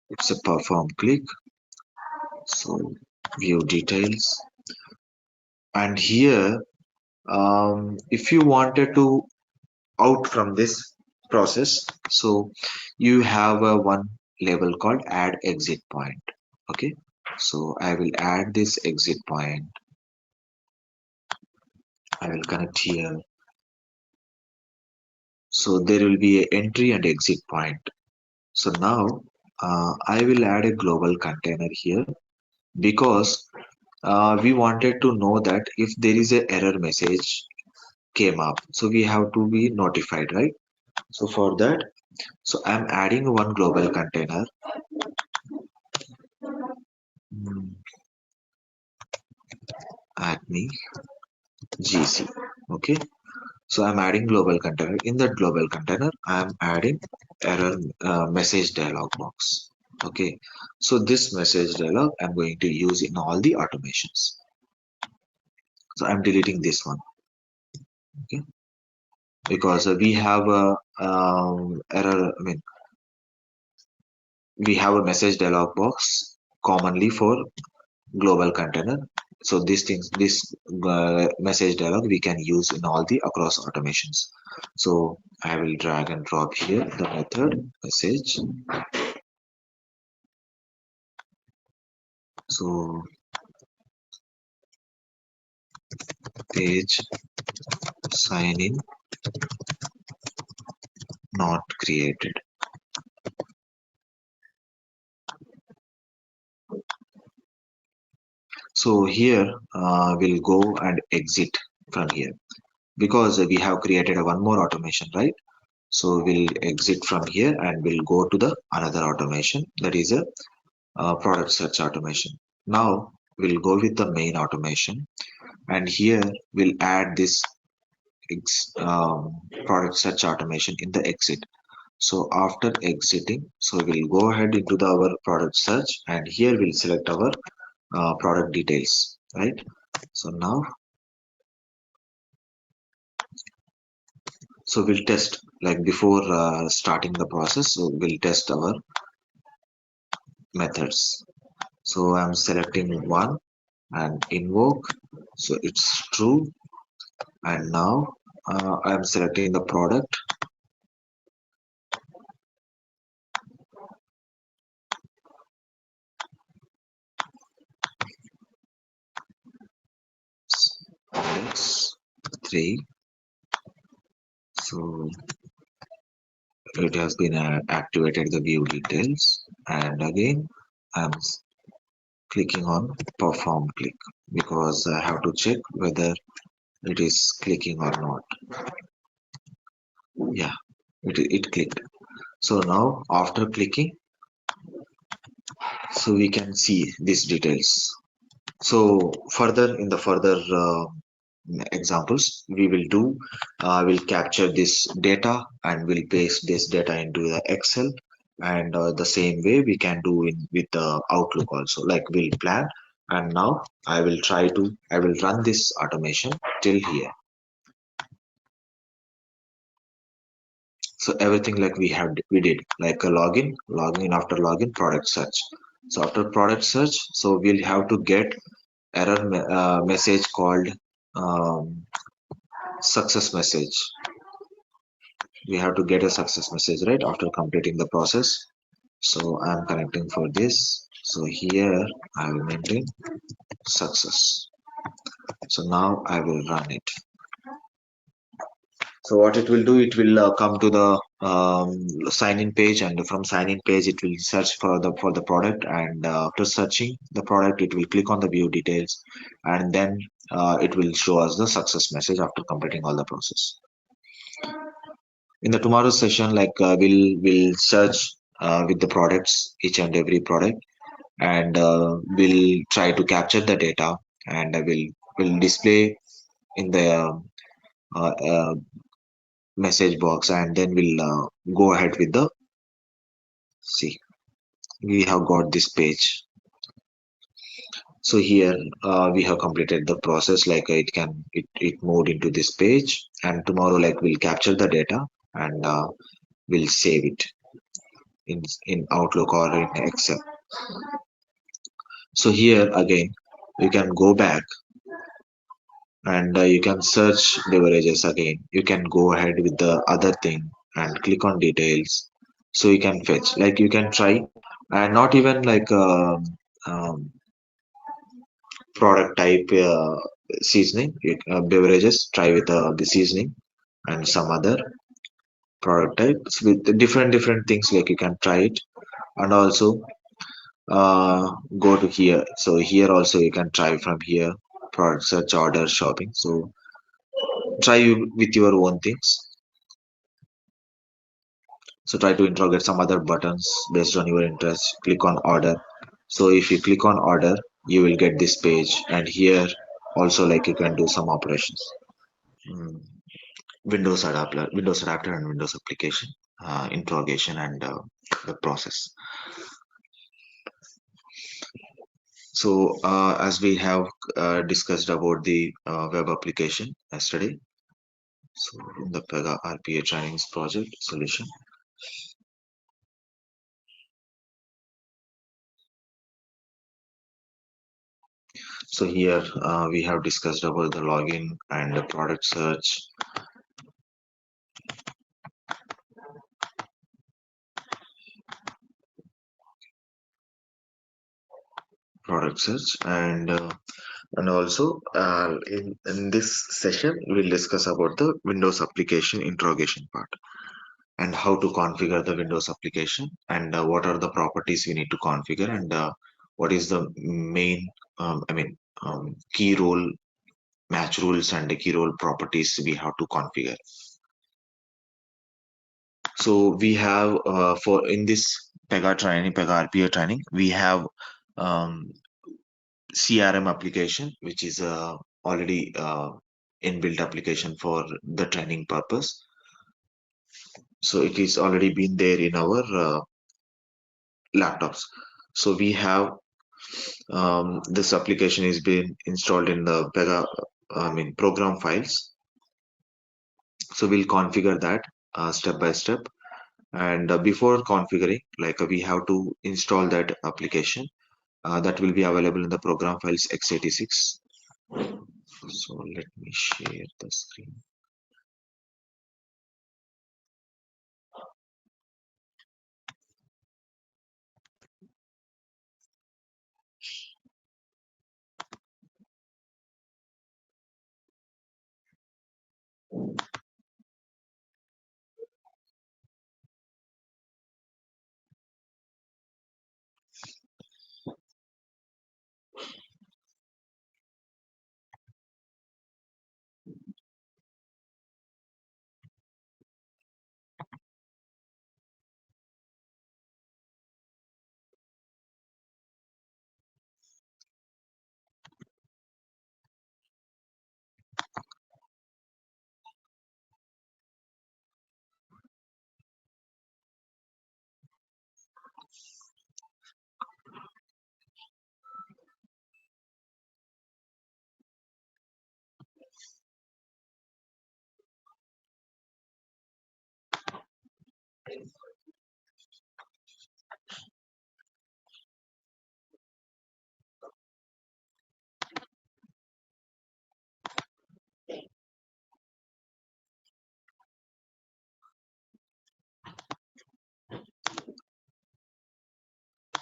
Speaker 1: It's a perform click, so view details. And here if you wanted to out from this process, so you have a one label called add exit point. Okay, so I will add this exit point. I will connect here, so there will be an entry and exit point. So now I will add a global container here, because we wanted to know that if there is a error message came up, so we have to be notified, right? So for that, so I'm adding one global container. Acme GC. Okay, so I'm adding global container. In that global container, I'm adding error message dialog box. Okay, so this message dialog I'm going to use in all the automations. So I'm deleting this one. Okay, because we have a error. I mean, we have a message dialog box commonly for global container. So this message dialog we can use in all the across automations. So I will drag and drop here the method message. So page sign in not created. So here we'll go and exit from here, because we have created a one more automation, right? So we'll exit from here and we'll go to the another automation, that is a product search automation. Now we'll go with the main automation, and here we'll add this product search automation in the exit. So after exiting, so we'll go ahead into our product search, and here we'll select our product details, right? So now, so we'll test, like before starting the process, so we'll test our methods. So I'm selecting one and invoke, so it's true. And now I'm selecting the product, index 3. So it has been activated the view details, and again I'm clicking on perform click, because I have to check whether it is clicking or not. Yeah, it clicked. So now after clicking, so we can see these details. So further in the further examples we will do, we'll capture this data and we'll paste this data into the Excel, and the same way we can do in with the Outlook also, like we'll plan. And now I will run this automation till here. So everything like we did, like a login after login, product search. So after product search, so we'll have to get error message called success message. We have to get a success message right after completing the process. So I'm connecting for this. So here I will maintain success. So now I will run it. So what it will do, it will come to the sign in page, and from sign in page it will search for the product, and after searching the product it will click on the view details, and then it will show us the success message after completing all the process. In the tomorrow's session, like we'll search with the products, each and every product, and we'll try to capture the data, and will display in the message box, and then we'll go ahead with the see. we have got this page. So here we have completed the process, like it moved into this page, and tomorrow like we'll capture the data and we'll save it in Outlook or in Excel. So here again you can go back and you can search leverages again. You can go ahead with the other thing and click on details. So you can fetch, like you can try, and not even like product type seasoning, beverages. Try with the seasoning and some other product types with the different things. Like you can try it, and also go to here. So here also you can try from here product search, order, shopping. So try with your own things. So try to interrogate some other buttons based on your interest. Click on order. So if you click on order, you will get this page, and here also like you can do some operations. Hmm. Windows adapter and Windows application, interrogation and the process. So as we have discussed about the web application yesterday, so in the Pega RPA trainings project solution. So here we have discussed about the login and the product search, and also in this session we'll discuss about the Windows application interrogation part, and how to configure the Windows application, and what are the properties we need to configure, and what is the main key role match rules and the key role properties we have to configure. So we have for in this Pega RPA training, we have um, CRM application, which is already inbuilt application for the training purpose. So it is already been there in our laptops. So we have this application is being installed in the Pega, program files. So we'll configure that step by step. And before configuring, like we have to install that application that will be available in the program files x86. So let me share the screen.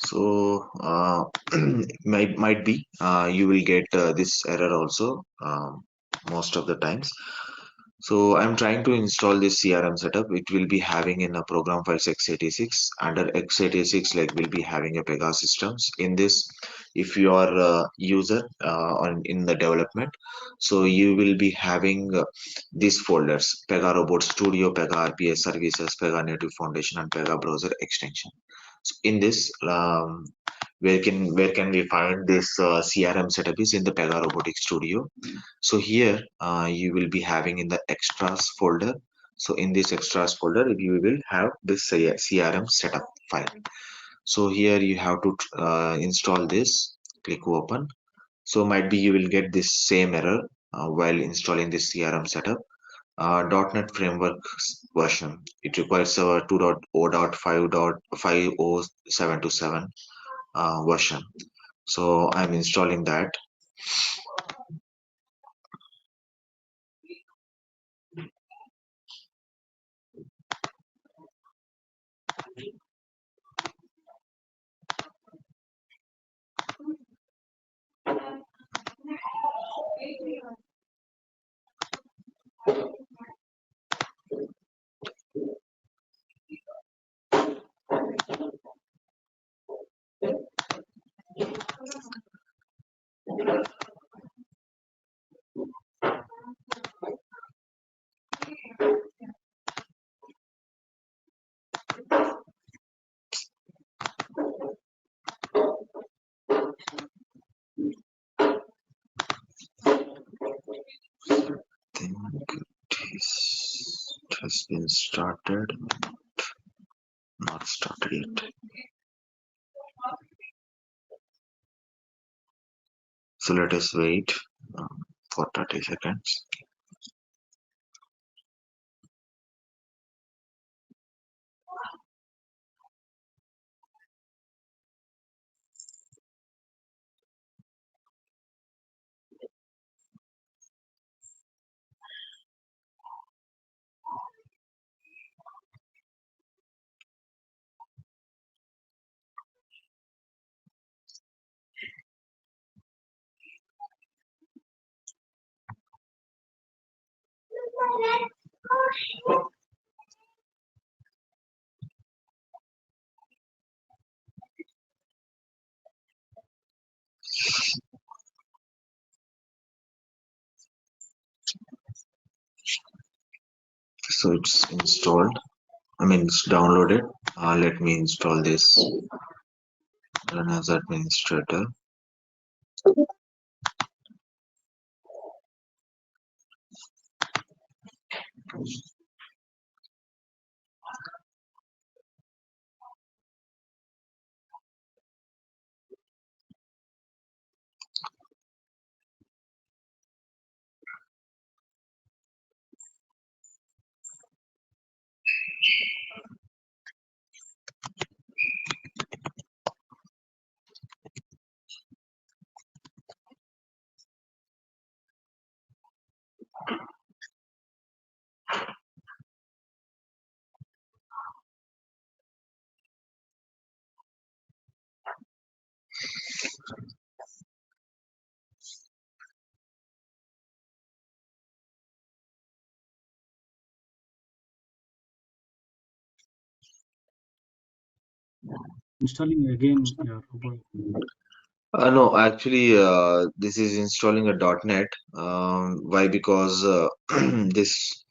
Speaker 1: So might be you will get this error also most of the times. So I'm trying to install this CRM setup. It will be having in a program files x86. Under x86, like we'll be having a Pega systems. In this, if you are a user on in the development, so you will be having these folders: Pega Robot Studio, Pega RPA Services, Pega Native Foundation, and Pega Browser Extension. So in this, where can we find this CRM setup is in the Pega Robotic Studio. So here you will be having in the extras folder. So in this extras folder, you will have this CRM setup file. So here you have to install this. Click open. So might be you will get this same error while installing this CRM setup. .NET Framework version. It requires a 2.0.5.50727 version. So I'm installing that. Think it has been started, not started yet. So let us wait for 30 seconds. So it's installed. I mean, it's downloaded. Let me install this. Run as administrator.
Speaker 7: Installing again your robot.
Speaker 1: No, actually, this is installing a .NET. Why? Because this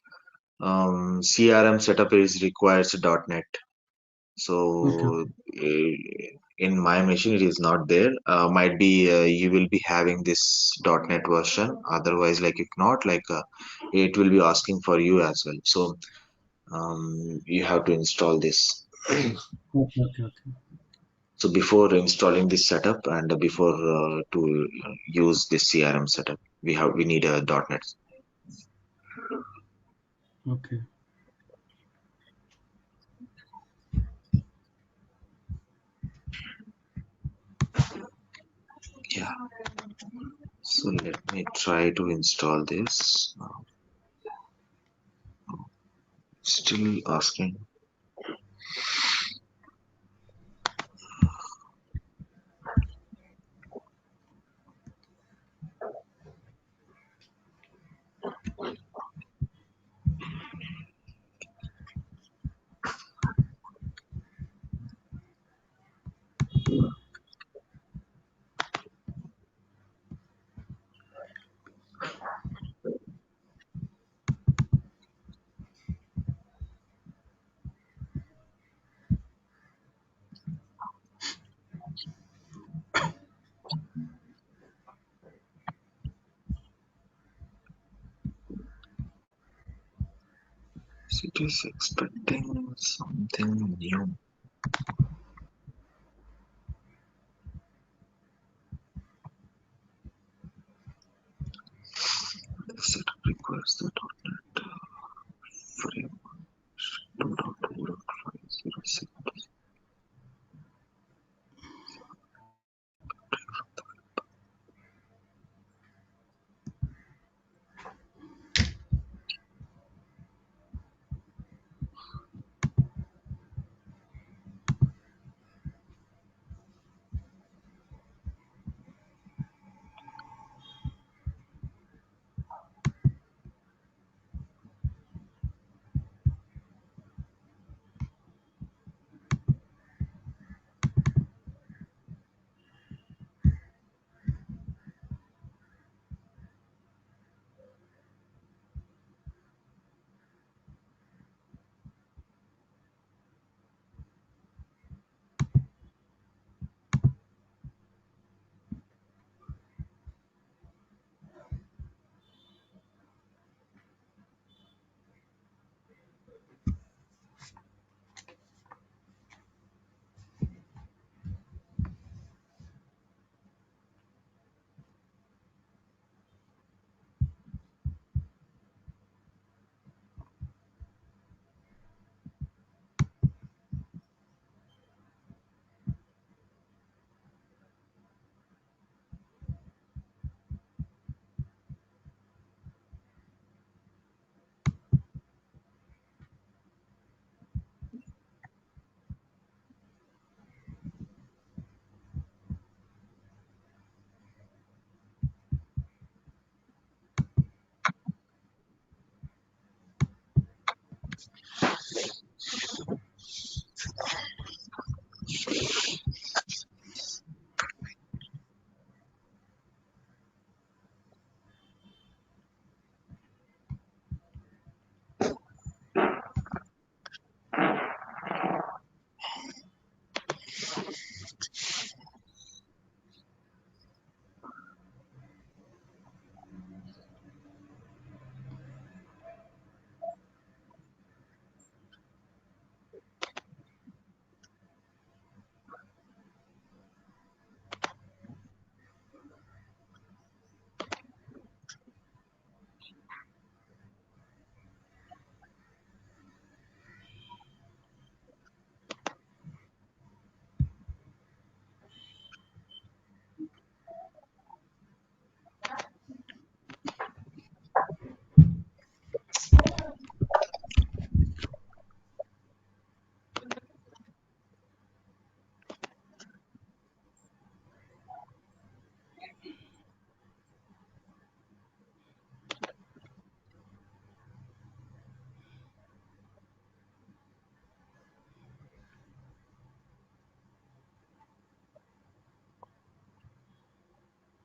Speaker 1: CRM setup is requires .NET.
Speaker 7: Okay,
Speaker 1: So
Speaker 7: okay.
Speaker 1: in my machine, it is not there. Might be you will be having this .NET version. Otherwise, like if not, like it will be asking for you as well. So you have to install this.
Speaker 7: Okay, okay, okay.
Speaker 1: So before installing this setup and before to use this CRM setup, we need a .NET.
Speaker 7: Okay.
Speaker 1: Yeah. So let me try to install this. Still asking. It is expecting something new. is the .NET framework 2.0.506.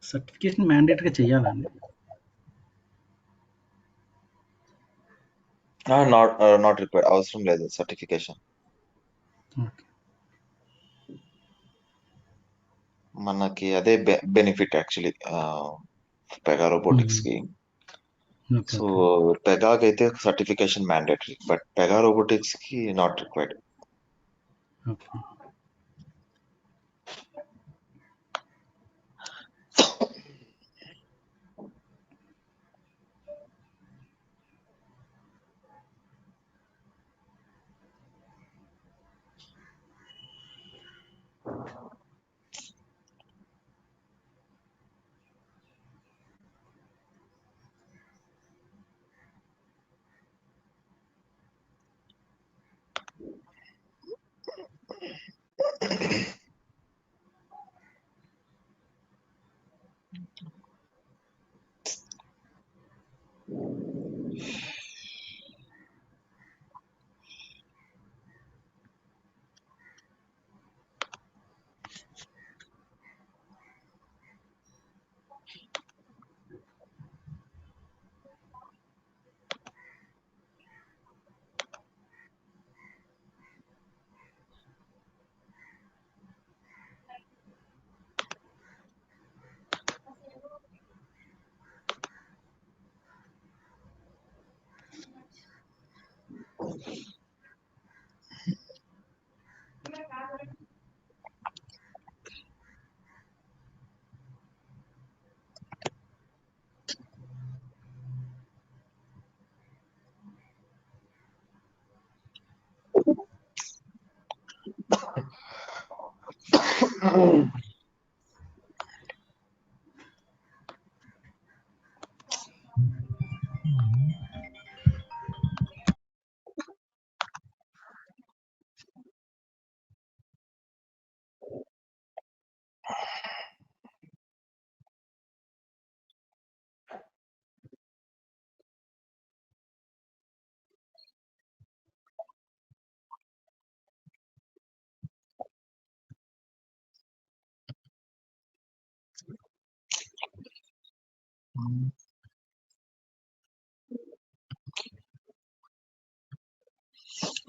Speaker 7: Certification మ్యాండేటరీగా చేయాలండి?
Speaker 1: Not required, అవసరం లేదు certification.
Speaker 7: Okay.
Speaker 1: మనకి అదే benefit actually Pega robotics కి.
Speaker 7: Okay.
Speaker 1: So
Speaker 7: okay.
Speaker 1: పెగాకి అయితే certification mandatory, but Pega robotics కి నాట్ రిక్వైర్డ్.
Speaker 7: ఓకే.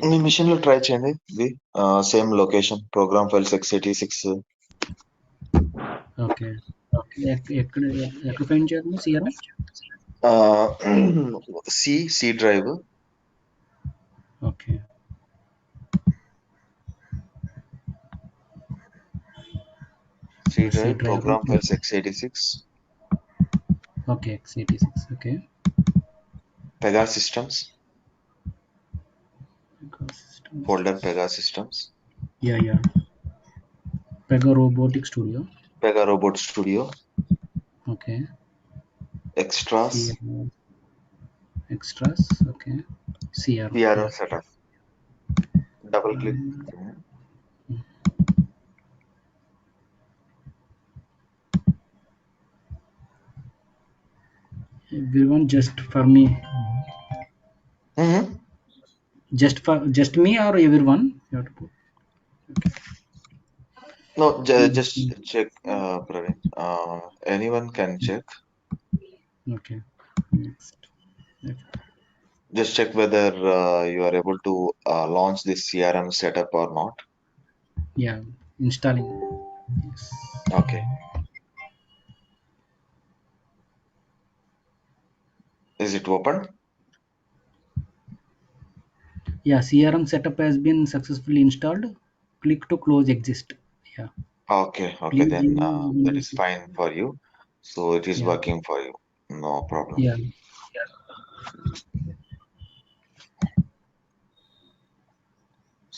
Speaker 1: మీ మిషన్ లో ట్రై చేయండి ఇది same location program files x86
Speaker 7: okay. ఎక్కడ ఎక్కడ ఫైండ్ చేయాలి CRM?
Speaker 1: C drive
Speaker 7: okay.
Speaker 1: C
Speaker 7: C
Speaker 1: drive
Speaker 7: drive.
Speaker 1: Program files x86
Speaker 7: okay. x86. Okay.
Speaker 1: Pega systems folder
Speaker 7: systems.
Speaker 1: Pega systems
Speaker 7: yeah. Pega robotic studio.
Speaker 1: Pega robot studio
Speaker 7: okay.
Speaker 1: extras
Speaker 7: CR extras. Okay. CR.
Speaker 1: VRO
Speaker 7: yeah.
Speaker 1: setup double click
Speaker 7: Everyone just for me.
Speaker 1: Mhm.
Speaker 7: Just me or everyone? You have to put. Okay.
Speaker 1: No, just check, Praveen. Anyone can check.
Speaker 7: Okay. Next.
Speaker 1: Just check whether you are able to launch this CRM setup or not.
Speaker 7: Yeah. Installing. Yes.
Speaker 1: Okay. Is it open?
Speaker 7: Yeah. CRM setup has been successfully installed. Click to close exist. Yeah.
Speaker 1: Okay, okay,
Speaker 7: Please
Speaker 1: then
Speaker 7: use
Speaker 1: that
Speaker 7: Windows
Speaker 1: is fine for you. So it is
Speaker 7: Yeah.
Speaker 1: working for you. No problem.
Speaker 7: Yeah.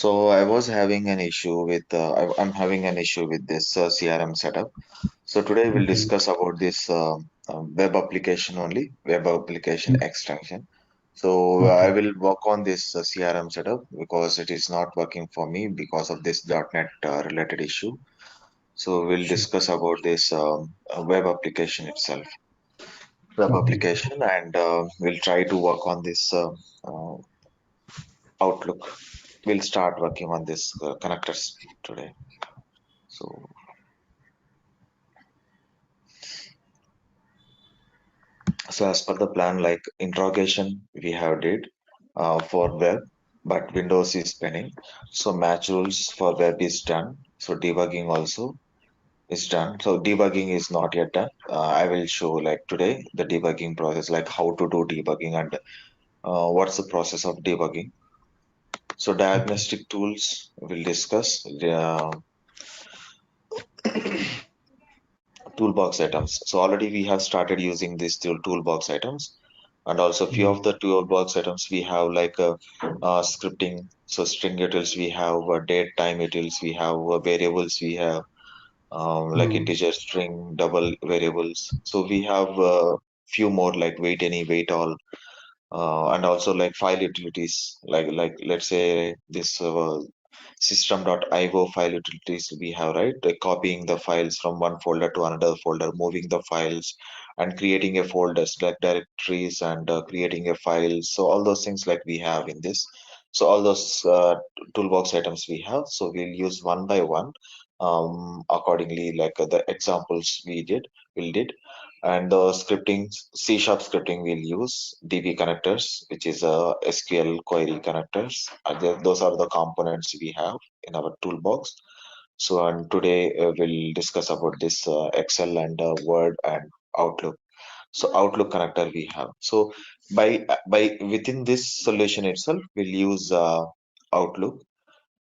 Speaker 1: So I was having an issue with I'm having an issue with this CRM setup. So today we'll
Speaker 7: Okay.
Speaker 1: discuss about this web application only, web application
Speaker 7: Mm.
Speaker 1: extension. So I
Speaker 7: Okay.
Speaker 1: will work on this CRM setup because it is not working for me because of this .NET related issue. So we'll
Speaker 7: Sure.
Speaker 1: discuss about this web application itself, web
Speaker 7: Okay.
Speaker 1: application, and we'll try to work on this uh, Outlook. We'll start working on this connectors today. So So as per the plan, like interrogation we have did for web, but Windows is pending. So match rules for web is done. So debugging also is done. So debugging is not yet done. I will show like today the debugging process, like how to do debugging and what's the process of debugging. So
Speaker 7: Okay.
Speaker 1: diagnostic tools we'll discuss. Toolbox items. So already we have started using these toolbox items, and also few
Speaker 7: Mm.
Speaker 1: of the toolbox items we have like scripting. So string utils we have, date time utils we have, variables we have, like
Speaker 7: Mm.
Speaker 1: integer string, double variables. So we have few more like wait any, wait all, and also like file utilities. Like let's say this system.io file utilities we have, right? Like copying the files from one folder to another folder, moving the files and creating a folders like directories and creating a file. So all those things like we have in this. So all those toolbox items we have. So we'll use one by one accordingly, like the examples we did. And the scripting, C sharp scripting we'll use DB connectors, which is a SQL query connectors. Those are the components we have in our toolbox. So, and today we'll discuss about this Excel and Word and Outlook. So Outlook connector we have. So by within this solution itself, we'll use Outlook.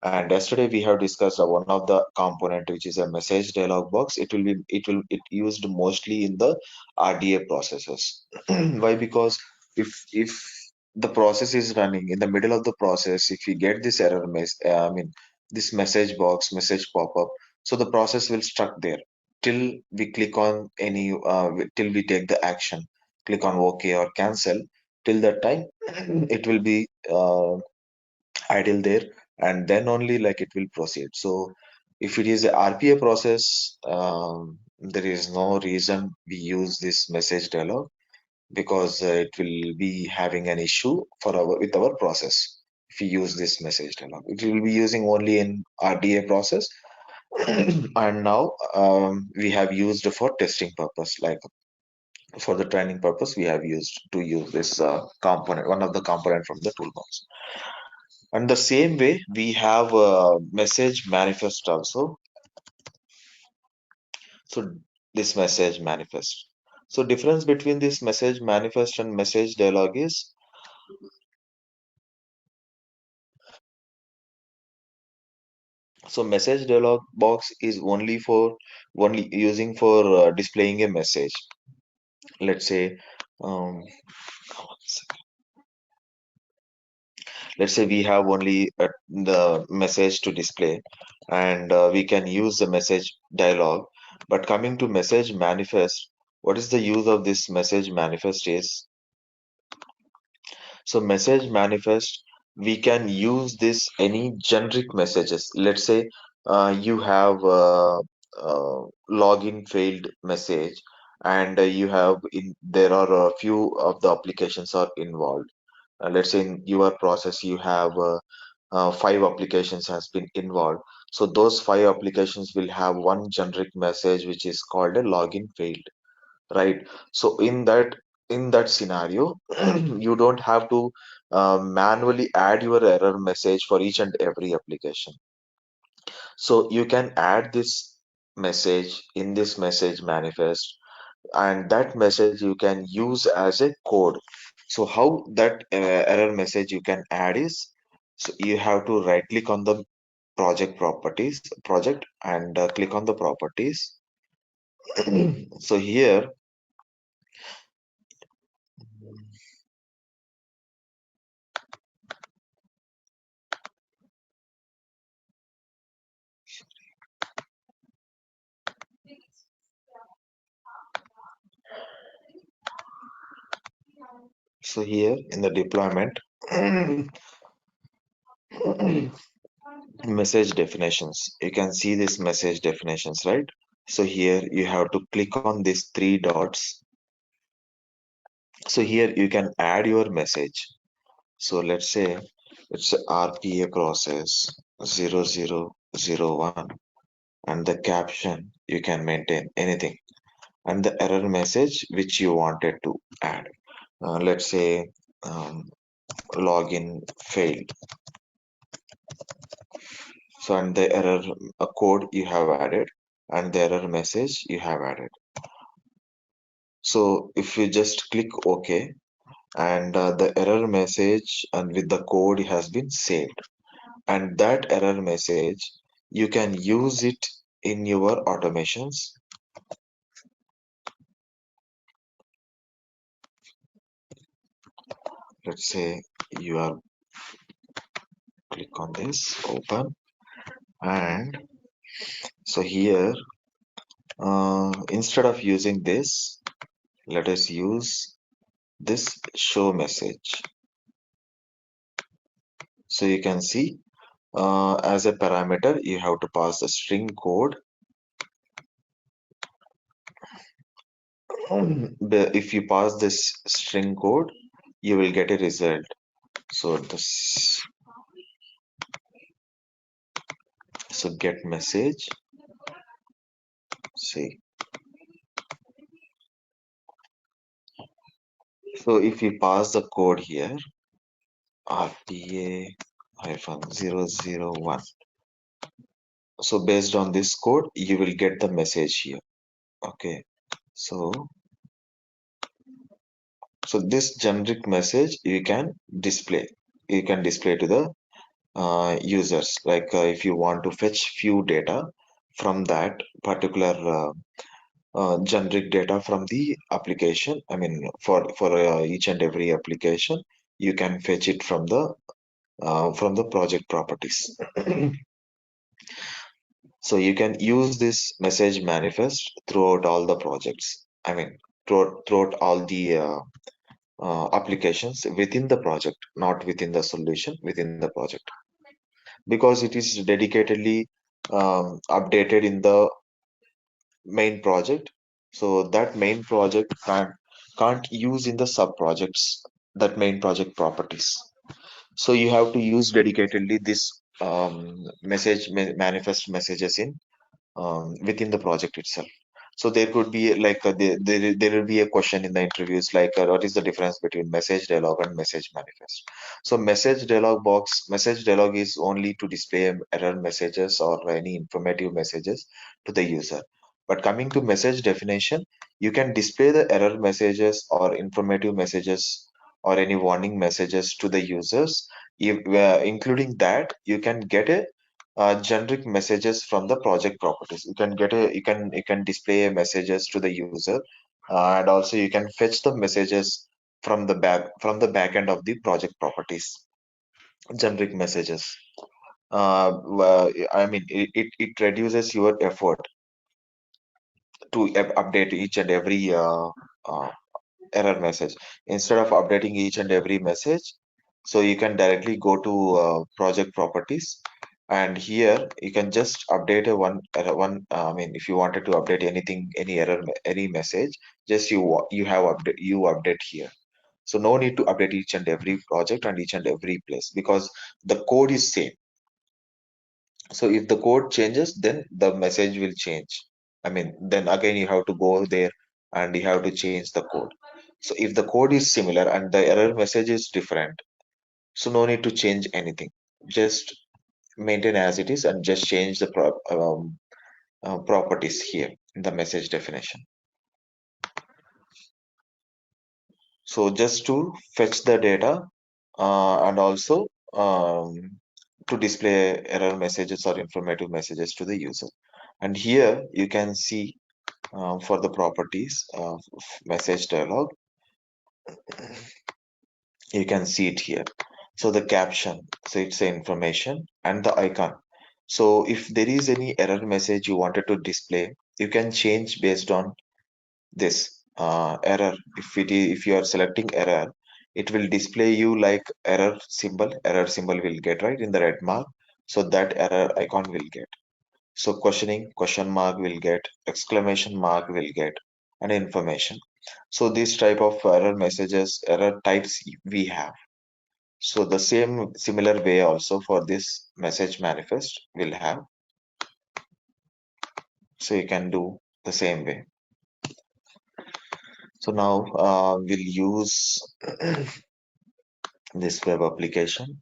Speaker 1: And yesterday we have discussed one of the component which is a message dialog box. It used mostly in the RDA processes. Why? Because if the process is running in the middle of the process, if we get this error I mean this message box, message pop up, So the process will stuck there till we click on any till we take the action, click on OK or cancel. Till that time, it will be idle there, and then only like it will proceed. So if it is a RPA process, there is no reason we use this message dialog, because it will be having an issue for our with our process. If we use this message dialog, it will be using only in RDA process. And now we have used for testing purpose, like for the training purpose we have used to use this component, one of the component from the toolbox. And the same way we have a message manifest also. So this message manifest, so difference between this message manifest and message dialog is, so message dialog box is only using for displaying a message. Let's say um, let's say we have only the message to display, and we can use the message dialog. But coming to message manifest, what is the use of this message manifest is, so message manifest, we can use this any generic messages. Let's say you have login failed message, and you have there are a few of the applications are involved. Let's say in your process you have 5 applications has been involved. So those 5 applications will have one generic message which is called a login failed, right? So in that scenario, you don't have to manually add your error message for each and every application. So you can add this message in this message manifest, and that message you can use as a code. So how that error message you can add is, so you have to right click on the project, and click on the properties. So here, in the deployment, message definitions, you can see this message definitions, right? So here you have to click on these 3 dots. So here you can add your message. So let's say it's a RPA process 0001, and the caption you can maintain anything, and the error message which you wanted to add. Let's say um, login failed. So and the error code you have added, and the error message you have added. So if you just click OK, and the error message and with the code has been saved, and that error message you can use it in your automations. Let's say you are click on this, open, and so here instead of using this, let us use this show message. So you can see as a parameter you have to pass the string code. If you pass this string code, you will get a result. So this, so get message, see. So if you pass the code here, RPA -001. So based on this code, you will get the message here. Okay. So this generic message you can display. You can display to the users. Like if you want to fetch few data from that particular generic data from the application. I mean, for each and every application, you can fetch it from the project properties. So you can use this message manifest throughout all the projects. I mean, throughout all the applications within the project, not within the solution, within the project, because it is dedicatedly updated in the main project. So that main project can't use in the sub projects that main project properties. So you have to use dedicatedly this manifest messages in within the project itself. So there could be like there will be a question in the interviews like what is the difference between message dialog and message manifest. So message dialog is only to display error messages or any informative messages to the user. But coming to message definition, you can display the error messages or informative messages or any warning messages to the users. If, including that, you can get a generic messages from the project properties. You can get a you can display messages to the user, and also you can fetch the messages from the back end of the project properties, generic messages. I mean, it reduces your effort to update each and every uh, error message. Instead of updating each and every message, so you can directly go to project properties, and here you can just update a one I mean, if you wanted to update anything, any error, any message, just you update here. So no need to update each and every project and each and every place, because the code is same. So if the code changes, then the message will change. I mean, then again you have to go there and you have to change the code. So if the code is similar and the error message is different, so no need to change anything. Just maintain as it is and just change the properties here in the message definition. So just to fetch the data and also to display error messages or informative messages to the user. And here you can see for the properties of message dialog, you can see it here. So the caption, so it's the information and the icon. So if there is any error message you wanted to display, you can change based on this error. If you are selecting error, it will display you like error symbol will get right in the red mark. So that error icon will get. So questioning, question mark will get, exclamation mark will get, and information. So this type of error messages, error types we have. So the similar way also for this message manifest will have. So you can do the same way. So now we'll use this web application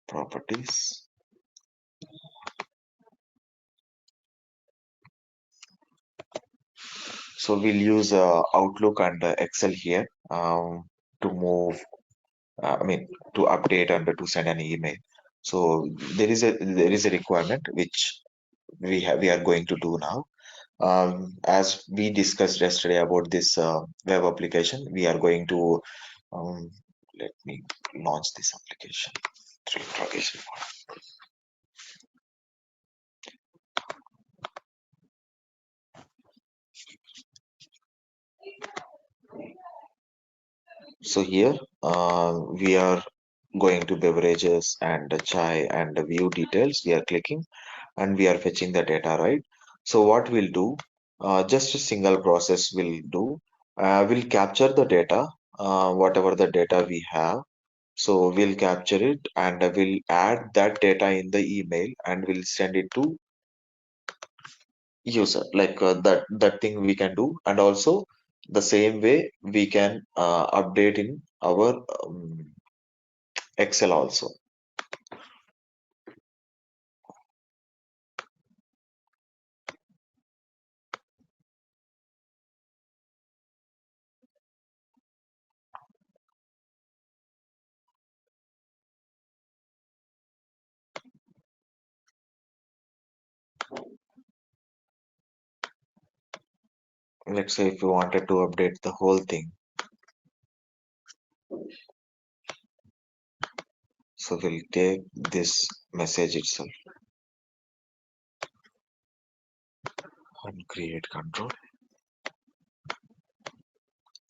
Speaker 1: properties. So we'll use Outlook and Excel here to move I mean, to update and to send an email. So there is a requirement which we are going to do now. As we discussed yesterday about this web application, we are going to um, let me launch this application through interrogation. So here we are going to beverages and chai and the view details. We are clicking and we are fetching the data, right? So what we'll do, just a single process will do. We'll capture the data, whatever the data we have. So we'll capture it and we'll add that data in the email and we'll send it to user. Like that thing we can do, and also the same way we can update in our Excel also. Let's say if you wanted to update the whole thing, so we'll take this message itself and create control.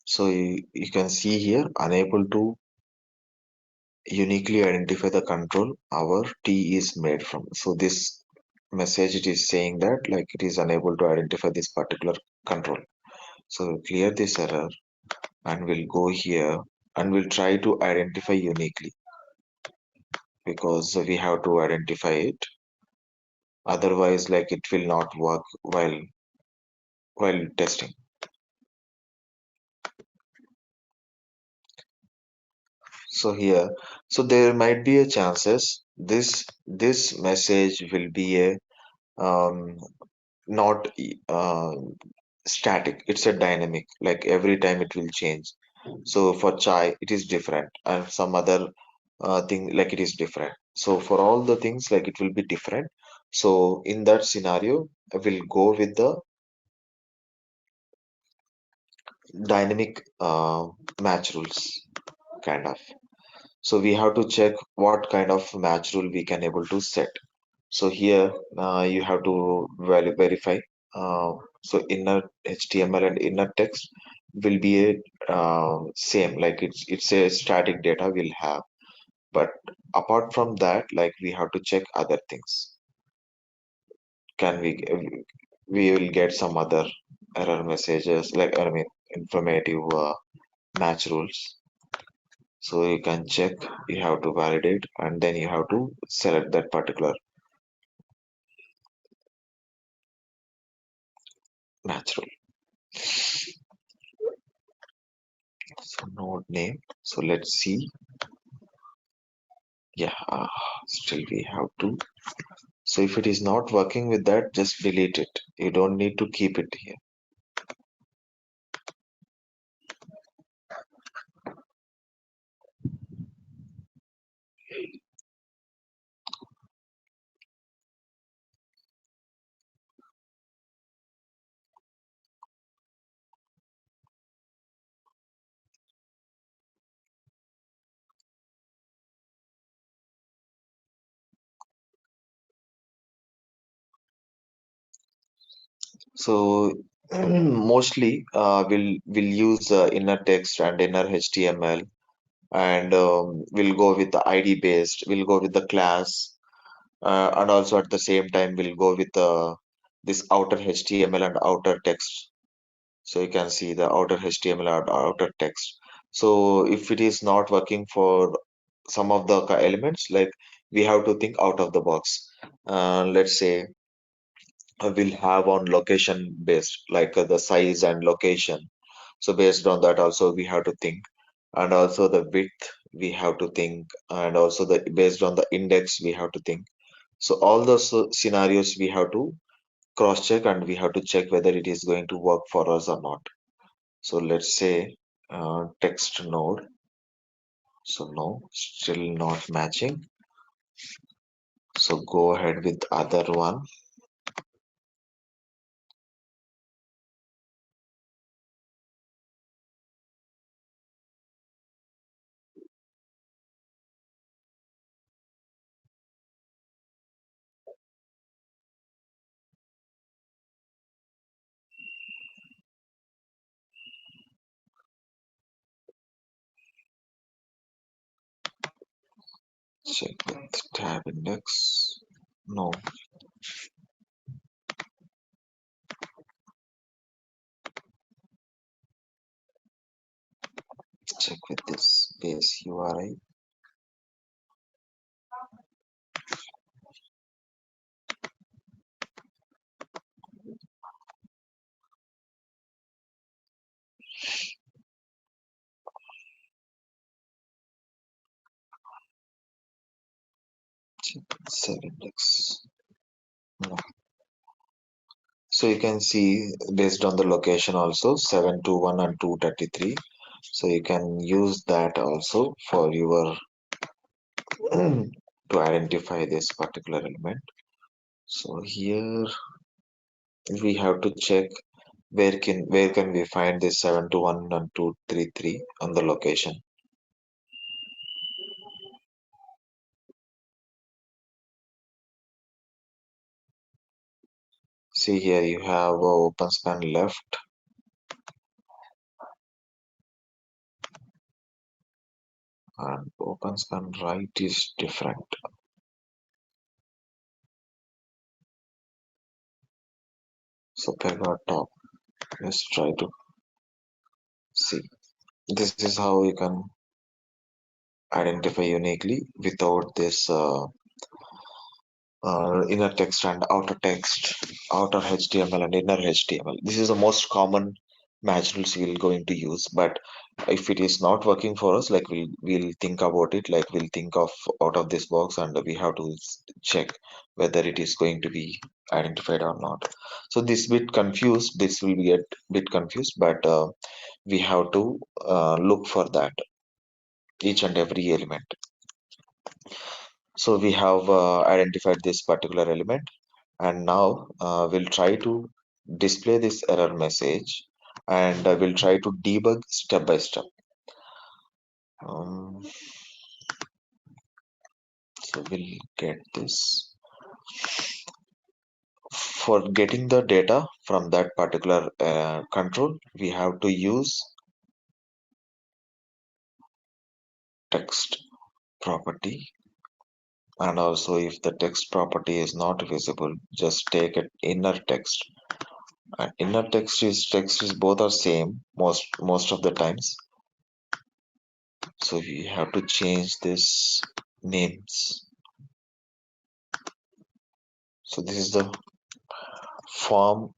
Speaker 1: So you can see here, unable to uniquely identify the control our T is made from. So this message, it is saying that like it is unable to identify this particular control. So clear this error and we'll go here and we'll try to identify uniquely, because we have to identify it, otherwise like it will not work while testing. So here, so there might be a chances this message will be a not static, it's a dynamic, like every time it will change. So for chai it is different, and some other thing like it is different. So for all the things like it will be different. So in that scenario I will go with the dynamic match rules kind of. So we have to check what kind of match rule we can able to set. So here you have to verify. So inner HTML and inner text will be a same, like it's a static data we'll have. But apart from that, like we have to check other things. Can we will get some other error messages, like I mean informative match rules. So you can check, you have to validate, and then you have to select that particular match rule. So node name. So let's see. Yeah, still we have to. So if it is not working with that, just delete it. You don't need to keep it here. So mostly we'll use inner text and inner HTML, and we'll go with the ID based. We'll go with the class, and also at the same time we'll go with this outer HTML and outer text. So you can see the outer HTML and outer text. So if it is not working for some of the elements, like we have to think out of the box. Let's say we'll have on location based, like the size and location. So based on that also we have to think, and also the width we have to think, and also the based on the index we have to think. So all those scenarios we have to cross check, and we have to check whether it is going to work for us or not. So let's say text node. So no, still not matching. So go ahead with other one. Check with tab index. No. Check with this base URI. Check with cell index. No. So you can see based on the location also 721 and 233. So you can use that also for your to identify this particular element. So here we have to check where can we find this 721 and 233 on the location. See here, you have open span left and open span right is different. So Pega top. Let's try to see. This is how you can identify uniquely without this inner text and outer text, outer HTML and inner HTML. This is the most common match rules we're going to use. But if it is not working for us, like we'll think about it, like we'll think of out of this box and we have to check whether it is going to be identified or not. So this bit confused, this will get bit confused, but we have to look for that each and every element. So we have identified this particular element, and now we'll try to display this error message, and we'll try to debug step by step. Um, so we'll get this. For getting the data from that particular control, we have to use text property, and also if the text property is not visible, just take an inner text. And inner text is both are same most of the times. So we have to change this names. So this is the form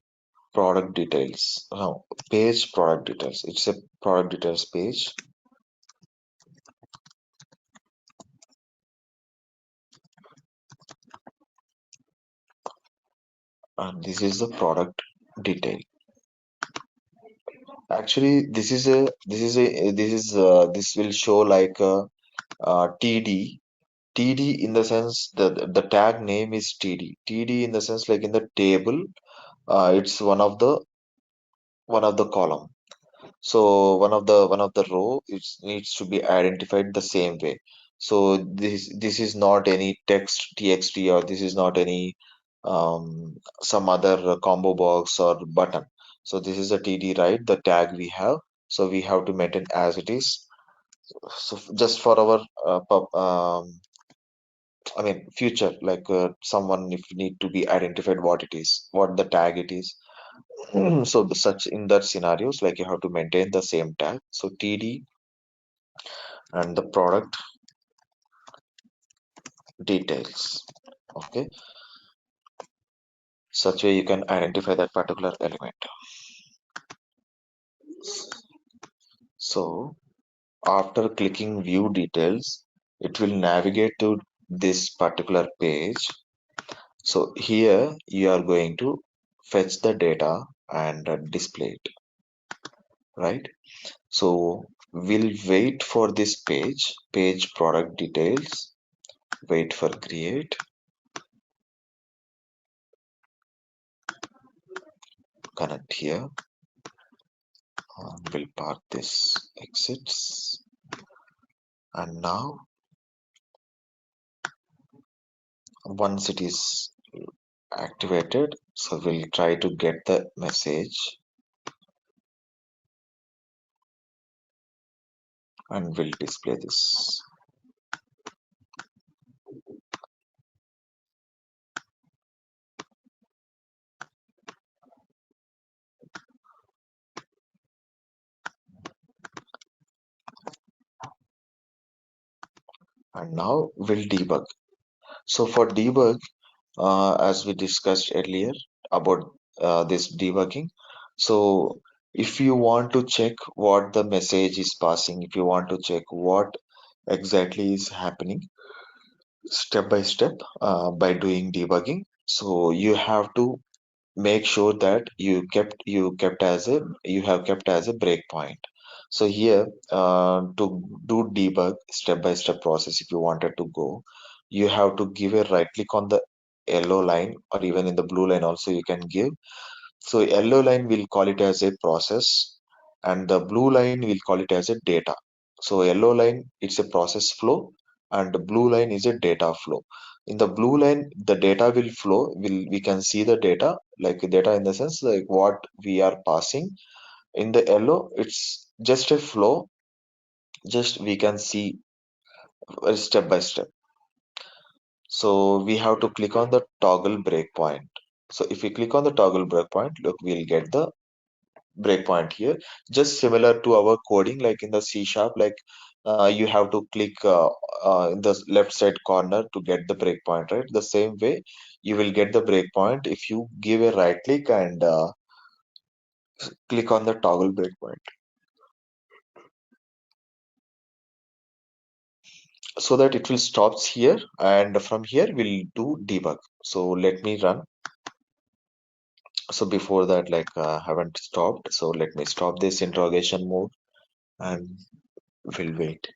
Speaker 1: product details. No, page product details. It's a product details page. And this is the product detail. Actually, this will show like TD. TD in the sense the tag name is TD. TD in the sense like in the table, it's one of the column. So one of the row it needs to be identified the same way. So this is not any text txt, or this is not any some other combo box or button. So this is a TD, right? The tag we have. So we have to maintain as it is. So just for our I mean future, like someone if need to be identified what it is, what the tag it is. So such in that scenarios, like you have to maintain the same tag. So TD and the product details. Okay, such way you can identify that particular element. So after clicking view details, it will navigate to this particular page. So here you are going to fetch the data and display it, right? So we'll wait for this page product details, wait for create, connect here, we'll park this exits, and now once it is activated, so we'll try to get the message and we'll display this. And now we'll debug. So for debug, as we discussed earlier about this debugging, so if you want to check what the message is passing, if you want to check what exactly is happening step by step by doing debugging, so you have to make sure that you have kept as a breakpoint. So here to do debug step by step process, if you wanted to go, you have to give a right click on the yellow line, or even in the blue line also you can give. So yellow line will call it as a process, and the blue line will call it as a data. So yellow line it's a process flow, and the blue line is a data flow. In the blue line, the data will flow. We can see the data like data in the sense like what we are passing. In the yellow, it's just a flow, just we can see step by step. So we have to click on the toggle breakpoint. So if we click on the toggle breakpoint, look, we'll get the breakpoint here, just similar to our coding, like in the C sharp, like you have to click in the left side corner to get the breakpoint, right? The same way you will get the breakpoint if you give a right click and click on the toggle breakpoint, so that it will stops here, and from here we'll do debug. So let me run. So before that, like haven't stopped, so let me stop this interrogation mode and we'll wait.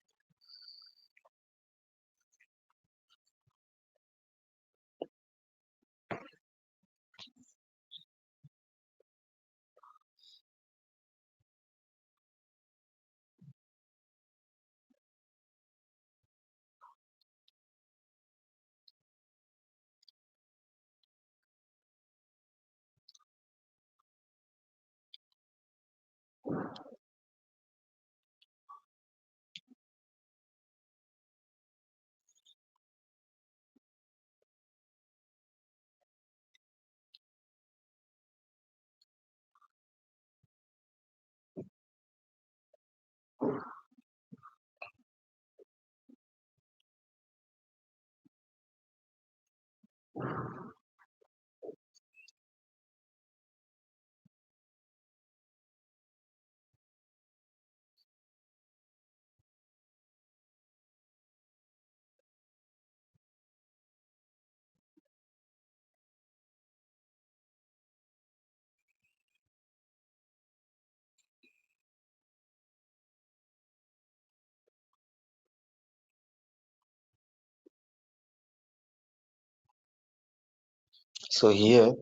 Speaker 1: So here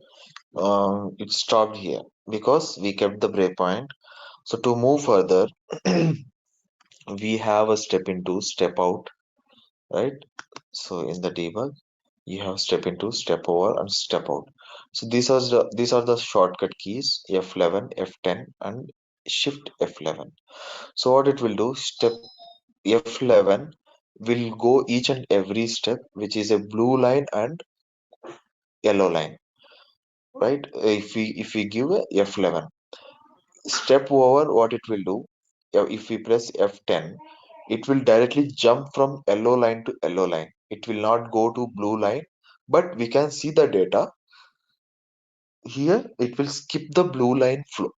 Speaker 1: it stopped here because we kept the breakpoint. So to move further, we have a step into, step out, right? So in the debug, you have step into, step over, and step out. So these are the shortcut keys F11, F10, and Shift F11. So what it will do, step F11 will go each and every step, which is a blue line and yellow line, right? If we give a F11 step over, what it will do, if we press F10, it will directly jump from yellow line to yellow line. It will not go to blue line, but we can see the data here. It will skip the blue line flow,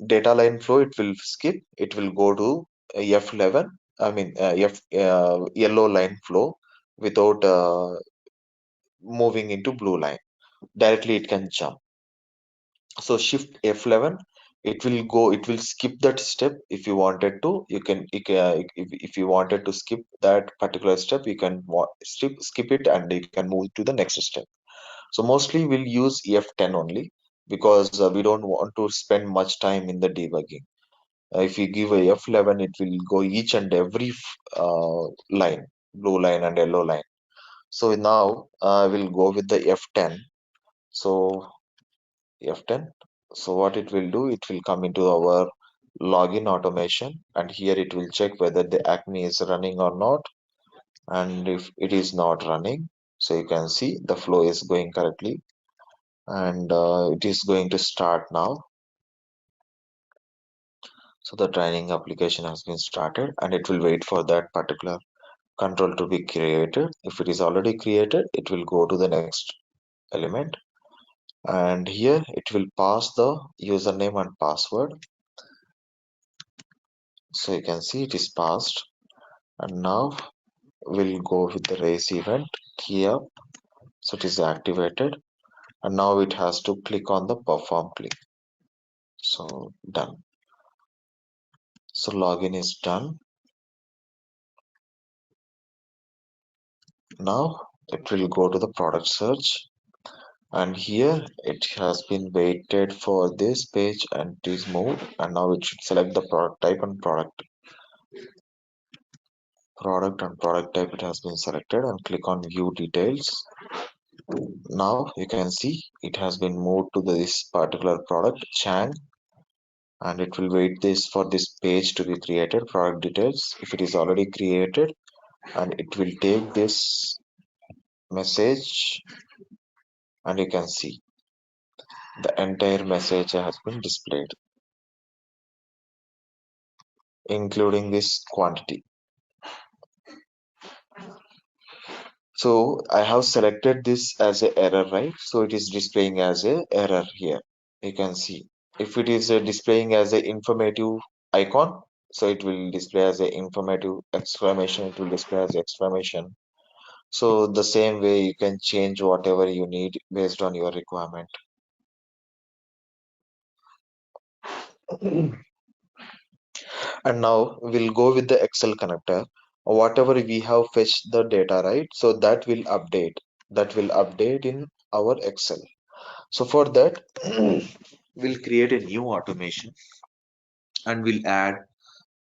Speaker 1: data line flow. It will skip. It will go to F11. I mean, yellow line flow without moving into blue line. Directly, it can jump. So shift F11, it will skip that step. If you wanted to, if you wanted to skip that particular step, you can skip it and you can move to the next step. So mostly we'll use F10 only, because we don't want to spend much time in the debugging. If you give a F11, it will go each and every line, blue line and yellow line. So now we'll go with the F10. So F10. So what it will do, it will come into our login automation, and here it will check whether the Acme is running or not. And if it is not running, so you can see the flow is going correctly, and it is going to start now. So the training application has been started, and it will wait for that particular control to be created. If it is already created, it will go to the next element, and here it will pass the username and password. So you can see it is passed, and now we'll go with the race event key up. So it is activated, and now it has to click on the perform click. So done. So login is done. Now it will go to the product search, and here it has been waited for this page and it is moved, and now it should select the product type and product and product type. It has been selected, and click on view details. Now you can see it has been moved to this particular product Chang, and it will wait this for this page to be created, product details. If it is already created, and it will take this message, and you can see the entire message has been displayed, including this quantity. So I have selected this as a error, right? So it is displaying as a error here. You can see if it is displaying as a informative icon, so it will display as a informative exclamation, it will display as exclamation. So the same way you can change whatever you need based on your requirement. And now we'll go with the Excel connector. Whatever we have fetched the data, right? So that will update. That will update in our Excel. So for that, we'll create a new automation and we'll add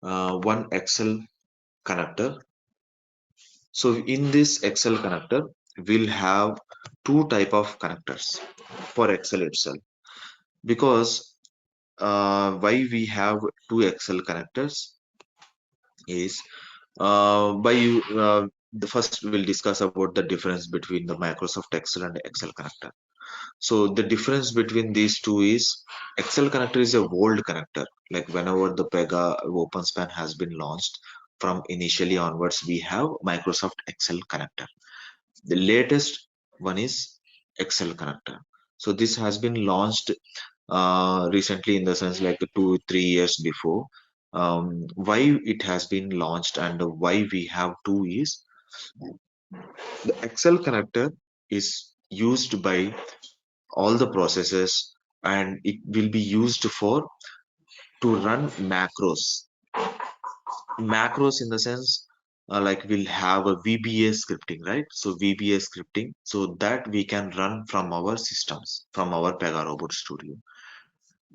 Speaker 1: one Excel connector. So in this Excel connector, we'll have two type of connectors for Excel itself. Because why we have two Excel connectors is the first we'll discuss about the difference between the Microsoft Excel and Excel connector. So the difference between these two is Excel connector is a old connector. Like whenever the Pega OpenSpan has been launched, from initially onwards, we have Microsoft Excel connector. The latest one is Excel connector. So this has been launched recently, in the sense like 2 3 years before. Why it has been launched and why we have two is the Excel connector is used by all the processes, and it will be used for to run macros in the sense, like we'll have a VBA scripting, right? So VBA scripting, so that we can run from our systems, from our Pega Robot Studio.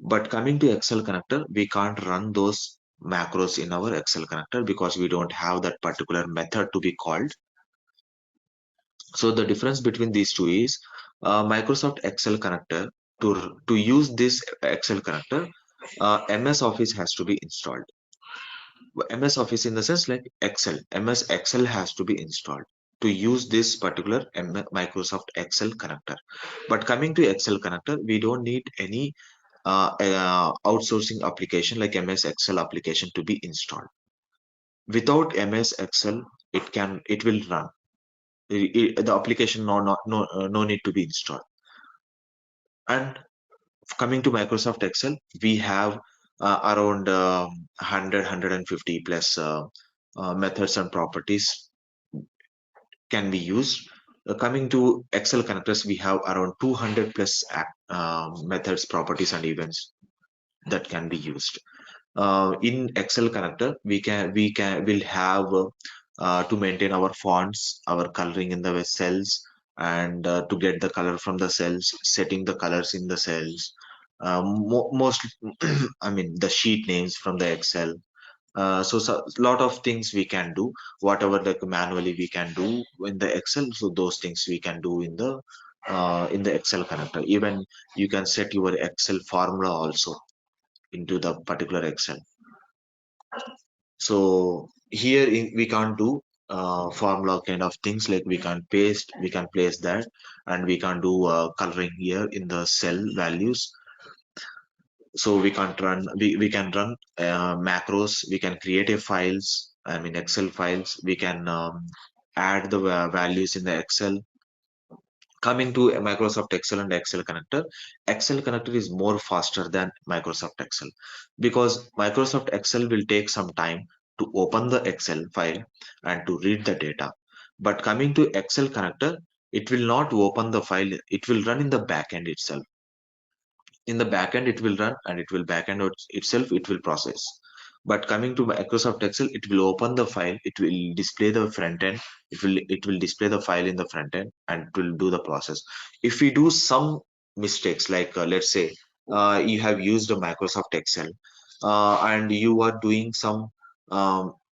Speaker 1: But coming to Excel connector, we can't run those macros in our Excel connector because we don't have that particular method to be called. So the difference between these two is Microsoft Excel connector, to use this Excel connector, MS Office has to be installed. MS Office in the sense like Excel, MS Excel has to be installed to use this particular Microsoft Excel connector. But coming to Excel connector, we don't need any outsourcing application like MS Excel application to be installed. Without MS Excel, it will run. The application no need to be installed. And coming to Microsoft Excel, we have around 150 plus methods and properties can be used. Coming to Excel connectors, we have around 200 plus methods, properties, and events that can be used. In Excel connector, will have to maintain our fonts, our coloring in the cells, and to get the color from the cells, setting the colors in the cells. Most, I mean, the sheet names from the Excel. So lot of things we can do. Whatever like manually we can do in the Excel, so those things we can do in the Excel connector. Even you can set your Excel formula also into the particular Excel. So here we can't do formula kind of things, like we can place that, and we can do coloring here in the cell values. So we can run macros, we can create a files, I mean Excel files, we can add the values in the Excel. Coming to Microsoft Excel and Excel connector, Excel connector is more faster than Microsoft Excel, because Microsoft Excel will take some time to open the Excel file and to read the data. But coming to Excel connector, it will not open the file, it will run in the backend itself. In the backend it will run, and it will backend itself, it will process. But coming to Microsoft Excel, it will open the file, it will display the front end, it will display the file in the front end, and it will do the process. If we do some mistakes, like let's say you have used a Microsoft Excel, and you are doing some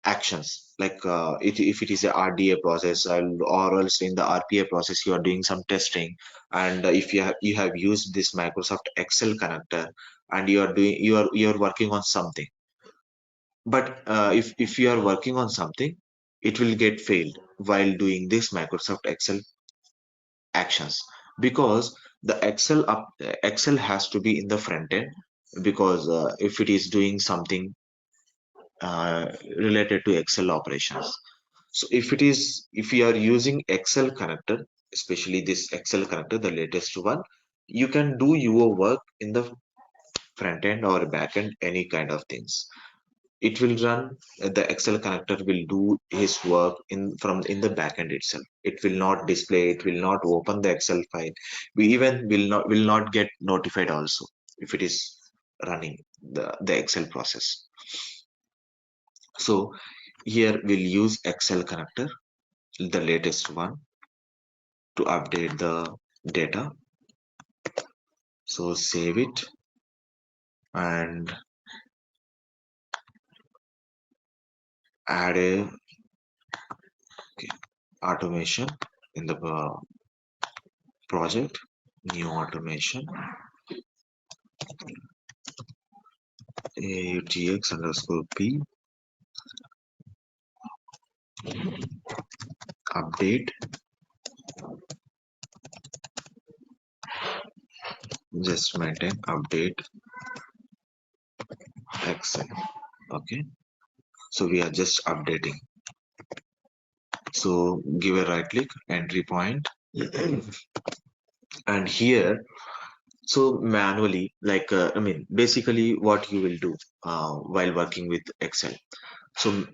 Speaker 1: actions, like if it is a RDA process, or else in the RPA process you are doing some testing, and if you have used this Microsoft Excel connector, and you are working on something, but if you are working on something, it will get failed while doing this Microsoft Excel actions, because the Excel has to be in the front end, because if it is doing something related to Excel operations. So if you are using Excel connector, especially this Excel connector, the latest one, you can do your work in the front end or back end, any kind of things. It will run, the Excel connector will do his work in the back end itself. It will not display, it will not open the Excel file. We even will not get notified also if it is running the Excel process. So here we'll use Excel connector, the latest one, to update the data. So save it and add a automation in the project, new automation, AUTX_P, update, just maintain update Excel. Okay, so we are just updating. So give a right click, entry point, and here, so manually, like basically what you will do while working with Excel. So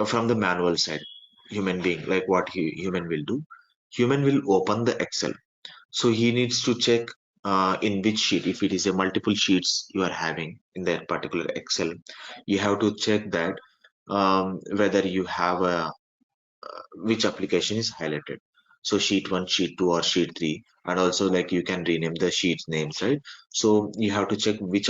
Speaker 1: from the manual side, human being, like what human will do, human will open the Excel. So he needs to check in which sheet, if it is a multiple sheets you are having in that particular Excel, you have to check that whether you have a which application is highlighted. So sheet 1, sheet 2, or sheet 3, and also like you can rename the sheet names, right? So you have to check which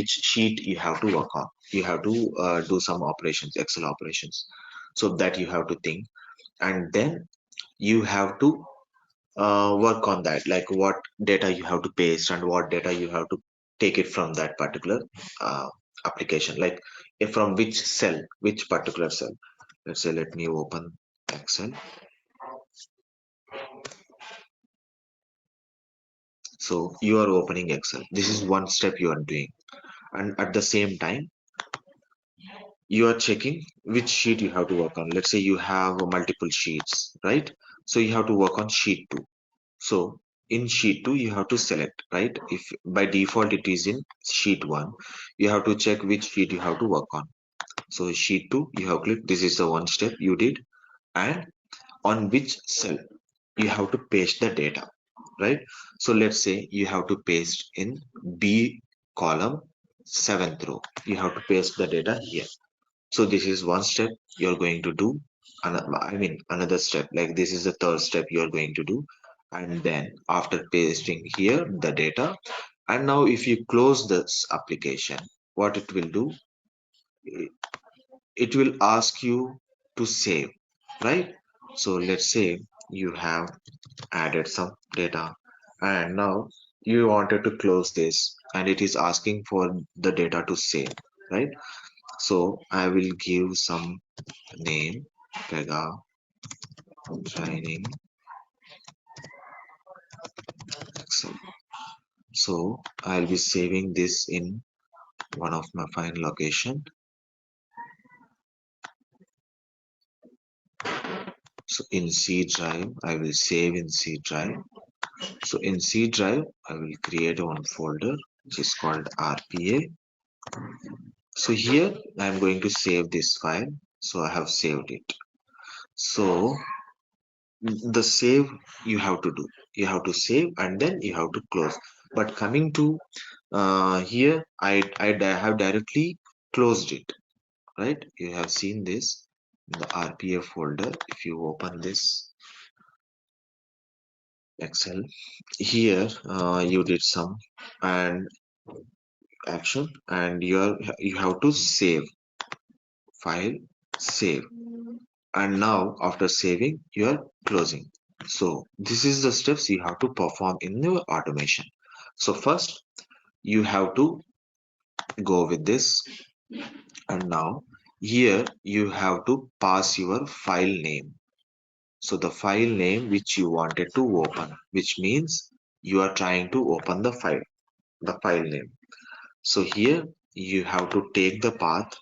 Speaker 1: sheet you have to work on. You have to do some operations, Excel operations. So that you have to think, and then you have to work on that, like what data you have to paste and what data you have to take it from that particular uh, application, like if from which cell, which particular cell. Let's say, let me open Excel. So you are opening Excel. This is one step you are doing. And at the same time, you are checking which sheet you have to work on. Let's say you have multiple sheets, right? So you have to work on sheet 2. So in sheet 2, you have to select, right? If by default it is in sheet 1, you have to check which sheet you have to work on. So sheet 2, you have clicked. This is the one step you did. And on which cell you have to paste the data, right? So let's say you have to paste in B column, 7th row. You have to paste the data here. So this is one step you're going to do. Another step, like this is the third step you're going to do. And then after pasting here the data, and now if you close this application, what it will do, it will ask you to save, right? So let's say you have added some data, and now you wanted to close this, and it is asking for the data to save, right? So I will give some name, Pega training Excel. So I'll be saving this in one of my file location. So in C drive, I will save in C drive. So in C drive, I will create one folder which is called RPA. So here I'm going to save this file. So I have saved it. So the save you have to do. You have to save and then you have to close. But coming to here, I have directly closed it, right? You have seen this in the RPA folder. If you open this Excel, here you did some and action, and you have to save file save. And now after saving, you are closing. So this is the steps you have to perform in your automation. So first you have to go with this, and now here you have to pass your file name. So the file name which you wanted to open, which means you are trying to open the file name. So here you have to take the path.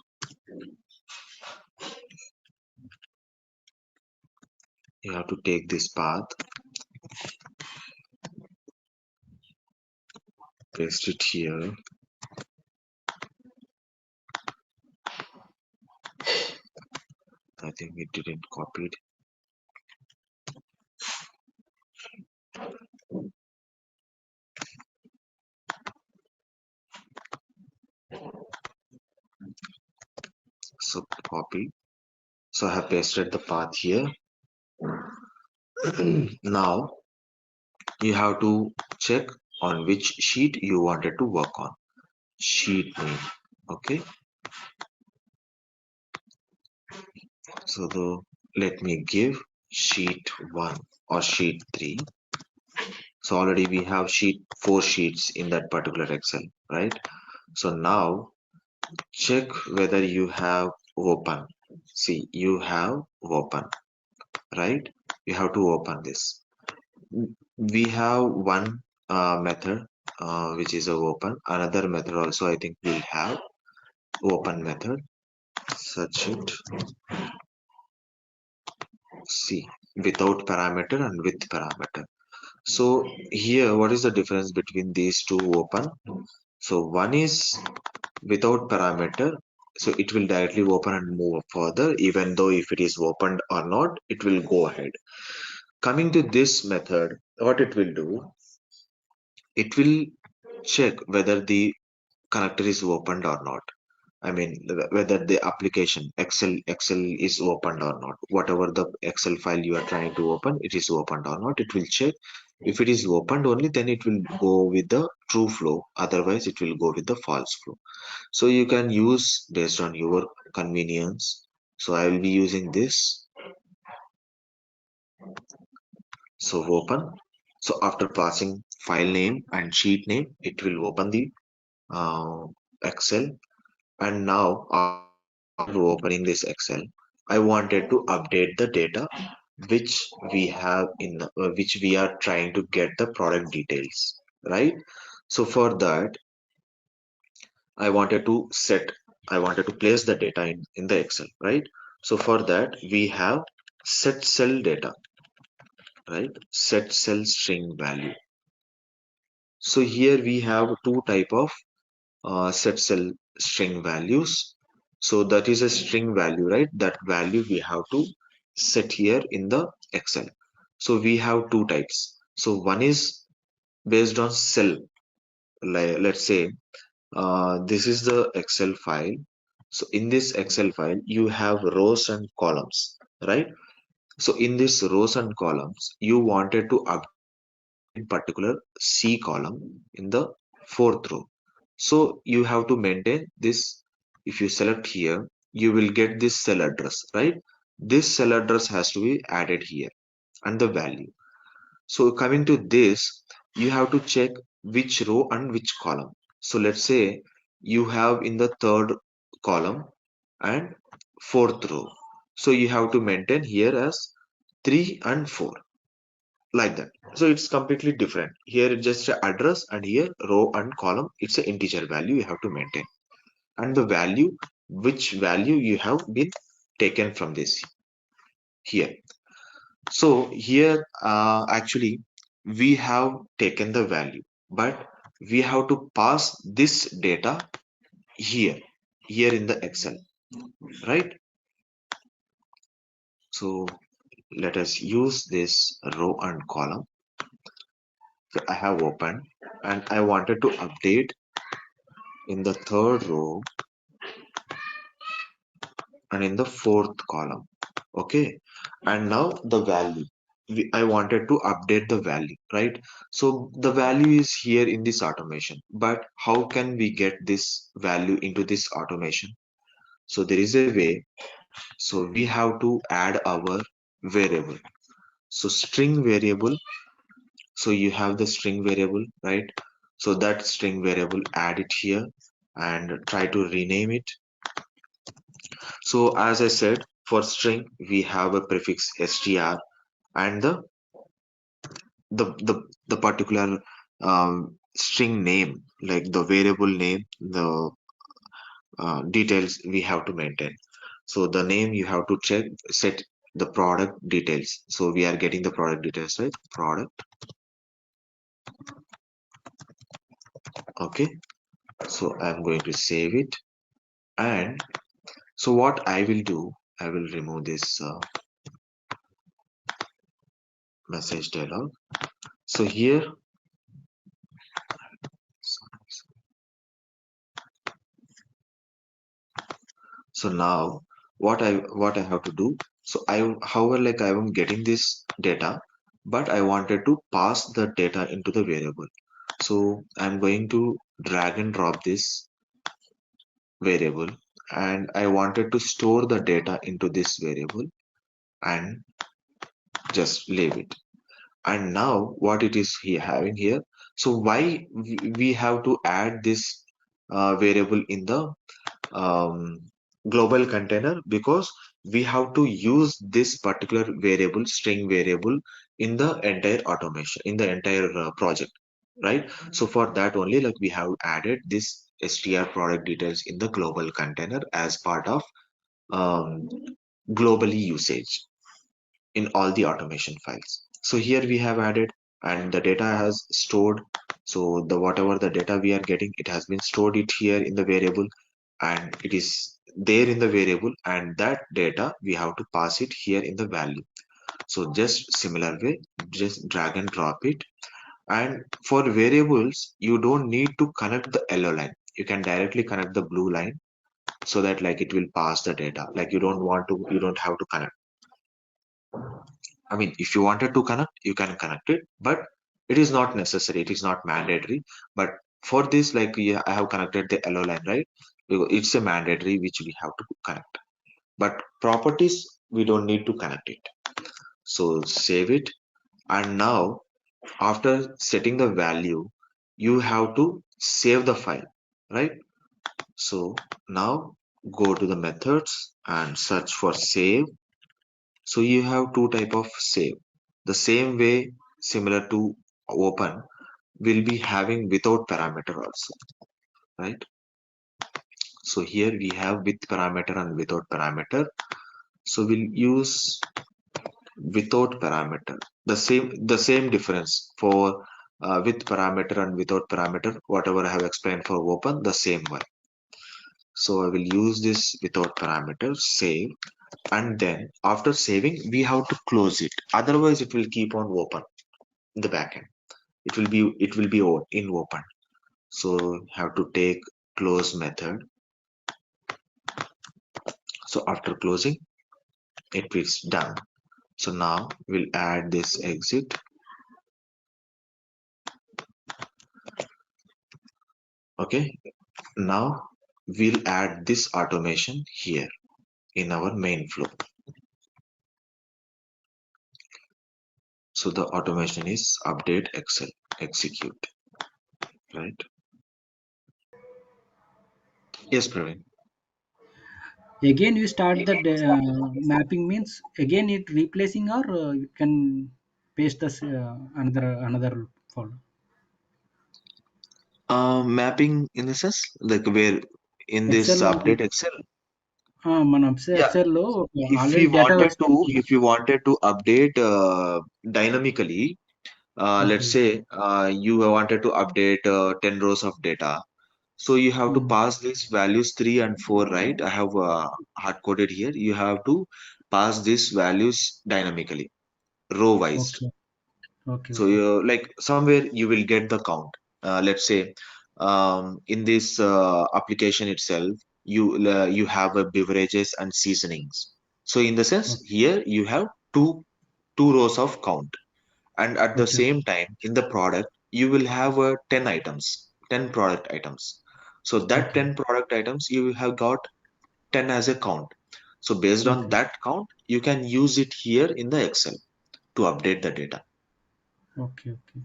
Speaker 1: You have to take this path, paste it here. I think it didn't copy it. So copy. So I have pasted the path here. Now you have to check on which sheet you wanted to work on. Sheet name. Okay. So let me give sheet 1 or sheet 3. So already we have 4 sheets in that particular Excel, right? So now check whether you have open. See, you have open, right? You have to open this. We have one method which is a open. Another method also I think we'll have open method. Search it. See, without parameter and with parameter. So here, what is the difference between these two open? So one is without parameter, so it will directly open and move further, even though if it is opened or not, it will go ahead. Coming to this method, what it will do, it will check whether the connector is opened or not. I mean, whether the application Excel is opened or not. Whatever the Excel file you are trying to open, it is opened or not. It will check. If it is opened only, then it will go with the true flow. Otherwise, it will go with the false flow. So you can use based on your convenience. So I will be using this. So open. So after passing file name and sheet name, it will open the uh, Excel. And now after opening this Excel, I wanted to update the data which we have which we are trying to get the product details, right? So for that, I wanted to place the data in the Excel, right? So for that, we have set cell data, right? Set cell string value. So here we have two type of set cell string values. So that is a string value, right? That value we have to set here in the Excel. So we have two types. So one is based on cell. Like, let's say this is the Excel file. So in this Excel file, you have rows and columns, right? So in this rows and columns, you wanted to update in particular C column in the fourth row. So you have to maintain this. If you select here, you will get this cell address, right? This cell address has to be added here and the value. So coming to this, you have to check which row and which column. So let's say you have in the third column and fourth row. So you have to maintain here as 3 and 4 like that. So it's completely different. Here it's just a address, and here row and column, it's an integer value you have to maintain. And the value, which value you have been taken from this here. So here actually we have taken the value, but we have to pass this data here in the Excel, right? So let us use this row and column. So I have opened and I wanted to update in the third row and in the fourth column. Okay, and now the value, I wanted to update the value, right? So the value is here in this automation, but how can we get this value into this automation? So there is a way. So we have to add our variable. So string variable. So you have the string variable, right? So that string variable, add it here and try to rename it. So as I said, for string, we have a prefix str and the particular string name, like the variable name, the details we have to maintain. So the name you have to check, set the product details. So we are getting the product details, right? Product. Okay. So I'm going to save it. And so what I will do, I will remove this message dialog. So here, so now what I have to do. So however, like I am getting this data, but I wanted to pass the data into the variable. So I'm going to drag and drop this variable, and I wanted to store the data into this variable and just leave it. And now what it is here having here. So why we have to add this variable in the um, global container? Because we have to use this particular variable, string variable, in the entire automation, in the entire project, right? So for that only, like we have added this str product details in the global container as part of um, globally usage in all the automation files. So here we have added, and the data has stored. So the whatever the data we are getting, it has been stored it here in the variable, and it is there in the variable, and that data we have to pass it here in the value. So just similar way, just drag and drop it. And for variables, you don't need to connect the yellow line. You can directly connect the blue line, so that like it will pass the data. Like you don't have to connect. I mean, if you wanted to connect, you can connect it, but it is not necessary. It is not mandatory. But for this, like yeah, I have connected the yellow line, right? Because it's a mandatory which we have to connect. But properties, we don't need to connect it. So save it. And now after setting the value, you have to save the file, right? So now go to the methods and search for save. So you have two type of save. The same way, similar to open, will be having without parameter also, right? So here we have with parameter and without parameter. So we'll use without parameter. The same difference for with parameter and without parameter. Whatever I have explained for open, the same way. So I will use this without parameter, save, and then after saving, we have to close it. Otherwise, it will keep on open in the backend. It will be in open. So have to take close method. So after closing, it is done. So now we'll add this exit. Okay. Now we'll add this automation here in our main flow. So the automation is update Excel execute, right? Yes, Praveen.
Speaker 7: Again, you start the mapping means again it replacing or you can paste this another folder.
Speaker 1: Mapping in the sense like where in this
Speaker 7: Excel
Speaker 1: update Excel.
Speaker 7: మన
Speaker 1: Yeah,
Speaker 7: Excel లో
Speaker 1: if we
Speaker 7: already data
Speaker 1: wanted to,
Speaker 7: వచ్చింది.
Speaker 1: if you wanted to update dynamically, let's
Speaker 7: okay.
Speaker 1: say you wanted to update 10 rows of data. So you have to pass these values 3 and 4, right? I have hard coded here. You have to pass these values dynamically, row wise.
Speaker 7: Okay. Okay.
Speaker 1: So
Speaker 7: okay.
Speaker 1: you like somewhere you will get the count. Let's say in this application itself, you have a beverages and seasonings. So in the sense here you have two rows of count, and at the
Speaker 7: okay.
Speaker 1: same time in the product you will have 10 items, 10 product items. So that
Speaker 7: okay.
Speaker 1: 10 product items you have got 10 as a count. So based on
Speaker 7: Okay.
Speaker 1: that count, you can use it here in the Excel to update the data
Speaker 7: Okay. Okay.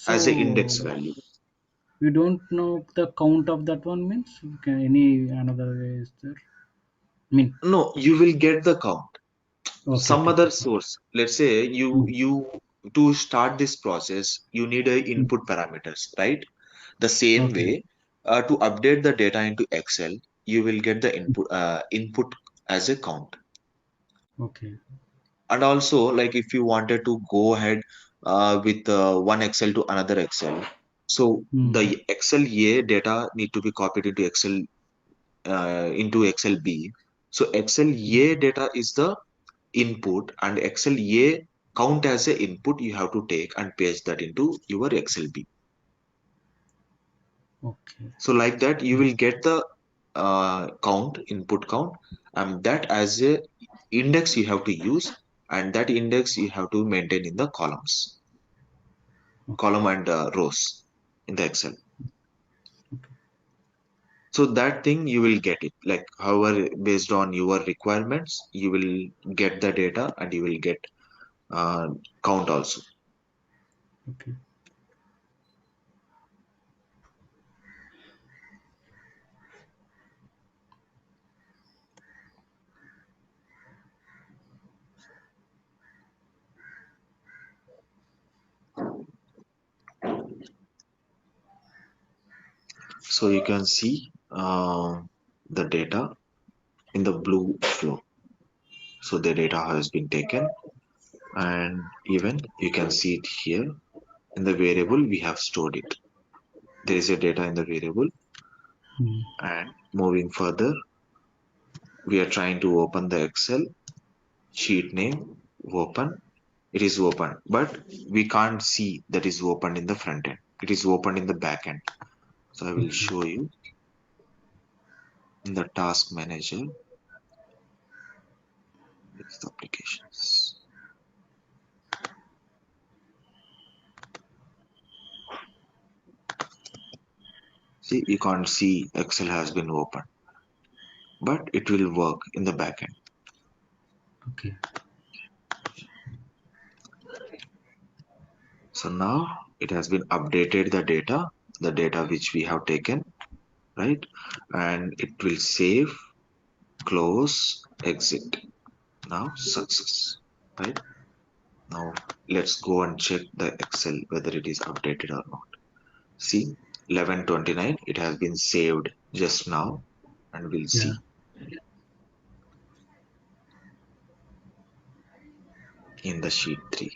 Speaker 1: as a
Speaker 7: So
Speaker 1: index value.
Speaker 7: we don't know the count of that one means can any another way is there? I mean,
Speaker 1: No, you will get the count.
Speaker 7: okay.
Speaker 1: Some
Speaker 7: Okay.
Speaker 1: other
Speaker 7: Okay.
Speaker 1: source. Let's say
Speaker 7: Hmm.
Speaker 1: you to start this process, you need a
Speaker 7: Hmm.
Speaker 1: input parameters, right? The same
Speaker 7: Okay.
Speaker 1: way, to update the data into Excel, you will get the input as a count.
Speaker 7: Okay.
Speaker 1: And also, like if you wanted to go ahead with one Excel to another Excel, so
Speaker 7: Hmm.
Speaker 1: the Excel A data need to be copied into Excel B. So Excel A data is the input, and Excel A count as a input you have to take and paste that into your Excel B.
Speaker 7: Okay.
Speaker 1: So like that, you will get the count, input count, and that as a index you have to use, and that index you have to maintain in the
Speaker 7: Okay.
Speaker 1: column and rows in the Excel.
Speaker 7: Okay.
Speaker 1: So that thing you will get it. Like however, based on your requirements, you will get the data and you will get uh, count also.
Speaker 7: Okay.
Speaker 1: So you can see the data in the blue flow. So the data has been taken, and even you can see it here in the variable we have stored it. There is a data in the variable,
Speaker 7: Hmm.
Speaker 1: and moving further, we are trying to open the Excel sheet name, open. It is open, but we can't see that is opened in the front end. It is opened in the back end. So I will
Speaker 7: Okay.
Speaker 1: show you in the task manager. It's the applications. See, you can't see Excel has been opened, but it will work in the back end.
Speaker 7: Okay.
Speaker 1: So now it has been updated the data which we have taken, right? And it will save, close, exit. Now success, right? Now let's go and check the Excel whether it is updated or not. See, 11:29, it has been saved just now, and we'll
Speaker 7: Yeah.
Speaker 1: see in the sheet 3.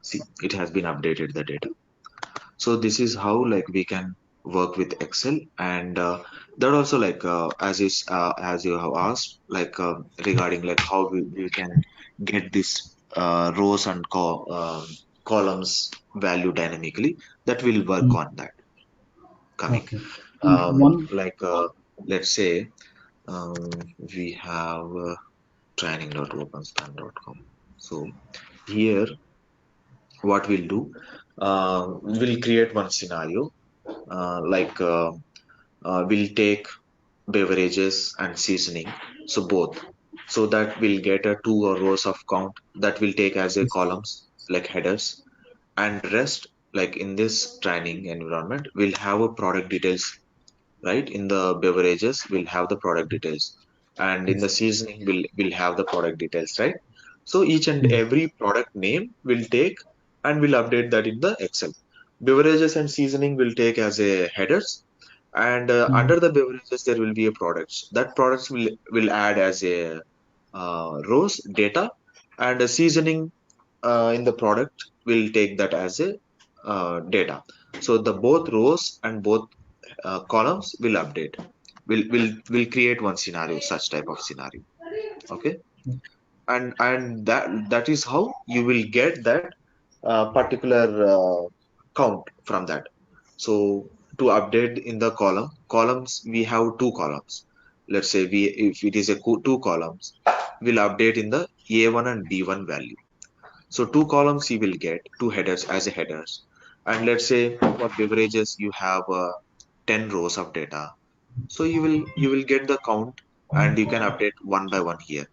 Speaker 1: See, it has been updated the data. So this is how like we can work with Excel, and that also like as you have asked like regarding like how we can get this rows and columns value dynamically, that will work
Speaker 7: Hmm.
Speaker 1: on that coming.
Speaker 7: Okay. One.
Speaker 1: Like let's say um, we have training.openspan.com. So here what we'll do, we'll create one scenario, like we'll take beverages and seasoning, so both, so that we'll get a two rows of count that will take as a columns like headers, and rest like in this training environment we'll have a product details, right? In the beverages we'll have the product details, and in
Speaker 7: Yes.
Speaker 1: the seasoning we'll have the product details, right? So each and
Speaker 7: Hmm.
Speaker 1: every product name will take, and we'll update that in the Excel. Beverages and seasoning will take as a headers, and
Speaker 7: Hmm.
Speaker 1: under the beverages there will be a products, that products will add as a rows data, and a seasoning in the product will take that as a data. So the both rows and both columns will update. Will create one scenario, such type of scenario. Okay, and that is how you will get that particular count from that. So to update in the columns, we have two columns. Let's say we if it is a two columns, we'll update in the A1 and B1 value. So two columns you will get two headers as a headers, and let's say for beverages you have 10 rows of data, so you will get the count, and you can update one by one here.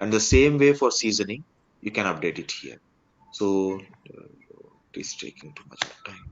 Speaker 1: And the same way for seasoning, you can update it here. So it is taking too much of time.